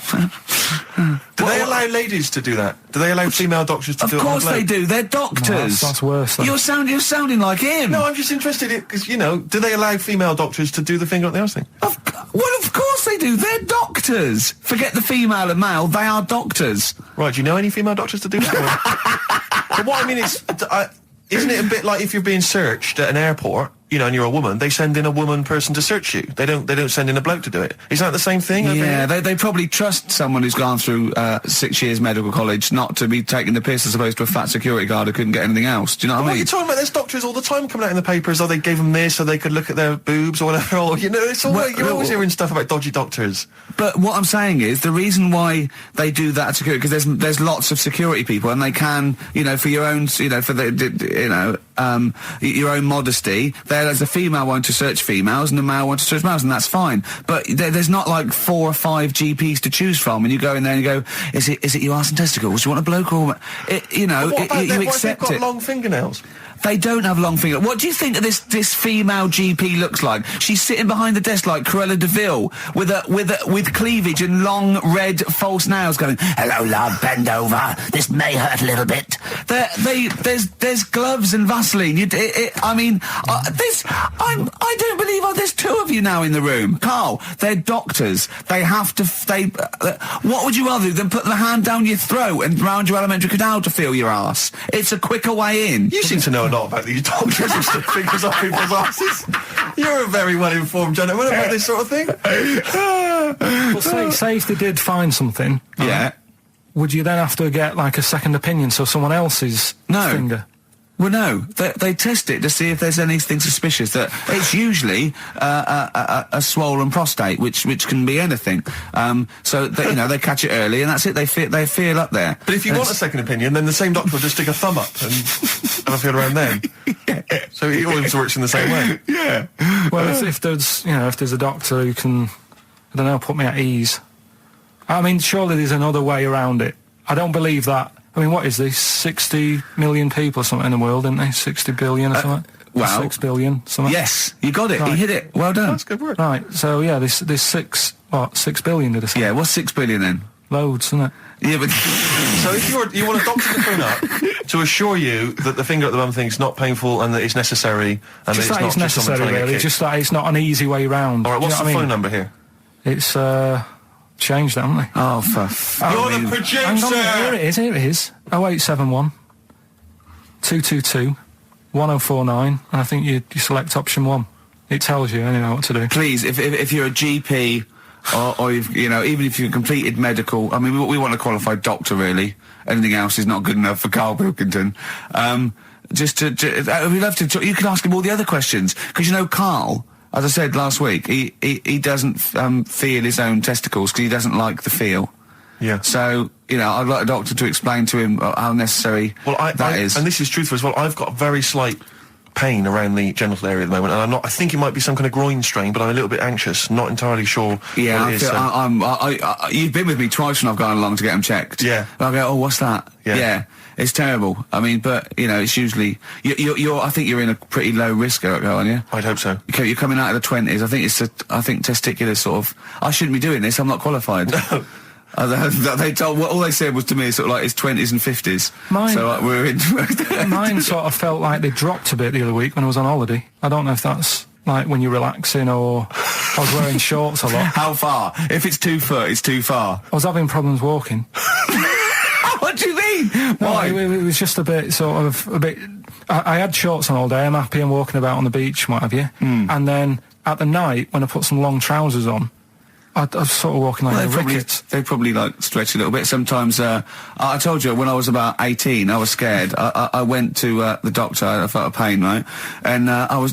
Do they allow ladies to do that? Do they allow female doctors to Of do it? course they do. They're doctors. that's worse, though. You're sounding like him. No, I'm just interested because, you know, do they allow female doctors to do the finger up the arse thing? Well, of course they do. They're doctors. Forget the female and male. They are doctors. Right, do you know any female doctors to do that? But what I mean is, isn't it a bit like if you're being searched at an airport you know, and you're a woman, they send in a woman person to search you. They don't send in a bloke to do it. Is that the same thing? over Yeah, here? they probably trust someone who's gone through 6 years medical college not to be taking the piss as opposed to a fat security guard who couldn't get anything else. Do you know what I What are mean? you talking about? There's doctors all the time coming out in the papers, they gave them this so they could look at their boobs or whatever, or, you know, it's all, Well, you're always hearing stuff about dodgy doctors. But what I'm saying is the reason why they do that security, because there's lots of security people, and they can, you know, for your own, you know, for your own modesty, there's a female one to search females and a male one to search males, and that's fine. But there's not like 4 or 5 GPs to choose from, and you go in there and you go, is it your arse and testicles? Do you want a bloke or you know? What about You what if accept they've got it. long fingernails? They don't have long fingers. What do you think this female GP looks like? She's sitting behind the desk like Cruella de Vil with cleavage and long red false nails, going, "Hello, love, bend over. This may hurt a little bit." There's gloves and Vaseline. I don't believe there's 2 of you now in the room, Carl. They're doctors. They have to. What would you rather do than put the hand down your throat and round your alimentary canal to feel your ass? It's a quicker way in. You seem to know a lot about these doctors and stick fingers up people's asses. You're a very well-informed gentleman about this sort of thing. Well, say if they did find something, Yeah. would you then have to get like a second opinion, so someone else's No. finger? Well, no. They test it to see if there's anything suspicious. That it's usually a swollen prostate, which can be anything. So they, you know, they catch it early, and that's it. They feel up there. But if you want a second opinion, then the same doctor will just stick a thumb up and have a feel around then. So it always works in the same way. Yeah. Well, if there's a doctor who can, I don't know, put me at ease. I mean, surely there's another way around it. I don't believe that. I mean, what is this? 60 million people or something in the world, isn't they? 60 billion or something? well- 6 billion, something? Yes, you got it. You Right. hit it. Well done. That's good work. Right, so yeah, there's 6 billion, did I say? Yeah. What's 6 billion then? Loads, isn't it? Yeah, but So if you want a doctor to phone up to assure you that the finger at the bum thing's not painful and that it's necessary and Just that that it's it's not just someone necessary, trying to really. get Just that it's not an easy way round. All right, what's Do the you know what I phone mean? number here? It's, changed, haven't they? oh, You're the producer! Hang on, here it is. 0871 222 1049, and I think you select option 1. It tells you anyway what to do. please, if you're a GP or you've, you know, even if you've completed medical, I mean, we want a qualified doctor, really. Anything else is not good enough for Carl Pilkington. We'd love to. You can ask him all the other questions, because you know, Carl, as I said last week, he doesn't feel his own testicles because he doesn't like the feel. Yeah. So, you know, I'd like a doctor to explain to him how necessary that is. And this is truthful as well, I've got very slight pain around the genital area at the moment, and I think it might be some kind of groin strain, but I'm a little bit anxious, not entirely sure Yeah, what it is. so- you've been with me twice when I've gone along to get them checked. Yeah. And I go, oh, what's that? Yeah. It's terrible. I mean, but, you know, it's usually, I think you're in a pretty low risk, aren't you? I'd hope so. You're coming out of the 20s. I think testicular sort of, I shouldn't be doing this, I'm not qualified. They told, all they said was to me, sort of like, it's 20s and 50s. Mine- So we're in. Mine sort of felt like they dropped a bit the other week when I was on holiday. I don't know if that's like when you're relaxing or I was wearing shorts a lot. How far? If it's 2 foot, it's too far. I was having problems walking. What do you mean? No, Why? it was just a bit, I had shorts on all day, I'm happy and walking about on the beach and what have you. And then at the night, when I put some long trousers on, I was sort of walking like a rickets. They probably like stretch a little bit. Sometimes, I told you when I was about 18, I was scared. I went to the doctor. I felt a pain, right? And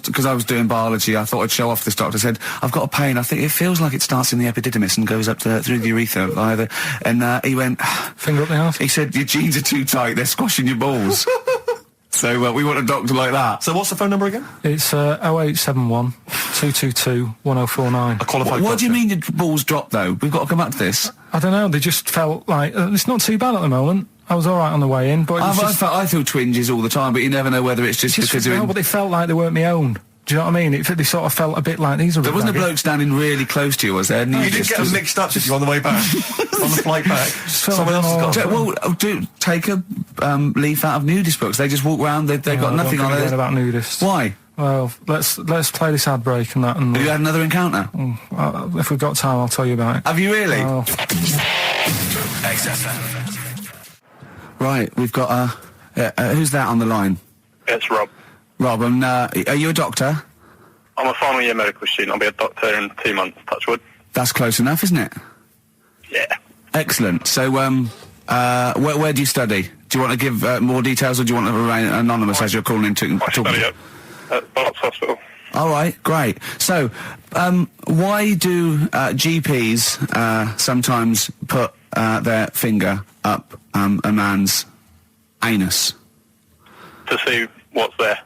because I was doing biology, I thought I'd show off this doctor. I said, I've got a pain. I think it feels like it starts in the epididymis and goes up through the urethra either. And he went, Finger up the arse. he said, your jeans are too tight. They're squashing your balls. So we want a doctor like that. So what's the phone number again? It's 0871 222 1049. A qualified What do you doctor. mean your balls dropped though? We've got to come back to this. I don't know, they just felt like, it's not too bad at the moment. I was alright on the way in, but it was I feel twinges all the time, but you never know whether it's just because you're no, in. but they felt like they weren't my own. Do you know what I mean? They sort of felt a bit like these are There wasn't a ragged. bloke standing really close to you, was there? And You just didn't get them mixed up, did you, on the way back? On the flight back? felt Someone else has got Well, take a leaf out of nudist books. They just walk round. They've got nothing on it. it. About nudists. Why? Well, let's play this ad break and that. And Have you had another encounter? if we've got time, I'll tell you about it. Have you really? Oh. XFM. Right, we've got who's that on the line? It's Rob. Rob, and are you a doctor? I'm a final year medical student. I'll be a doctor in 2 months, touch wood. That's close enough, isn't it? Yeah. Excellent. So, where do you study? Do you want to give more details, or do you want to remain anonymous as you're calling in to I talk? study at Barts Hospital. All right, great. So, why do GPs sometimes put their finger up a man's anus? To see what's there.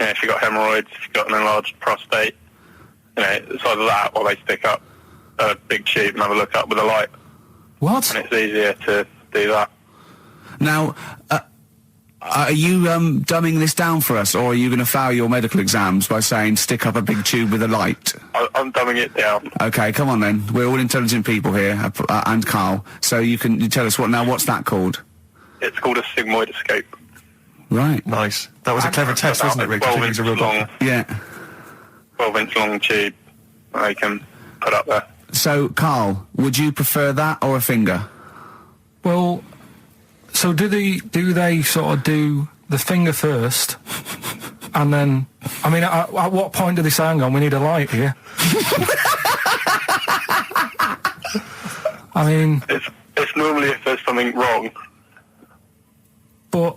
You know, if you've got hemorrhoids, if you've got an enlarged prostate, you know, it's either that or they stick up a big tube and have a look up with a light. What? And it's easier to do that. Now, are you dumbing this down for us, or are you going to fail your medical exams by saying stick up a big tube with a light? I'm dumbing it down. Okay, come on then. We're all intelligent people here, and Karl. So you tell us what's that called? It's called a sigmoidoscope. Right. Nice. That was a clever test, wasn't it, Rick? 12 inch long, Yeah. 12-inch long tube they can put up there. So, Karl, would you prefer that or a finger? Well, so do they sort of do the finger first, and then, I mean, at what point do they say, hang on, we need a light here? I mean... It's normally if there's something wrong. But,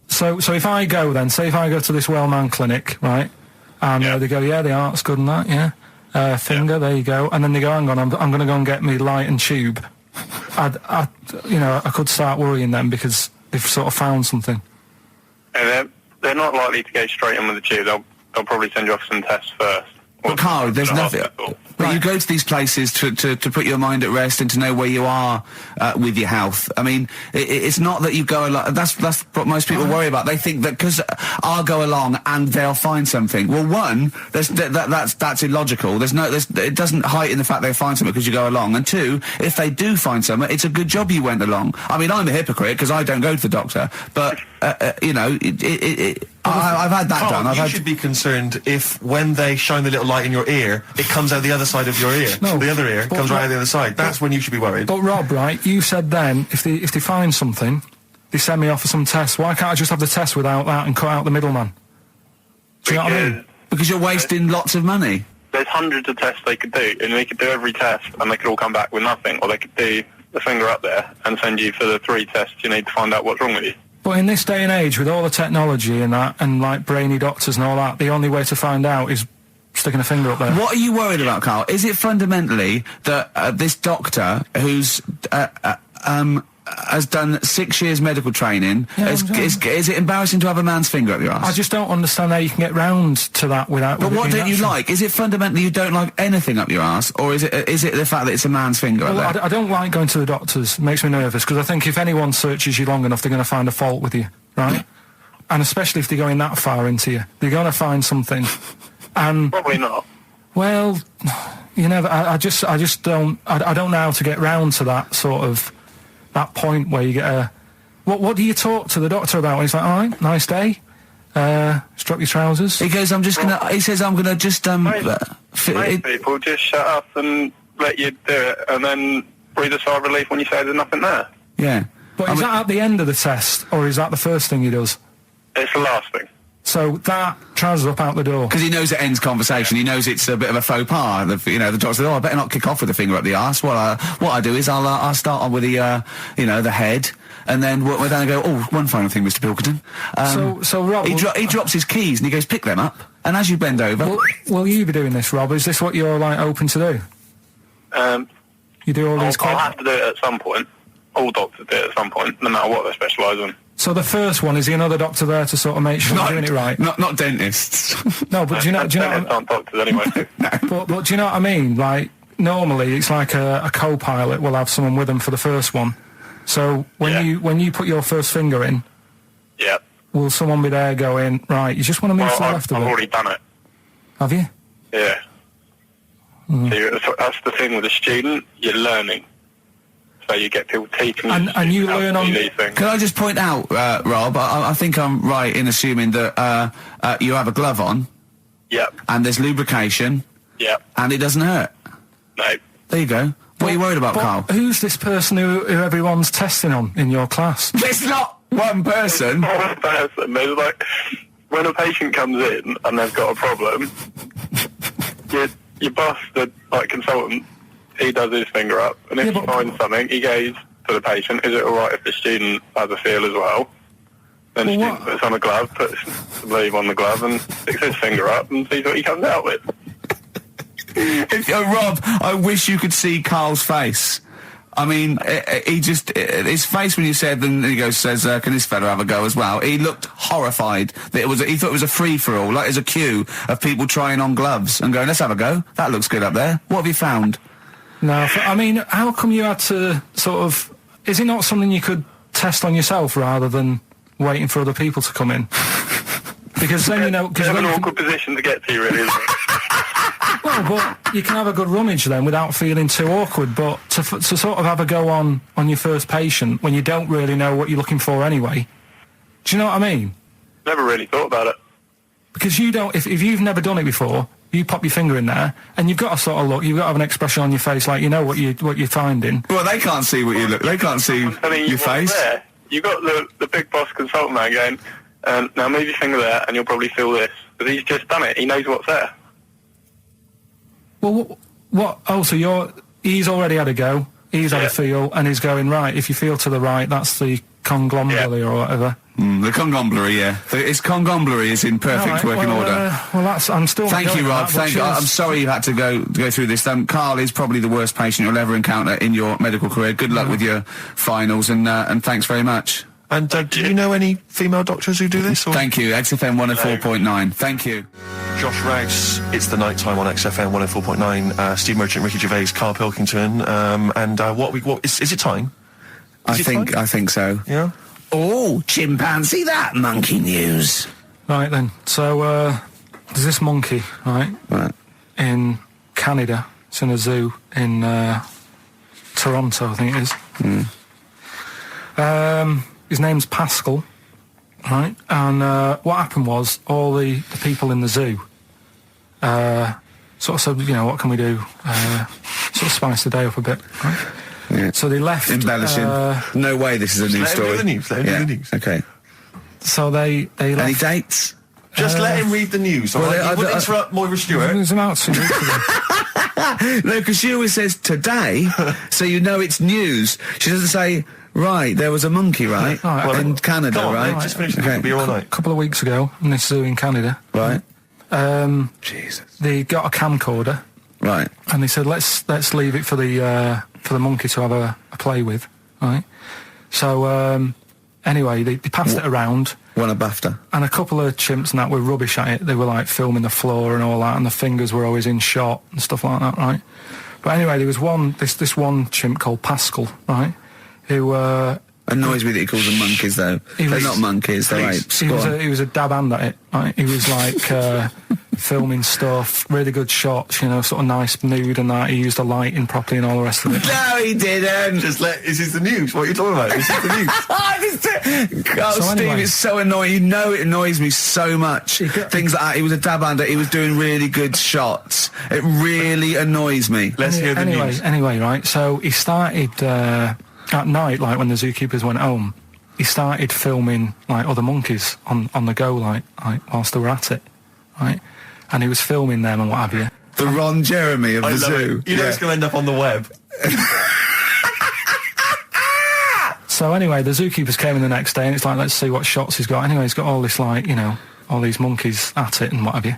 so if I go then, say if I go to this well-known clinic, right, and they go, yeah, the art's good and that, yeah, finger, there you go, and then they go, hang on, I'm going to go and get me light and tube. I could start worrying then because they've sort of found something. And they're not likely to go straight in with the tube. They'll probably send you off some tests first. But Karl, there's nothing. But Right. you go to these places to put your mind at rest and to know where you are with your health. I mean, it's not that you go along. That's what most people worry about. They think that because I'll go along and they'll find something. Well, one, that's illogical. It doesn't heighten the fact they find something because you go along. And two, if they do find something, it's a good job you went along. I mean, I'm a hypocrite because I don't go to the doctor, but I've had that Karl, done. you should be concerned if when they shine the little light in your ear, it comes out the other side of your ear. No, the other ear but comes right Rob- out the other side. That's when you should be worried. But Rob, right, you said then, if they find something, they send me off for some tests. Why can't I just have the test without that and cut out the middleman? Do you know what I mean? Because you're wasting lots of money. There's hundreds of tests they could do, and they could do every test, and they could all come back with nothing, or they could do the finger up there and send you for the 3 tests you need to find out what's wrong with you. But in this day and age, with all the technology and that, and like brainy doctors and all that, the only way to find out is sticking a finger up there. What are you worried about, Karl? Is it fundamentally that this doctor who's has done 6 years medical training, Yeah, is it embarrassing to have a man's finger up your I ass? just don't understand how you can get round to that without... But with it what being don't you natural. like? Is it fundamentally you don't like anything up your ass, or is it the fact that it's a man's finger Well, up there? I don't like going to the doctors. It makes me nervous, because I think if anyone searches you long enough, they're going to find a fault with you, right? And especially if they're going that far into you. They're going to find something. And... Probably not. Well, you know, I just don't... I don't know how to get round to that sort of... that point where you get a... What do you talk to the doctor about? And he's like, all right, nice day. Strap your trousers. He goes, he says, I'm gonna just, Most people just shut up and let you do it, and then breathe a sigh of relief when you say there's nothing there. yeah. But is that at the end of the test, or is that the first thing he does? It's the last thing. So that trousers up out the door. Because he knows it ends conversation. He knows it's a bit of a faux pas. The doctor says, "Oh, I better not kick off with the finger up the arse." Well, what I do is I'll start on with the the head, and then we'll then go. Oh, one final thing, Mr. Pilkington. So Rob, he drops his keys and he goes, "Pick them up." And as you bend over, will you be doing this, Rob? Is this what you're like open to do? You do all these. I'll have to do it at some point. All doctors do it at some point, no matter what they specialise in. So the first one is the another doctor there to sort of make sure you're doing it right. Not dentists. No, but do you know? Dentists aren't doctors anyway. But do you know what I mean? Like normally, it's like a co-pilot will have someone with them for the first one. So when you put your first finger in, Yeah. will someone be there going, right? You just want to move to the Well, left I've of it? already done it. Have you? Yeah. So that's the thing with a student. You're learning. So you get people teaching And you how to learn do on- these things. Can I just point out, Rob? I think I'm right in assuming that you have a glove on Yep. and there's lubrication Yep. and it doesn't hurt. No. There you go. What are you worried about, But Karl? who's this person who everyone's testing on in your class? It's not one person. One person. There's like when a patient comes in and they've got a problem, your boss, the consultant, he does his finger up, and if Yeah, he but- finds something, he goes to the patient, is it alright if the student has a feel as well? Then the Well, student puts on a glove, puts the leave on the glove, and sticks his finger up and sees what he comes out with. Rob, I wish you could see Karl's face. I mean, his face when you said, and he says, can this fella have a go as well? He looked horrified that he thought it was a free-for-all, like there's a queue of people trying on gloves and going, let's have a go. That looks good up there. What have you found? No, I mean, how come you had to sort of... Is it not something you could test on yourself rather than waiting for other people to come in? Because then, you know... It's Cause an when you awkward position to get to, really, isn't it? well, but you can have a good rummage then without feeling too awkward, but to sort of have a go on your first patient when you don't really know what you're looking for anyway, do you know what I mean? Never really thought about it. Because you don't... If you've never done it before... You pop your finger in there, and you've got to sort of look. You've got to have an expression on your face, like you know what you're finding. Well, they can't see what you look. They can't see I'm telling you your what's face. there. You got the big boss consultant man going, now move your finger there, and you'll probably feel this. But he's just done it. He knows what's there. Well, what? Oh, so he's already had a go. He's had a feel, and he's going right. If you feel to the right, that's the conglomerate or whatever. The conglomerate, yeah. His conglomerate is in perfect working order. Well, that's. I'm still. Thank you, Rob. Thank you. I'm Cheers. sorry you had to go through this. Karl is probably the worst patient you'll ever encounter in your medical career. Good luck with your finals, and thanks very much. And do you know any female doctors who do this? Or? Thank you. XFM 104.9. Thank you. Josh Rouse, it's the night time on XFM 104.9. Steve Merchant, Ricky Gervais, Karl Pilkington, and what is it time? I think so. Yeah. Oh, chimpanzee, that monkey news. Right then. So there's this monkey, right, in Canada. It's in a zoo in Toronto, I think it is. His name's Pascal, right? And what happened was all the people in the zoo sort of said, you know, what can we do? Sort of spice the day up a bit, right? Yeah. So they left. Embellishing. No way this is a news story. Let him do the news. Okay. So they left. Any dates? Just let him read the news, all right? You wouldn't interrupt Moira Stewart. There's about 2 weeks ago. No, because she always says today, so you know it's news. She doesn't say, right, there was a monkey, right? Right, in Canada, Come on, right? mate, just finish the Okay. It'll be all night. A couple of weeks ago in this zoo in Canada. Right. Jesus. They got a camcorder Right. and they said let's leave it for the monkey to have a play with, right? So anyway, they passed it around, Won a BAFTA. and a couple of chimps and that were rubbish at it. They were like filming the floor and all that, and the fingers were always in shot and stuff like that, right? But anyway, there was this one chimp called Pascal, right, who Annoys me that he calls them monkeys, though. They're was- not monkeys, they're apes. he Go was on. he was a dab hand at it, right? He was like filming stuff, really good shots, you know, sort of nice mood and that. He used the lighting properly and all the rest of it. No, he didn't. This is the news. What are you talking about? This is the news. Oh, So Steve, anyway. it's so annoying. You know it annoys me so much. Things like that. He was a dab under. He was doing really good shots. It really annoys me. Let's hear the news. Anyway, right, so he started, at night, like when the zookeepers went home, he started filming, like, other monkeys on the go, like whilst they were at it, right? And he was filming them and what have you. The Ron Jeremy of I the love zoo. it. You know it's going to end up on the web. So anyway, the zookeepers came in the next day and it's like, let's see what shots he's got. Anyway, he's got all this, like, you know, all these monkeys at it and what have you.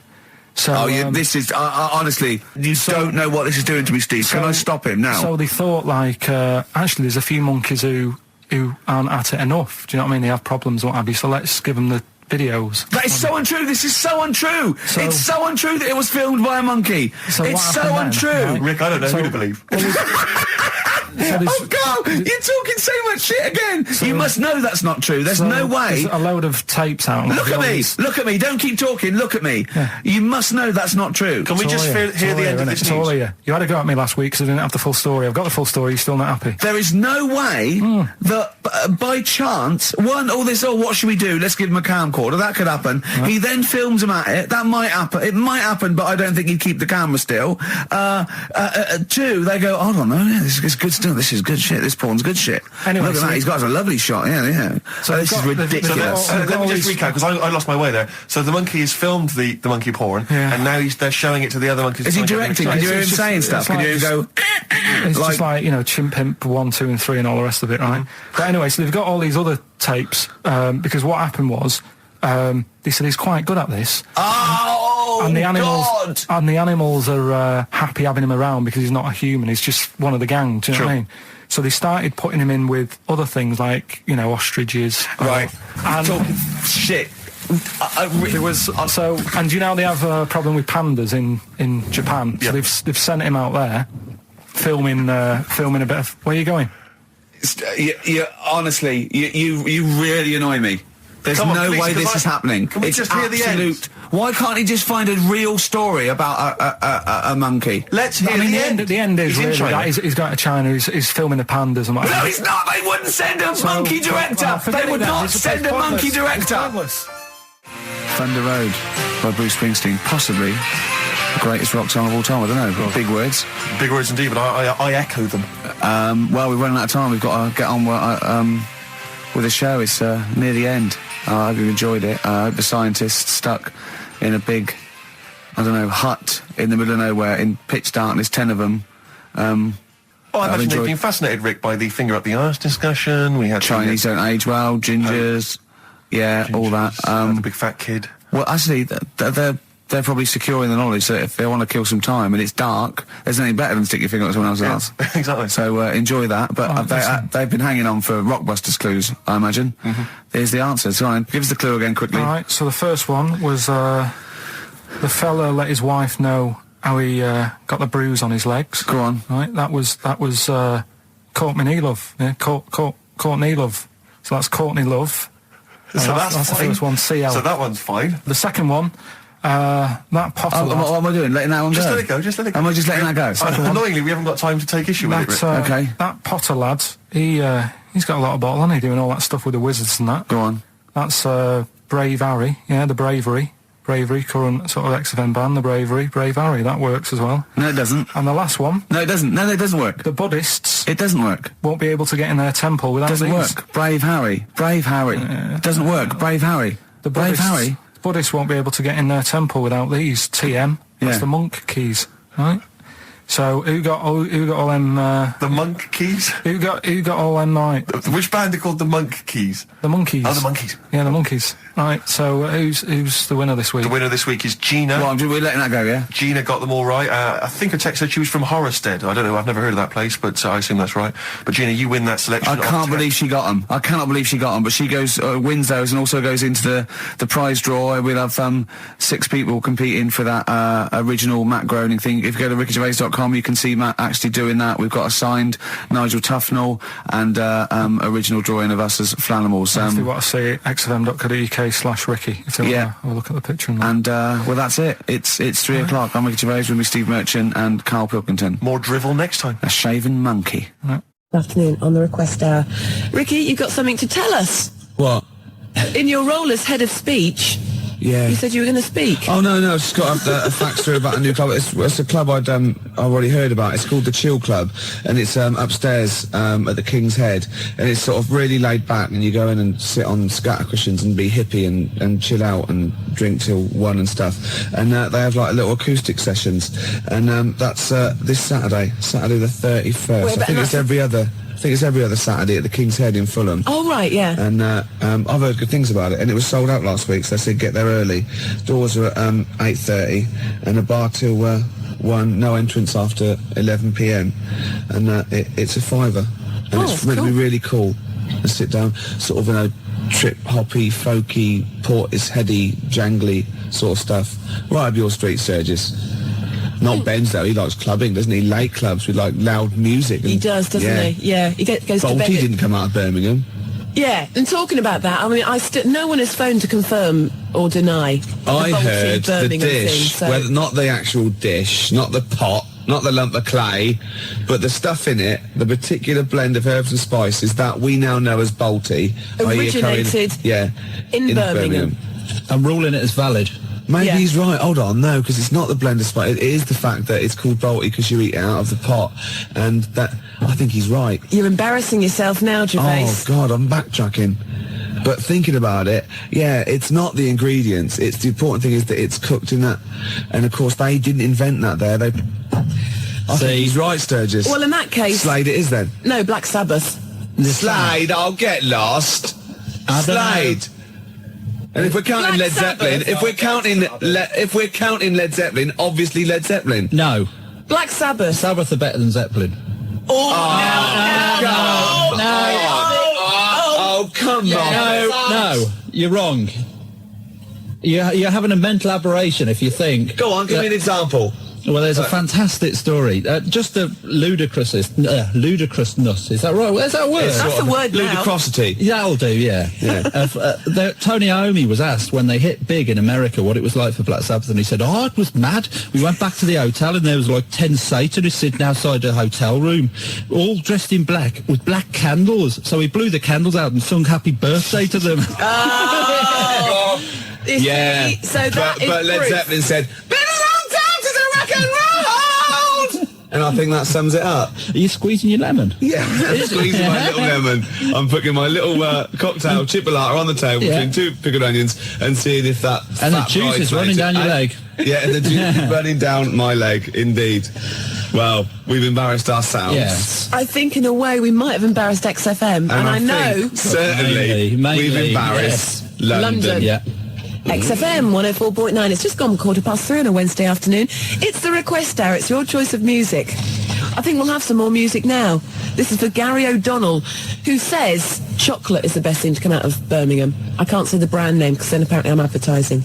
So, Oh, yeah, this is, honestly, you don't know what this is doing to me, Steve. Can I stop him now? So they thought, like, actually there's a few monkeys who aren't at it enough. Do you know what I mean? They have problems and what have you. So let's give them the videos. That is so untrue. This is so untrue. So- It's so untrue that it was filmed by a monkey. So what It's so happened then, untrue. right? Rick, I don't know who to believe. Oh, Carl, you're talking so much shit again. You must know that's not true. There's no way. There's a load of tapes out. and Look at all me. this- Look at me. Don't keep talking. Look at me. You must know that's not true. Can we It's just all hear It's the all end of innit? this It's all news? here. You had a go at me last week because I didn't have the full story. I've got the full story. You're still not happy. There is no way that by chance, what should we do? Let's give him a camcorder. camcorder. That could happen. He then films him at it. That might happen. It might happen, but I don't think he'd keep the camera still. 2, they go, hold on, this is good stuff. This is good shit. This porn's good shit. Anyway, look at so that. He's got a lovely shot. Yeah. So this is ridiculous. Let me just recap, because I lost my way there. So the monkey has filmed the monkey porn, and now they're showing it to the other monkeys. Is he directing? Can you hear him saying stuff? Can you hear him go... It's just like, you know, Chimp Pimp 1, 2 and 3 and all the rest of it, right? But anyway, so they've got all these other tapes, because what happened was, they said he's quite good at this. Oh, and the animals, God! And the animals are happy having him around because he's not a human, he's just one of the gang, do you know what I mean? So they started putting him in with other things like, you know, ostriches. Right. And talking shit. There was and do you know they have a problem with pandas in Japan? So they've sent him out there, filming a bit of. Where are you going? Honestly, you really annoy me. There's no way this is happening. Can we just hear the end? Why can't he just find a real story about a monkey? Let's hear the end. The end is really that he's going to China. He's filming the pandas and whatever. No, he's not. They wouldn't send a monkey director. They would not send a monkey director. Thunder Road by Bruce Springsteen, possibly the greatest rock song of all time. I don't know. Big words. Big words indeed, but I echo them. Well, we're running out of time. We've got to get on with the show. It's near the end. I hope you enjoyed it. I hope the scientists stuck in a big, I don't know, hut in the middle of nowhere in pitch darkness, 10 of them. I imagine they've been fascinated, Rick, by the finger up the arse discussion. We had Chinese don't age well, gingers, all that. The big fat kid. Well, actually, they're probably securing the knowledge that if they want to kill some time and it's dark, there's nothing better than stick your finger up someone else's arse. Exactly. So enjoy that. But they've been hanging on for Rockbusters clues, I imagine. Here's the answer. So give us the clue again quickly. All right. So the first one was the fella let his wife know how he got the bruise on his legs. Go on. Right. That was Courtney Love. Yeah. Courtney Love. So that's Courtney Love. So that's the first one. CL. So that one's fine. The second one. That Potter lad. What am I doing? Letting that one Just go? let it go, just let it go. Am I just letting that go? Annoyingly, we haven't got time to take issue with it, Rick. Okay. That Potter lad, he's got a lot of bottle, hasn't he, doing all that stuff with the wizards and that. Go on. That's Brave Harry, the Bravery, current sort of XFM band, the Brave Harry, that works as well. No, it doesn't. And the last one. No, it doesn't. No, it doesn't work. The Buddhists. It doesn't work. Won't be able to get in their temple without Doesn't these. work. Brave Harry. It doesn't work. Brave Harry. The Brave Buddhists, Harry. Buddhists won't be able to get in their temple without these. TM. That's the monk keys, right? So who got all them? The monk keys. Who got all them? Right. Which band are called the Monk Keys? The Monkeys. Oh, the Monkeys. Yeah, the Monkeys. Right. So who's the winner this week? The winner this week is Gina. Well, we're letting that go, yeah. Gina got them all right. I think her text said she was from Horrorstead. I don't know. I've never heard of that place, but I assume that's right. But Gina, you win that selection. I can't believe she got them. I cannot believe she got them. But she goes wins those and also goes into the prize draw. We'll have 6 people competing for that original Matt Groening thing. If you go to rickygervais.com, you can see Matt actually doing that. We've got a signed Nigel Tufnell and original drawing of us as Flanimals. If they want to see it, xfm.co.uk/Ricky, if they want to have a look at the picture. And well, that's it. It's 3 o'clock. I'm Ricky Gervais with me, Steve Merchant and Karl Pilkington. More drivel next time. A shaven monkey. Good afternoon on the request hour. Ricky, you've got something to tell us. What? In your role as head of speech, Yeah. you said you were going to speak. Oh, no, I've just got a fax through about a new club. It's a club I've already heard about. It's called the Chill Club, and it's upstairs at the King's Head, and it's sort of really laid back, and you go in and sit on scatter cushions and be hippie and chill out and drink till 1 and stuff. And they have like little acoustic sessions, and that's this Saturday the 31st. I think it's every other Saturday at the King's Head in Fulham. Oh, right, yeah. And I've heard good things about it, and it was sold out last week, so I said get there early. Doors are at 8:30, and a bar till 1, no entrance after 11 p.m, and it's a £5, and it's really, really cool. And sit down, sort of, trip-hoppy, folky, Portisheady, jangly sort of stuff. Right up your street, Sturgis. Not Ben's though, he likes clubbing, doesn't he? Late clubs with like loud music. He does, doesn't he? Yeah, he goes to bed. Bolty didn't come out of Birmingham. Yeah, and talking about that, I mean, no one has phoned to confirm or deny. I heard the Birmingham dish, thing, so. not the actual dish, not the pot, not the lump of clay, but the stuff in it, the particular blend of herbs and spices that we now know as Bolty. Originated in Birmingham. I'm ruling it as valid. Maybe Yeah. he's right. Hold on, no, because it's not the blender spice. It is the fact that it's called Balti because you eat it out of the pot, and that I think he's right. You're embarrassing yourself now, Gervais. Oh God, I'm backtracking. But thinking about it, yeah, it's not the ingredients. It's the important thing is that it's cooked in that, and of course they didn't invent that there. I think he's right, Sturgis. Well, in that case... Slade it is then. No, Black Sabbath. Slade, I'll get lost. I don't Slade. And if we're counting Black Led Zeppelin, Sabbath. if we're counting Led Zeppelin, obviously Led Zeppelin. No. Black Sabbath. Sabbath are better than Zeppelin. Oh, come on. No, you're wrong. You're having a mental aberration if you think... Go on, give me an example. Well, there's a fantastic story. Just the ludicrousness, is that right? Is that a word? That's a word now. Ludicrosity. That'll do, yeah. Tony Iommi was asked when they hit big in America what it was like for Black Sabbath, and he said, "Oh, it was mad. We went back to the hotel and there was like 10 Satanists sitting outside the hotel room, all dressed in black with black candles. So he blew the candles out and sung Happy Birthday to them." Yeah. So that but is Led proof. Zeppelin said, "Been a long time since a rock and roll!" And I think that sums it up. Are you squeezing your lemon? Yeah, I'm squeezing my little lemon. I'm putting my little cocktail chipolata on the table between two pickled onions and seeing if that And the fat juice is running down your leg. Yeah, and the juice is running down my leg, indeed. Well, we've embarrassed ourselves. Yes. I think in a way we might have embarrassed XFM, and I know think certainly Mainly, we've embarrassed London. Yeah. XFM 104.9. It's just gone 3:15 on a Wednesday afternoon. It's the request hour. It's your choice of music. I think we'll have some more music now. This is for Gary O'Donnell, who says chocolate is the best thing to come out of Birmingham. I can't say the brand name because then apparently I'm advertising.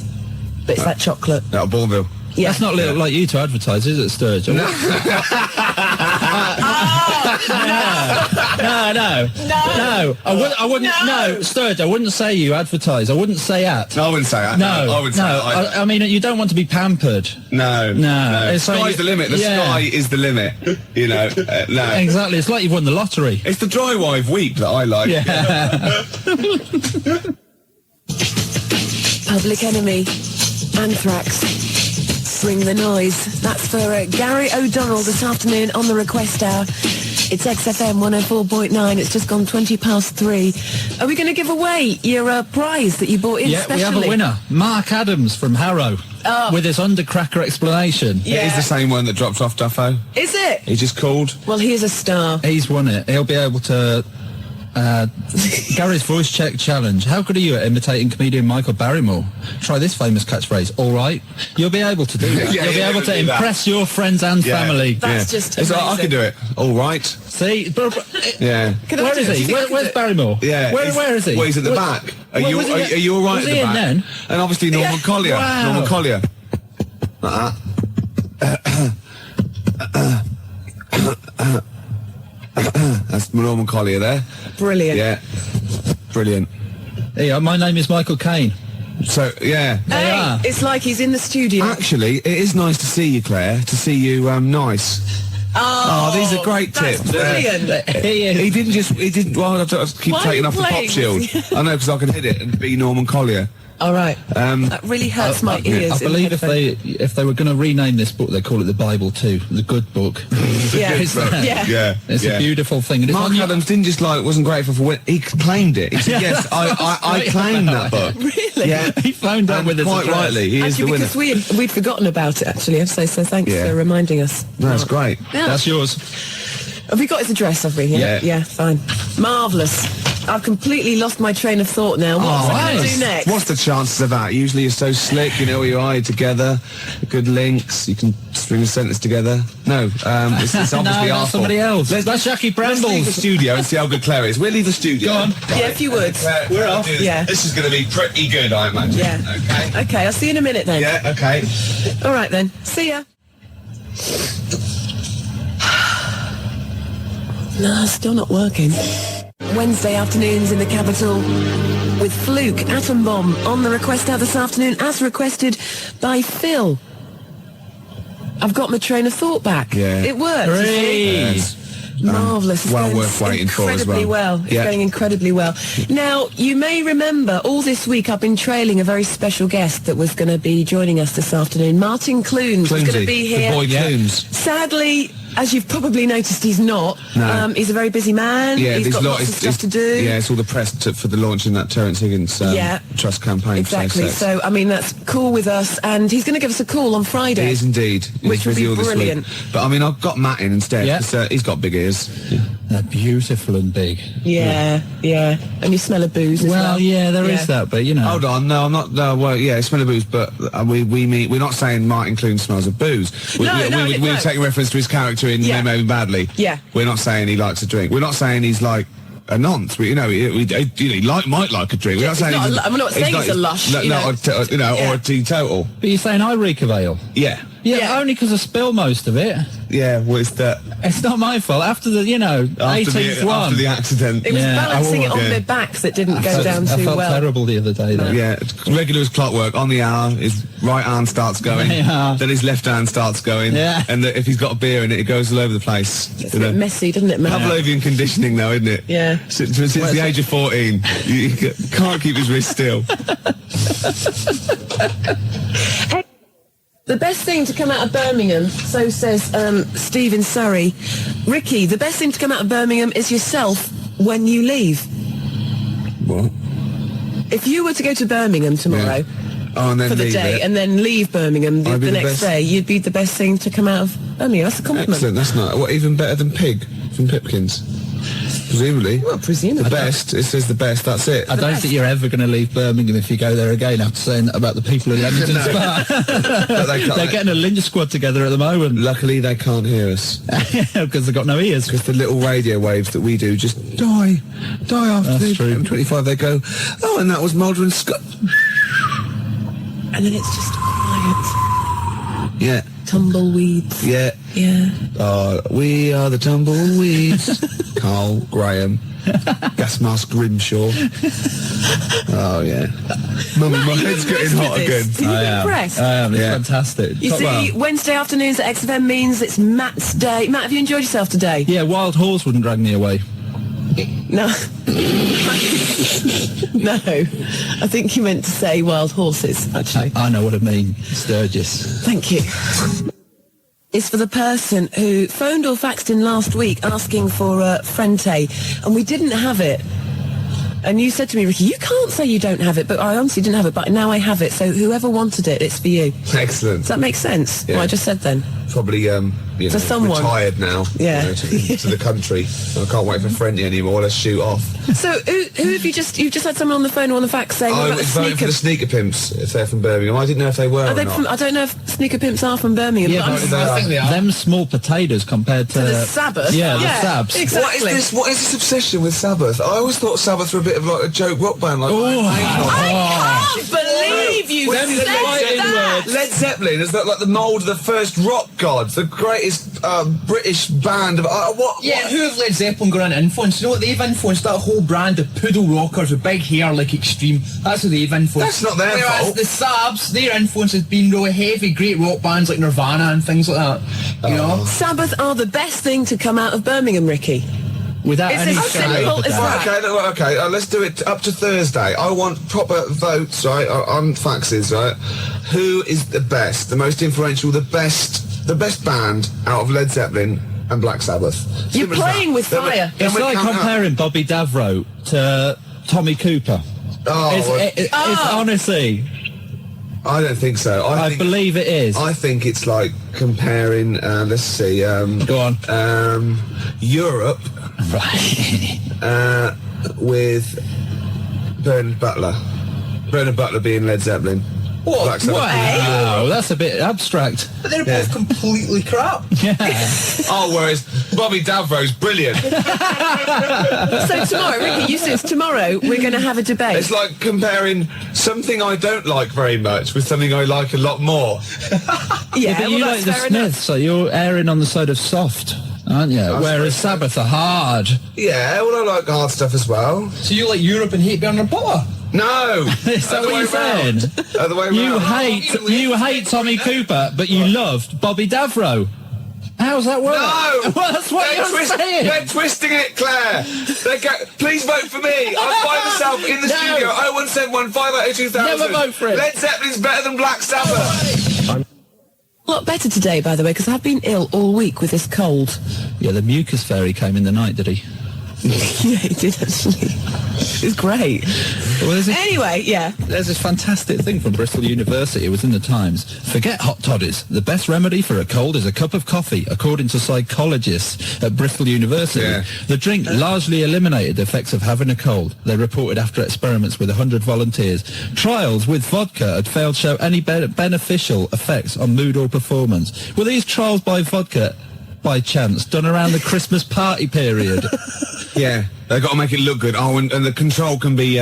But it's that chocolate. Out of Bourneville. Yeah. That's not like you to advertise, is it, Sturge? No. No. I wouldn't. No, Sturge. I wouldn't say you advertise. I wouldn't say at. No, I wouldn't say that. No, I would say that. I mean, you don't want to be pampered. No. It's Sky's like- the limit. The yeah. sky is the limit. You know. No. Exactly. It's like you've won the lottery. It's the dry wife weep that I like. Yeah. Public Enemy. Anthrax. Bring the noise. That's for Gary O'Donnell this afternoon on the request hour. It's XFM 104.9. It's just gone 3:20. Are we going to give away your prize that you bought in Yeah, specially? we have a winner. Mark Adams from Harrow. With his undercracker explanation. Yeah. It is the same one that dropped off Duffo. Is it? He just called. Well, he is a star. He's won it. He'll be able to... Gary's voice check challenge. How good are you at imitating comedian Michael Barrymore? Try this famous catchphrase. All right. You'll be able to do that. Yeah, You'll be yeah, able we'll to do that. impress your friends and family. That's just It's like, I amazing. can do it. All right. See? Yeah. Can I Where do is it? he? Where's Barrymore? Yeah. Where is he? Well, he's at the Where- back. Are you was he are you all right was at he the in back? then? And obviously Norman Collier. Wow. Norman Collier. That's Norman Collier there. Brilliant. Yeah. Brilliant. Yeah, my name is Michael Caine. So, yeah. Hey, are. it's like he's in the studio. Actually, it is nice to see you, Claire. To see you, nice. Oh, these are great that's tips. brilliant. He didn't, well, I keep Why are taking you off the pop playing shield. this? I know, because I can hit it and be Norman Collier. All right. That really hurts my ears. I in believe the headphones. if they were going to rename this book, they call it the Bible too, the good book. Yeah. It's that. Yeah. It's a beautiful thing. And it's Mark on your- Adams didn't just wasn't grateful for when he claimed it. He said, yes, I claimed that book. Really? Yeah. He phoned up And with his quite address. rightly, he is the Actually, winner. because we'd forgotten about it, actually. So thanks Yeah. for reminding us. No, that's great. Yeah. That's yours. Have we got his address, have we? Yeah. Yeah, fine. Marvellous. I've completely lost my train of thought now. What's I going to do next? What's the chances of that? Usually you're so slick, you know where you are, you're together, good links, you can string a sentence together. No, it's obviously No, that's our somebody fault. else. That's Jackie Let's leave the Brambles. studio and see how good Claire is. We'll leave the studio. Go on. Yeah, if you would. Claire, We're off. Yeah. This is going to be pretty good, I imagine. Yeah. Okay. Okay, I'll see you in a minute then. Yeah, okay. All right then. See ya. No, still not working. Wednesday afternoons in the capital with Fluke Atom Bomb on the request hour this afternoon as requested by Phil. I've got my train of thought back. Yeah. It worked. you see? Hooray. Yes. Marvellous. It's Well going worth waiting for as incredibly well. It's going incredibly well. Now, you may remember all this week I've been trailing a very special guest that was going to be joining us this afternoon. Martin Clunes was going to be here. The boy Clunes. Sadly, as you've probably noticed, he's not. No. He's a very busy man. Yeah, he's there's got lot- lots of it's- stuff to do. Yeah, it's all the press for the launch in that Terence Higgins trust campaign. Exactly. So, I mean, that's cool with us. And he's going to give us a call on Friday. He is indeed. Which He's would be busy all this week. brilliant. But I mean, I've got Matt in instead. Yeah. 'Cause, he's got big ears. They're beautiful and big. Yeah. And you smell a booze as well. Well, yeah, there is that, but you know. Hold on, no, I'm not. No, well, yeah, smell of booze, but we mean we're not saying Martin Clunes smells of booze. We would take reference to his character in Yeah. Maybe Badly. Yeah. We're not saying he likes a drink. We're not saying he's like a nonce. He might like a drink. We're not saying not he's a- I'm not saying he's a lush, No, you know. or a teetotal. But you're saying I reek of ale? Yeah. Yeah, only because I spill most of it. Yeah, well, it's that It's not my fault. After the, after 18th one. after the accident. It was Yeah, balancing it on yeah. their backs that didn't go down I too felt well. terrible the other day, though. Yeah, it's regular as clockwork. On the hour, his right hand starts going, Yeah. then his left hand starts going, Yeah. and if he's got a beer in it, it goes all over the place. It's a bit messy, doesn't it, man? Pavlovian conditioning, though, isn't it? Yeah. Since the age of 14, you can't keep his wrist still. The best thing to come out of Birmingham, so says Steve in Surrey. Ricky, the best thing to come out of Birmingham is yourself when you leave. What? If you were to go to Birmingham tomorrow Oh, and then for the leave day it. and then leave Birmingham the I'd be the next best. day, you'd be the best thing to come out of Birmingham. That's a compliment. Excellent, that's not. What, even better than Pig from Pipkins? Presumably. Well, presumably. The best, it says the best, that's it. I don't think you're ever going to leave Birmingham if you go there again after saying that about the people in Leamington Spa. But they can't- They're getting a lynch squad together at the moment. Luckily, they can't hear us. Because they've got no ears. Because the little radio waves that we do just die after That's the true. M25. They go, oh, and that was Mulder and Scott. And then it's just quiet. Yeah, Tumbleweeds. yeah. Yeah. We are the tumbleweeds. Karl, Graham, Gas Mask Grimshaw. Oh, yeah. Mummy, my head's getting hot again. Are you impressed? I am. It's Yeah. fantastic. You see, Wednesday afternoons at XFM means it's Matt's day. Matt, have you enjoyed yourself today? Yeah, Wild Horse wouldn't drag me away. No. No. I think you meant to say wild horses, actually. I know what I mean. Sturgis. Thank you. Is for the person who phoned or faxed in last week asking for Frente, and we didn't have it. And you said to me, Ricky, you can't say you don't have it, but I honestly didn't have it, but now I have it, so whoever wanted it, it's for you. Excellent. Does that make sense? Yeah. What I just said then? Probably, For someone. retired now. Yeah. To the country. I can't wait for Frenty anymore. Let's shoot off. So who have you've just had someone on the phone or on the fax saying I about was the voting for sneaker? the Sneaker Pimps if they're from Birmingham. I didn't know if they were Are or they not. from, I don't know if sneaker pimps are from Birmingham. Yeah, but but I'm- think they are. them small potatoes compared to... the Sabbath. Yeah, the Sabs. Exactly. What is this obsession with Sabbath? I always thought Sabbath were a bit of like a joke rock band. Like, I can't believe you Them said that. Led Zeppelin is like the mould of the first rock gods, the greatest British band of what? Yeah, who have Led Zeppelin got an influence? You know what they've influenced? That whole brand of poodle rockers with big hair like Extreme. That's who they've influenced. That's not their Whereas fault. the Sabs, their influence has been really heavy, great rock bands like Nirvana and things like that. You know? Sabbath are the best thing to come out of Birmingham, Ricky. Without It's any as shadow simple of a as doubt. that. Okay, let's do it up to Thursday. I want proper votes, right, on faxes, right? Who is the best, the most influential, the best band out of Led Zeppelin and Black Sabbath? You're Simple as playing that. with Then we- fire. then It's we like count up. comparing Bobby Davro to Tommy Cooper. Oh, It's honestly, I don't think so. I believe it is. I think it's like comparing, let's see, Go on. Europe Right. with Bernard Butler. Bernard Butler being Led Zeppelin. Black Sabbath. Wow, that's a bit abstract. But they're both completely crap. Yeah. Oh, whereas Bobby Davro's brilliant. So tomorrow, Ricky, you said tomorrow we're going to have a debate. It's like comparing something I don't like very much with something I like a lot more. yeah, But well, you that's like the fair enough. Smiths, so you're erring on the side of soft, aren't you? Whereas Sabbath are hard. Yeah, well, I like hard stuff as well. So you like Europe and hate Bernard Butler? No! Is that Other what way you're saying? round. Other way You round. hate Tommy Cooper, but you loved Bobby Davro. How How's that work? No! Well, that's what you're saying. They're twisting it, Claire. Please vote for me. I'm by myself in the No. studio. 0171 580 2000. Never vote for him. Led Zeppelin's better than Black Sabbath. A lot better today, by the way, because I've been ill all week with this cold. Yeah, the mucus fairy came in the night, did he? Yeah, he did, actually. It was great. Well, Anyway, yeah. There's this fantastic thing from Bristol University. It was in the Times. Forget hot toddies. The best remedy for a cold is a cup of coffee, according to psychologists at Bristol University. Yeah. The drink largely eliminated the effects of having a cold. They reported after experiments with 100 volunteers. Trials with vodka had failed to show any beneficial effects on mood or performance. Were these trials by vodka, by chance, done around the Christmas party period? Yeah, they've got to make it look good. Oh, and the control can be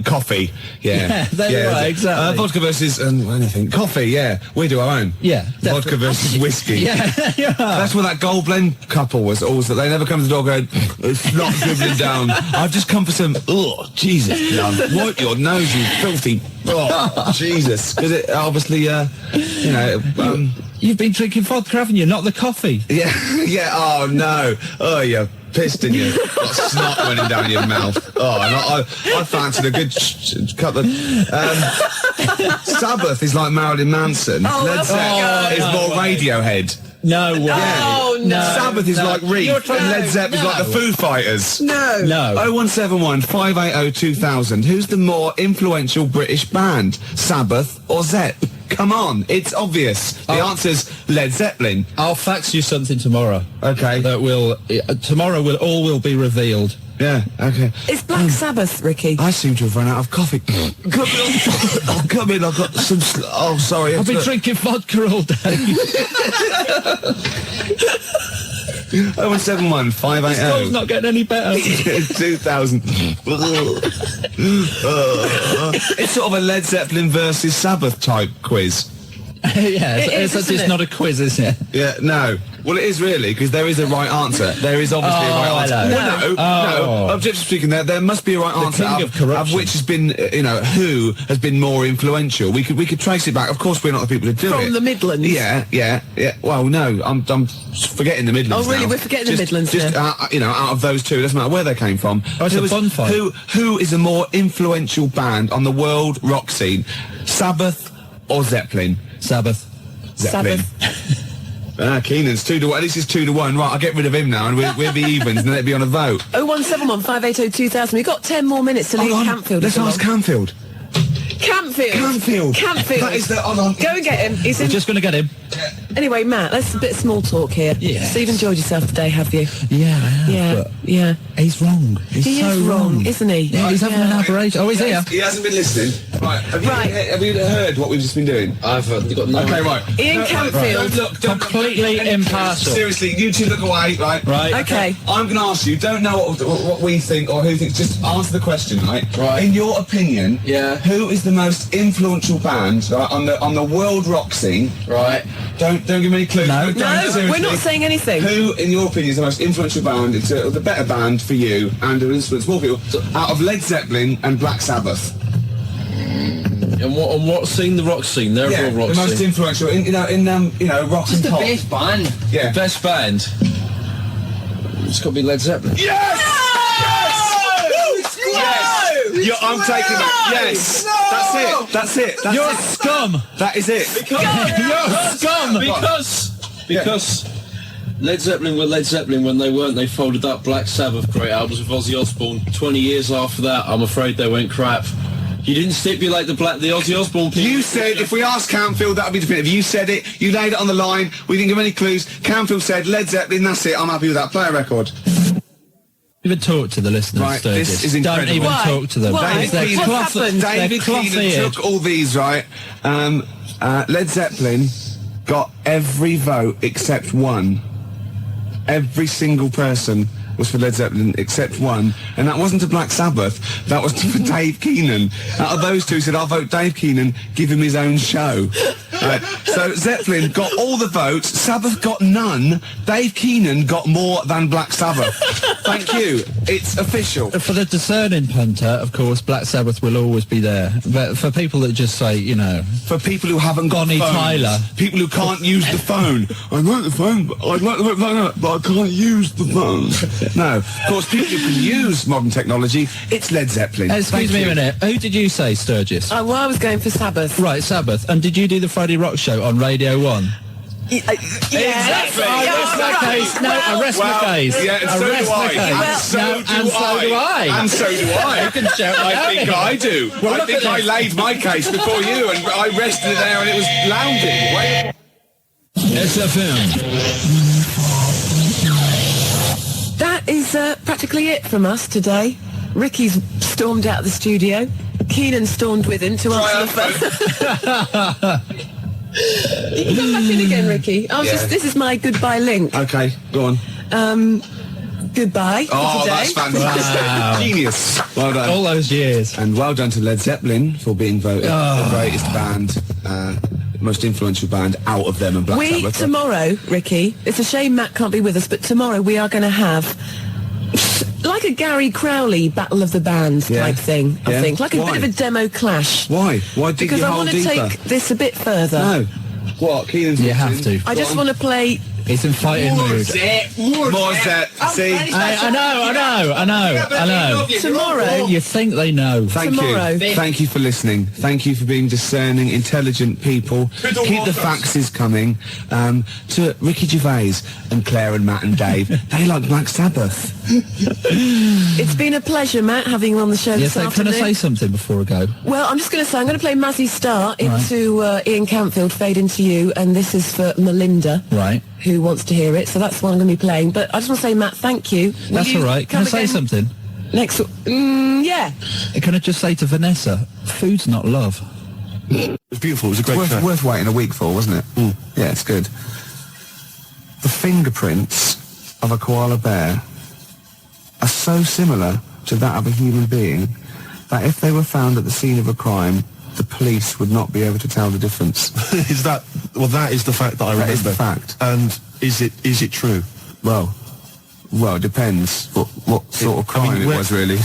coffee. Yeah, right, exactly. Vodka versus anything. Coffee, yeah. We do our own. Yeah, Vodka definitely. versus whiskey. Yeah. That's what that gold blend couple was also. They never come to the door going, it's not dribbling down. I've just come for some, oh, Jesus, love. Wipe your nose, you filthy, oh, Jesus. Because it obviously, You've been drinking vodka, haven't you? Not the coffee. yeah, oh no. Oh, you pissed in you. Got snot running down your mouth. Oh, and I fancied a good couple of... Sabbath is like Marilyn Manson. Oh, Led Zeppelin is more Radiohead. No way. Oh, no. Sabbath is like Reef, You're and trying- Led Zeppelin is like the Foo Fighters. No. No. 0171 580 2000. Who's the more influential British band, Sabbath or Zepp? Come on, it's obvious. The answer's Led Zeppelin. I'll fax you something tomorrow. Okay. That will tomorrow will be revealed. Yeah, okay. It's Black Sabbath, Ricky. I seem to have run out of coffee. Come in, I've got some... Oh, sorry. I've been drinking vodka all day. 0171 It's 580 not getting any better. 2000. It's sort of a Led Zeppelin versus Sabbath type quiz. Yeah, It is, it's isn't it? not a quiz, is it? Yeah, no. Well, it is really, because there is a right answer. There is obviously a right answer. hello. Well, no. Objectively speaking, there must be a right answer. king of corruption. which has been, who has been more influential. We could trace it back. Of course, we're not the people who do it. From the Midlands. Yeah. Well, no, I'm forgetting the Midlands. Oh, really? now. We're forgetting the Midlands Just now. out of those two, doesn't matter where they came from. Oh, it's a bun fight. Who is a more influential band on the world rock scene, Sabbath or Zeppelin? Sabbath. Zeppelin. Sabbath. Keenan's 2-1. At least it's 2-1. Right, I'll get rid of him now, and we'll be evens, and then it'll be on a vote. 0171 580 2000. We've got 10 more minutes to leave Hold on. Campfield. Let's ask Campfield. Campfield. That is the... Hold on. Go and get him. He's We're in. just going to get him. Anyway, Matt, let's a bit of small talk here. Yes. So you've enjoyed yourself today, have you? Yeah, I have, Yeah. but Yeah. he's wrong. He's He so is wrong, isn't he? Yeah, he's having an aberration. Oh, he's here. He hasn't been listening. Right. Right. Have you heard what we've just been doing? I've got no. Okay, right. Ian Campfield. Don't Completely impartial. Seriously, you two look away, right? Right. Okay. I'm going to ask you, don't know what we think or who thinks, just answer the question, right? Right. In your opinion, Yeah. who is the most influential band, right, on the world rock scene? Right. Don't give me any clues. No. No, seriously. we're not saying anything. Who, in your opinion, is the most influential band? It's the better band for you and will influence more people out of Led Zeppelin and Black Sabbath. And what scene? The rock scene. They're Yeah, all rock the most scene. influential in rock Just and the pop. best band. Yeah. Best band. It's got to be Led Zeppelin. Yes! Yes! I'm taking that. Yes! That's it. You're a scum. That is it. You're a scum. Because Led Zeppelin were Led Zeppelin when they weren't. They folded up Black Sabbath, great albums with Ozzy Osbourne. 20 years after that, I'm afraid they went crap. You didn't stipulate the Ozzy Osbourne people. You said, if we asked Campfield, that would be definitive. You said it, you laid it on the line, we didn't give any clues. Campfield said, Led Zeppelin, that's it, I'm happy with that. Play a record. Even talk to the listeners, Right, Sturgis. this is Don't incredible. even Why? talk to them. Why? Because they're What's cloth- happened? they're David Keenan cloth-eared. took all these, right? Led Zeppelin got every vote except one. Every single person was for Led Zeppelin except one, and that wasn't to Black Sabbath, that was for Dave Keenan. Out of those two, said, I'll vote Dave Keenan, give him his own show. So Zeppelin got all the votes, Sabbath got none, Dave Keenan got more than Black Sabbath. Thank you. It's official. For the discerning punter, of course, Black Sabbath will always be there. But for people that just say, you know... For people who haven't got Bonnie phones, Tyler. people who can't use the phone. I like the phone, but I can't use the phone. No, of course, people who can use modern technology, it's Led Zeppelin. Excuse me a minute. Who did you say, Sturgis? Well, I was going for Sabbath. Right, Sabbath. And did you do the Friday Rock Show on Radio 1? Exactly. I rest my case. No, I rest my case. Yeah, and I so rest do my I. case. And so do I. And so do I. You can shout like I think I do. Well, I look think at I this. laid my case before you, and I rested it there, and it was lounging. Wait. XFM. That is practically it from us today. Ricky's stormed out of the studio. Keenan stormed with him to answer the phone. You can come back in again, Ricky. This is my goodbye link. Okay, go on. Goodbye for today. That's fantastic. Wow. Genius. Well done. All those years. And well done to Led Zeppelin for being voted the greatest band, most influential band out of them and Black Sabbath. Tomorrow, Ricky, it's a shame Matt can't be with us, but tomorrow we are going to have like a Gary Crowley Battle of the Bands type thing, I think. Like a bit of a demo clash. Why? Why dig Because your I hole want to deeper? take this a bit further. No. What? Keenan's You have to. I just want to play... He's in fighting mood. More Zep. See? I know. Tomorrow... You think they know. Thank Tomorrow. you. Thank you for listening. Thank you for being discerning, intelligent people. Keep the faxes coming. To Ricky Gervais and Claire and Matt and Dave. They like Black Sabbath. It's been a pleasure, Matt, having you on the show Yes, this can I afternoon. say something before I go? Well, I'm just going to say, I'm going to play Mazzy Star into Ian Campfield, Fade Into You, and this is for Melinda, Right. who wants to hear it, so that's what I'm going to be playing. But I just want to say, Matt, thank you. Will That's you all right. Can I come say again something? Next... yeah. Can I just say to Vanessa, food's not love. It was beautiful. It was a great show. Worth waiting a week for, wasn't it? Yeah, it's good. The fingerprints of a koala bear are so similar to that of a human being that if they were found at the scene of a crime, the police would not be able to tell the difference. Is that... Well, that is the fact that I remember. That is the fact. And is it true? Well, it depends what sort of crime it was, really.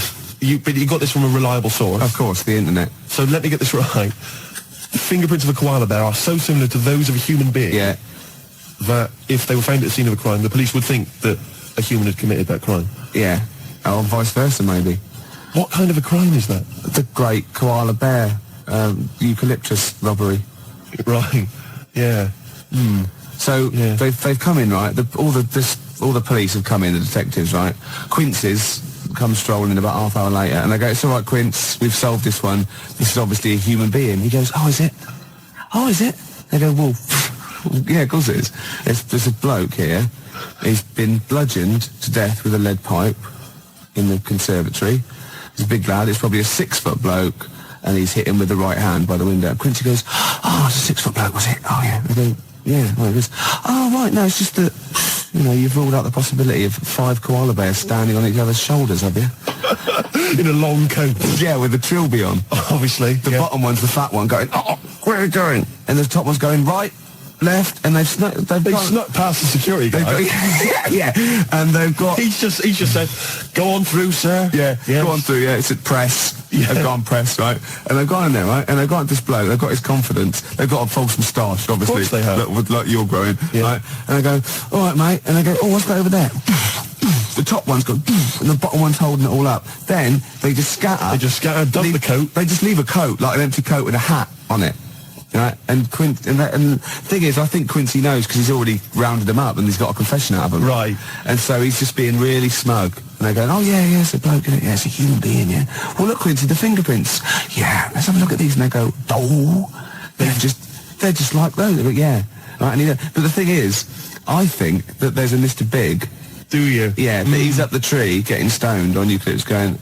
But you got this from a reliable source. Of course, the internet. So let me get this right. Fingerprints of a koala bear are so similar to those of a human being that if they were found at the scene of a crime, the police would think that a human had committed that crime. Yeah. Or vice versa, maybe. What kind of a crime is that? The great koala bear eucalyptus robbery. Right. Yeah. So they've come in, right? All the police have come in, the detectives, right? Quincy's come strolling in about half hour later, and they go, "It's all right, Quince, we've solved this one. This is obviously a human being." He goes, "Oh, is it? Oh, is it?" They go, "Well, yeah, of course it is. There's a bloke here. He's been bludgeoned to death with a lead pipe in the conservatory. He's a big lad. It's probably a 6-foot bloke, and he's hit him with the right hand by the window." Quincy goes, "Oh, it's a 6-foot bloke, was it? Oh, yeah." I go, "Yeah." Well, he goes, "Oh, right, no, it's just that, you've ruled out the possibility of 5 koala bears standing on each other's shoulders, have you?" In a long coat. Yeah, with the trilby on. Obviously. The bottom one's the fat one going, "Oh, where are you going?" And the top one's going right, left, and they've snuck past the security guy. Yeah, and they've got... He's just said, "Go on through, sir." Yeah, yes. Go on through, yeah, it's at press. Yeah. They've gone press, right? And they've gone in there, right? And they've got this bloke, they've got his confidence, they've got a false moustache, obviously. Of course they have. Like you're growing, right? And they go, "All right, mate," and they go, "Oh, what's that over there?" The top one's got, and the bottom one's holding it all up. Then they just scatter. Dump the coat. They just leave a coat, like an empty coat with a hat on it. Right? And the thing is, I think Quincy knows because he's already rounded them up and he's got a confession out of them. Right. And so he's just being really smug. And they're going, "Oh, yeah, it's a bloke, isn't it? Yeah, it's a human being, yeah. Well, look, Quincy, the fingerprints. Yeah, let's have a look at these." And they go, "Oh, they're just like those." They go, "Yeah." Right? And but the thing is, I think that there's a Mr. Big. Do you? Yeah, but he's up the tree getting stoned on eucalyptus going,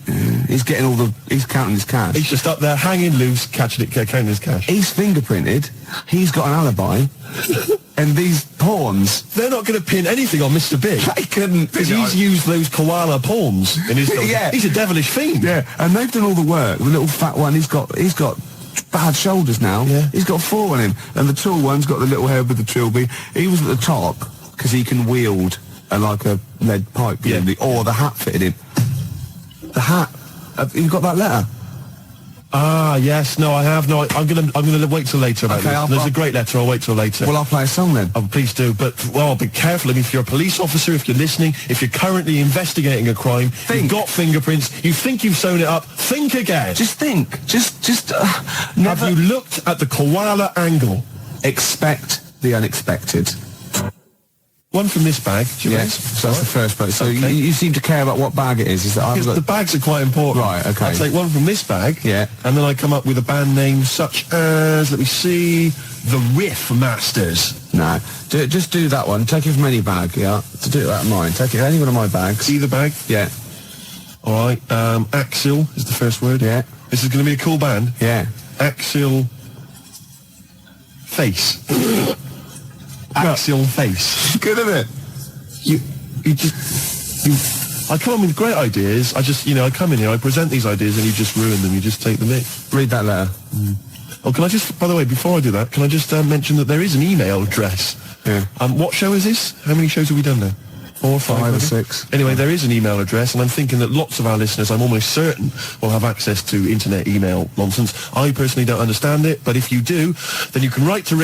he's counting his cash. He's just up there hanging loose, counting his cash. He's fingerprinted, he's got an alibi, and these pawns... They're not going to pin anything on Mr. Big. They couldn't. Because he's used those koala pawns in his... Yeah. He's a devilish fiend. Yeah, and they've done all the work. The little fat one, he's got bad shoulders now. Yeah. He's got 4 on him, and the tall one's got the little head with the trilby. He was at the top because he can wield like a lead pipe, or the hat fitted him. The hat. You got that letter? Ah, yes. No, I have. No, I'm gonna wait till later about Okay, this. There's a great letter. I'll wait till later. Well, I'll play a song then. Oh, please do. But, well, be careful. I mean, if you're a police officer, if you're listening, if you're currently investigating a crime, you've got fingerprints, you think you've sewn it up, think again. Just think. Just Have you looked at the koala angle? expect the unexpected. One from this bag. Yes, so that's the first bag. So Okay. you seem to care about what bag it is. Is that I've Because got... the bags are quite important. Right, okay. I take one from this bag. Yeah. And then I come up with a band name such as, let me see, the Riff Masters. No, just do that one. Take it from any bag, yeah? To do it out of mine. Take it any one of my bags. Either bag. Yeah, All right. Axil is the first word. yeah, This is going to be a cool band. yeah. Axil Face. Axial Face. Good, isn't it? You I come up with great ideas. I just, I come in here, I present these ideas, and you just ruin them. You just take the mick. Read that letter. Oh, can I just, by the way, before I do that, can I just mention that there is an email address? Yeah. What show is this? How many shows have we done now? 4 or 5? 5 or maybe? 6. Anyway, there is an email address, and I'm thinking that lots of our listeners, I'm almost certain, will have access to internet email nonsense. I personally don't understand it, but if you do, then you can write to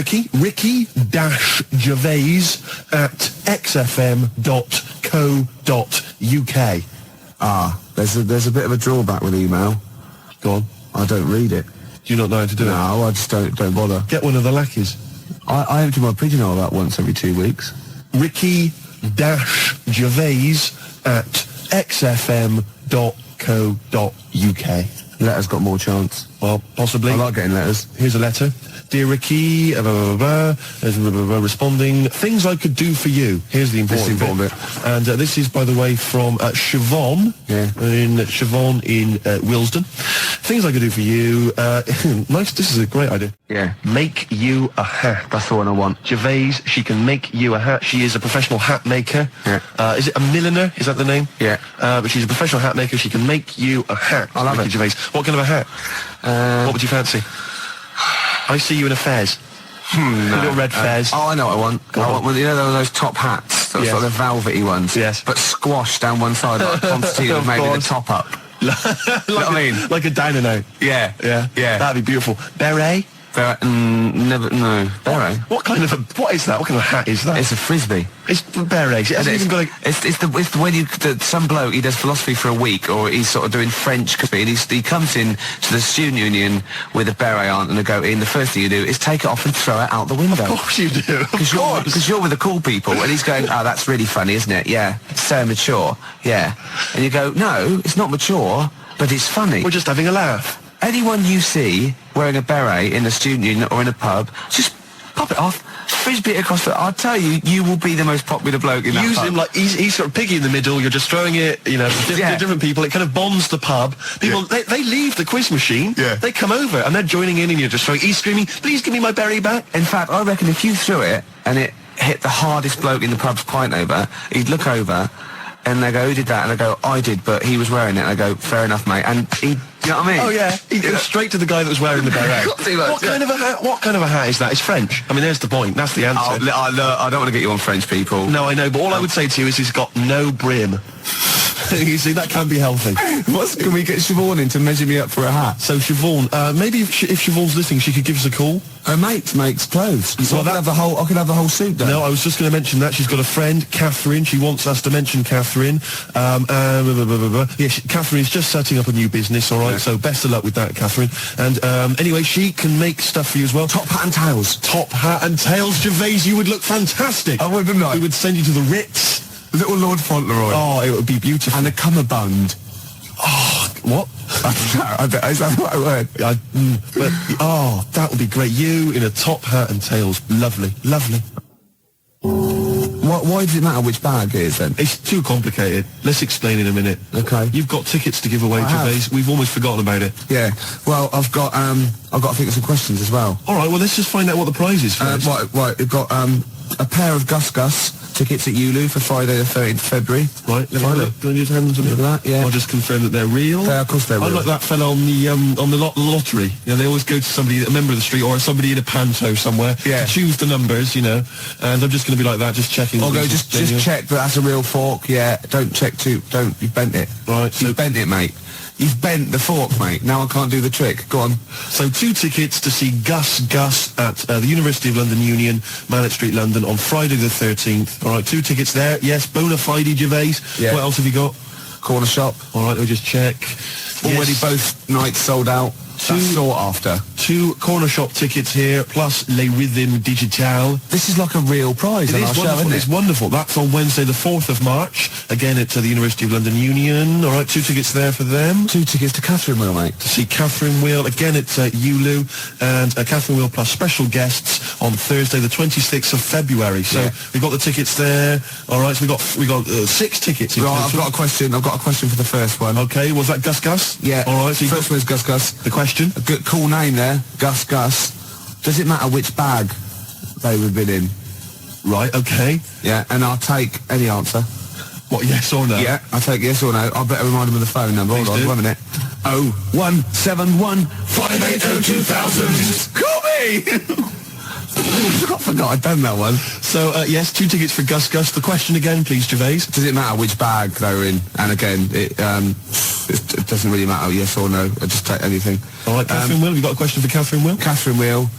ricky-gervais@xfm.co.uk. Ah, there's a bit of a drawback with email. Go on. I don't read it. Do you not know how to do it? No, I just don't bother. Get one of the lackeys. I empty my pigeonhole about once every 2 weeks. ricky-gervais@xfm.co.uk. Letter's got more chance. Well, possibly. I like getting letters. Here's a letter. Dear Ricky, responding, things I could do for you. Here's the important, bit. And this is, by the way, from Siobhan. Yeah. Siobhan in Willesden. Things I could do for you. Nice, this is a great idea. Yeah. Make you a hat. That's the one I want. Gervais, she can make you a hat. She is a professional hat maker. Yeah. Is it a milliner? Is that the name? Yeah. But she's a professional hat maker. She can make you a hat. I love Ricky it. Gervais. What kind of a hat? What would you fancy? I see you in a fez. No. Little red fez. Oh, I know what I want. I want one, those top hats. Those Yes. sort of velvety ones. Yes. But squashed down one side like Constantine Of maybe the course. top up. You know what I mean? Like a dino. Yeah. Yeah. Yeah. That'd be beautiful. Beret? Never, no. Beret. What kind of a, what is that? What kind of a hat is that? It's a frisbee. It's berets. It hasn't even got like, It's the when some bloke, he does philosophy for a week, or he's sort of doing French, and he comes in to the student union with a beret on and a goatee, and the first thing you do is take it off and throw it out the window. of course you do. Because you're with the cool people, and he's going, oh, that's really funny, isn't it? Yeah. It's so mature. Yeah. And you go, no, it's not mature, but it's funny. We're just having a laugh. Anyone you see wearing a beret in a student union or in a pub, just pop it off, frisbee it across the... I'll tell you, you will be the most popular bloke in that Use pub. him like he's sort of piggy in the middle. You're just throwing it, to Yeah. different people. It kind of bonds the pub. People they leave the quiz machine. Yeah. They come over and they're joining in, and you're just throwing. He's screaming, "Please give me my berry back!" In fact, I reckon if you threw it and it hit the hardest bloke in the pub's pint over, he'd look over and they go, who did that? And I go, I did, but he was wearing it. And I go, fair enough, mate. And he, you know what I mean? Oh yeah, he goes straight to the guy that was wearing the beret. Of course he was, What kind of a hat? What kind of a hat is that? It's French. I mean, there's the point. That's the answer. I don't want to get you on French people. No, I know, but all I would say to you is he's got no brim. You see, that can be healthy. Can we get Siobhan in to measure me up for a hat? So Siobhan, maybe if Siobhan's listening, she could give us a call. Her mate makes clothes. So Well, I could have the whole suit done. No, I was just going to mention that. She's got a friend, Catherine. She wants us to mention Catherine. Catherine's just setting up a new business, all right? Yeah. So best of luck with that, Catherine. And anyway, she can make stuff for you as well. Top hat and tails. Top hat and tails, Gervais, you would look fantastic. I would, wouldn't I? We would send you to the Ritz. Little Lord Fauntleroy. Oh, it would be beautiful. And a cummerbund. Oh, what? I don't know. Is that the right word? That would be great. You in a top hat and tails. Lovely, lovely. Why does it matter which bag it is then? It's too complicated. Let's explain in a minute. Okay. You've got tickets to give away, I have. Gervais. We've almost forgotten about it. Yeah. Well, I've got to think of some questions as well. All right, well, let's just find out what the prize is first. Right. We've got a pair of Gus Gus tickets at Ulu for Friday the 13th of February. Right, let me have a look. Do you just hand them to me? Look at that, yeah. I'll just confirm that they're real. Of course they're I real. like that fella on the lottery. You know, they always go to somebody, a member of the street, or somebody in a panto somewhere, Yeah. to choose the numbers, you know. And I'm just going to be like that, just checking. Or that go, this is just genuine. check that that's a real fork, yeah. Don't check you've bent it. Right, so You've bent it, mate. You've bent the fork, mate. Now I can't do the trick. Go on. So 2 tickets to see Gus at the University of London Union, Mallet Street, London, on Friday the 13th. All right, 2 tickets there. Yes, bona fide, Gervais. Yeah. What else have you got? Corner shop. All right, let me just check. Already Yes. both nights sold out. That's sought after. 2 corner shop tickets here, plus Les Rhythm Digital. This is like a real prize It on is our show, wonderful. isn't It's it? wonderful. That's on Wednesday, the 4th of March. Again, at the University of London Union. All right, 2 tickets there for them. 2 tickets to Catherine Wheel, mate. To see Catherine Wheel. Again, it's Ulu. And Catherine Wheel plus special guests on Thursday, the 26th of February. So Yeah. we've got the tickets there. All right, so we got 6 tickets. in Right, I've total. got a question. I've got a question for the first one. Okay, was that Gus Gus? Yeah. All right, so you First got one is Gus Gus. the question. A good, cool name there. Gus Gus. Does it matter which bag they would have been in? Right, okay. Yeah, and I'll take any answer. What, yes or no? Yeah, I'll take yes or no. I better remind him of the phone number. Hold Please on, do. 1 minute. 0171 580 2000. Call me! I forgot I'd done that one. So, yes, 2 tickets for Gus Gus. The question again, please, Gervais. Does it matter which bag they were in? And again, it doesn't really matter, yes or no. I just take anything. All right, Catherine Wheel. Have you got a question for Catherine Wheel? Catherine Wheel.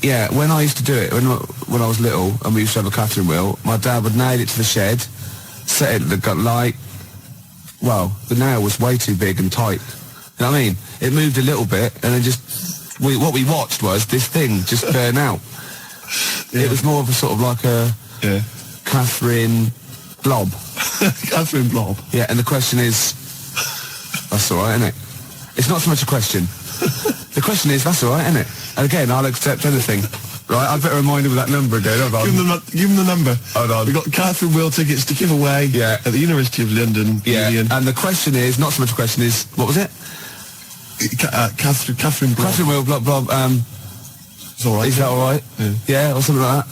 Yeah, when I used to do it, when I was little, and we used to have a Catherine Wheel, my dad would nail it to the shed, set it at the light. Well, the nail was way too big and tight. You know what I mean? It moved a little bit, and then what we watched was this thing just burn out. Yeah. It was more of a sort of like a Yeah. Catherine blob. Catherine Blob. Yeah, and the question is, that's all right, isn't it? It's not so much a question. The question is, that's all right, isn't it? And again, I'll accept anything. Right, I'd better remind him of that number again. Hold on. Give him the number. Hold on. We've got Catherine Wheel tickets to give away Yeah. at the University of London Union. And the question is, not so much a question is, what was it? Catherine Blob. Catherine Wheel, blob, It's all right. Is that all right? Yeah. Or something like that.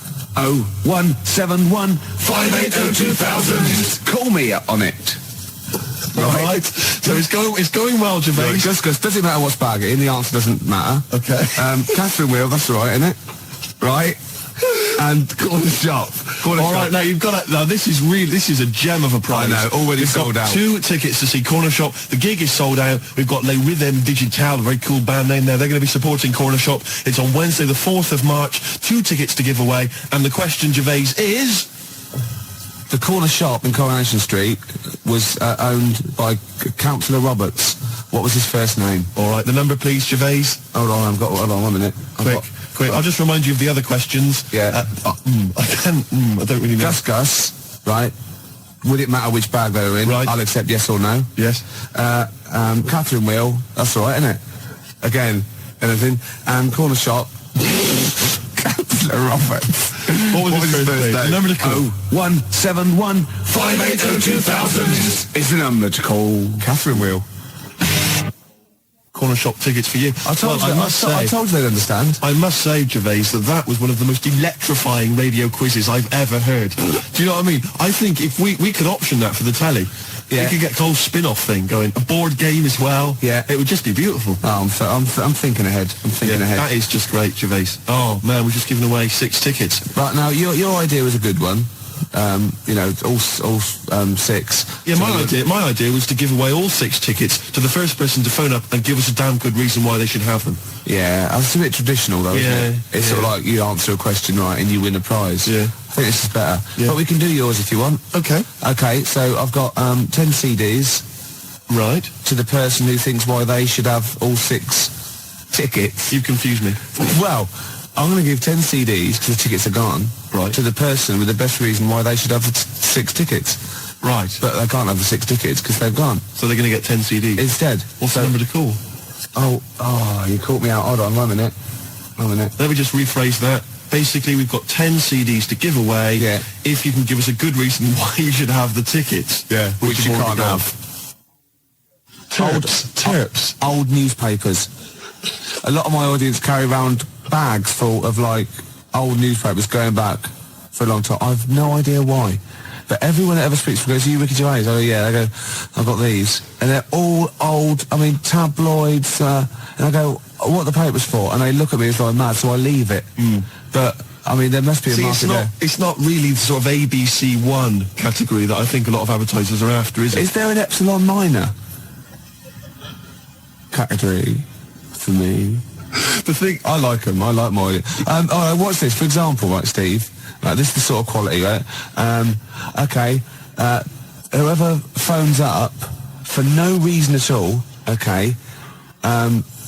0171 580 2000. Call me on it. Right. So it's going well, Gervais. Just because doesn't matter what's bag it in, the answer doesn't matter. Okay. Catherine Wheel, that's all right, isn't it? Right. And corner shop. All right, now you've got to, now this is a gem of a prize. I know, already We've sold got out. 2 tickets to see Corner Shop. The gig is sold out. We've got Les Rhythm Digital, a very cool band name there. They're going to be supporting Corner Shop. It's on Wednesday, the 4th of March. 2 tickets to give away. And the question, Gervais, is... The corner shop in Coronation Street was owned by Councillor Roberts. What was his first name? All right, the number, please, Gervais. Hold on, hold on 1 minute. Quick. I'll just remind you of the other questions. Yeah. I don't really know. Gus, right? Would it matter which bag they were in? Right. I'll accept yes or no. Yes. Catherine Wheel, that's all right, isn't it? Again, anything. And corner shop. Councillor Roberts. What was his first name? The number to call. 0171 580 2000 is the number to call. Catherine Wheel. Corner Shop tickets for you. I told you they'd understand. I must say, Gervais, that was one of the most electrifying radio quizzes I've ever heard. Do you know what I mean? I think if we could option that for the telly, Yeah. we could get a whole spin-off thing going, a board game as well. Yeah. It would just be beautiful. Oh, I'm thinking ahead. I'm thinking ahead. That is just great, Gervais. Oh, man, we've just given away 6 tickets. Right, now, your idea was a good one. You know, all 6. Yeah, my idea was to give away all 6 tickets to the first person to phone up and give us a damn good reason why they should have them. Yeah, it's a bit traditional though, isn't it? It's sort of like you answer a question right and you win a prize. Yeah. I think this is better. Yeah. But we can do yours if you want. Okay. Okay, so I've got 10 CDs Right. to the person who thinks why they should have all 6 tickets. You confused me. Well, I'm going to give 10 CDs because the tickets are gone. Right. To the person with the best reason why they should have the 6 tickets. Right. But they can't have the 6 tickets because they've gone. So they're going to get 10 CDs. Instead. What's the number to call? Oh, you caught me out. Hold on, 1 minute. 1 minute. Let me just rephrase that. Basically, we've got 10 CDs to give away. Yeah. If you can give us a good reason why you should have the tickets. Yeah, which you have can't already have. Terps. Old newspapers. A lot of my audience carry around bags full of like old newspapers going back for a long time. I've no idea why. But everyone that ever speaks goes, "You Ricky Gervais?" I go, "Yeah." I go, "I've got these," and they're all old. I mean, tabloids. And I go, "What are the papers for?" And they look at me as though I'm mad, so I leave it. But I mean, there must be a market there. It's not really the sort of ABC One category that I think a lot of advertisers are after, is it? Is there an Epsilon Minor category for me? The thing, I like them. I like my. All right, what's this? For example, right, Steve. Right, this is the sort of quality, right? Okay. Whoever phones up for no reason at all, okay,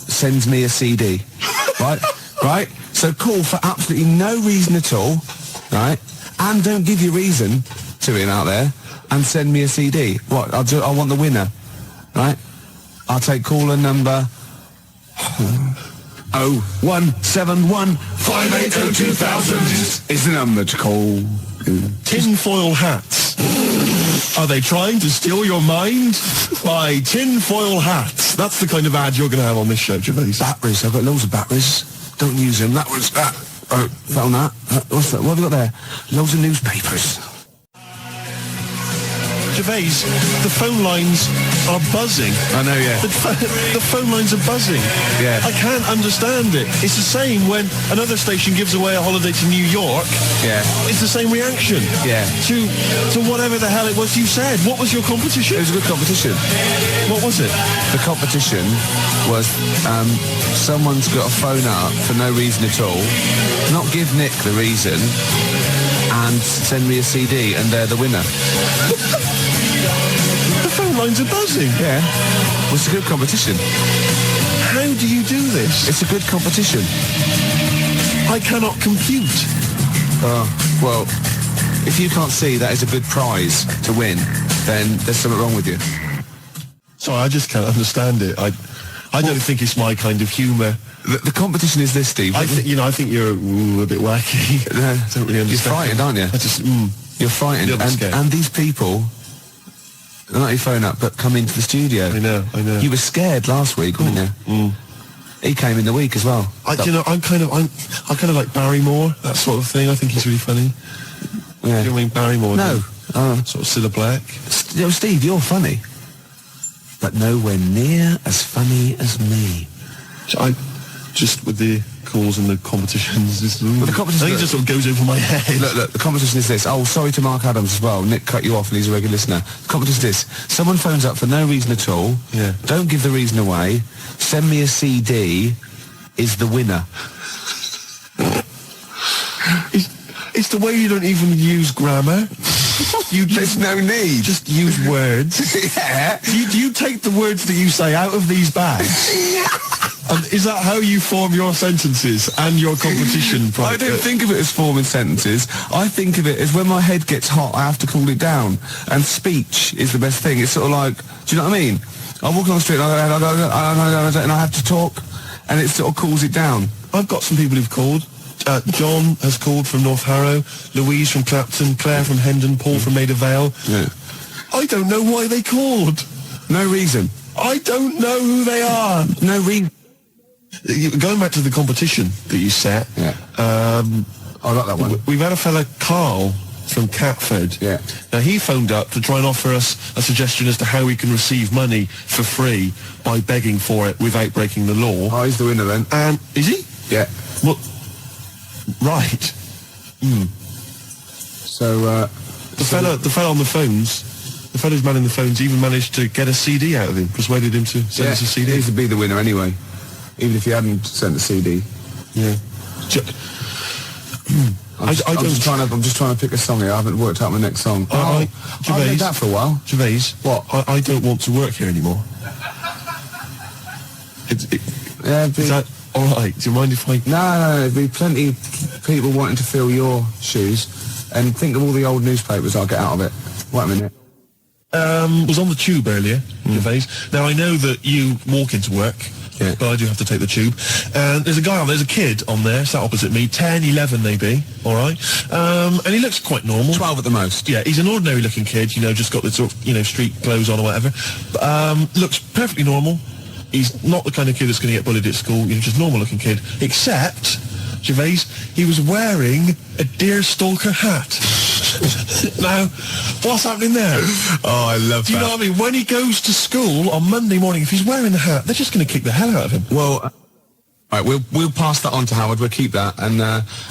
sends me a CD, right? Right. So call for absolutely no reason at all, right? And don't give your reason to him out there, and send me a CD. What? I want the winner, right? I'll take caller number 0171 580 2000 is the number to call. tinfoil hats. Are they trying to steal your mind? Buy tinfoil hats. That's the kind of ad you're going to have on this show, Gervais. Batteries. I've got loads of batteries. Don't use them. That was that. Oh, found that. What's that? What have we got there? Loads of newspapers. Gervais, the phone lines are buzzing. I know, yeah. The phone lines are buzzing. Yeah. I can't understand it. It's the same when another station gives away a holiday to New York. Yeah. It's the same reaction. Yeah. To whatever the hell it was you said. What was your competition? It was a good competition. What was it? The competition was someone's got to phone up for no reason at all, not give Nick the reason, and send me a CD, and they're the winner. The phone lines are buzzing. Yeah. Well, it's a good competition. How do you do this? It's a good competition. I cannot compute. Well, if you can't see that is a good prize to win, then there's something wrong with you. Sorry, I just can't understand it. I don't think it's my kind of humour. The competition is this, Steve. I think you're a bit wacky. I don't really understand. You're frightened, aren't you? I just You're frightened, and these people. Not your phone up, but come into the studio. I know. You were scared last week, weren't you? He came in the week as well. I kind of like Barrymore, that sort of thing. I think he's really funny. Yeah. Do you mean Barrymore? No. Sort of Cilla Black. Steve, you're funny, but nowhere near as funny as me. So I just with the calls and the competitions. The competition, I think it just sort of goes over my head. Look, the competition is this. Oh, sorry to Mark Adams as well. Nick cut you off and he's a regular listener. The competition is this. Someone phones up for no reason at all. Yeah. Don't give the reason away. Send me a CD. Is the winner. It's the way you don't even use grammar. There's no need. Just use words. Yeah. Do you take the words that you say out of these bags? And is that how you form your sentences and your competition? I don't think of it as forming sentences. I think of it as when my head gets hot, I have to cool it down. And speech is the best thing. It's sort of like, do you know what I mean? I walk on the street and I have to talk, and it sort of cools it down. I've got some people who've called. John has called from North Harrow, Louise from Clapton, Claire from Hendon, Paul from Maida Vale. Yeah. I don't know why they called. No reason. I don't know who they are. No reason. Going back to the competition that you set, I like that one. We've had a fella, Karl, from Catford. Yeah. Now, he phoned up to try and offer us a suggestion as to how we can receive money for free by begging for it without breaking the law. Oh, he's the winner then. And is he? Yeah. Well, right. So, the fella on the phones, the fella's manning the phones, even managed to get a CD out of him, persuaded him to send us a CD. He would be the winner anyway, even if he hadn't sent the CD. Yeah. I'm just trying to pick a song here. I haven't worked out my next song. Gervais, I've had that for a while. Gervais, what? I don't want to work here anymore. Is that all right? Do you mind if I? No, there'd be plenty of people wanting to fill your shoes. And think of all the old newspapers I'll get out of it. Wait a minute. Was on the tube earlier, Gervais. Now, I know that you walk into work, but I do have to take the tube. And there's a guy on there's a kid on there, sat opposite me, 10, 11 maybe, all right? And he looks quite normal. 12 at the most. Yeah, he's an ordinary looking kid, just got the sort of, street clothes on or whatever. Looks perfectly normal. He's not the kind of kid that's going to get bullied at school, just normal looking kid, except Gervais, he was wearing a deerstalker hat. Now, what's happening there? Oh, I love Do you know what I mean? When he goes to school on Monday morning, if he's wearing the hat, they're just going to kick the hell out of him. Well, right, we'll pass that on to Howard. We'll keep that. And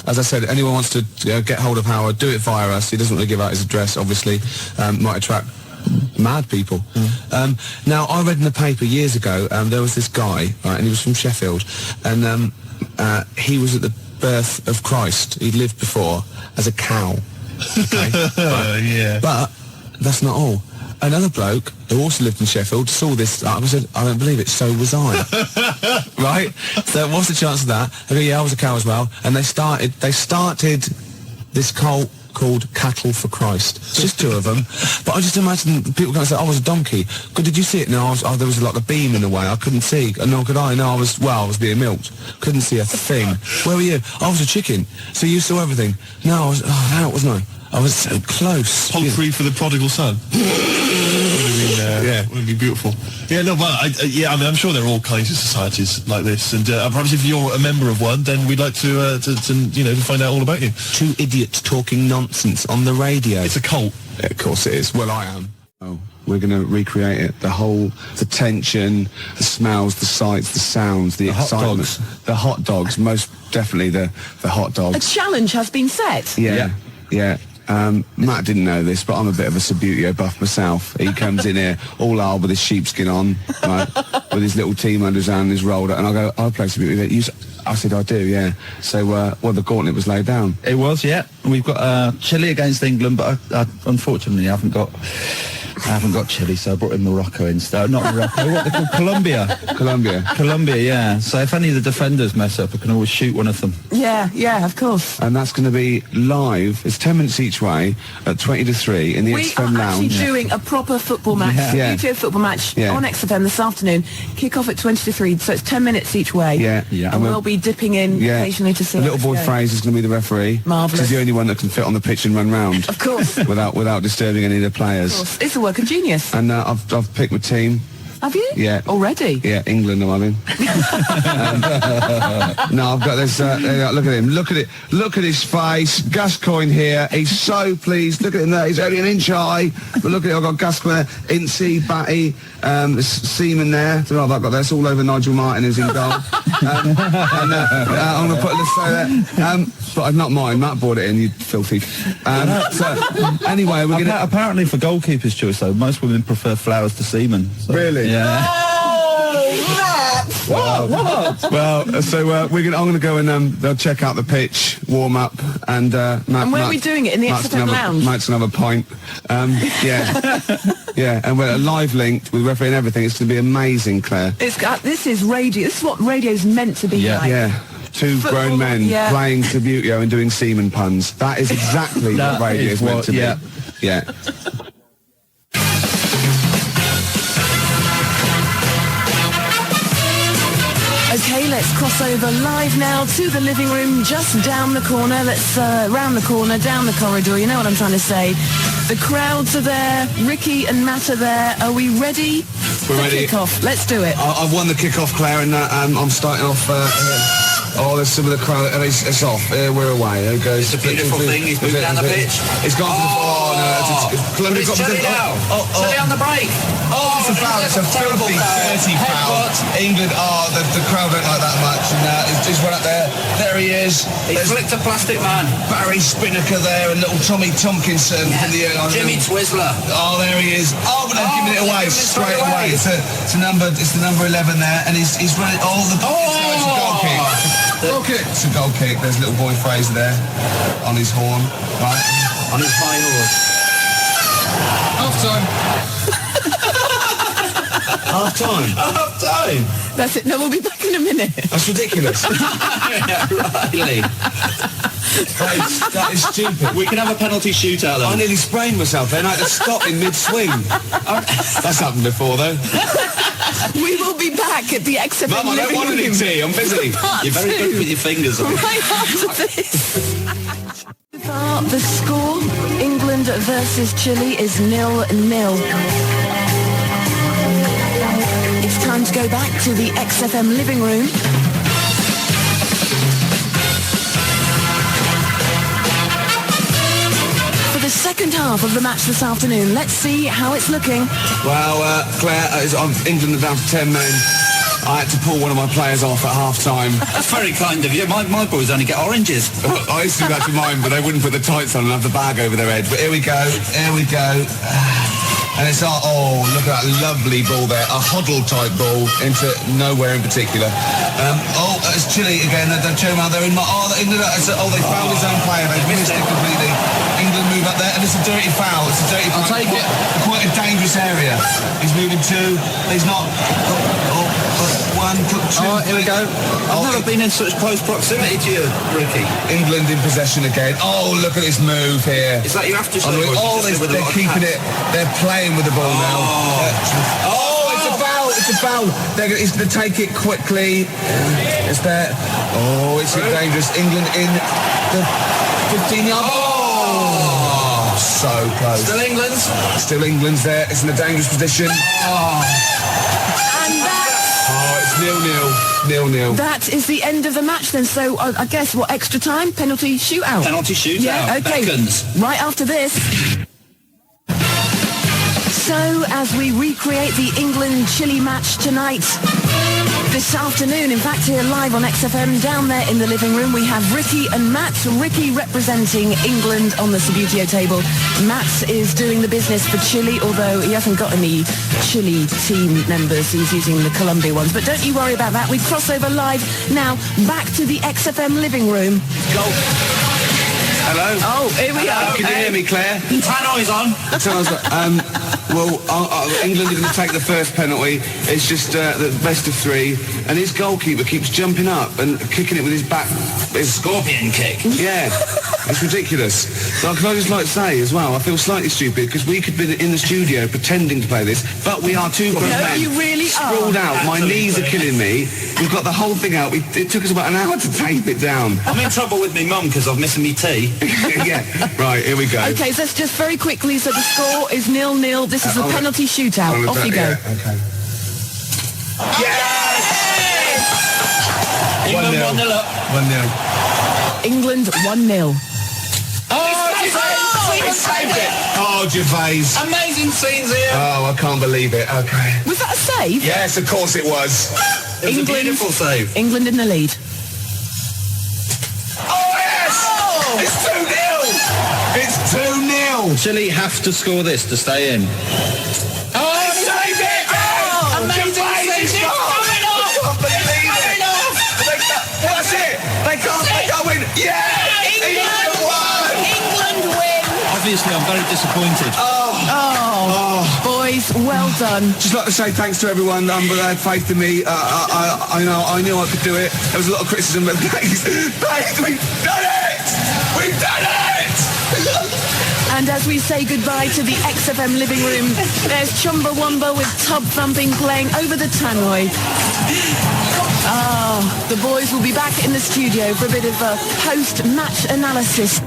as I said, anyone wants to get hold of Howard, do it via us. He doesn't want to give out his address, obviously. Might attract mad people. Now, I read in the paper years ago, there was this guy, right, and he was from Sheffield, and he was at the birth of Christ. He'd lived before as a cow. Okay? Right. Yeah. But that's not all. Another bloke who also lived in Sheffield saw this and said, I don't believe it, so was I. Right? So what's the chance of that? I go, yeah, I was a cow as well. And they started this cult called Cattle for Christ. It's just two of them. But I just imagine people going to say, I was a donkey. God, did you see it? No, there was like a beam in the way. I couldn't see. Nor could I. No, I was being milked. Couldn't see a thing. Where were you? I was a chicken. So you saw everything. No, I was out, wasn't I? I was so close. Poultry for the prodigal son. Yeah, would be beautiful. Yeah, no, but I mean, I'm sure there are all kinds of societies like this, and perhaps if you're a member of one, then we'd like to find out all about you. Two idiots talking nonsense on the radio. It's a cult. Yeah, of course it is. Well, I am. Oh, we're going to recreate it. The tension, the smells, the sights, the sounds, the excitement. The hot dogs, most definitely the hot dogs. A challenge has been set. Yeah. Matt didn't know this, but I'm a bit of a Subbuteo buff myself. He comes in here all hard with his sheepskin on, right, with his little team under his hand, his rolled up, and I go, I play Subbuteo. I said, I do, yeah. So, the gauntlet was laid down. It was, yeah. We've got Chile against England, but I unfortunately haven't got Chile, so I brought in Morocco instead. Not Morocco, what they call Colombia. Colombia, yeah. So if any of the defenders mess up, I can always shoot one of them. Yeah, of course. And that's going to be live. It's 10 minutes each way at 20 to 3 in the XFM Lounge. We are actually doing a proper football match, YouTube football match on XFM this afternoon. Kick off at 20 to 3, so it's 10 minutes each way. Yeah. And we'll be dipping in occasionally to see the little boy Fraser is going to be the referee. Marvellous. He's the only one that can fit on the pitch and run round. Of course. without disturbing any of the players. Of course. It's a work of genius. And I've picked my team. Have you? Yeah. Already? Yeah, England, I'm in. No, I've got this. Look at him. Look at it. Look at his face. Gascoigne here. He's so pleased. Look at him there. He's only an inch high. But look at it. I've got Gascoigne there. Incy, Batty, Seaman there. I don't know if I've got this all over Nigel Martin who's in goal. I'm going to put Lisset there. But not mine. Matt brought it in, you filthy. So, anyway, we're going to... Apparently for goalkeeper's choice, though, most women prefer flowers to semen. So. Really? Yeah. What? Well, so I'm going to go and they'll check out the pitch, warm up, and Matt, and where are we doing it? In the XFM Lounge? Matt's another pint. Yeah, and we're live linked with referee and everything. It's going to be amazing, Claire. This is radio. This is what radio's meant to be like. Yeah. Two grown men playing Subbuteo and doing semen puns. That is exactly what radio is meant to be. Yeah. Okay, let's cross over live now to the living room just down the corner. Let's round the corner, down the corridor. You know what I'm trying to say. The crowds are there. Ricky and Matt are there. Are we ready? We're ready. Kick off. Let's do it. I've won the kick-off, Claire, and I'm starting off there's some of the crowd. It's off. We're away. It goes. It's a beautiful thing. He's moved down the pitch. It's gone for the... It's Chile now. Chile on the break. It's a foul. It's a filthy, dirty foul. England, the crowd don't like that much. And he's run up there. There he is. He flicked a plastic man. Barry Spinnaker there and little Tommy Tompkinson from the airline. Jimmy Twizzler. Oh, there he is. Oh, but they're giving it away straight away. It's the number 11 there, and he's running all the... It's a goal kick. It's a goal kick. There's little boy Fraser there on his horn, right? On his high horse. Half time. That's it. No, we'll be back in a minute. That's ridiculous. Riley. That is stupid. We can have a penalty shootout then. I nearly sprained myself then. I had to stop in mid-swing. That's happened before, though. We will be back at the XFM Mum, I don't want any tea. I'm busy. You're very good with your fingers. Right after this. The score, England versus Chile, is 0-0. It's time to go back to the XFM living room. half of the match this afternoon. Let's see how it's looking. Well, Claire, England are down to 10 men. I had to pull one of my players off at half-time. That's very kind of you. My boys only get oranges. I used to do that to mine, but they wouldn't put the tights on and have the bag over their head. But here we go. And it's look at that lovely ball there. A Hoddle-type ball into nowhere in particular. It's Chile again. They're in my... they fouled his own player. They've missed it completely. England move up there, and it's a dirty foul. I'll take it. Quite a dangerous area. He's moving two. He's not... one, two, here we go. I've never been in such close proximity to you, Ricky. England in possession again. Oh, look at this move here. Is that your aftershot? They're keeping it. They're playing with the ball now. It's a foul. It's a foul. He's going to take it quickly. It's there. Oh, it's dangerous. England in the 15-yard. Oh, so close. Still England's? Still England's there. It's in a dangerous position. And it's 0-0. That is the end of the match then. So I guess what, extra time? Penalty shootout? Penalty shootout. Yeah, okay. Beckons. Right after this. So as we recreate the England-Chile match tonight, this afternoon, in fact here live on XFM, down there in the living room, we have Ricky and Matt. Ricky representing England on the Subbuteo table. Matt is doing the business for Chile, although he hasn't got any Chile team members. He's using the Colombia ones. But don't you worry about that. We cross over live now back to the XFM living room. Go. Hello. Oh, here we are. Can you hear me, Claire? Tannoy's on. England are going to take the first penalty. It's just the best of three, and his goalkeeper keeps jumping up and kicking it with his back. His scorpion kick. Yeah, it's ridiculous. So can I just like say as well, I feel slightly stupid because we could be in the studio pretending to play this, but we are two grown men. You really sprawled are. out. My knees are killing me. We've got the whole thing out. It took us about an hour to tape it down. I'm in trouble with me mum because I'm missing me tea. Yeah, right, here we go. Okay, so let's just very quickly, so the score is 0-0. This is a penalty shootout. Off you go. Yeah, okay. England 1-0 up. 1-0. England 1-0. He saved it! Oh, Gervais. Amazing scenes here. Oh, I can't believe it. Okay. Was that a save? Yes, of course it was. It was a beautiful save. England in the lead. Oh, yes! Oh. It's 2-0! It's 2-0! Chile have to score this to stay in. Oh, he saved it! Oh, amazing save! It's coming off! I can't believe it! That's it! They can't win! Yeah! England won! England win! Obviously, I'm very disappointed. Boys, well done. Just like to say thanks to everyone that had faith in me. I knew I could do it. There was a lot of criticism, but thanks. We've done it! We've done it! And as we say goodbye to the XFM living room, there's Chumbawamba with Tub Thumping playing over the tannoy. The boys will be back in the studio for a bit of a post-match analysis.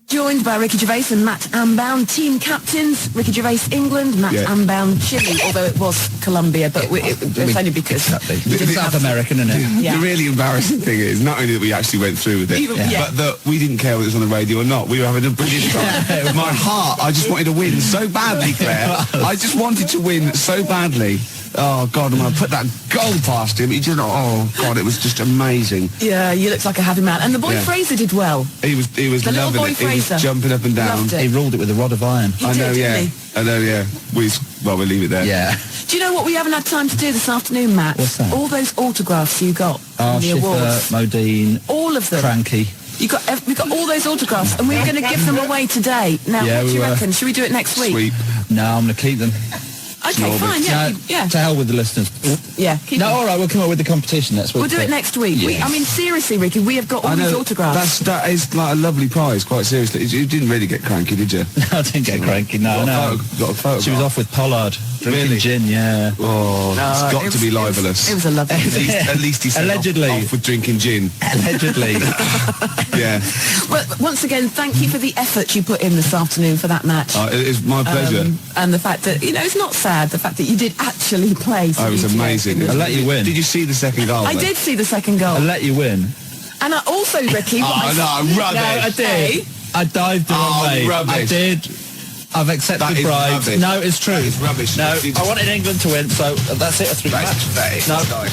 Joined by Ricky Gervais and Matt Ambound, team captains. Ricky Gervais, England, Matt Ambound, Chile, although it was Colombia, but it's only because... It's South American, isn't it? Yeah. The really embarrassing thing is not only that we actually went through with it, but that we didn't care whether it was on the radio or not. We were having a brilliant time. My heart, I just wanted to win so badly, Claire. I just wanted to win so badly. Oh, God, and when I put that goal past him, he just, oh, God, it was just amazing. Yeah, you looked like a happy man. And the boy Fraser did well. He was the little loving boy it. Fraser. He was jumping up and down. Loved it. He ruled it with a rod of iron. He did, didn't he? I know, yeah. We'll leave it there. Yeah. Do you know what we haven't had time to do this afternoon, Matt? What's that? All those autographs you got from the Schiffer, awards. Modine, All of them. Cranky. We got all those autographs, and we were going to give them away today. Now, Yeah, what do we you were. reckon? Should we do it next week? Sweep. No, I'm going to keep them. Okay, fine. Yeah, No, to hell with the listeners. yeah. Keep No, them. all right, we'll come up with the competition next week. We'll do it next week. Yeah. I mean, seriously, Ricky, we have got all these autographs. That is like a lovely prize, quite seriously. You didn't really get cranky, did you? No, I didn't get cranky, no. Got a photograph. She was off with Pollard, drinking Really? gin, yeah. Oh, it's got to be libelous. It was a lovely At least he said Allegedly. off with drinking gin. Allegedly. Yeah. Well, once again, thank you for the effort you put in this afternoon for that match. It is my pleasure. And the fact that, it's not sad, the fact that you did actually play. Oh, it was amazing. I'll let you win. Did you see the second goal? I did see the second goal. I'll let you win. And I also, Ricky... Oh, no, rubbish. No, I did. I dived the wrong way. Rubbish. I did. I've accepted That is bribes. rubbish. No, it's true. That is rubbish. No, I wanted England to win, so that's it. A 3 That's match. pathetic. No. Sorry.